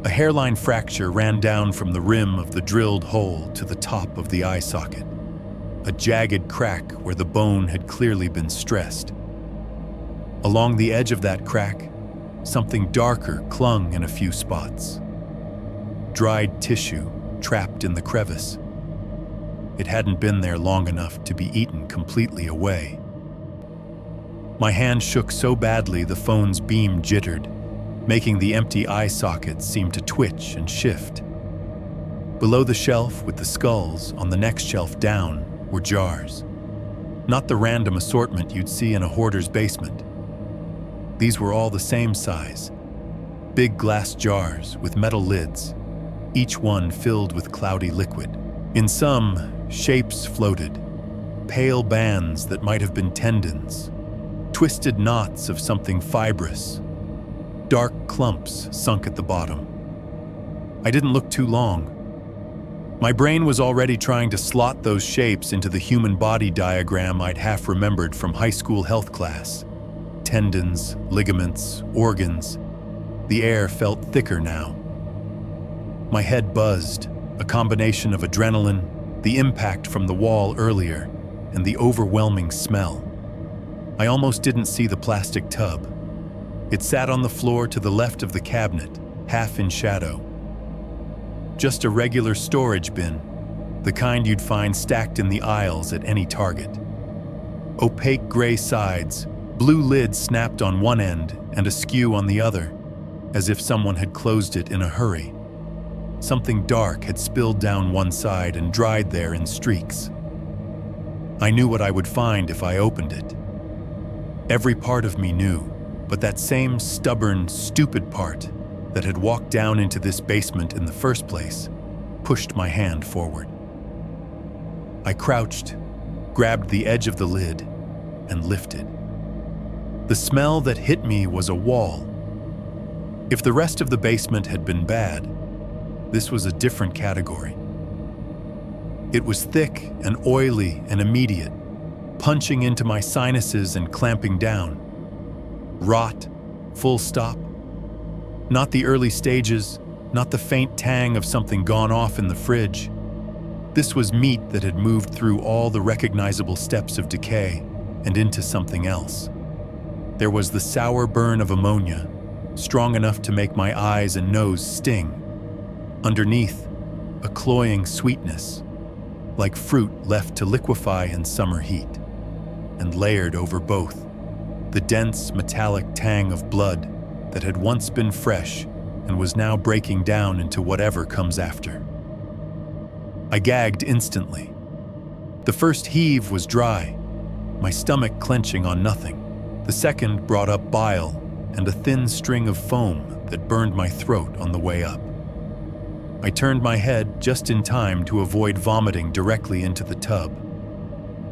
A hairline fracture ran down from the rim of the drilled hole to the top of the eye socket, a jagged crack where the bone had clearly been stressed. Along the edge of that crack, something darker clung in a few spots. Dried tissue trapped in the crevice. It hadn't been there long enough to be eaten completely away. My hand shook so badly the phone's beam jittered, making the empty eye sockets seem to twitch and shift. Below the shelf with the skulls, on the next shelf down, were jars. Not the random assortment you'd see in a hoarder's basement. These were all the same size. Big glass jars with metal lids, each one filled with cloudy liquid. In some, shapes floated, pale bands that might have been tendons, twisted knots of something fibrous, dark clumps sunk at the bottom. I didn't look too long. My brain was already trying to slot those shapes into the human body diagram I'd half remembered from high school health class. Tendons, ligaments, organs. The air felt thicker now. My head buzzed, a combination of adrenaline, the impact from the wall earlier, and the overwhelming smell. I almost didn't see the plastic tub. It sat on the floor to the left of the cabinet, half in shadow. Just a regular storage bin, the kind you'd find stacked in the aisles at any Target. Opaque gray sides, blue lid snapped on one end and askew on the other, as if someone had closed it in a hurry. Something dark had spilled down one side and dried there in streaks. I knew what I would find if I opened it. Every part of me knew, but that same stubborn, stupid part that had walked down into this basement in the first place pushed my hand forward. I crouched, grabbed the edge of the lid, and lifted. The smell that hit me was a wall. If the rest of the basement had been bad, this was a different category. It was thick and oily and immediate, punching into my sinuses and clamping down. Rot, full stop. Not the early stages, not the faint tang of something gone off in the fridge. This was meat that had moved through all the recognizable steps of decay and into something else. There was the sour burn of ammonia, strong enough to make my eyes and nose sting. Underneath, a cloying sweetness, like fruit left to liquefy in summer heat. And layered over both, the dense metallic tang of blood that had once been fresh and was now breaking down into whatever comes after. I gagged instantly. The first heave was dry, my stomach clenching on nothing. The second brought up bile and a thin string of foam that burned my throat on the way up. I turned my head just in time to avoid vomiting directly into the tub.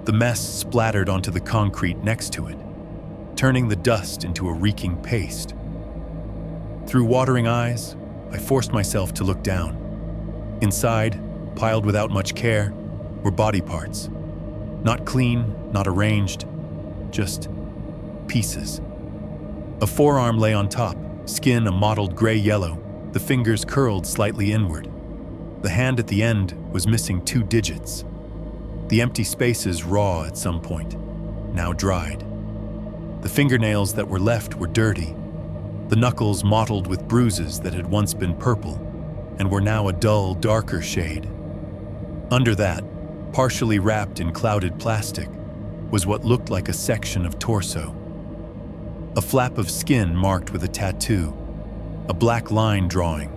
The mess splattered onto the concrete next to it, turning the dust into a reeking paste. Through watering eyes, I forced myself to look down. Inside, piled without much care, were body parts. Not clean, not arranged, just pieces. A forearm lay on top, skin a mottled gray-yellow, the fingers curled slightly inward. The hand at the end was missing 2 digits. The empty spaces raw at some point, now dried. The fingernails that were left were dirty, the knuckles mottled with bruises that had once been purple and were now a dull, darker shade. Under that, partially wrapped in clouded plastic, was what looked like a section of torso. A flap of skin marked with a tattoo, a black line drawing,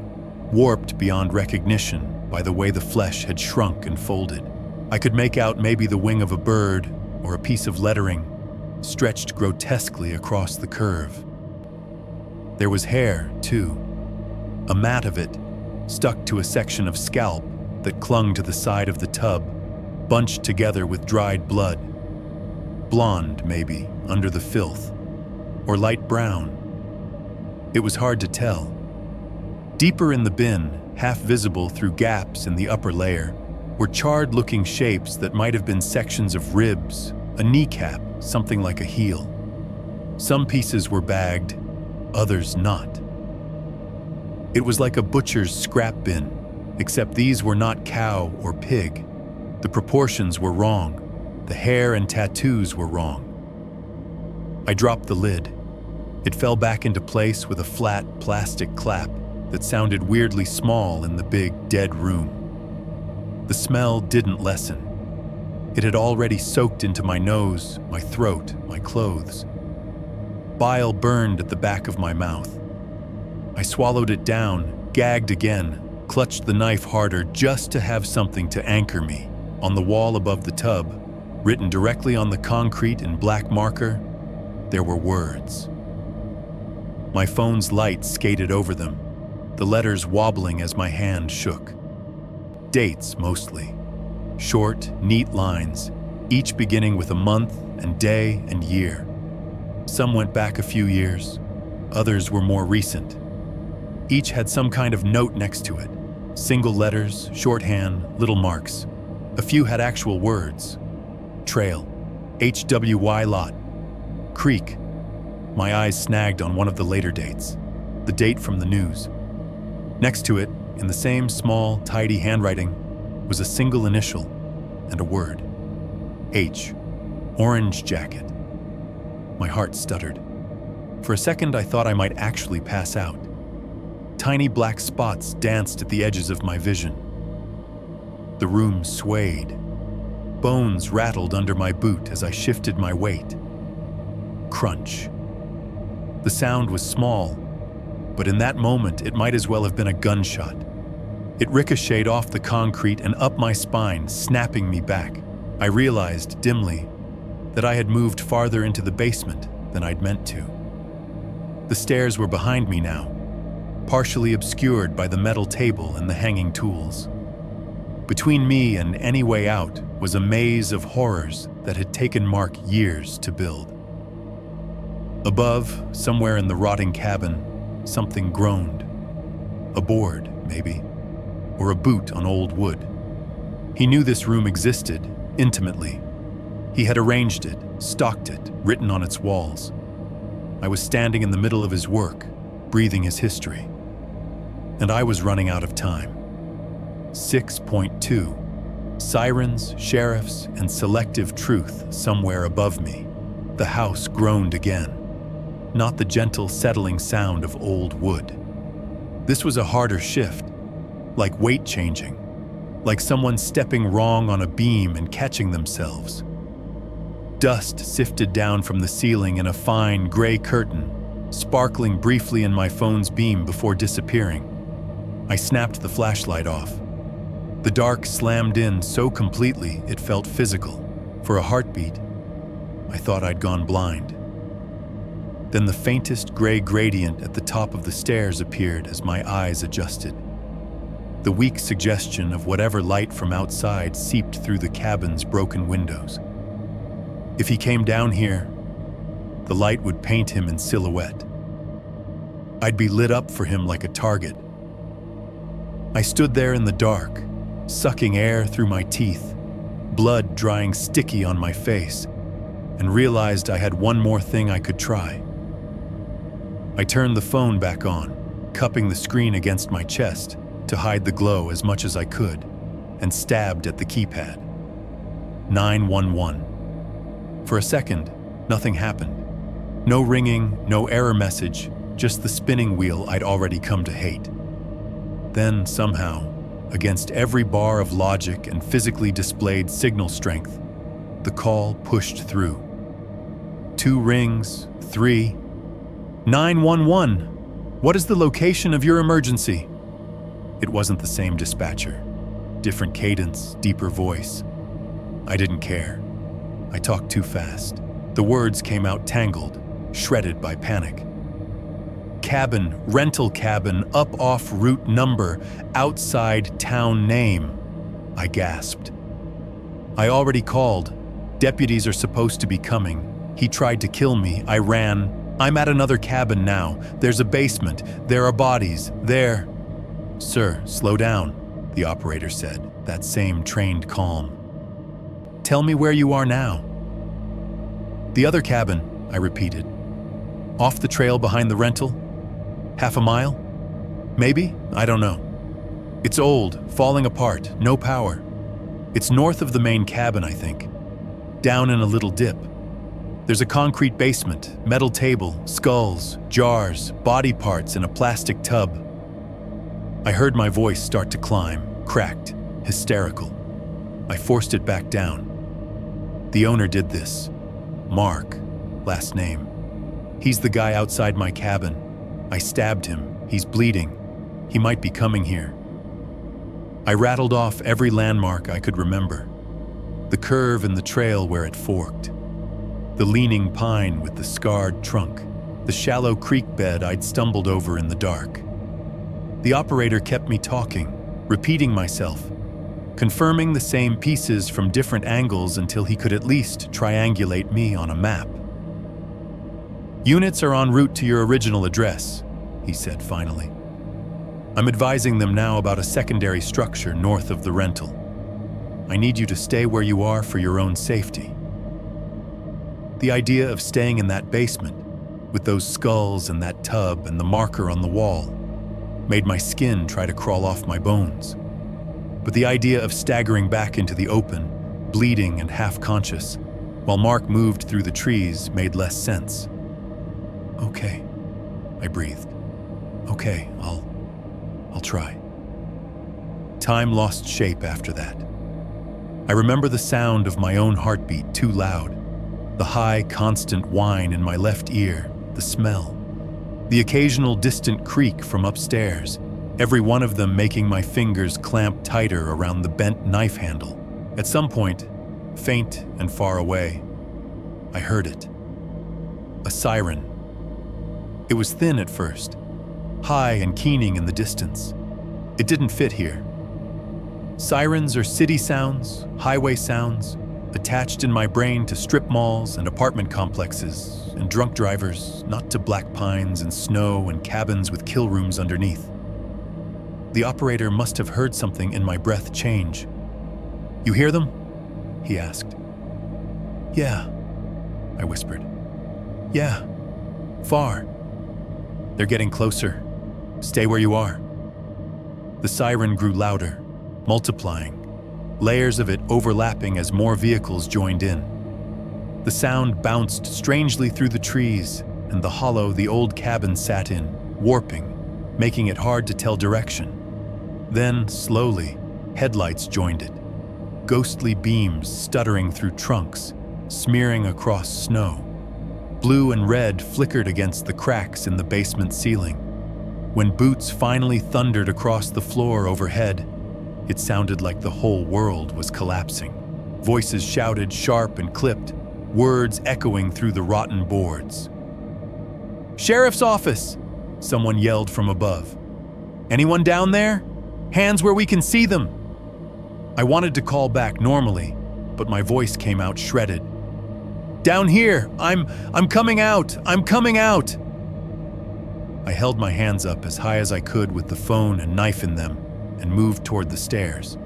warped beyond recognition by the way the flesh had shrunk and folded. I could make out maybe the wing of a bird or a piece of lettering stretched grotesquely across the curve. There was hair, too, a mat of it stuck to a section of scalp that clung to the side of the tub, bunched together with dried blood. Blonde, maybe, under the filth, or light brown. It was hard to tell. Deeper in the bin, half visible through gaps in the upper layer, were charred-looking shapes that might have been sections of ribs, a kneecap, something like a heel. Some pieces were bagged, others not. It was like a butcher's scrap bin, except these were not cow or pig. The proportions were wrong. The hair and tattoos were wrong. I dropped the lid. It fell back into place with a flat plastic clap that sounded weirdly small in the big, dead room. The smell didn't lessen. It had already soaked into my nose, my throat, my clothes. Bile burned at the back of my mouth. I swallowed it down, gagged again, clutched the knife harder just to have something to anchor me. On the wall above the tub, written directly on the concrete in black marker, there were words. My phone's light skated over them, the letters wobbling as my hand shook. Dates, mostly. Short, neat lines, each beginning with a month and day and year. Some went back a few years, others were more recent. Each had some kind of note next to it. Single letters, shorthand, little marks. A few had actual words. Trail, HWY lot, creek. My eyes snagged on one of the later dates, the date from the news. Next to it, in the same small, tidy handwriting, was a single initial and a word. H, orange jacket. My heart stuttered. For a second, I thought I might actually pass out. Tiny black spots danced at the edges of my vision. The room swayed. Bones rattled under my boot as I shifted my weight. Crunch. The sound was small, but in that moment it might as well have been a gunshot. It ricocheted off the concrete and up my spine, snapping me back. I realized, dimly, that I had moved farther into the basement than I'd meant to. The stairs were behind me now, partially obscured by the metal table and the hanging tools. Between me and any way out was a maze of horrors that had taken Mark years to build. Above, somewhere in the rotting cabin, something groaned. A board, maybe, or a boot on old wood. He knew this room existed, intimately. He had arranged it, stocked it, written on its walls. I was standing in the middle of his work, breathing his history. And I was running out of time. 6.2. Sirens, sheriffs, and selective truth somewhere above me. The house groaned again. Not the gentle, settling sound of old wood. This was a harder shift, like weight changing, like someone stepping wrong on a beam and catching themselves. Dust sifted down from the ceiling in a fine gray curtain, sparkling briefly in my phone's beam before disappearing. I snapped the flashlight off. The dark slammed in so completely it felt physical. For a heartbeat, I thought I'd gone blind. Then the faintest gray gradient at the top of the stairs appeared as my eyes adjusted. The weak suggestion of whatever light from outside seeped through the cabin's broken windows. If he came down here, the light would paint him in silhouette. I'd be lit up for him like a target. I stood there in the dark, sucking air through my teeth, blood drying sticky on my face, and realized I had one more thing I could try. I turned the phone back on, cupping the screen against my chest to hide the glow as much as I could, and stabbed at the keypad. 911. For a second, nothing happened. No ringing, no error message, just the spinning wheel I'd already come to hate. Then, somehow, against every bar of logic and physically displayed signal strength, the call pushed through. 2 rings, 3. 911. What is the location of your emergency? It wasn't the same dispatcher. Different cadence, deeper voice. I didn't care. I talked too fast. The words came out tangled, shredded by panic. Cabin, rental cabin, up off route number, outside town name. I gasped. I already called. Deputies are supposed to be coming. He tried to kill me. I ran. I'm at another cabin now. There's a basement. There are bodies. There. Sir, slow down, the operator said, that same trained calm. Tell me where you are now. The other cabin, I repeated. Off the trail behind the rental? Half a mile? Maybe? I don't know. It's old, falling apart, no power. It's north of the main cabin, I think. Down in a little dip. There's a concrete basement, metal table, skulls, jars, body parts in a plastic tub. I heard my voice start to climb, cracked, hysterical. I forced it back down. The owner did this. Mark, last name. He's the guy outside my cabin. I stabbed him. He's bleeding. He might be coming here. I rattled off every landmark I could remember. The curve in the trail where it forked. The leaning pine with the scarred trunk. The shallow creek bed I'd stumbled over in the dark. The operator kept me talking, repeating myself, confirming the same pieces from different angles until he could at least triangulate me on a map. Units are en route to your original address, he said finally. I'm advising them now about a secondary structure north of the rental. I need you to stay where you are for your own safety. The idea of staying in that basement, with those skulls and that tub and the marker on the wall, made my skin try to crawl off my bones. But the idea of staggering back into the open, bleeding and half-conscious, while Mark moved through the trees made less sense. Okay, I breathed. Okay, I'll try. Time lost shape after that. I remember the sound of my own heartbeat too loud, the high, constant whine in my left ear, the smell, the occasional distant creak from upstairs, every one of them making my fingers clamp tighter around the bent knife handle. At some point, faint and far away, I heard it. A siren. It was thin at first, high and keening in the distance. It didn't fit here. Sirens are city sounds, highway sounds, attached in my brain to strip malls and apartment complexes and drunk drivers, not to black pines and snow and cabins with kill rooms underneath. The operator must have heard something in my breath change. You hear them? He asked. Yeah, I whispered. Yeah, far. They're getting closer. Stay where you are. The siren grew louder, multiplying, layers of it overlapping as more vehicles joined in. The sound bounced strangely through the trees and the hollow the old cabin sat in, warping, making it hard to tell direction. Then, slowly, headlights joined it, ghostly beams stuttering through trunks, smearing across snow. Blue and red flickered against the cracks in the basement ceiling. When boots finally thundered across the floor overhead, it sounded like the whole world was collapsing. Voices shouted sharp and clipped, words echoing through the rotten boards. "Sheriff's office!" someone yelled from above. "Anyone down there? Hands where we can see them!" I wanted to call back normally, but my voice came out shredded. "Down here! I'm coming out! I'm coming out!" I held my hands up as high as I could with the phone and knife in them and moved toward the stairs.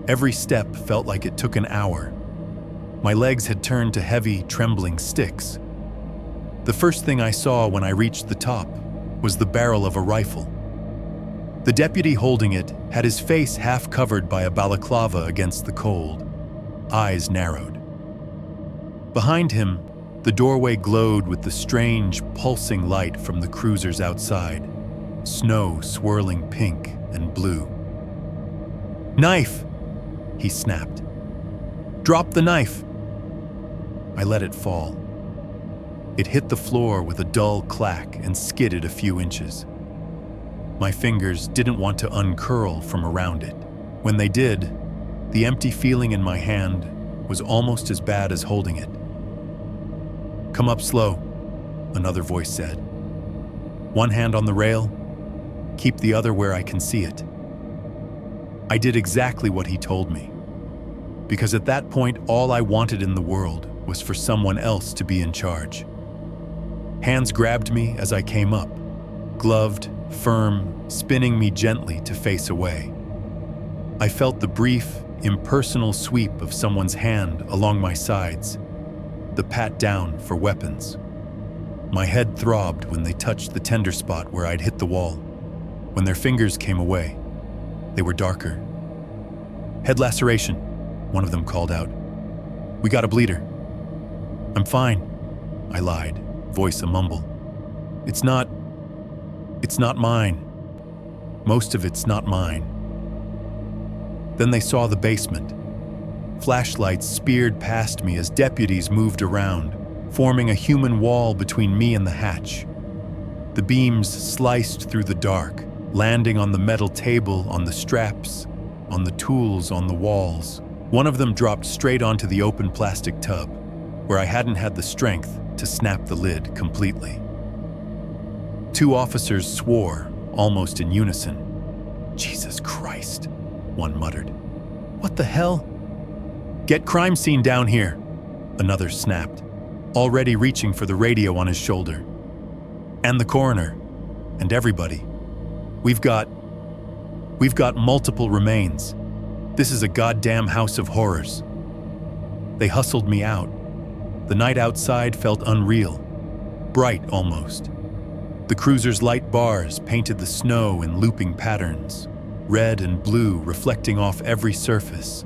Every step felt like it took an hour. My legs had turned to heavy, trembling sticks. The first thing I saw when I reached the top was the barrel of a rifle. The deputy holding it had his face half covered by a balaclava against the cold, eyes narrowed. Behind him, The doorway glowed with the strange, pulsing light from the cruisers outside, snow swirling pink and blue. "Knife!" he snapped. "Drop the knife!" I let it fall. It hit the floor with a dull clack and skidded a few inches. My fingers didn't want to uncurl from around it. When they did, the empty feeling in my hand was almost as bad as holding it. "Come up slow," another voice said. "One hand on the rail, keep the other where I can see it." I did exactly what he told me, because at that point all I wanted in the world was for someone else to be in charge. Hands grabbed me as I came up, gloved, firm, spinning me gently to face away. I felt the brief, impersonal sweep of someone's hand along my sides, the pat down for weapons. My head throbbed when they touched the tender spot where I'd hit the wall. When their fingers came away, they were darker. "Head laceration," one of them called out. "We got a bleeder." "I'm fine," I lied, voice a mumble. It's not mine. Most of it's not mine." Then they saw the basement. Flashlights speared past me as deputies moved around, forming a human wall between me and the hatch. The beams sliced through the dark, landing on the metal table, on the straps, on the tools on the walls. One of them dropped straight onto the open plastic tub, where I hadn't had the strength to snap the lid completely. Two officers swore, almost in unison. "Jesus Christ," one muttered. "What the hell?" "Get crime scene down here," another snapped, already reaching for the radio on his shoulder. "And the coroner, and everybody. We've got multiple remains. This is a goddamn house of horrors." They hustled me out. The night outside felt unreal, bright almost. The cruiser's light bars painted the snow in looping patterns, red and blue reflecting off every surface,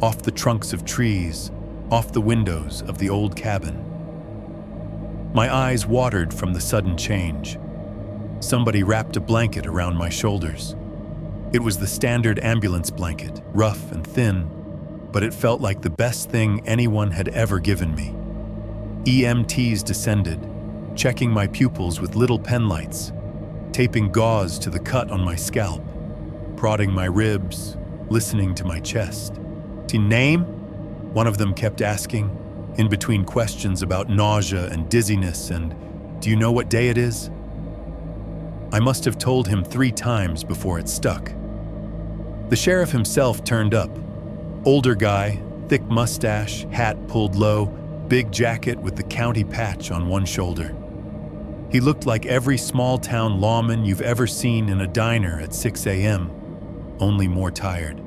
off the trunks of trees, off the windows of the old cabin. My eyes watered from the sudden change. Somebody wrapped a blanket around my shoulders. It was the standard ambulance blanket, rough and thin, but it felt like the best thing anyone had ever given me. EMTs descended, checking my pupils with little pen lights, taping gauze to the cut on my scalp, prodding my ribs, listening to my chest. "Name?" one of them kept asking, in between questions about nausea and dizziness and, "Do you know what day it is?" I must have told him 3 times before it stuck. The sheriff himself turned up. Older guy, thick mustache, hat pulled low, big jacket with the county patch on one shoulder. He looked like every small-town lawman you've ever seen in a diner at 6 a.m., only more tired.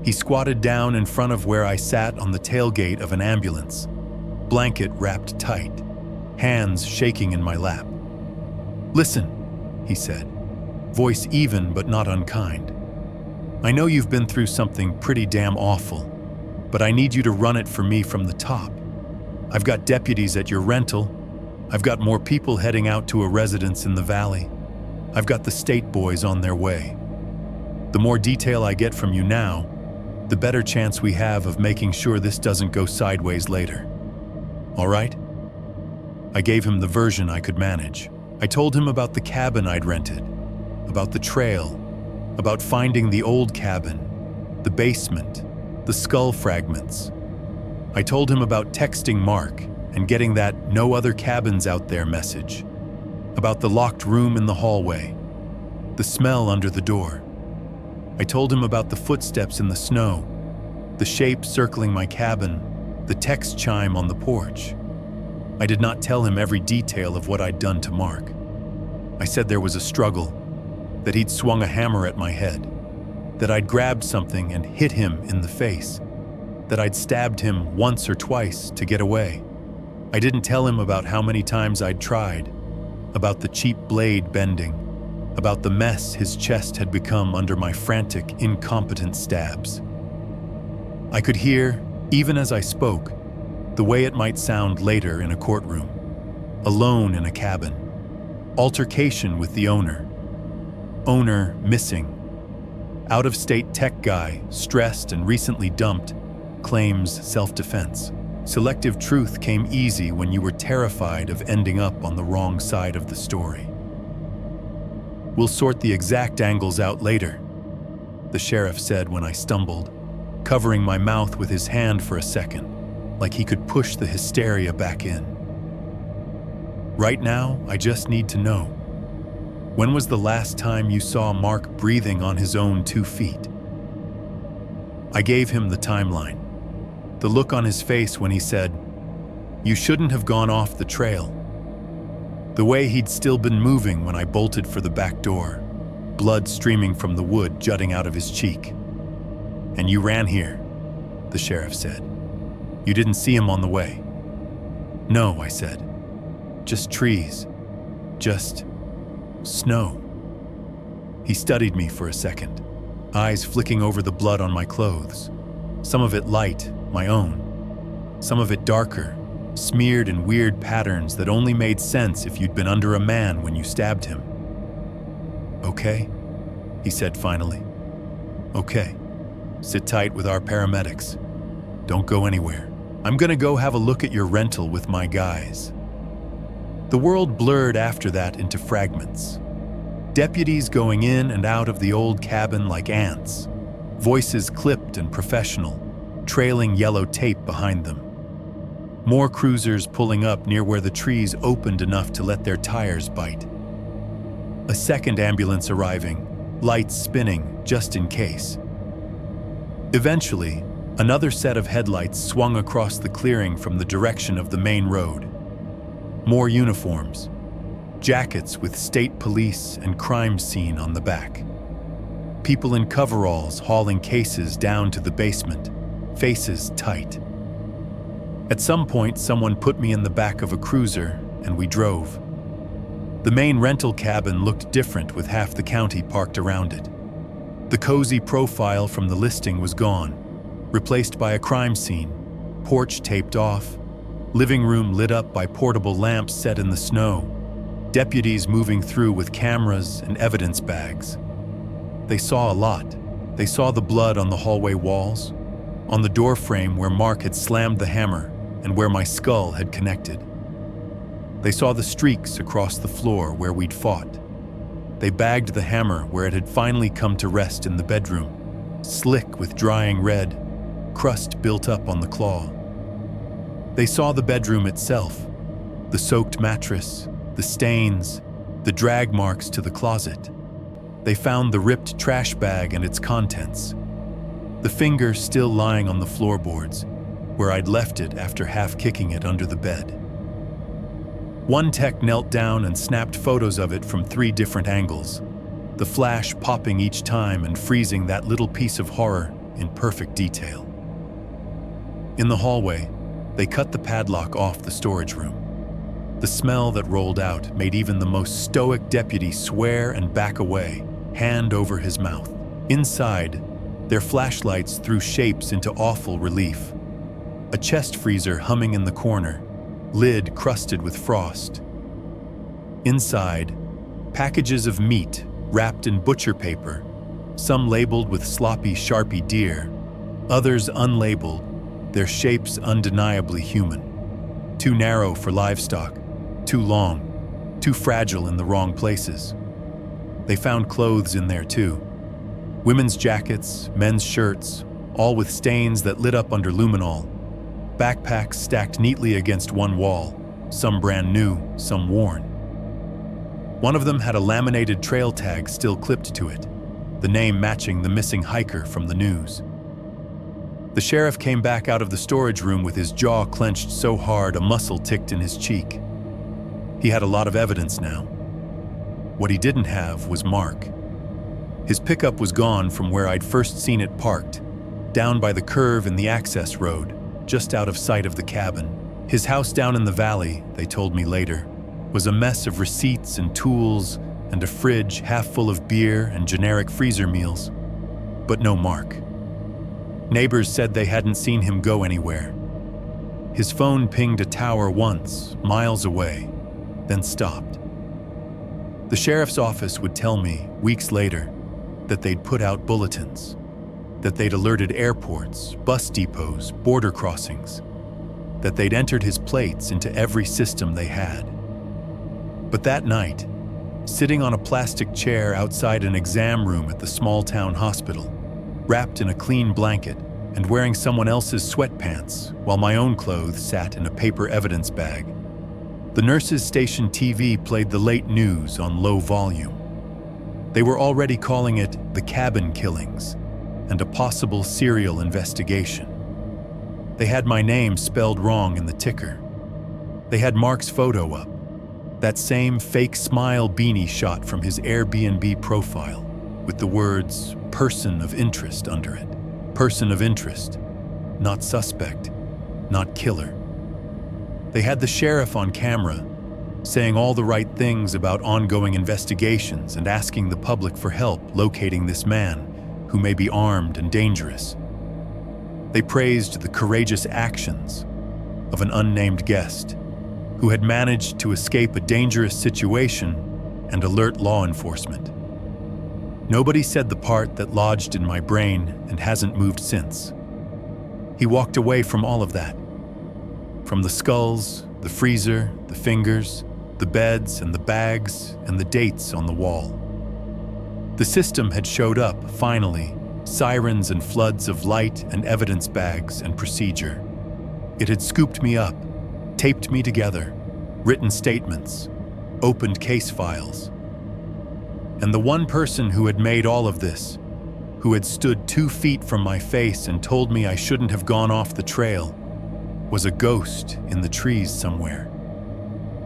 He squatted down in front of where I sat on the tailgate of an ambulance, blanket wrapped tight, hands shaking in my lap. "Listen," he said, voice even but not unkind. "I know you've been through something pretty damn awful, but I need you to run it for me from the top. I've got deputies at your rental. I've got more people heading out to a residence in the valley. I've got the state boys on their way. The more detail I get from you now, the better chance we have of making sure this doesn't go sideways later. All right?" I gave him the version I could manage. I told him about the cabin I'd rented, about the trail, about finding the old cabin, the basement, the skull fragments. I told him about texting Mark and getting that "no other cabins out there" message, about the locked room in the hallway, the smell under the door. I told him about the footsteps in the snow, the shape circling my cabin, the text chime on the porch. I did not tell him every detail of what I'd done to Mark. I said there was a struggle, that he'd swung a hammer at my head, that I'd grabbed something and hit him in the face, that I'd stabbed him once or twice to get away. I didn't tell him about how many times I'd tried, about the cheap blade bending, about the mess his chest had become under my frantic, incompetent stabs. I could hear, even as I spoke, the way it might sound later in a courtroom. Alone in a cabin. Altercation with the owner. Owner missing. Out-of-state tech guy, stressed and recently dumped, claims self-defense. Selective truth came easy when you were terrified of ending up on the wrong side of the story. We'll sort the exact angles out later, the sheriff said when I stumbled, covering my mouth with his hand for a second, like he could push the hysteria back in. Right now, I just need to know. When was the last time you saw Mark breathing on his own 2 feet? I gave him the timeline. The look on his face when he said, "You shouldn't have gone off the trail." The way he'd still been moving when I bolted for the back door, blood streaming from the wood jutting out of his cheek. "And you ran here," the sheriff said. "You didn't see him on the way." "No," I said. "Just trees. Just snow." He studied me for a second, eyes flicking over the blood on my clothes. Some of it light, my own. Some of it darker, smeared in weird patterns that only made sense if you'd been under a man when you stabbed him. "Okay," he said finally. "Okay. Sit tight with our paramedics. Don't go anywhere. I'm gonna go have a look at your rental with my guys." The world blurred after that into fragments. Deputies going in and out of the old cabin like ants, voices clipped and professional, trailing yellow tape behind them. More cruisers pulling up near where the trees opened enough to let their tires bite. A second ambulance arriving, lights spinning just in case. Eventually, another set of headlights swung across the clearing from the direction of the main road. More uniforms, jackets with state police and crime scene on the back. People in coveralls hauling cases down to the basement, faces tight. At some point, someone put me in the back of a cruiser, and we drove. The main rental cabin looked different with half the county parked around it. The cozy profile from the listing was gone, replaced by a crime scene, porch taped off, living room lit up by portable lamps set in the snow, deputies moving through with cameras and evidence bags. They saw a lot. They saw the blood on the hallway walls, on the door frame where Mark had slammed the hammer and where my skull had connected. They saw the streaks across the floor where we'd fought. They bagged the hammer where it had finally come to rest in the bedroom, slick with drying red, crust built up on the claw. They saw the bedroom itself, the soaked mattress, the stains, the drag marks to the closet. They found the ripped trash bag and its contents, the finger still lying on the floorboards, where I'd left it after half kicking it under the bed. One tech knelt down and snapped photos of it from 3 different angles, the flash popping each time and freezing that little piece of horror in perfect detail. In the hallway, they cut the padlock off the storage room. The smell that rolled out made even the most stoic deputy swear and back away, hand over his mouth. Inside, their flashlights threw shapes into awful relief. A chest freezer humming in the corner, lid crusted with frost. Inside, packages of meat wrapped in butcher paper, some labeled with sloppy Sharpie deer, others unlabeled, their shapes undeniably human. Too narrow for livestock, too long, too fragile in the wrong places. They found clothes in there too. Women's jackets, men's shirts, all with stains that lit up under luminol. Backpacks stacked neatly against one wall, some brand new, some worn. One of them had a laminated trail tag still clipped to it, the name matching the missing hiker from the news. The sheriff came back out of the storage room with his jaw clenched so hard a muscle ticked in his cheek. He had a lot of evidence now. What he didn't have was Mark. His pickup was gone from where I'd first seen it parked, down by the curve in the access road, just out of sight of the cabin. His house down in the valley, they told me later, was a mess of receipts and tools and a fridge half full of beer and generic freezer meals. But no Mark. Neighbors said they hadn't seen him go anywhere. His phone pinged a tower once, miles away, then stopped. The sheriff's office would tell me, weeks later, that they'd put out bulletins, that they'd alerted airports, bus depots, border crossings, that they'd entered his plates into every system they had. But that night, sitting on a plastic chair outside an exam room at the small-town hospital, wrapped in a clean blanket and wearing someone else's sweatpants while my own clothes sat in a paper evidence bag, the nurses' station TV played the late news on low volume. They were already calling it the cabin killings and a possible serial investigation. They had my name spelled wrong in the ticker. They had Mark's photo up, that same fake smile beanie shot from his Airbnb profile, with the words "person of interest" under it. Person of interest, not suspect, not killer. They had the sheriff on camera, saying all the right things about ongoing investigations and asking the public for help locating this man, who may be armed and dangerous. They praised the courageous actions of an unnamed guest who had managed to escape a dangerous situation and alert law enforcement. Nobody said the part that lodged in my brain and hasn't moved since. He walked away from all of that. From the skulls, the freezer, the fingers, the beds and the bags and the dates on the wall. The system had showed up, finally, sirens and floods of light and evidence bags and procedure. It had scooped me up, taped me together, written statements, opened case files. And the one person who had made all of this, who had stood 2 feet from my face and told me I shouldn't have gone off the trail, was a ghost in the trees somewhere.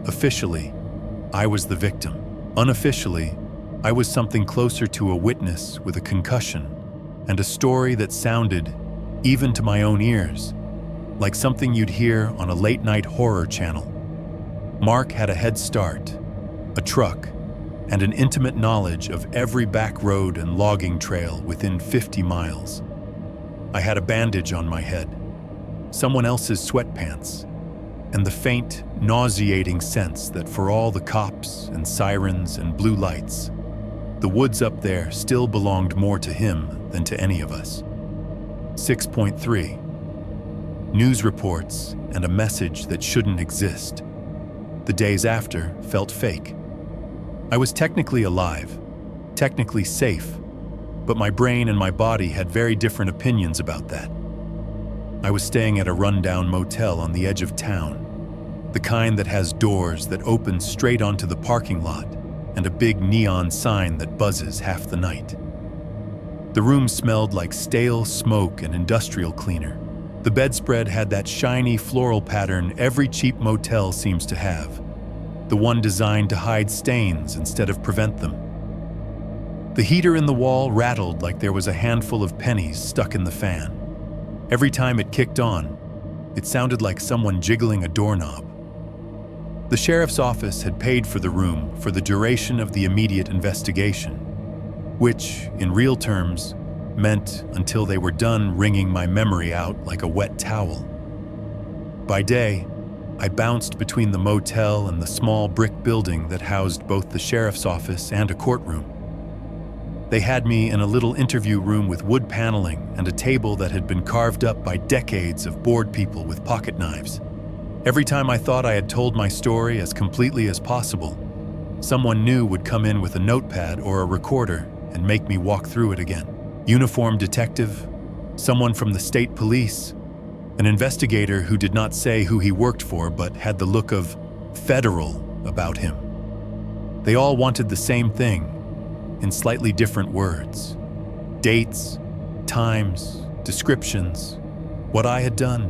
Officially, I was the victim. Unofficially, I was something closer to a witness with a concussion and a story that sounded, even to my own ears, like something you'd hear on a late-night horror channel. Mark had a head start, a truck, and an intimate knowledge of every back road and logging trail within 50 miles. I had a bandage on my head, someone else's sweatpants, and the faint, nauseating sense that for all the cops and sirens and blue lights, the woods up there still belonged more to him than to any of us. 6.3. News reports and a message that shouldn't exist. The days after felt fake. I was technically alive, technically safe, but my brain and my body had very different opinions about that. I was staying at a rundown motel on the edge of town, the kind that has doors that open straight onto the parking lot and a big neon sign that buzzes half the night. The room smelled like stale smoke and industrial cleaner. The bedspread had that shiny floral pattern every cheap motel seems to have, the one designed to hide stains instead of prevent them. The heater in the wall rattled like there was a handful of pennies stuck in the fan. Every time it kicked on, it sounded like someone jiggling a doorknob. The sheriff's office had paid for the room for the duration of the immediate investigation, which, in real terms, meant until they were done wringing my memory out like a wet towel. By day, I bounced between the motel and the small brick building that housed both the sheriff's office and a courtroom. They had me in a little interview room with wood paneling and a table that had been carved up by decades of bored people with pocket knives. Every time I thought I had told my story as completely as possible, someone new would come in with a notepad or a recorder and make me walk through it again. Uniformed detective, someone from the state police, an investigator who did not say who he worked for but had the look of federal about him. They all wanted the same thing, in slightly different words. Dates, times, descriptions, what I had done,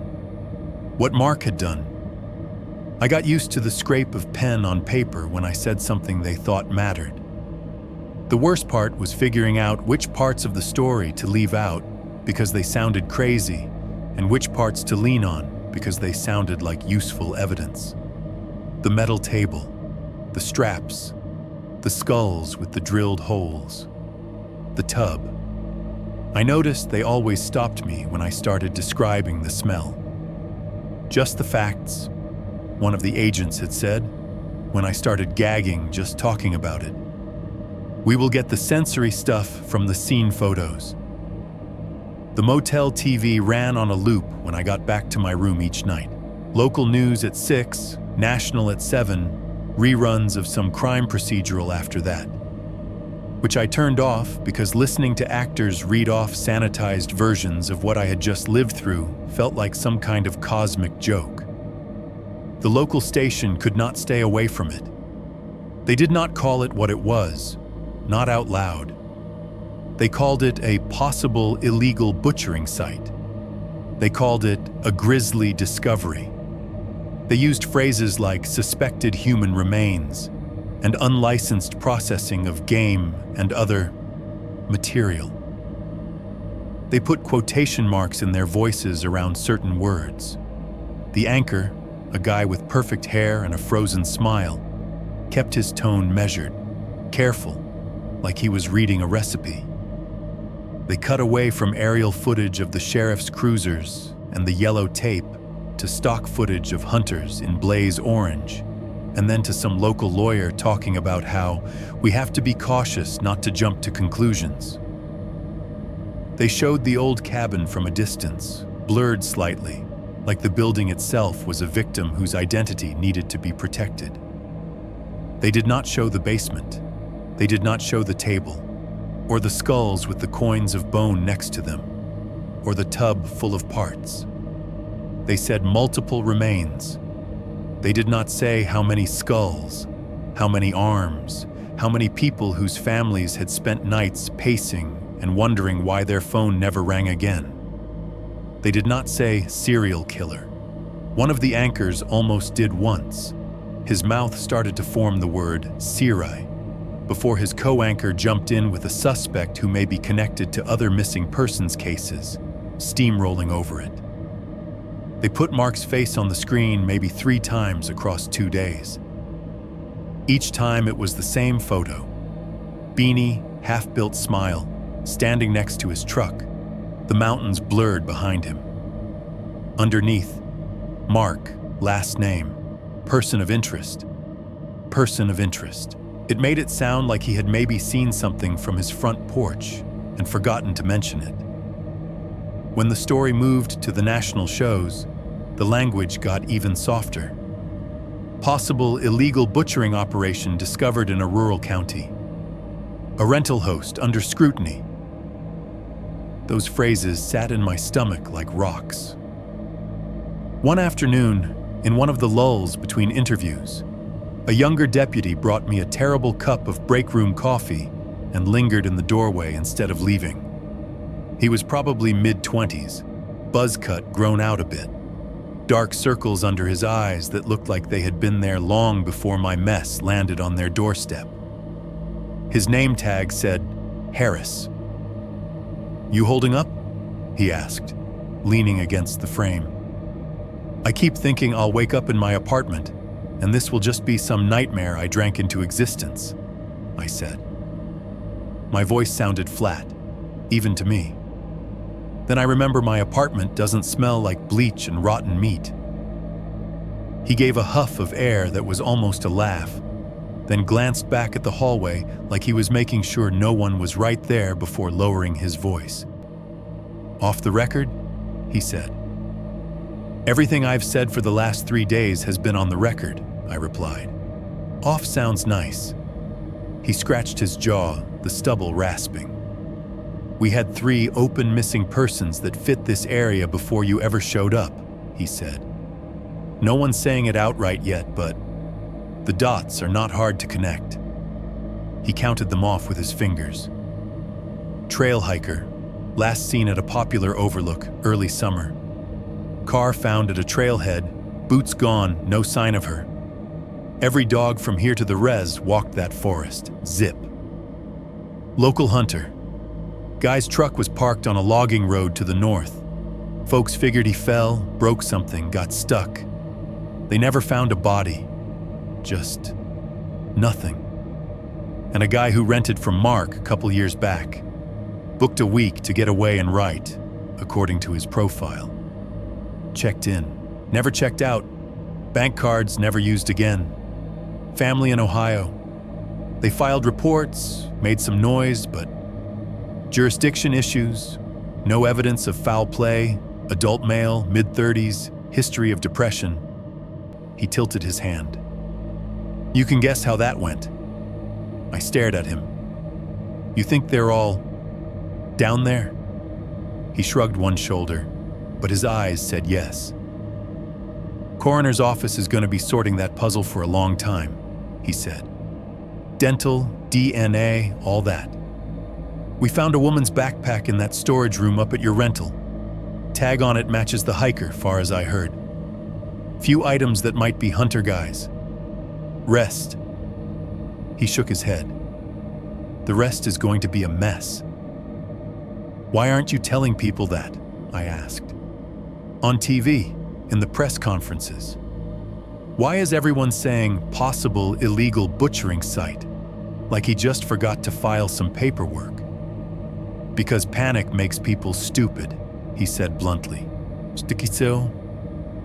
what Mark had done. I got used to the scrape of pen on paper when I said something they thought mattered. The worst part was figuring out which parts of the story to leave out because they sounded crazy, and which parts to lean on because they sounded like useful evidence. The metal table, the straps, the skulls with the drilled holes, the tub. I noticed they always stopped me when I started describing the smell. Just the facts, one of the agents had said, when I started gagging just talking about it. We will get the sensory stuff from the scene photos. The motel TV ran on a loop when I got back to my room each night. Local news at 6, national at 7, reruns of some crime procedural after that, which I turned off because listening to actors read off sanitized versions of what I had just lived through felt like some kind of cosmic joke. The local station could not stay away from it. They did not call it what it was, not out loud. They called it a possible illegal butchering site. They called it a grisly discovery. They used phrases like suspected human remains and unlicensed processing of game and other material. They put quotation marks in their voices around certain words. The anchor, a guy with perfect hair and a frozen smile, kept his tone measured, careful, like he was reading a recipe. They cut away from aerial footage of the sheriff's cruisers and the yellow tape to stock footage of hunters in blaze orange, and then to some local lawyer talking about how we have to be cautious not to jump to conclusions. They showed the old cabin from a distance, blurred slightly, like the building itself was a victim whose identity needed to be protected. They did not show the basement. They did not show the table, or the skulls with the coins of bone next to them, or the tub full of parts. They said multiple remains. They did not say how many skulls, how many arms, how many people whose families had spent nights pacing and wondering why their phone never rang again. They did not say serial killer. One of the anchors almost did once. His mouth started to form the word Sirai, before his co-anchor jumped in with a suspect who may be connected to other missing persons cases, steamrolling over it. They put Mark's face on the screen maybe 3 times across 2 days. Each time it was the same photo. Beanie, half-built smile, standing next to his truck, the mountains blurred behind him. Underneath, Mark, last name, person of interest. Person of interest. It made it sound like he had maybe seen something from his front porch and forgotten to mention it. When the story moved to the national shows, the language got even softer. Possible illegal butchering operation discovered in a rural county. A rental host under scrutiny. Those phrases sat in my stomach like rocks. One afternoon, in one of the lulls between interviews, a younger deputy brought me a terrible cup of break room coffee and lingered in the doorway instead of leaving. He was probably mid-20s, buzz cut grown out a bit, dark circles under his eyes that looked like they had been there long before my mess landed on their doorstep. His name tag said, Harris. "You holding up?" he asked, leaning against the frame. "I keep thinking I'll wake up in my apartment, and this will just be some nightmare I drank into existence," I said. My voice sounded flat, even to me. Then I remember my apartment doesn't smell like bleach and rotten meat. He gave a huff of air that was almost a laugh, then glanced back at the hallway like he was making sure no one was right there before lowering his voice. "Off the record?" he said. "Everything I've said for the last 3 days has been on the record," I replied. "Off sounds nice." He scratched his jaw, the stubble rasping. "We had 3 open missing persons that fit this area before you ever showed up," he said. "No one's saying it outright yet, but the dots are not hard to connect." He counted them off with his fingers. Trail hiker, last seen at a popular overlook, early summer. Car found at a trailhead, boots gone, no sign of her. Every dog from here to the res walked that forest, zip. Local hunter. Guy's truck was parked on a logging road to the north. Folks figured he fell, broke something, got stuck. They never found a body. Just nothing. And a guy who rented from Mark a couple years back. Booked a week to get away and write, according to his profile. Checked in. Never checked out. Bank cards never used again. Family in Ohio. They filed reports, made some noise, but jurisdiction issues, no evidence of foul play, adult male, mid-30s, history of depression. He tilted his hand. You can guess how that went. I stared at him. You think they're all down there? He shrugged one shoulder, but his eyes said yes. Coroner's office is going to be sorting that puzzle for a long time, he said. Dental, DNA, all that. We found a woman's backpack in that storage room up at your rental. Tag on it matches the hiker, far as I heard. Few items that might be hunter guys. Rest. He shook his head. The rest is going to be a mess. Why aren't you telling people that? I asked. On TV, in the press conferences. Why is everyone saying possible illegal butchering site? Like he just forgot to file some paperwork. Because panic makes people stupid, he said bluntly. Sticky so?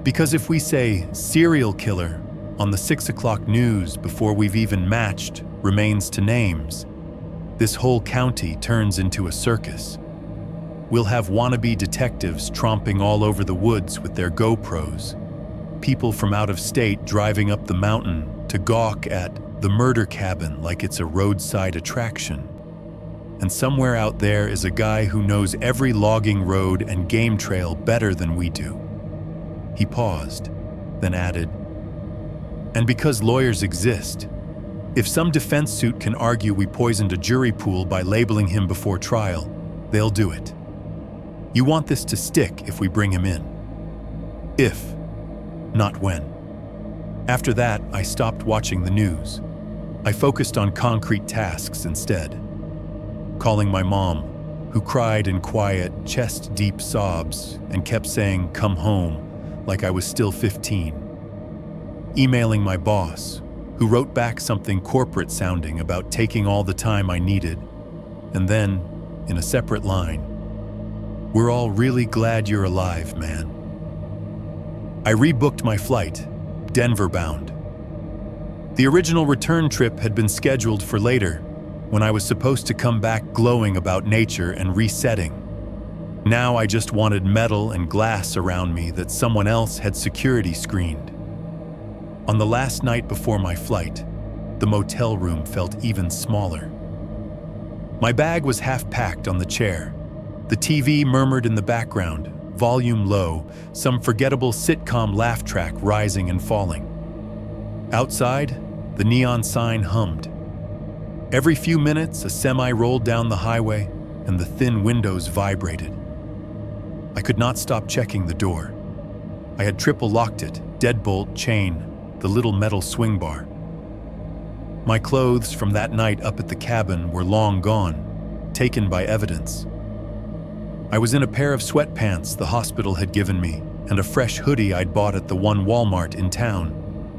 Because if we say serial killer on the 6 o'clock news before we've even matched remains to names, this whole county turns into a circus. We'll have wannabe detectives tromping all over the woods with their GoPros, people from out of state driving up the mountain to gawk at the murder cabin like it's a roadside attraction. And somewhere out there is a guy who knows every logging road and game trail better than we do. He paused, then added, and because lawyers exist, if some defense suit can argue we poisoned a jury pool by labeling him before trial, they'll do it. You want this to stick if we bring him in. If, not when. After that, I stopped watching the news. I focused on concrete tasks instead. Calling my mom, who cried in quiet, chest-deep sobs and kept saying, "Come home," like I was still 15. Emailing my boss, who wrote back something corporate-sounding about taking all the time I needed, and then, in a separate line, "We're all really glad you're alive, man." I rebooked my flight, Denver-bound. The original return trip had been scheduled for later, when I was supposed to come back glowing about nature and resetting. Now I just wanted metal and glass around me that someone else had security screened. On the last night before my flight, the motel room felt even smaller. My bag was half packed on the chair. The TV murmured in the background, volume low, some forgettable sitcom laugh track rising and falling. Outside, the neon sign hummed. Every few minutes, a semi rolled down the highway, and the thin windows vibrated. I could not stop checking the door. I had triple locked it, deadbolt, chain, the little metal swing bar. My clothes from that night up at the cabin were long gone, taken by evidence. I was in a pair of sweatpants the hospital had given me, and a fresh hoodie I'd bought at the one Walmart in town,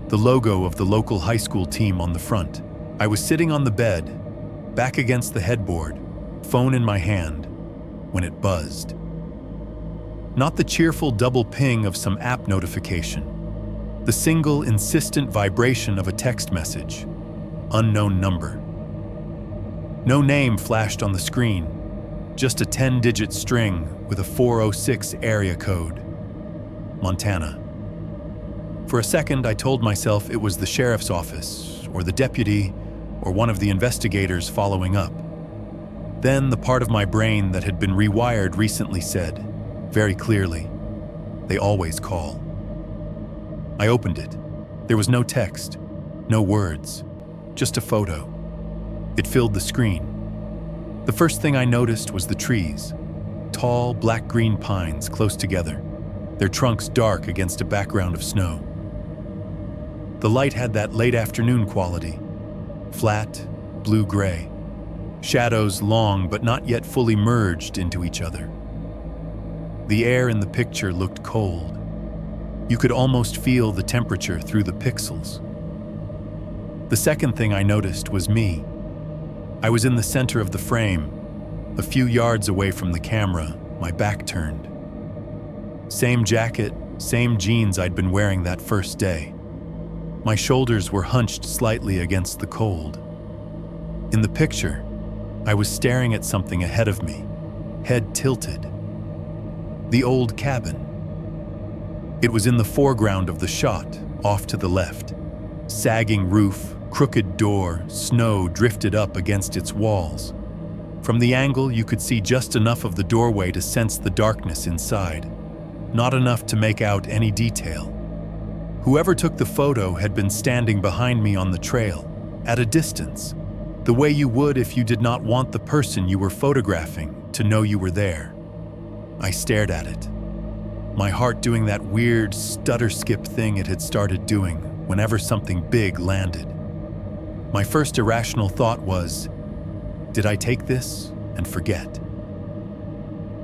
the logo of the local high school team on the front. I was sitting on the bed, back against the headboard, phone in my hand, when it buzzed. Not the cheerful double ping of some app notification, the single insistent vibration of a text message, unknown number. No name flashed on the screen, just a 10-digit string with a 406 area code. Montana. For a second, I told myself it was the sheriff's office, or the deputy, or one of the investigators following up. Then the part of my brain that had been rewired recently said, very clearly, they always call. I opened it. There was no text, no words, just a photo. It filled the screen. The first thing I noticed was the trees, tall black-green pines close together, their trunks dark against a background of snow. The light had that late afternoon quality, flat, blue-gray, shadows long but not yet fully merged into each other. The air in the picture looked cold. You could almost feel the temperature through the pixels. The second thing I noticed was me. I was in the center of the frame, a few yards away from the camera, my back turned. Same jacket, same jeans I'd been wearing that first day. My shoulders were hunched slightly against the cold. In the picture, I was staring at something ahead of me, head tilted. The old cabin. It was in the foreground of the shot, off to the left. Sagging roof, crooked door, snow drifted up against its walls. From the angle, you could see just enough of the doorway to sense the darkness inside, not enough to make out any detail. Whoever took the photo had been standing behind me on the trail, at a distance, the way you would if you did not want the person you were photographing to know you were there. I stared at it, my heart doing that weird stutter-skip thing it had started doing whenever something big landed. My first irrational thought was, did I take this and forget?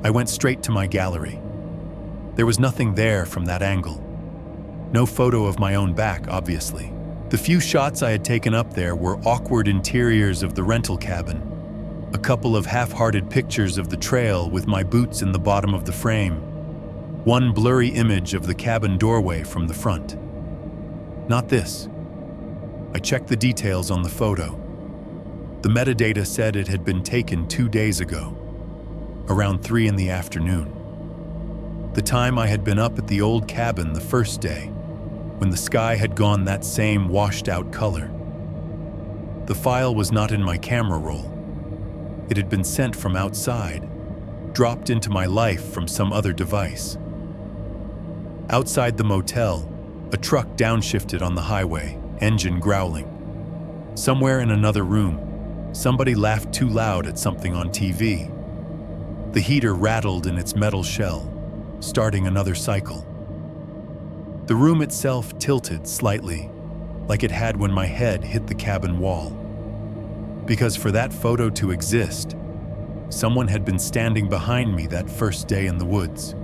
I went straight to my gallery. There was nothing there from that angle. No photo of my own back, obviously. The few shots I had taken up there were awkward interiors of the rental cabin, a couple of half-hearted pictures of the trail with my boots in the bottom of the frame, one blurry image of the cabin doorway from the front. Not this. I checked the details on the photo. The metadata said it had been taken 2 days ago, around 3 in the afternoon. The time I had been up at the old cabin the first day, when the sky had gone that same washed-out color. The file was not in my camera roll. It had been sent from outside, dropped into my life from some other device. Outside the motel, a truck downshifted on the highway, engine growling. Somewhere in another room, somebody laughed too loud at something on TV. The heater rattled in its metal shell, starting another cycle. The room itself tilted slightly, like it had when my head hit the cabin wall. Because for that photo to exist, someone had been standing behind me that first day in the woods.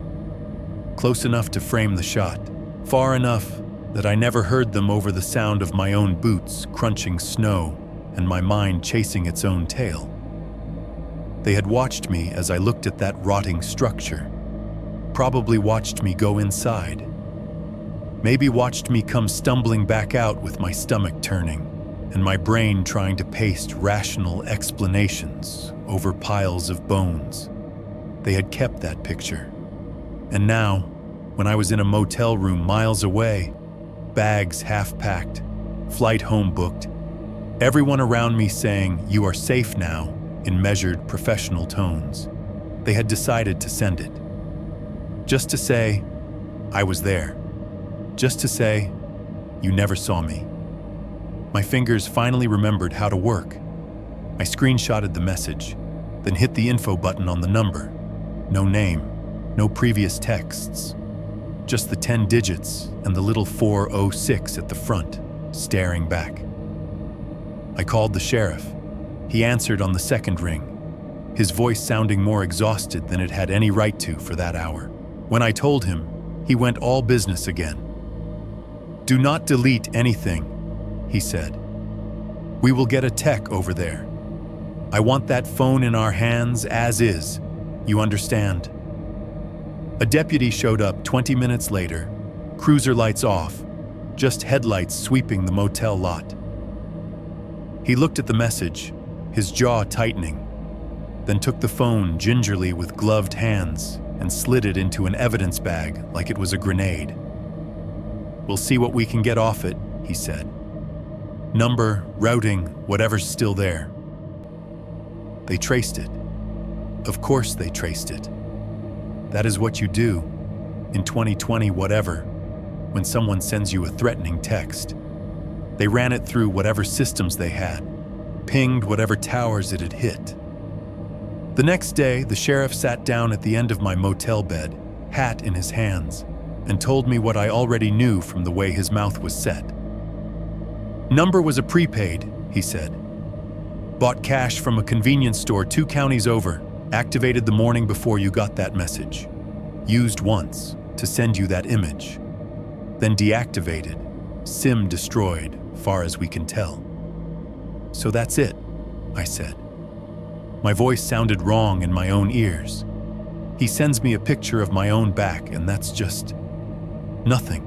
Close enough to frame the shot, far enough that I never heard them over the sound of my own boots crunching snow and my mind chasing its own tail. They had watched me as I looked at that rotting structure, probably watched me go inside, maybe watched me come stumbling back out with my stomach turning and my brain trying to paste rational explanations over piles of bones. They had kept that picture. And now, when I was in a motel room miles away, bags half-packed, flight home booked, everyone around me saying, "You are safe now," in measured professional tones, they had decided to send it. Just to say, I was there. Just to say, you never saw me. My fingers finally remembered how to work. I screenshotted the message, then hit the info button on the number. No name, no previous texts. Just the 10 digits and the little 406 at the front, staring back. I called the sheriff. He answered on the second ring, his voice sounding more exhausted than it had any right to for that hour. When I told him, he went all business again. "Do not delete anything," he said. "We will get a tech over there. I want that phone in our hands as is. You understand?" A deputy showed up 20 minutes later, cruiser lights off, just headlights sweeping the motel lot. He looked at the message, his jaw tightening, then took the phone gingerly with gloved hands and slid it into an evidence bag like it was a grenade. "We'll see what we can get off it," he said. "Number, routing, whatever's still there." They traced it. Of course they traced it. That is what you do, in 2020 whatever, when someone sends you a threatening text. They ran it through whatever systems they had, pinged whatever towers it had hit. The next day, the sheriff sat down at the end of my motel bed, hat in his hands, and told me what I already knew from the way his mouth was set. "Number was a prepaid," he said. "Bought cash from a convenience store 2 counties over, activated the morning before you got that message. Used once to send you that image. Then deactivated, SIM destroyed, far as we can tell." "So that's it," I said. My voice sounded wrong in my own ears. "He sends me a picture of my own back, and that's just..." Nothing.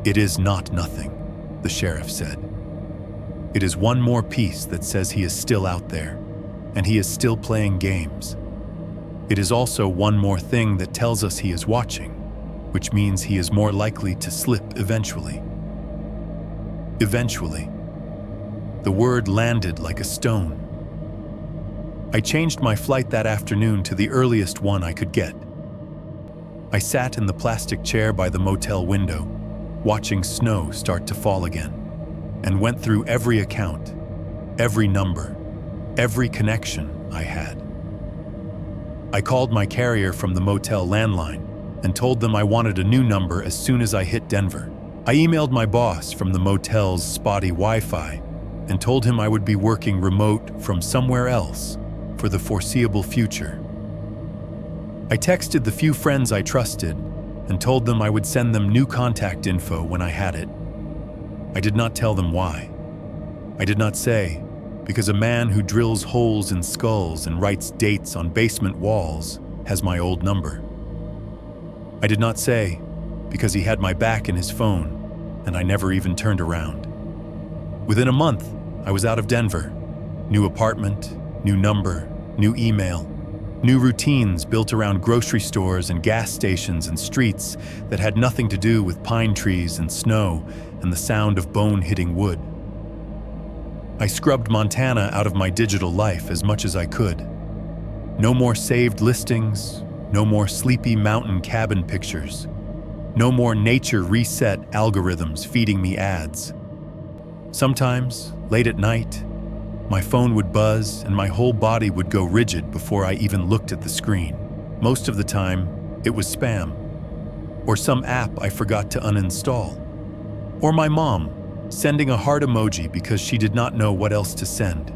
It is not nothing, the sheriff said. It is one more piece that says he is still out there, and he is still playing games. It is also one more thing that tells us he is watching, which means he is more likely to slip eventually. Eventually. The word landed like a stone. I changed my flight that afternoon to the earliest one I could get. I sat in the plastic chair by the motel window, watching snow start to fall again, and went through every account, every number, every connection I had. I called my carrier from the motel landline and told them I wanted a new number as soon as I hit Denver. I emailed my boss from the motel's spotty Wi-Fi and told him I would be working remote from somewhere else for the foreseeable future. I texted the few friends I trusted and told them I would send them new contact info when I had it. I did not tell them why. I did not say, because a man who drills holes in skulls and writes dates on basement walls has my old number. I did not say, because he had my back in his phone and I never even turned around. Within a month, I was out of Denver. New apartment, new number, new email, new routines built around grocery stores and gas stations and streets that had nothing to do with pine trees and snow and the sound of bone hitting wood. I scrubbed Montana out of my digital life as much as I could. No more saved listings, no more sleepy mountain cabin pictures, no more nature reset algorithms feeding me ads. Sometimes, late at night, my phone would buzz and my whole body would go rigid before I even looked at the screen. Most of the time, it was spam, or some app I forgot to uninstall, or my mom sending a heart emoji because she did not know what else to send.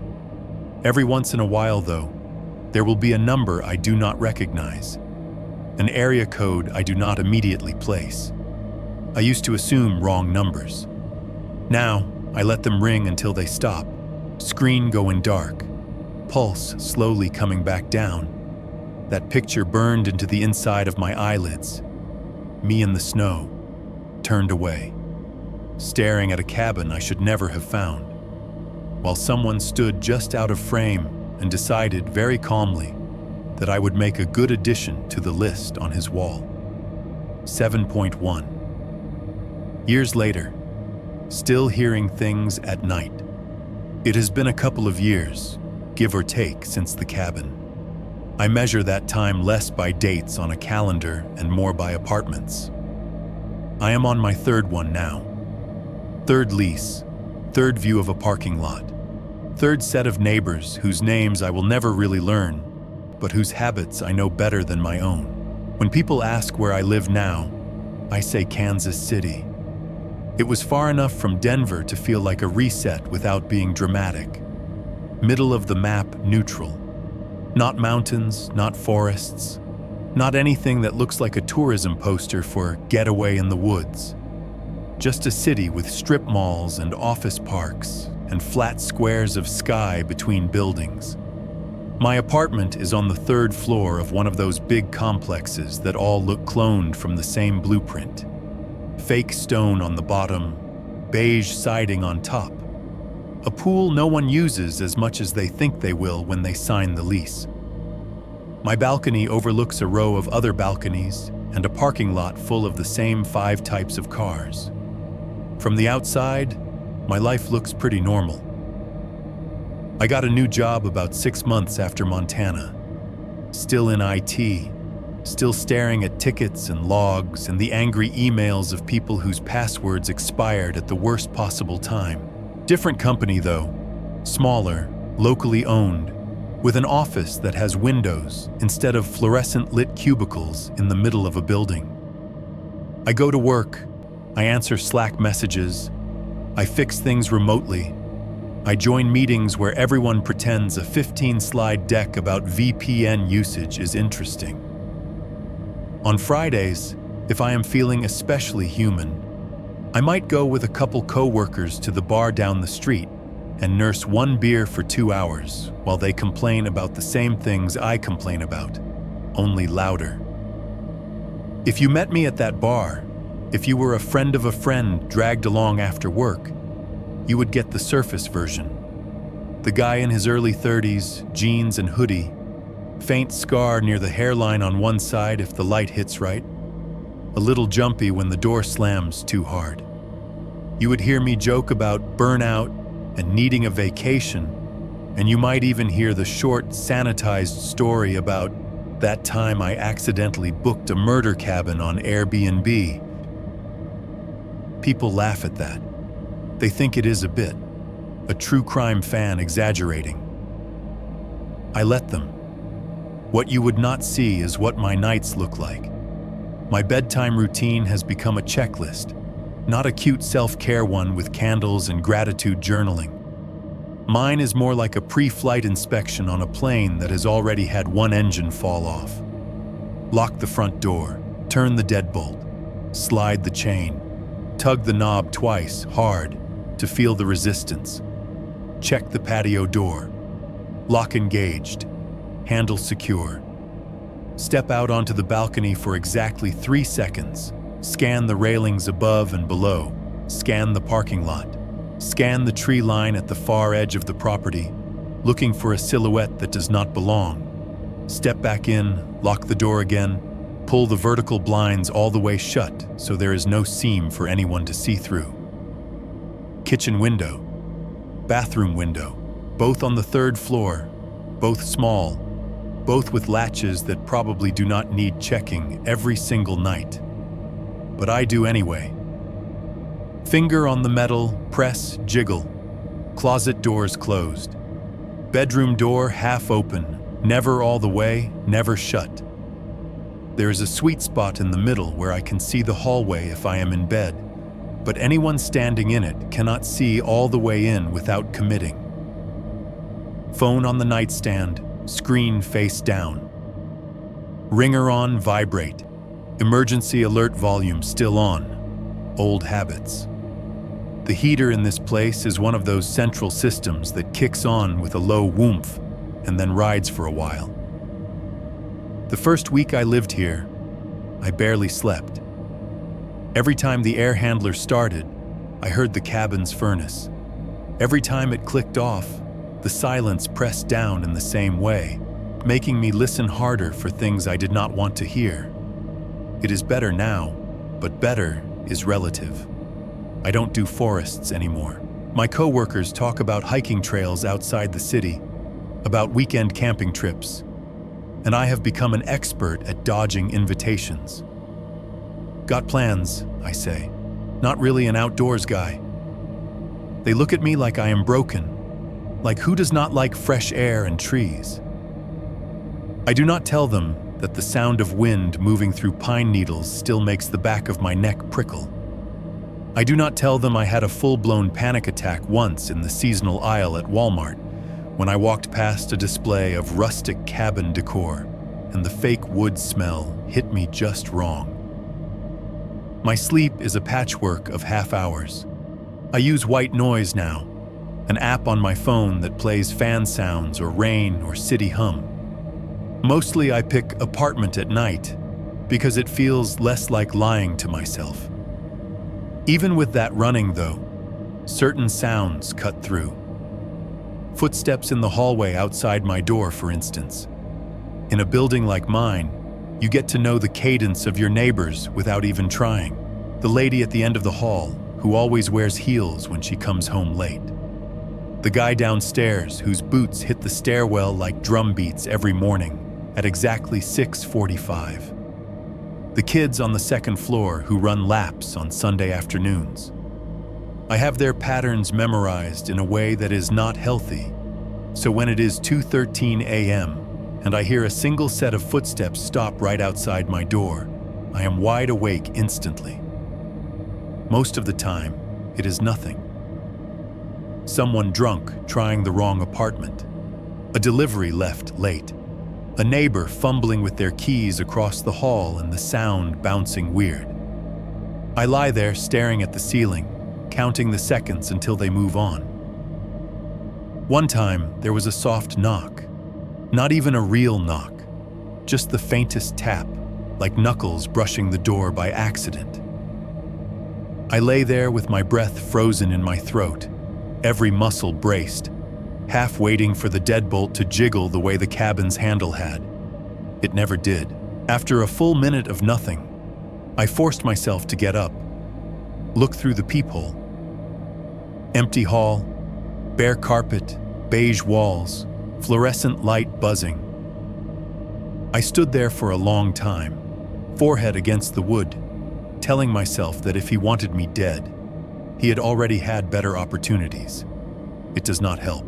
Every once in a while, though, there will be a number I do not recognize, an area code I do not immediately place. I used to assume wrong numbers. Now, I let them ring until they stop, screen going dark, pulse slowly coming back down. That picture burned into the inside of my eyelids. Me in the snow, turned away, staring at a cabin I should never have found, while someone stood just out of frame and decided very calmly that I would make a good addition to the list on his wall. 7.1. Years later, still hearing things at night. It has been a couple of years, give or take, since the cabin. I measure that time less by dates on a calendar and more by apartments. I am on my third one now. Third lease, third view of a parking lot, third set of neighbors whose names I will never really learn, but whose habits I know better than my own. When people ask where I live now, I say Kansas City. It was far enough from Denver to feel like a reset without being dramatic. Middle of the map neutral. Not mountains, not forests, not anything that looks like a tourism poster for getaway in the woods. Just a city with strip malls and office parks and flat squares of sky between buildings. My apartment is on the third floor of one of those big complexes that all look cloned from the same blueprint. Fake stone on the bottom, beige siding on top. A pool no one uses as much as they think they will when they sign the lease. My balcony overlooks a row of other balconies and a parking lot full of the same 5 types of cars. From the outside, my life looks pretty normal. I got a new job about 6 months after Montana. Still in IT, still staring at tickets and logs and the angry emails of people whose passwords expired at the worst possible time. Different company though, smaller, locally owned, with an office that has windows instead of fluorescent lit cubicles in the middle of a building. I go to work, I answer Slack messages, I fix things remotely, I join meetings where everyone pretends a 15-slide deck about VPN usage is interesting. On Fridays, if I am feeling especially human, I might go with a couple co-workers to the bar down the street and nurse one beer for 2 hours while they complain about the same things I complain about, only louder. If you met me at that bar, if you were a friend of a friend dragged along after work, you would get the surface version. The guy in his early 30s, jeans and hoodie, faint scar near the hairline on one side if the light hits right, a little jumpy when the door slams too hard. You would hear me joke about burnout and needing a vacation, and you might even hear the short, sanitized story about that time I accidentally booked a murder cabin on Airbnb. People laugh at that. They think it is a bit, a true crime fan exaggerating. I let them. What you would not see is what my nights look like. My bedtime routine has become a checklist, not a cute self-care one with candles and gratitude journaling. Mine is more like a pre-flight inspection on a plane that has already had one engine fall off. Lock the front door, turn the deadbolt, slide the chain, tug the knob twice, hard, to feel the resistance. Check the patio door. Lock engaged, handle secure. Step out onto the balcony for exactly 3 seconds. Scan the railings above and below. Scan the parking lot. Scan the tree line at the far edge of the property, looking for a silhouette that does not belong. Step back in, lock the door again, pull the vertical blinds all the way shut so there is no seam for anyone to see through. Kitchen window, bathroom window, both on the 3rd floor, both small, both with latches that probably do not need checking every single night. But I do anyway. Finger on the metal, press, jiggle. Closet doors closed. Bedroom door half open, never all the way, never shut. There is a sweet spot in the middle where I can see the hallway if I am in bed, but anyone standing in it cannot see all the way in without committing. Phone on the nightstand, screen face down. Ringer on, vibrate. Emergency alert volume still on. Old habits. The heater in this place is one of those central systems that kicks on with a low whoomph and then rides for a while. The first week I lived here, I barely slept. Every time the air handler started, I heard the cabin's furnace. Every time it clicked off, the silence pressed down in the same way, making me listen harder for things I did not want to hear. It is better now, but better is relative. I don't do forests anymore. My coworkers talk about hiking trails outside the city, about weekend camping trips, and I have become an expert at dodging invitations. Got plans, I say. Not really an outdoors guy. They look at me like I am broken, like who does not like fresh air and trees? I do not tell them that the sound of wind moving through pine needles still makes the back of my neck prickle. I do not tell them I had a full-blown panic attack once in the seasonal aisle at Walmart when I walked past a display of rustic cabin decor and the fake wood smell hit me just wrong. My sleep is a patchwork of half hours. I use white noise now, an app on my phone that plays fan sounds or rain or city hum. Mostly I pick apartment at night because it feels less like lying to myself. Even with that running though, certain sounds cut through. Footsteps in the hallway outside my door, for instance. In a building like mine, you get to know the cadence of your neighbors without even trying. The lady at the end of the hall, who always wears heels when she comes home late. The guy downstairs whose boots hit the stairwell like drum beats every morning at exactly 6:45. The kids on the 2nd floor who run laps on Sunday afternoons. I have their patterns memorized in a way that is not healthy, so when it is 2:13 a.m. and I hear a single set of footsteps stop right outside my door, I am wide awake instantly. Most of the time, it is nothing. Someone drunk trying the wrong apartment. A delivery left late. A neighbor fumbling with their keys across the hall and the sound bouncing weird. I lie there staring at the ceiling, counting the seconds until they move on. One time, there was a soft knock. Not even a real knock, just the faintest tap, like knuckles brushing the door by accident. I lay there with my breath frozen in my throat, every muscle braced, half waiting for the deadbolt to jiggle the way the cabin's handle had. It never did. After a full minute of nothing, I forced myself to get up, look through the peephole. Empty hall, bare carpet, beige walls, fluorescent light buzzing. I stood there for a long time, forehead against the wood, telling myself that if he wanted me dead, he had already had better opportunities. It does not help.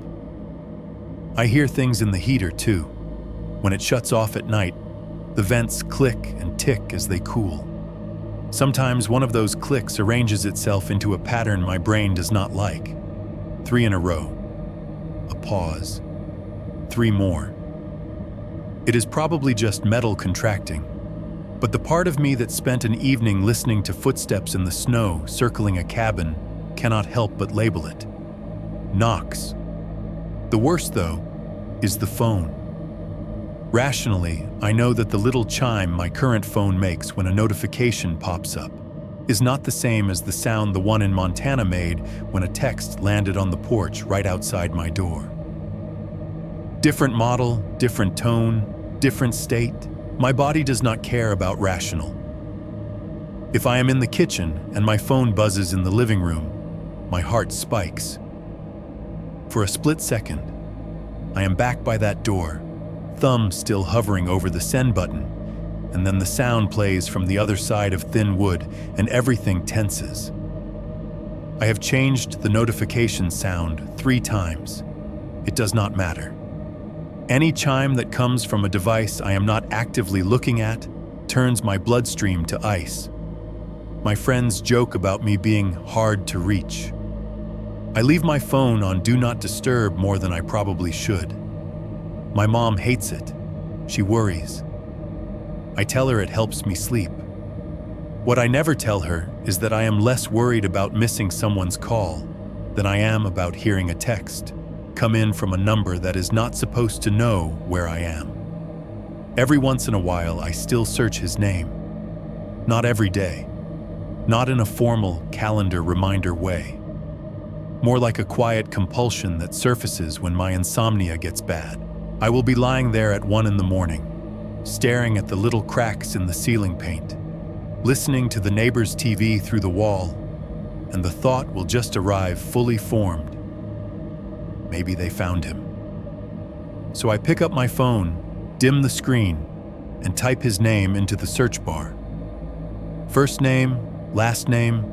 I hear things in the heater too. When it shuts off at night, the vents click and tick as they cool. Sometimes one of those clicks arranges itself into a pattern my brain does not like. 3 in a row. A pause. 3 more. It is probably just metal contracting, but the part of me that spent an evening listening to footsteps in the snow circling a cabin cannot help but label it. Knocks. The worst, though, is the phone. Rationally, I know that the little chime my current phone makes when a notification pops up is not the same as the sound the one in Montana made when a text landed on the porch right outside my door. Different model, different tone, different state. My body does not care about rational. If I am in the kitchen and my phone buzzes in the living room, my heart spikes. For a split second, I am back by that door, thumb still hovering over the send button, and then the sound plays from the other side of thin wood and everything tenses. I have changed the notification sound 3 times. It does not matter. Any chime that comes from a device I am not actively looking at turns my bloodstream to ice. My friends joke about me being hard to reach. I leave my phone on Do Not Disturb more than I probably should. My mom hates it. She worries. I tell her it helps me sleep. What I never tell her is that I am less worried about missing someone's call than I am about hearing a text come in from a number that is not supposed to know where I am. Every once in a while, I still search his name. Not every day. Not in a formal calendar reminder way. More like a quiet compulsion that surfaces when my insomnia gets bad. I will be lying there at 1 in the morning, staring at the little cracks in the ceiling paint, listening to the neighbor's TV through the wall, and the thought will just arrive fully formed. Maybe they found him. So I pick up my phone, dim the screen, and type his name into the search bar. First name, last name,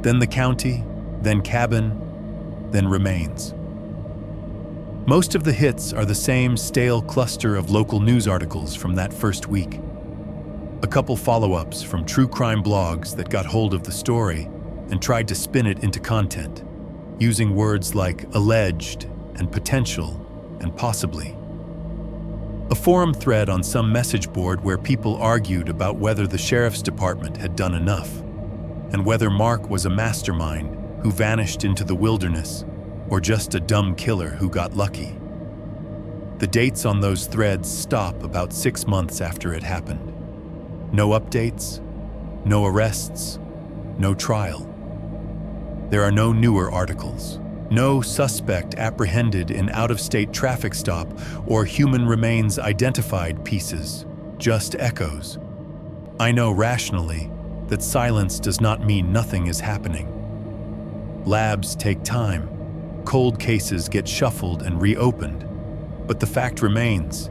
then the county, then cabin, then remains. Most of the hits are the same stale cluster of local news articles from that first week. A couple follow-ups from true crime blogs that got hold of the story and tried to spin it into content, using words like alleged and potential and possibly. A forum thread on some message board where people argued about whether the sheriff's department had done enough, and whether Mark was a mastermind who vanished into the wilderness or just a dumb killer who got lucky. The dates on those threads stop about 6 months after it happened. No updates, no arrests, no trial. There are no newer articles. No suspect apprehended in out-of-state traffic stop or human remains identified pieces, just echoes. I know rationally that silence does not mean nothing is happening. Labs take time, cold cases get shuffled and reopened, but the fact remains,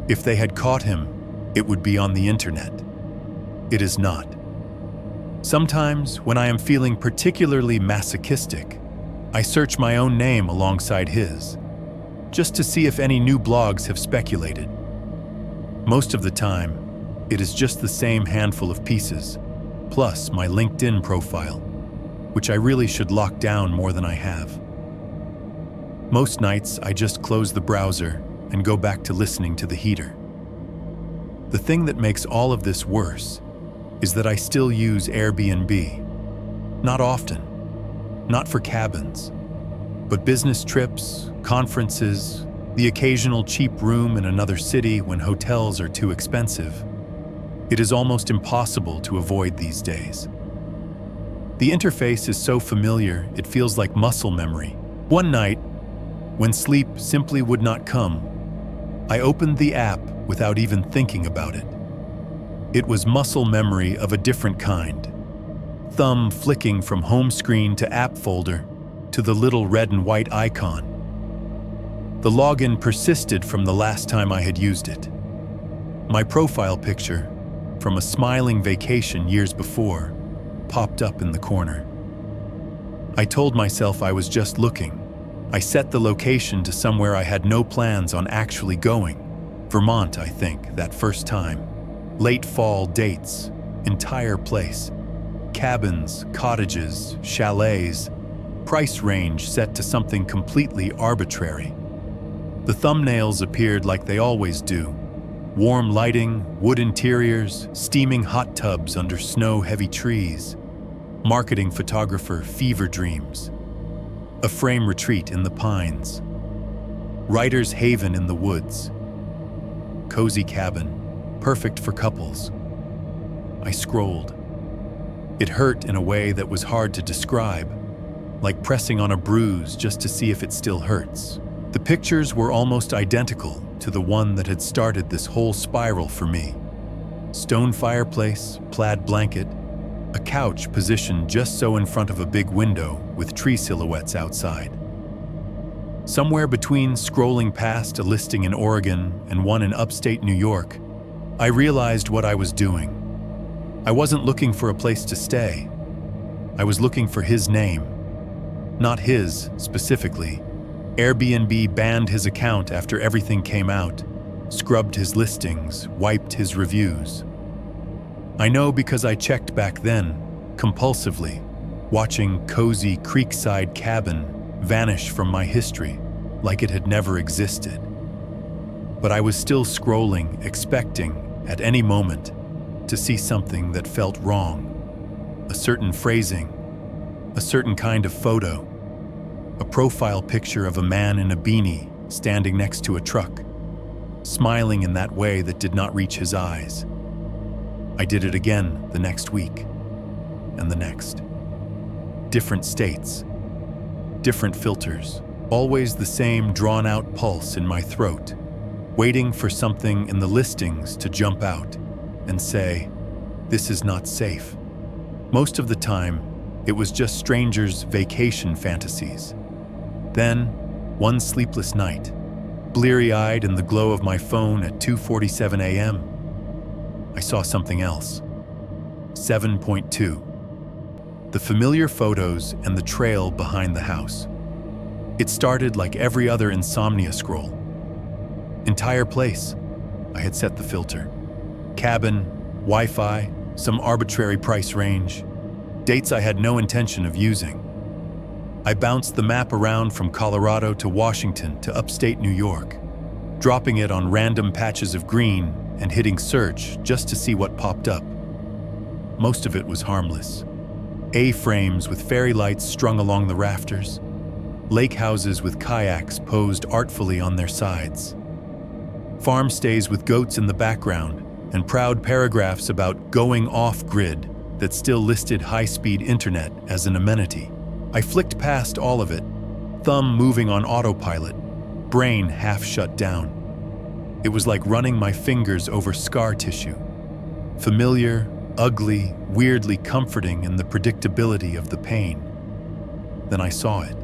if they had caught him, it would be on the internet. It is not. Sometimes, when I am feeling particularly masochistic, I search my own name alongside his, just to see if any new blogs have speculated. Most of the time, it is just the same handful of pieces, plus my LinkedIn profile, which I really should lock down more than I have. Most nights, I just close the browser and go back to listening to the heater. The thing that makes all of this worse is that I still use Airbnb. Not often. Not for cabins, but business trips, conferences, the occasional cheap room in another city when hotels are too expensive. It is almost impossible to avoid these days. The interface is so familiar, it feels like muscle memory. One night, when sleep simply would not come, I opened the app without even thinking about it. It was muscle memory of a different kind. Thumb flicking from home screen to app folder to the little red and white icon. The login persisted from the last time I had used it. My profile picture, from a smiling vacation years before, popped up in the corner. I told myself I was just looking. I set the location to somewhere I had no plans on actually going. Vermont, I think, that first time. Late fall dates, entire place. Cabins, cottages, chalets, price range set to something completely arbitrary. The thumbnails appeared like they always do. Warm lighting, wood interiors, steaming hot tubs under snow-heavy trees. Marketing photographer fever dreams. A frame retreat in the pines. Writer's haven in the woods. Cozy cabin, perfect for couples. I scrolled. It hurt in a way that was hard to describe, like pressing on a bruise just to see if it still hurts. The pictures were almost identical to the one that had started this whole spiral for me. Stone fireplace, plaid blanket, a couch positioned just so in front of a big window with tree silhouettes outside. Somewhere between scrolling past a listing in Oregon and one in upstate New York, I realized what I was doing. I wasn't looking for a place to stay. I was looking for his name. Not his, specifically. Airbnb banned his account after everything came out, scrubbed his listings, wiped his reviews. I know because I checked back then, compulsively, watching cozy creekside cabin vanish from my history like it had never existed. But I was still scrolling, expecting, at any moment, to see something that felt wrong. A certain phrasing, a certain kind of photo, a profile picture of a man in a beanie standing next to a truck, smiling in that way that did not reach his eyes. I did it again the next week, and the next. Different states, different filters, always the same drawn-out pulse in my throat, waiting for something in the listings to jump out and say, "This is not safe." Most of the time, it was just strangers' vacation fantasies. Then, one sleepless night, bleary-eyed in the glow of my phone at 2:47 a.m., I saw something else. 7.2. The familiar photos and the trail behind the house. It started like every other insomnia scroll. Entire place. I had set the filter. Cabin, Wi-Fi, some arbitrary price range. Dates I had no intention of using. I bounced the map around from Colorado to Washington to upstate New York, dropping it on random patches of green and hitting search just to see what popped up. Most of it was harmless. A-frames with fairy lights strung along the rafters, lake houses with kayaks posed artfully on their sides, farm stays with goats in the background, and proud paragraphs about going off-grid that still listed high-speed internet as an amenity. I flicked past all of it, thumb moving on autopilot, brain half shut down. It was like running my fingers over scar tissue. Familiar, ugly, weirdly comforting in the predictability of the pain. Then I saw it.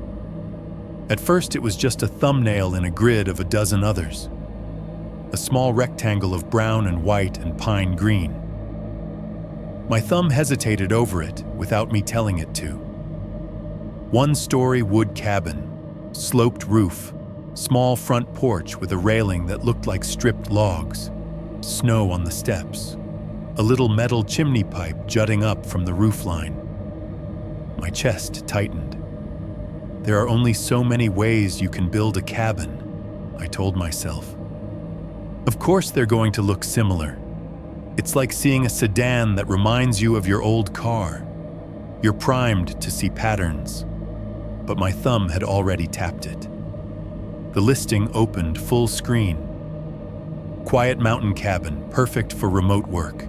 At first it was just a thumbnail in a grid of a dozen others. A small rectangle of brown and white and pine green. My thumb hesitated over it without me telling it to. One-story wood cabin, sloped roof, small front porch with a railing that looked like stripped logs, snow on the steps, a little metal chimney pipe jutting up from the roofline. My chest tightened. There are only so many ways you can build a cabin, I told myself. Of course they're going to look similar. It's like seeing a sedan that reminds you of your old car. You're primed to see patterns, but my thumb had already tapped it. The listing opened full screen. Quiet mountain cabin, perfect for remote work.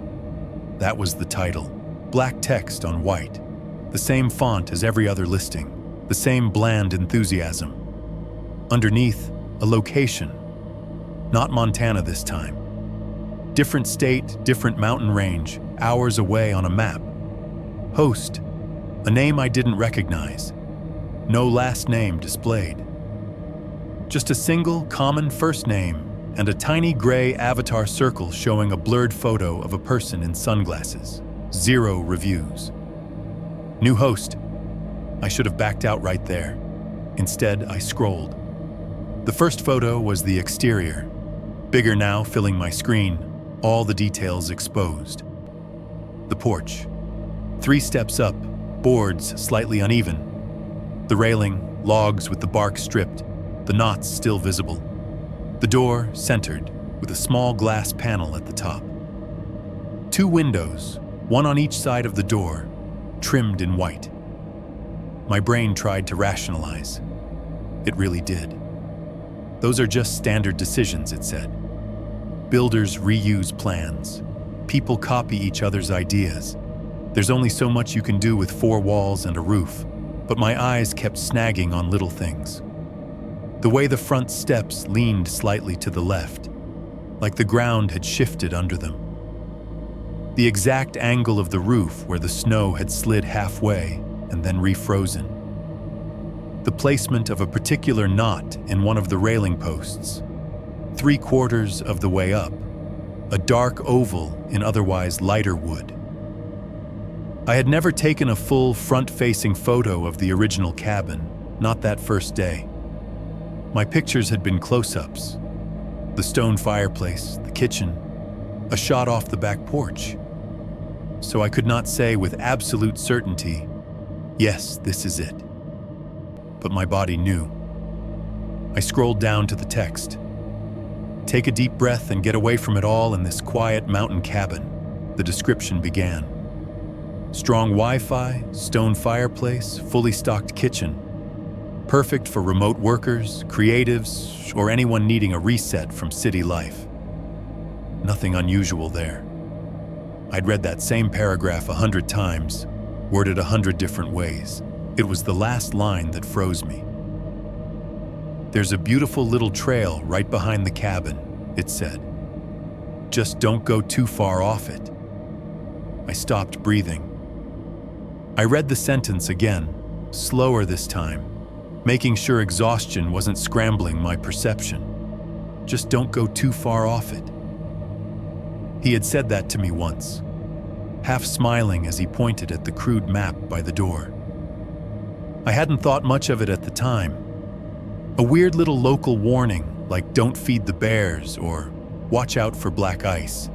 That was the title. Black text on white. The same font as every other listing. The same bland enthusiasm. Underneath, a location. Not Montana this time. Different state, different mountain range, hours away on a map. Host, a name I didn't recognize. No last name displayed. Just a single, common first name and a tiny gray avatar circle showing a blurred photo of a person in sunglasses. 0 reviews. New host. I should have backed out right there. Instead, I scrolled. The first photo was the exterior. Bigger now, filling my screen, all the details exposed. The porch. 3 steps up, boards slightly uneven. The railing, logs with the bark stripped, the knots still visible. The door centered, with a small glass panel at the top. 2 windows, one on each side of the door, trimmed in white. My brain tried to rationalize. It really did. Those are just standard decisions, it said. Builders reuse plans. People copy each other's ideas. There's only so much you can do with 4 walls and a roof, but my eyes kept snagging on little things. The way the front steps leaned slightly to the left, like the ground had shifted under them. The exact angle of the roof where the snow had slid halfway and then refrozen. The placement of a particular knot in one of the railing posts, 3/4 of the way up, a dark oval in otherwise lighter wood. I had never taken a full front-facing photo of the original cabin, not that first day. My pictures had been close-ups. The stone fireplace, the kitchen, a shot off the back porch. So I could not say with absolute certainty, yes, this is it. But my body knew. I scrolled down to the text. Take a deep breath and get away from it all in this quiet mountain cabin, the description began. Strong Wi-Fi, stone fireplace, fully stocked kitchen. Perfect for remote workers, creatives, or anyone needing a reset from city life. Nothing unusual there. I'd read that same paragraph 100 times, worded 100 different ways. It was the last line that froze me. There's a beautiful little trail right behind the cabin, it said. Just don't go too far off it. I stopped breathing. I read the sentence again, slower this time, making sure exhaustion wasn't scrambling my perception. Just don't go too far off it. He had said that to me once, half smiling as he pointed at the crude map by the door. I hadn't thought much of it at the time. A weird little local warning, like don't feed the bears or watch out for black ice.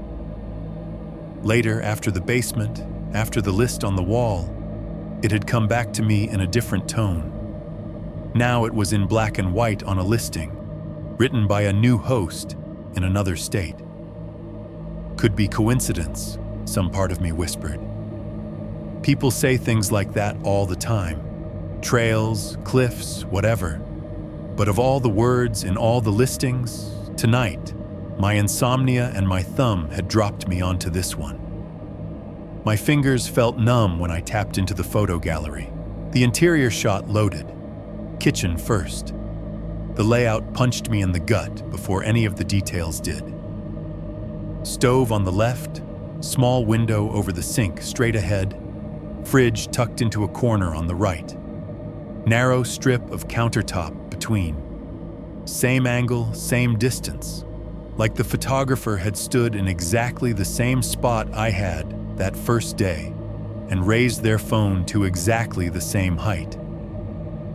Later, after the basement, after the list on the wall, it had come back to me in a different tone. Now it was in black and white on a listing, written by a new host in another state. Could be coincidence, some part of me whispered. People say things like that all the time. Trails, cliffs, whatever. But of all the words in all the listings, tonight, my insomnia and my thumb had dropped me onto this one. My fingers felt numb when I tapped into the photo gallery. The interior shot loaded. Kitchen first. The layout punched me in the gut before any of the details did. Stove on the left, small window over the sink straight ahead, fridge tucked into a corner on the right. Narrow strip of countertop between. Same angle, same distance. Like the photographer had stood in exactly the same spot I had that first day and raised their phone to exactly the same height.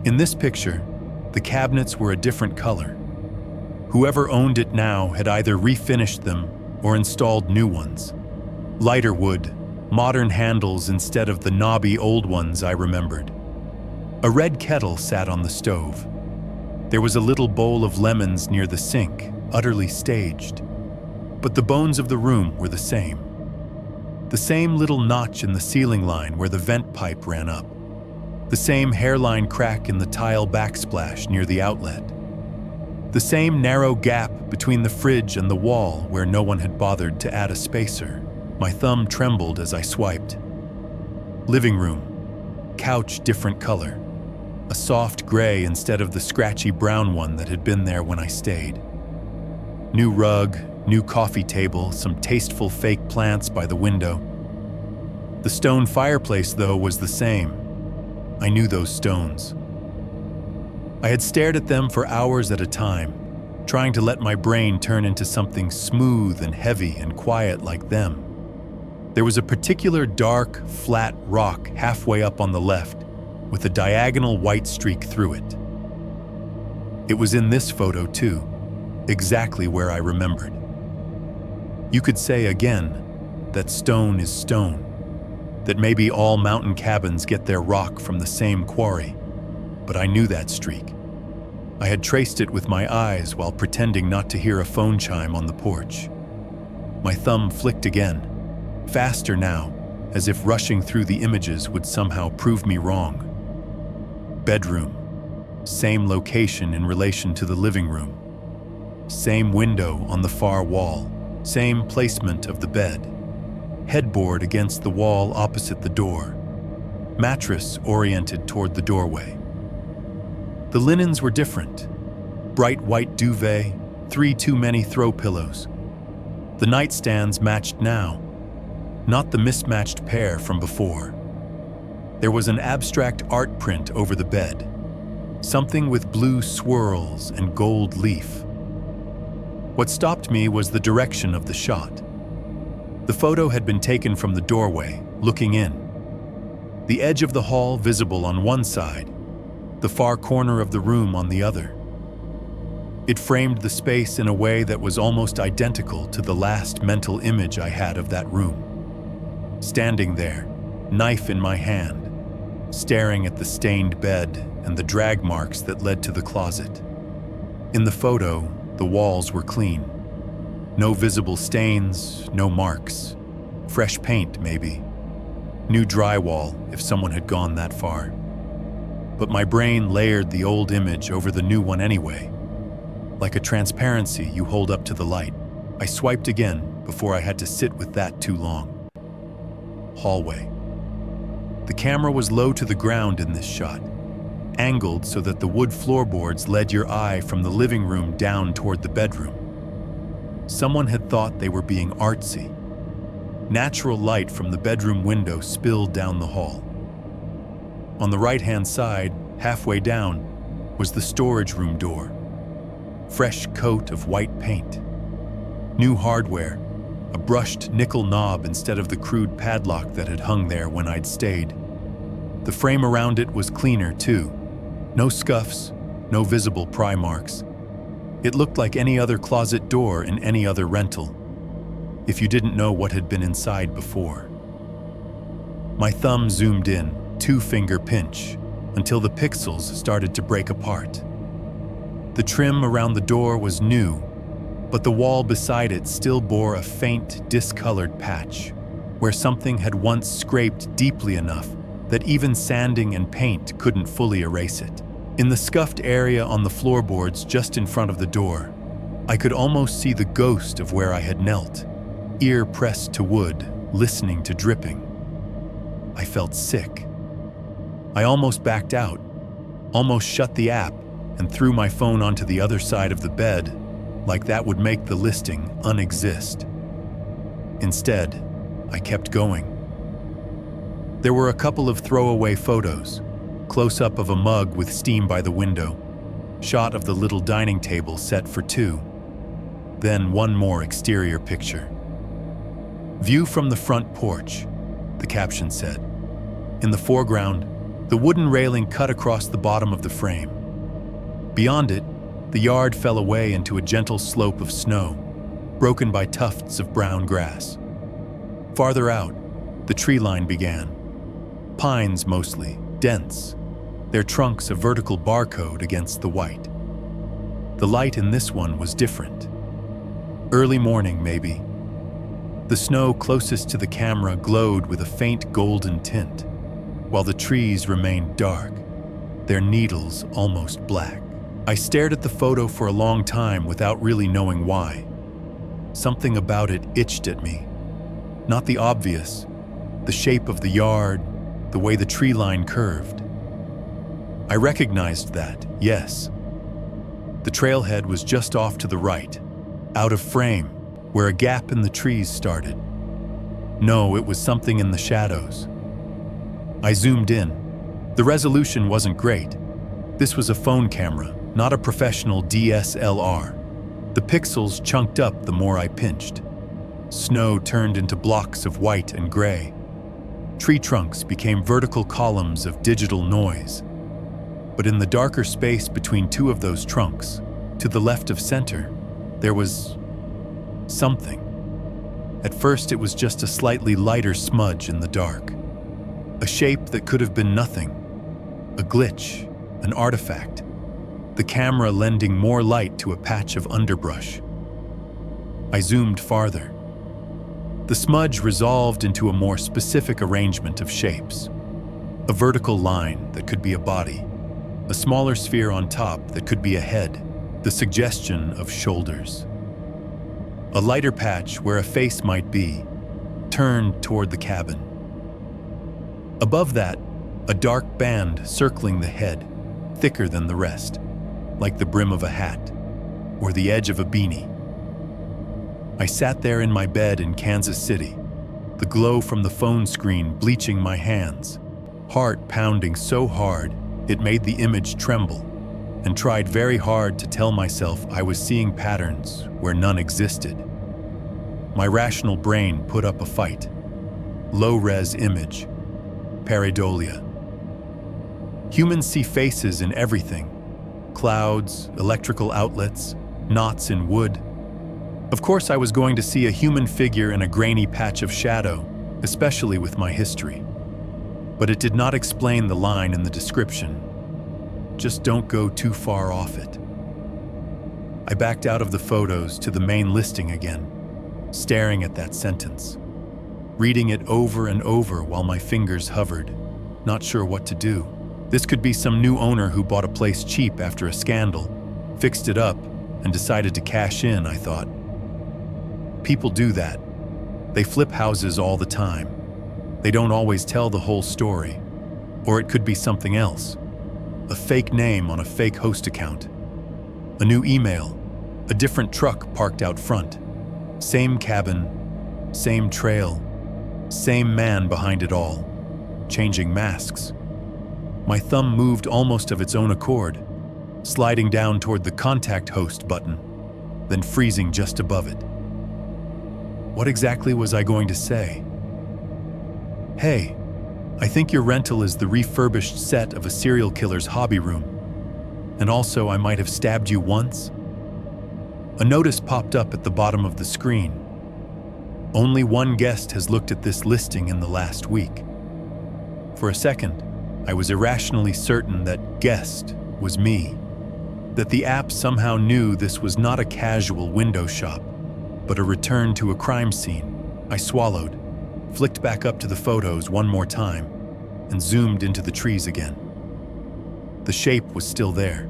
In this picture, the cabinets were a different color. Whoever owned it now had either refinished them or installed new ones. Lighter wood, modern handles instead of the knobby old ones I remembered. A red kettle sat on the stove. There was a little bowl of lemons near the sink, utterly staged. But the bones of the room were the same. The same little notch in the ceiling line where the vent pipe ran up. The same hairline crack in the tile backsplash near the outlet. The same narrow gap between the fridge and the wall where no one had bothered to add a spacer. My thumb trembled as I swiped. Living room. Couch different color. A soft gray instead of the scratchy brown one that had been there when I stayed. New rug, new coffee table, some tasteful fake plants by the window. The stone fireplace, though, was the same. I knew those stones. I had stared at them for hours at a time, trying to let my brain turn into something smooth and heavy and quiet like them. There was a particular dark, flat rock halfway up on the left, with a diagonal white streak through it. It was in this photo, too, exactly where I remembered. You could say again that stone is stone, that maybe all mountain cabins get their rock from the same quarry, but I knew that streak. I had traced it with my eyes while pretending not to hear a phone chime on the porch. My thumb flicked again, faster now, as if rushing through the images would somehow prove me wrong. Bedroom. Same location in relation to the living room. Same window on the far wall. Same placement of the bed. Headboard against the wall opposite the door. Mattress oriented toward the doorway. The linens were different. Bright white duvet, 3 too many throw pillows. The nightstands matched now, not the mismatched pair from before. There was an abstract art print over the bed, something with blue swirls and gold leaf. What stopped me was the direction of the shot. The photo had been taken from the doorway, looking in. The edge of the hall visible on one side, the far corner of the room on the other. It framed the space in a way that was almost identical to the last mental image I had of that room. Standing there, knife in my hand, staring at the stained bed and the drag marks that led to the closet. In the photo, the walls were clean. No visible stains, no marks. Fresh paint, maybe. New drywall, if someone had gone that far. But my brain layered the old image over the new one anyway. Like a transparency you hold up to the light. I swiped again before I had to sit with that too long. Hallway. The camera was low to the ground in this shot, angled so that the wood floorboards led your eye from the living room down toward the bedroom. Someone had thought they were being artsy. Natural light from the bedroom window spilled down the hall. On the right-hand side, halfway down, was the storage room door. Fresh coat of white paint. New hardware, a brushed nickel knob instead of the crude padlock that had hung there when I'd stayed. The frame around it was cleaner, too. No scuffs, no visible pry marks. It looked like any other closet door in any other rental, if you didn't know what had been inside before. My thumb zoomed in, 2-finger pinch, until the pixels started to break apart. The trim around the door was new, but the wall beside it still bore a faint, discolored patch, where something had once scraped deeply enough that even sanding and paint couldn't fully erase it. In the scuffed area on the floorboards just in front of the door, I could almost see the ghost of where I had knelt, ear pressed to wood, listening to dripping. I felt sick. I almost backed out, almost shut the app, and threw my phone onto the other side of the bed, like that would make the listing unexist. Instead, I kept going. There were a couple of throwaway photos, close-up of a mug with steam by the window, shot of the little dining table set for 2, then one more exterior picture. View from the front porch, the caption said. In the foreground, the wooden railing cut across the bottom of the frame. Beyond it, the yard fell away into a gentle slope of snow, broken by tufts of brown grass. Farther out, the tree line began. Pines mostly, dense, their trunks a vertical barcode against the white. The light in this one was different. Early morning, maybe. The snow closest to the camera glowed with a faint golden tint, while the trees remained dark, their needles almost black. I stared at the photo for a long time without really knowing why. Something about it itched at me. Not the obvious, the shape of the yard, the way the tree line curved. I recognized that, yes. The trailhead was just off to the right, out of frame, where a gap in the trees started. No, it was something in the shadows. I zoomed in. The resolution wasn't great. This was a phone camera, not a professional DSLR. The pixels chunked up the more I pinched. Snow turned into blocks of white and gray. Tree trunks became vertical columns of digital noise. But in the darker space between two of those trunks, to the left of center, there was something. At first, it was just a slightly lighter smudge in the dark. A shape that could have been nothing. A glitch, an artifact. The camera lending more light to a patch of underbrush. I zoomed farther. The smudge resolved into a more specific arrangement of shapes. A vertical line that could be a body. A smaller sphere on top that could be a head. The suggestion of shoulders. A lighter patch where a face might be, turned toward the cabin. Above that, a dark band circling the head, thicker than the rest, like the brim of a hat or the edge of a beanie. I sat there in my bed in Kansas City, the glow from the phone screen bleaching my hands, heart pounding so hard it made the image tremble, and tried very hard to tell myself I was seeing patterns where none existed. My rational brain put up a fight. Low-res image. Pareidolia. Humans see faces in everything. Clouds, electrical outlets, knots in wood. Of course I was going to see a human figure in a grainy patch of shadow, especially with my history. But it did not explain the line in the description. Just don't go too far off it. I backed out of the photos to the main listing again, staring at that sentence, reading it over and over while my fingers hovered, not sure what to do. This could be some new owner who bought a place cheap after a scandal, fixed it up, and decided to cash in, I thought. People do that. They flip houses all the time. They don't always tell the whole story. Or it could be something else. A fake name on a fake host account. A new email. A different truck parked out front. Same cabin. Same trail. Same man behind it all. Changing masks. My thumb moved almost of its own accord, sliding down toward the contact host button, then freezing just above it. What exactly was I going to say? Hey, I think your rental is the refurbished set of a serial killer's hobby room. And also I might have stabbed you once? A notice popped up at the bottom of the screen. Only one guest has looked at this listing in the last week. For a second, I was irrationally certain that guest was me. That the app somehow knew this was not a casual window shop, but a return to a crime scene. I swallowed, flicked back up to the photos one more time, and zoomed into the trees again. The shape was still there.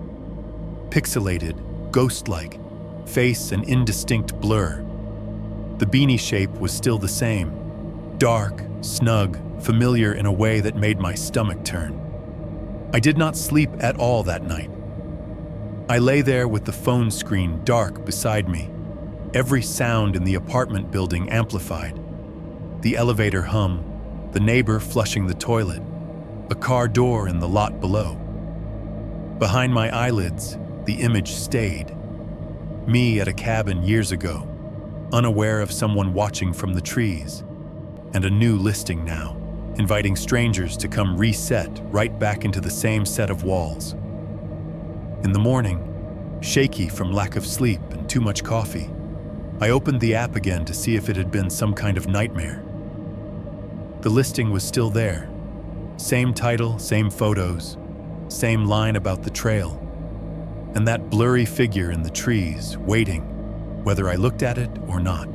Pixelated, ghost-like, face an indistinct blur. The beanie shape was still the same. Dark, snug, familiar in a way that made my stomach turn. I did not sleep at all that night. I lay there with the phone screen dark beside me, every sound in the apartment building amplified. The elevator hum, the neighbor flushing the toilet, a car door in the lot below. Behind my eyelids, the image stayed. Me at a cabin years ago, unaware of someone watching from the trees, and a new listing now, inviting strangers to come reset right back into the same set of walls. In the morning, shaky from lack of sleep and too much coffee, I opened the app again to see if it had been some kind of nightmare. The listing was still there. Same title, same photos, same line about the trail, and that blurry figure in the trees, waiting, whether I looked at it or not.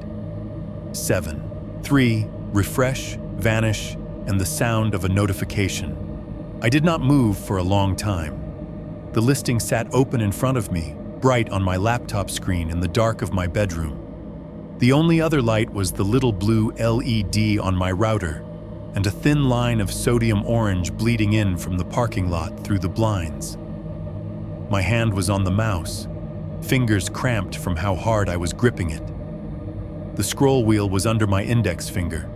7, 3, refresh, vanish, and the sound of a notification. I did not move for a long time. The listing sat open in front of me, bright on my laptop screen in the dark of my bedroom. The only other light was the little blue LED on my router and a thin line of sodium orange bleeding in from the parking lot through the blinds. My hand was on the mouse, fingers cramped from how hard I was gripping it. The scroll wheel was under my index finger,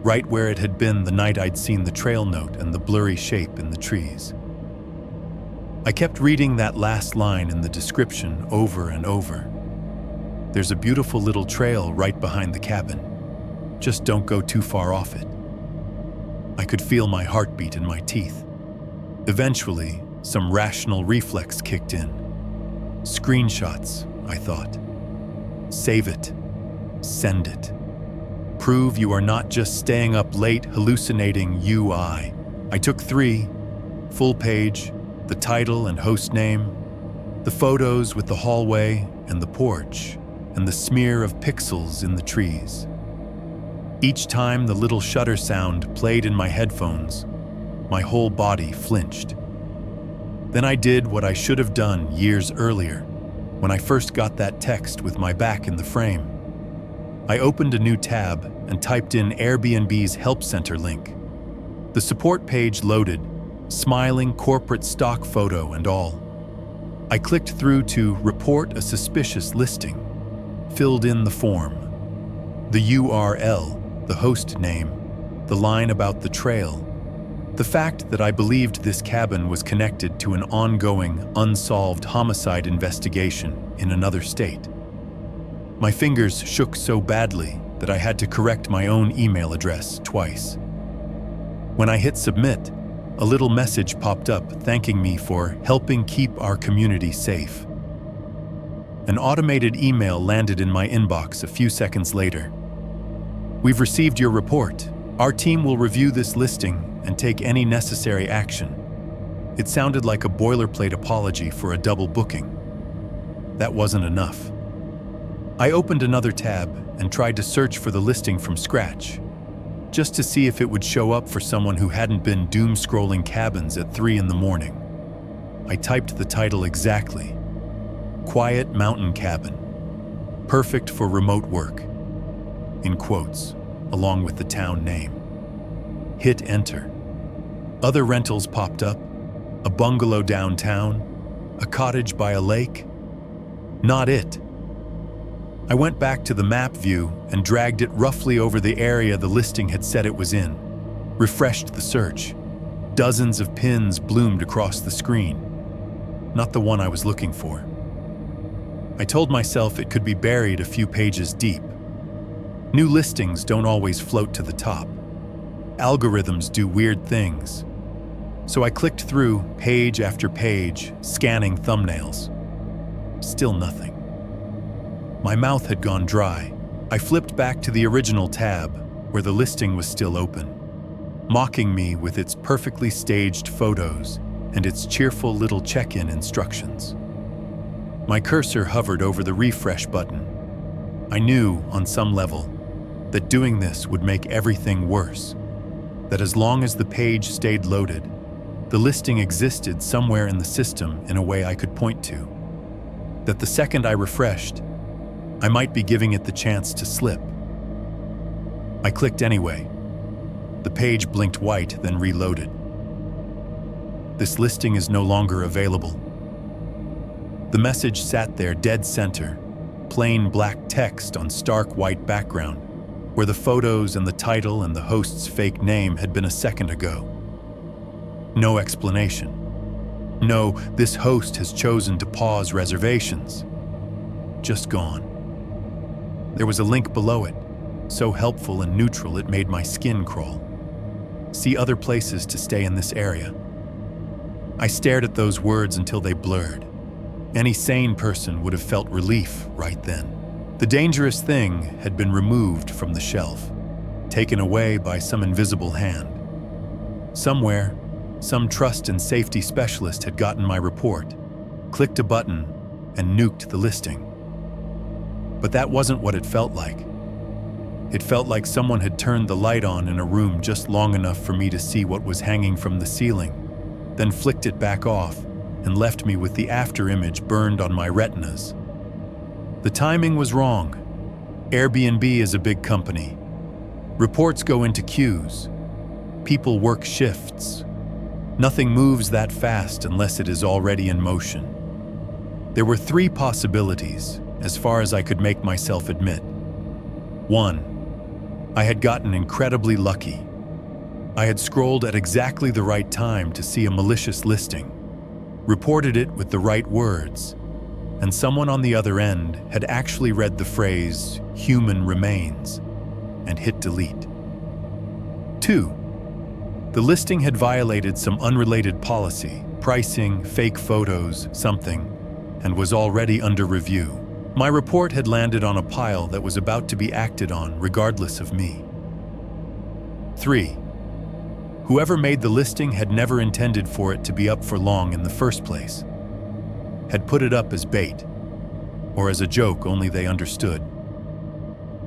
right where it had been the night I'd seen the trail note and the blurry shape in the trees. I kept reading that last line in the description over and over. There's a beautiful little trail right behind the cabin. Just don't go too far off it. I could feel my heartbeat in my teeth. Eventually, some rational reflex kicked in. Screenshots, I thought. Save it. Send it. Prove you are not just staying up late hallucinating UI. I took 3, full page, the title and host name, the photos with the hallway and the porch, and the smear of pixels in the trees. Each time the little shutter sound played in my headphones, my whole body flinched. Then I did what I should have done years earlier, when I first got that text with my back in the frame. I opened a new tab and typed in Airbnb's Help Center link. The support page loaded, smiling corporate stock photo and all. I clicked through to Report a Suspicious Listing, filled in the form. The URL, the host name, the line about the trail, the fact that I believed this cabin was connected to an ongoing, unsolved homicide investigation in another state. My fingers shook so badly that I had to correct my own email address twice. When I hit submit, a little message popped up thanking me for helping keep our community safe. An automated email landed in my inbox a few seconds later. We've received your report. Our team will review this listing and take any necessary action. It sounded like a boilerplate apology for a double booking. That wasn't enough. I opened another tab and tried to search for the listing from scratch, just to see if it would show up for someone who hadn't been doom-scrolling cabins at 3 in the morning. I typed the title exactly. Quiet Mountain Cabin. Perfect for remote work. In quotes, along with the town name. Hit enter. Other rentals popped up. A bungalow downtown. A cottage by a lake. Not it. I went back to the map view and dragged it roughly over the area the listing had said it was in. Refreshed the search. Dozens of pins bloomed across the screen. Not the one I was looking for. I told myself it could be buried a few pages deep. New listings don't always float to the top. Algorithms do weird things. So I clicked through page after page, scanning thumbnails. Still nothing. My mouth had gone dry. I flipped back to the original tab, where the listing was still open, mocking me with its perfectly staged photos and its cheerful little check-in instructions. My cursor hovered over the refresh button. I knew, on some level, that doing this would make everything worse. That as long as the page stayed loaded, the listing existed somewhere in the system in a way I could point to. That the second I refreshed, I might be giving it the chance to slip. I clicked anyway. The page blinked white, then reloaded. This listing is no longer available. The message sat there dead center, plain black text on stark white background, where the photos and the title and the host's fake name had been a second ago. No explanation. No, this host has chosen to pause reservations. Just gone. There was a link below it, so helpful and neutral it made my skin crawl. See other places to stay in this area. I stared at those words until they blurred. Any sane person would have felt relief right then. The dangerous thing had been removed from the shelf, taken away by some invisible hand. Somewhere, some trust and safety specialist had gotten my report, clicked a button, and nuked the listing. But that wasn't what it felt like. It felt like someone had turned the light on in a room just long enough for me to see what was hanging from the ceiling, then flicked it back off and left me with the after image burned on my retinas. The timing was wrong. Airbnb is a big company. Reports go into queues. People work shifts. Nothing moves that fast unless it is already in motion. There were 3 possibilities, as far as I could make myself admit. 1. I had gotten incredibly lucky. I had scrolled at exactly the right time to see a malicious listing, reported it with the right words, and someone on the other end had actually read the phrase, "human remains," and hit delete. 2. The listing had violated some unrelated policy, pricing, fake photos, something, and was already under review. My report had landed on a pile that was about to be acted on regardless of me. 3. Whoever made the listing had never intended for it to be up for long in the first place. Had put it up as bait, or as a joke only they understood,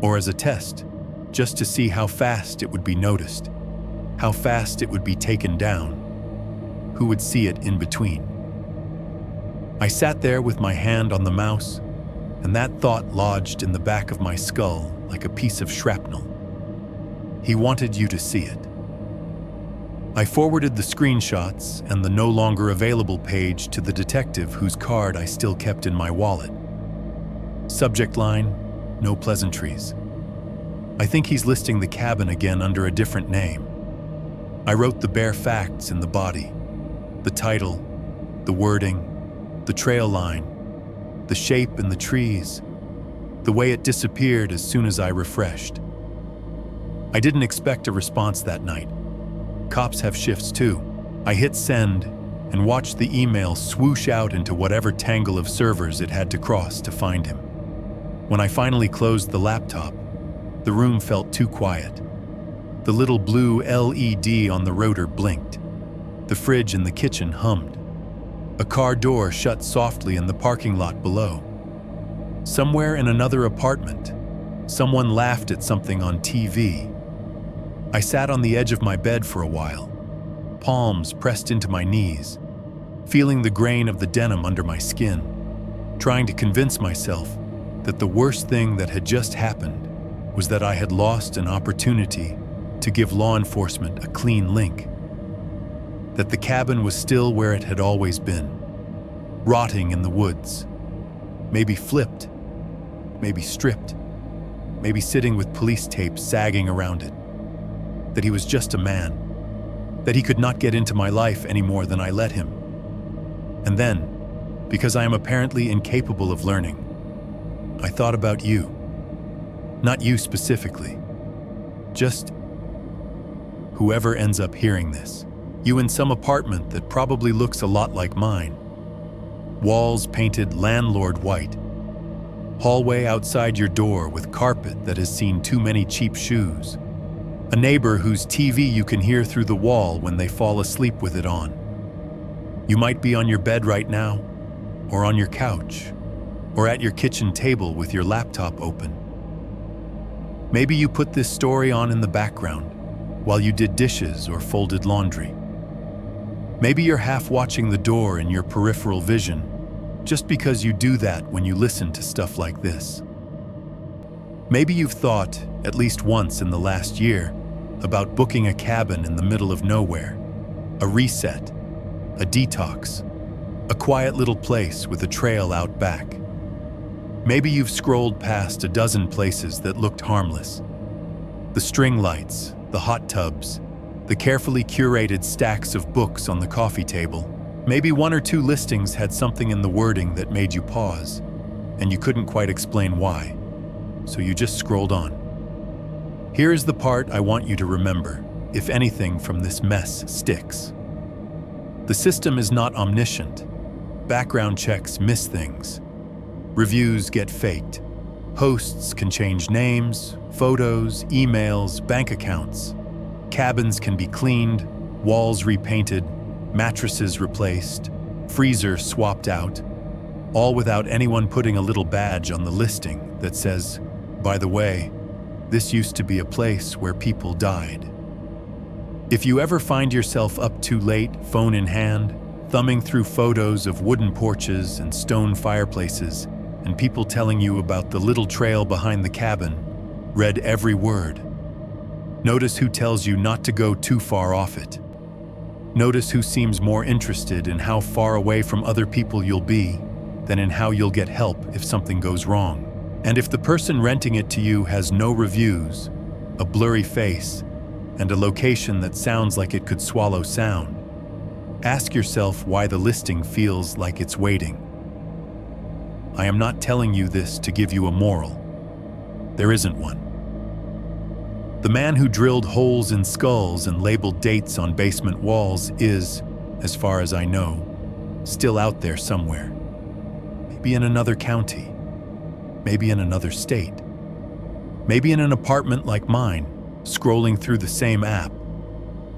or as a test, just to see how fast it would be noticed, how fast it would be taken down, who would see it in between. I sat there with my hand on the mouse, and that thought lodged in the back of my skull like a piece of shrapnel. He wanted you to see it. I forwarded the screenshots and the no longer available page to the detective whose card I still kept in my wallet. Subject line, no pleasantries. I think he's listing the cabin again under a different name. I wrote the bare facts in the body. The title, the wording, the trail line, the shape in the trees, the way it disappeared as soon as I refreshed. I didn't expect a response that night. Cops have shifts too. I hit send and watched the email swoosh out into whatever tangle of servers it had to cross to find him. When I finally closed the laptop, the room felt too quiet. The little blue LED on the rotor blinked. The fridge in the kitchen hummed. A car door shut softly in the parking lot below. Somewhere in another apartment, someone laughed at something on TV. I sat on the edge of my bed for a while, palms pressed into my knees, feeling the grain of the denim under my skin, trying to convince myself that the worst thing that had just happened was that I had lost an opportunity to give law enforcement a clean link, that the cabin was still where it had always been, rotting in the woods, maybe flipped, maybe stripped, maybe sitting with police tape sagging around it, that he was just a man, that he could not get into my life any more than I let him. And then, because I am apparently incapable of learning, I thought about you. Not you specifically, just whoever ends up hearing this. You in some apartment that probably looks a lot like mine. Walls painted landlord white. Hallway outside your door with carpet that has seen too many cheap shoes. A neighbor whose TV you can hear through the wall when they fall asleep with it on. You might be on your bed right now, or on your couch, or at your kitchen table with your laptop open. Maybe you put this story on in the background while you did dishes or folded laundry. Maybe you're half watching the door in your peripheral vision just because you do that when you listen to stuff like this. Maybe you've thought, at least once in the last year, about booking a cabin in the middle of nowhere, a reset, a detox, a quiet little place with a trail out back. Maybe you've scrolled past a dozen places that looked harmless. The string lights, the hot tubs, the carefully curated stacks of books on the coffee table. Maybe 1 or 2 listings had something in the wording that made you pause, and you couldn't quite explain why, so you just scrolled on. Here is the part I want you to remember, if anything from this mess sticks. The system is not omniscient. Background checks miss things. Reviews get faked. Hosts can change names, photos, emails, bank accounts. Cabins can be cleaned, walls repainted, mattresses replaced, freezer swapped out, all without anyone putting a little badge on the listing that says, "By the way, this used to be a place where people died." If you ever find yourself up too late, phone in hand, thumbing through photos of wooden porches and stone fireplaces, and people telling you about the little trail behind the cabin. Read every word. Notice who tells you not to go too far off it. Notice who seems more interested in how far away from other people you'll be than in how you'll get help if something goes wrong. And if the person renting it to you has no reviews, a blurry face, and a location that sounds like it could swallow sound, ask yourself why the listing feels like it's waiting. I am not telling you this to give you a moral. There isn't one. The man who drilled holes in skulls and labeled dates on basement walls is, as far as I know, still out there somewhere. Maybe in another county. Maybe in another state. Maybe in an apartment like mine, scrolling through the same app,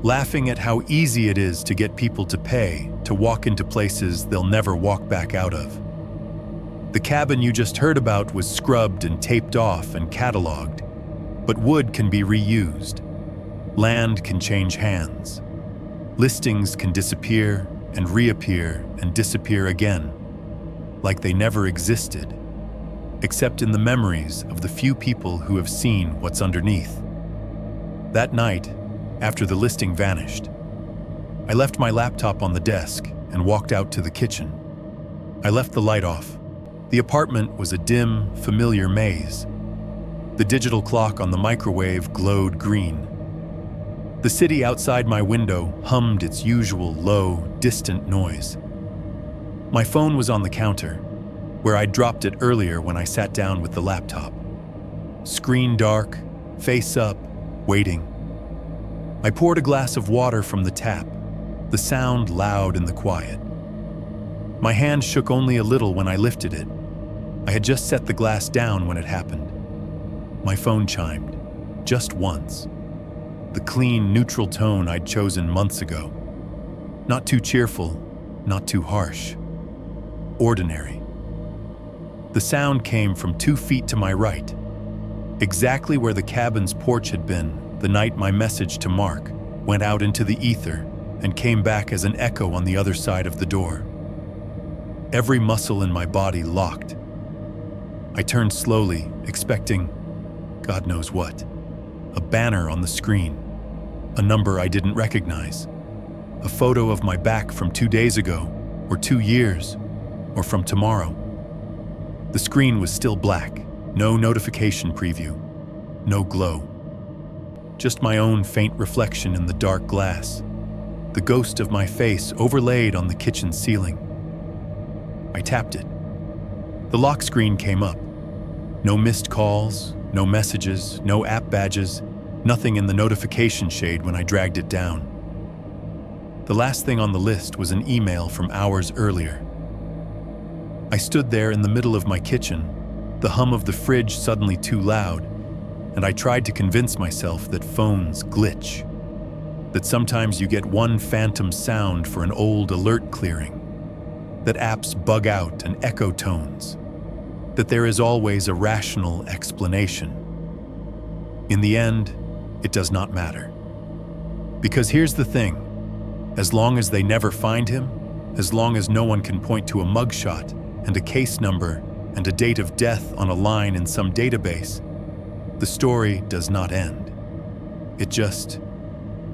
laughing at how easy it is to get people to pay to walk into places they'll never walk back out of. The cabin you just heard about was scrubbed and taped off and cataloged, but wood can be reused. Land can change hands. Listings can disappear and reappear and disappear again, like they never existed, except in the memories of the few people who have seen what's underneath. That night, after the listing vanished, I left my laptop on the desk and walked out to the kitchen. I left the light off. The apartment was a dim, familiar maze. The digital clock on the microwave glowed green. The city outside my window hummed its usual low, distant noise. My phone was on the counter, where I dropped it earlier when I sat down with the laptop. Screen dark, face up, waiting. I poured a glass of water from the tap, the sound loud in the quiet. My hand shook only a little when I lifted it. I had just set the glass down when it happened. My phone chimed, just once. The clean, neutral tone I'd chosen months ago. Not too cheerful, not too harsh. Ordinary. The sound came from 2 feet to my right, exactly where the cabin's porch had been the night my message to Mark went out into the ether and came back as an echo on the other side of the door. Every muscle in my body locked. I turned slowly, expecting God knows what. A banner on the screen. A number I didn't recognize. A photo of my back from 2 days ago, or 2 years, or from tomorrow. The screen was still black. No notification preview. No glow. Just my own faint reflection in the dark glass. The ghost of my face overlaid on the kitchen ceiling. I tapped it. The lock screen came up. No missed calls, no messages, no app badges, nothing in the notification shade when I dragged it down. The last thing on the list was an email from hours earlier. I stood there in the middle of my kitchen, the hum of the fridge suddenly too loud, and I tried to convince myself that phones glitch, that sometimes you get one phantom sound for an old alert clearing, that apps bug out and echo tones, that there is always a rational explanation. In the end, it does not matter. Because here's the thing, as long as they never find him, as long as no one can point to a mugshot and a case number and a date of death on a line in some database, the story does not end. It just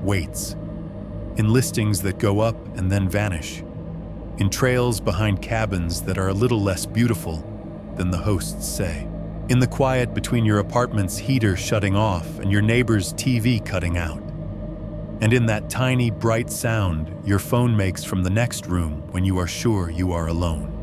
waits. In listings that go up and then vanish. In trails behind cabins that are a little less beautiful than the hosts say. In the quiet between your apartment's heater shutting off and your neighbor's TV cutting out. And in that tiny, bright sound your phone makes from the next room when you are sure you are alone.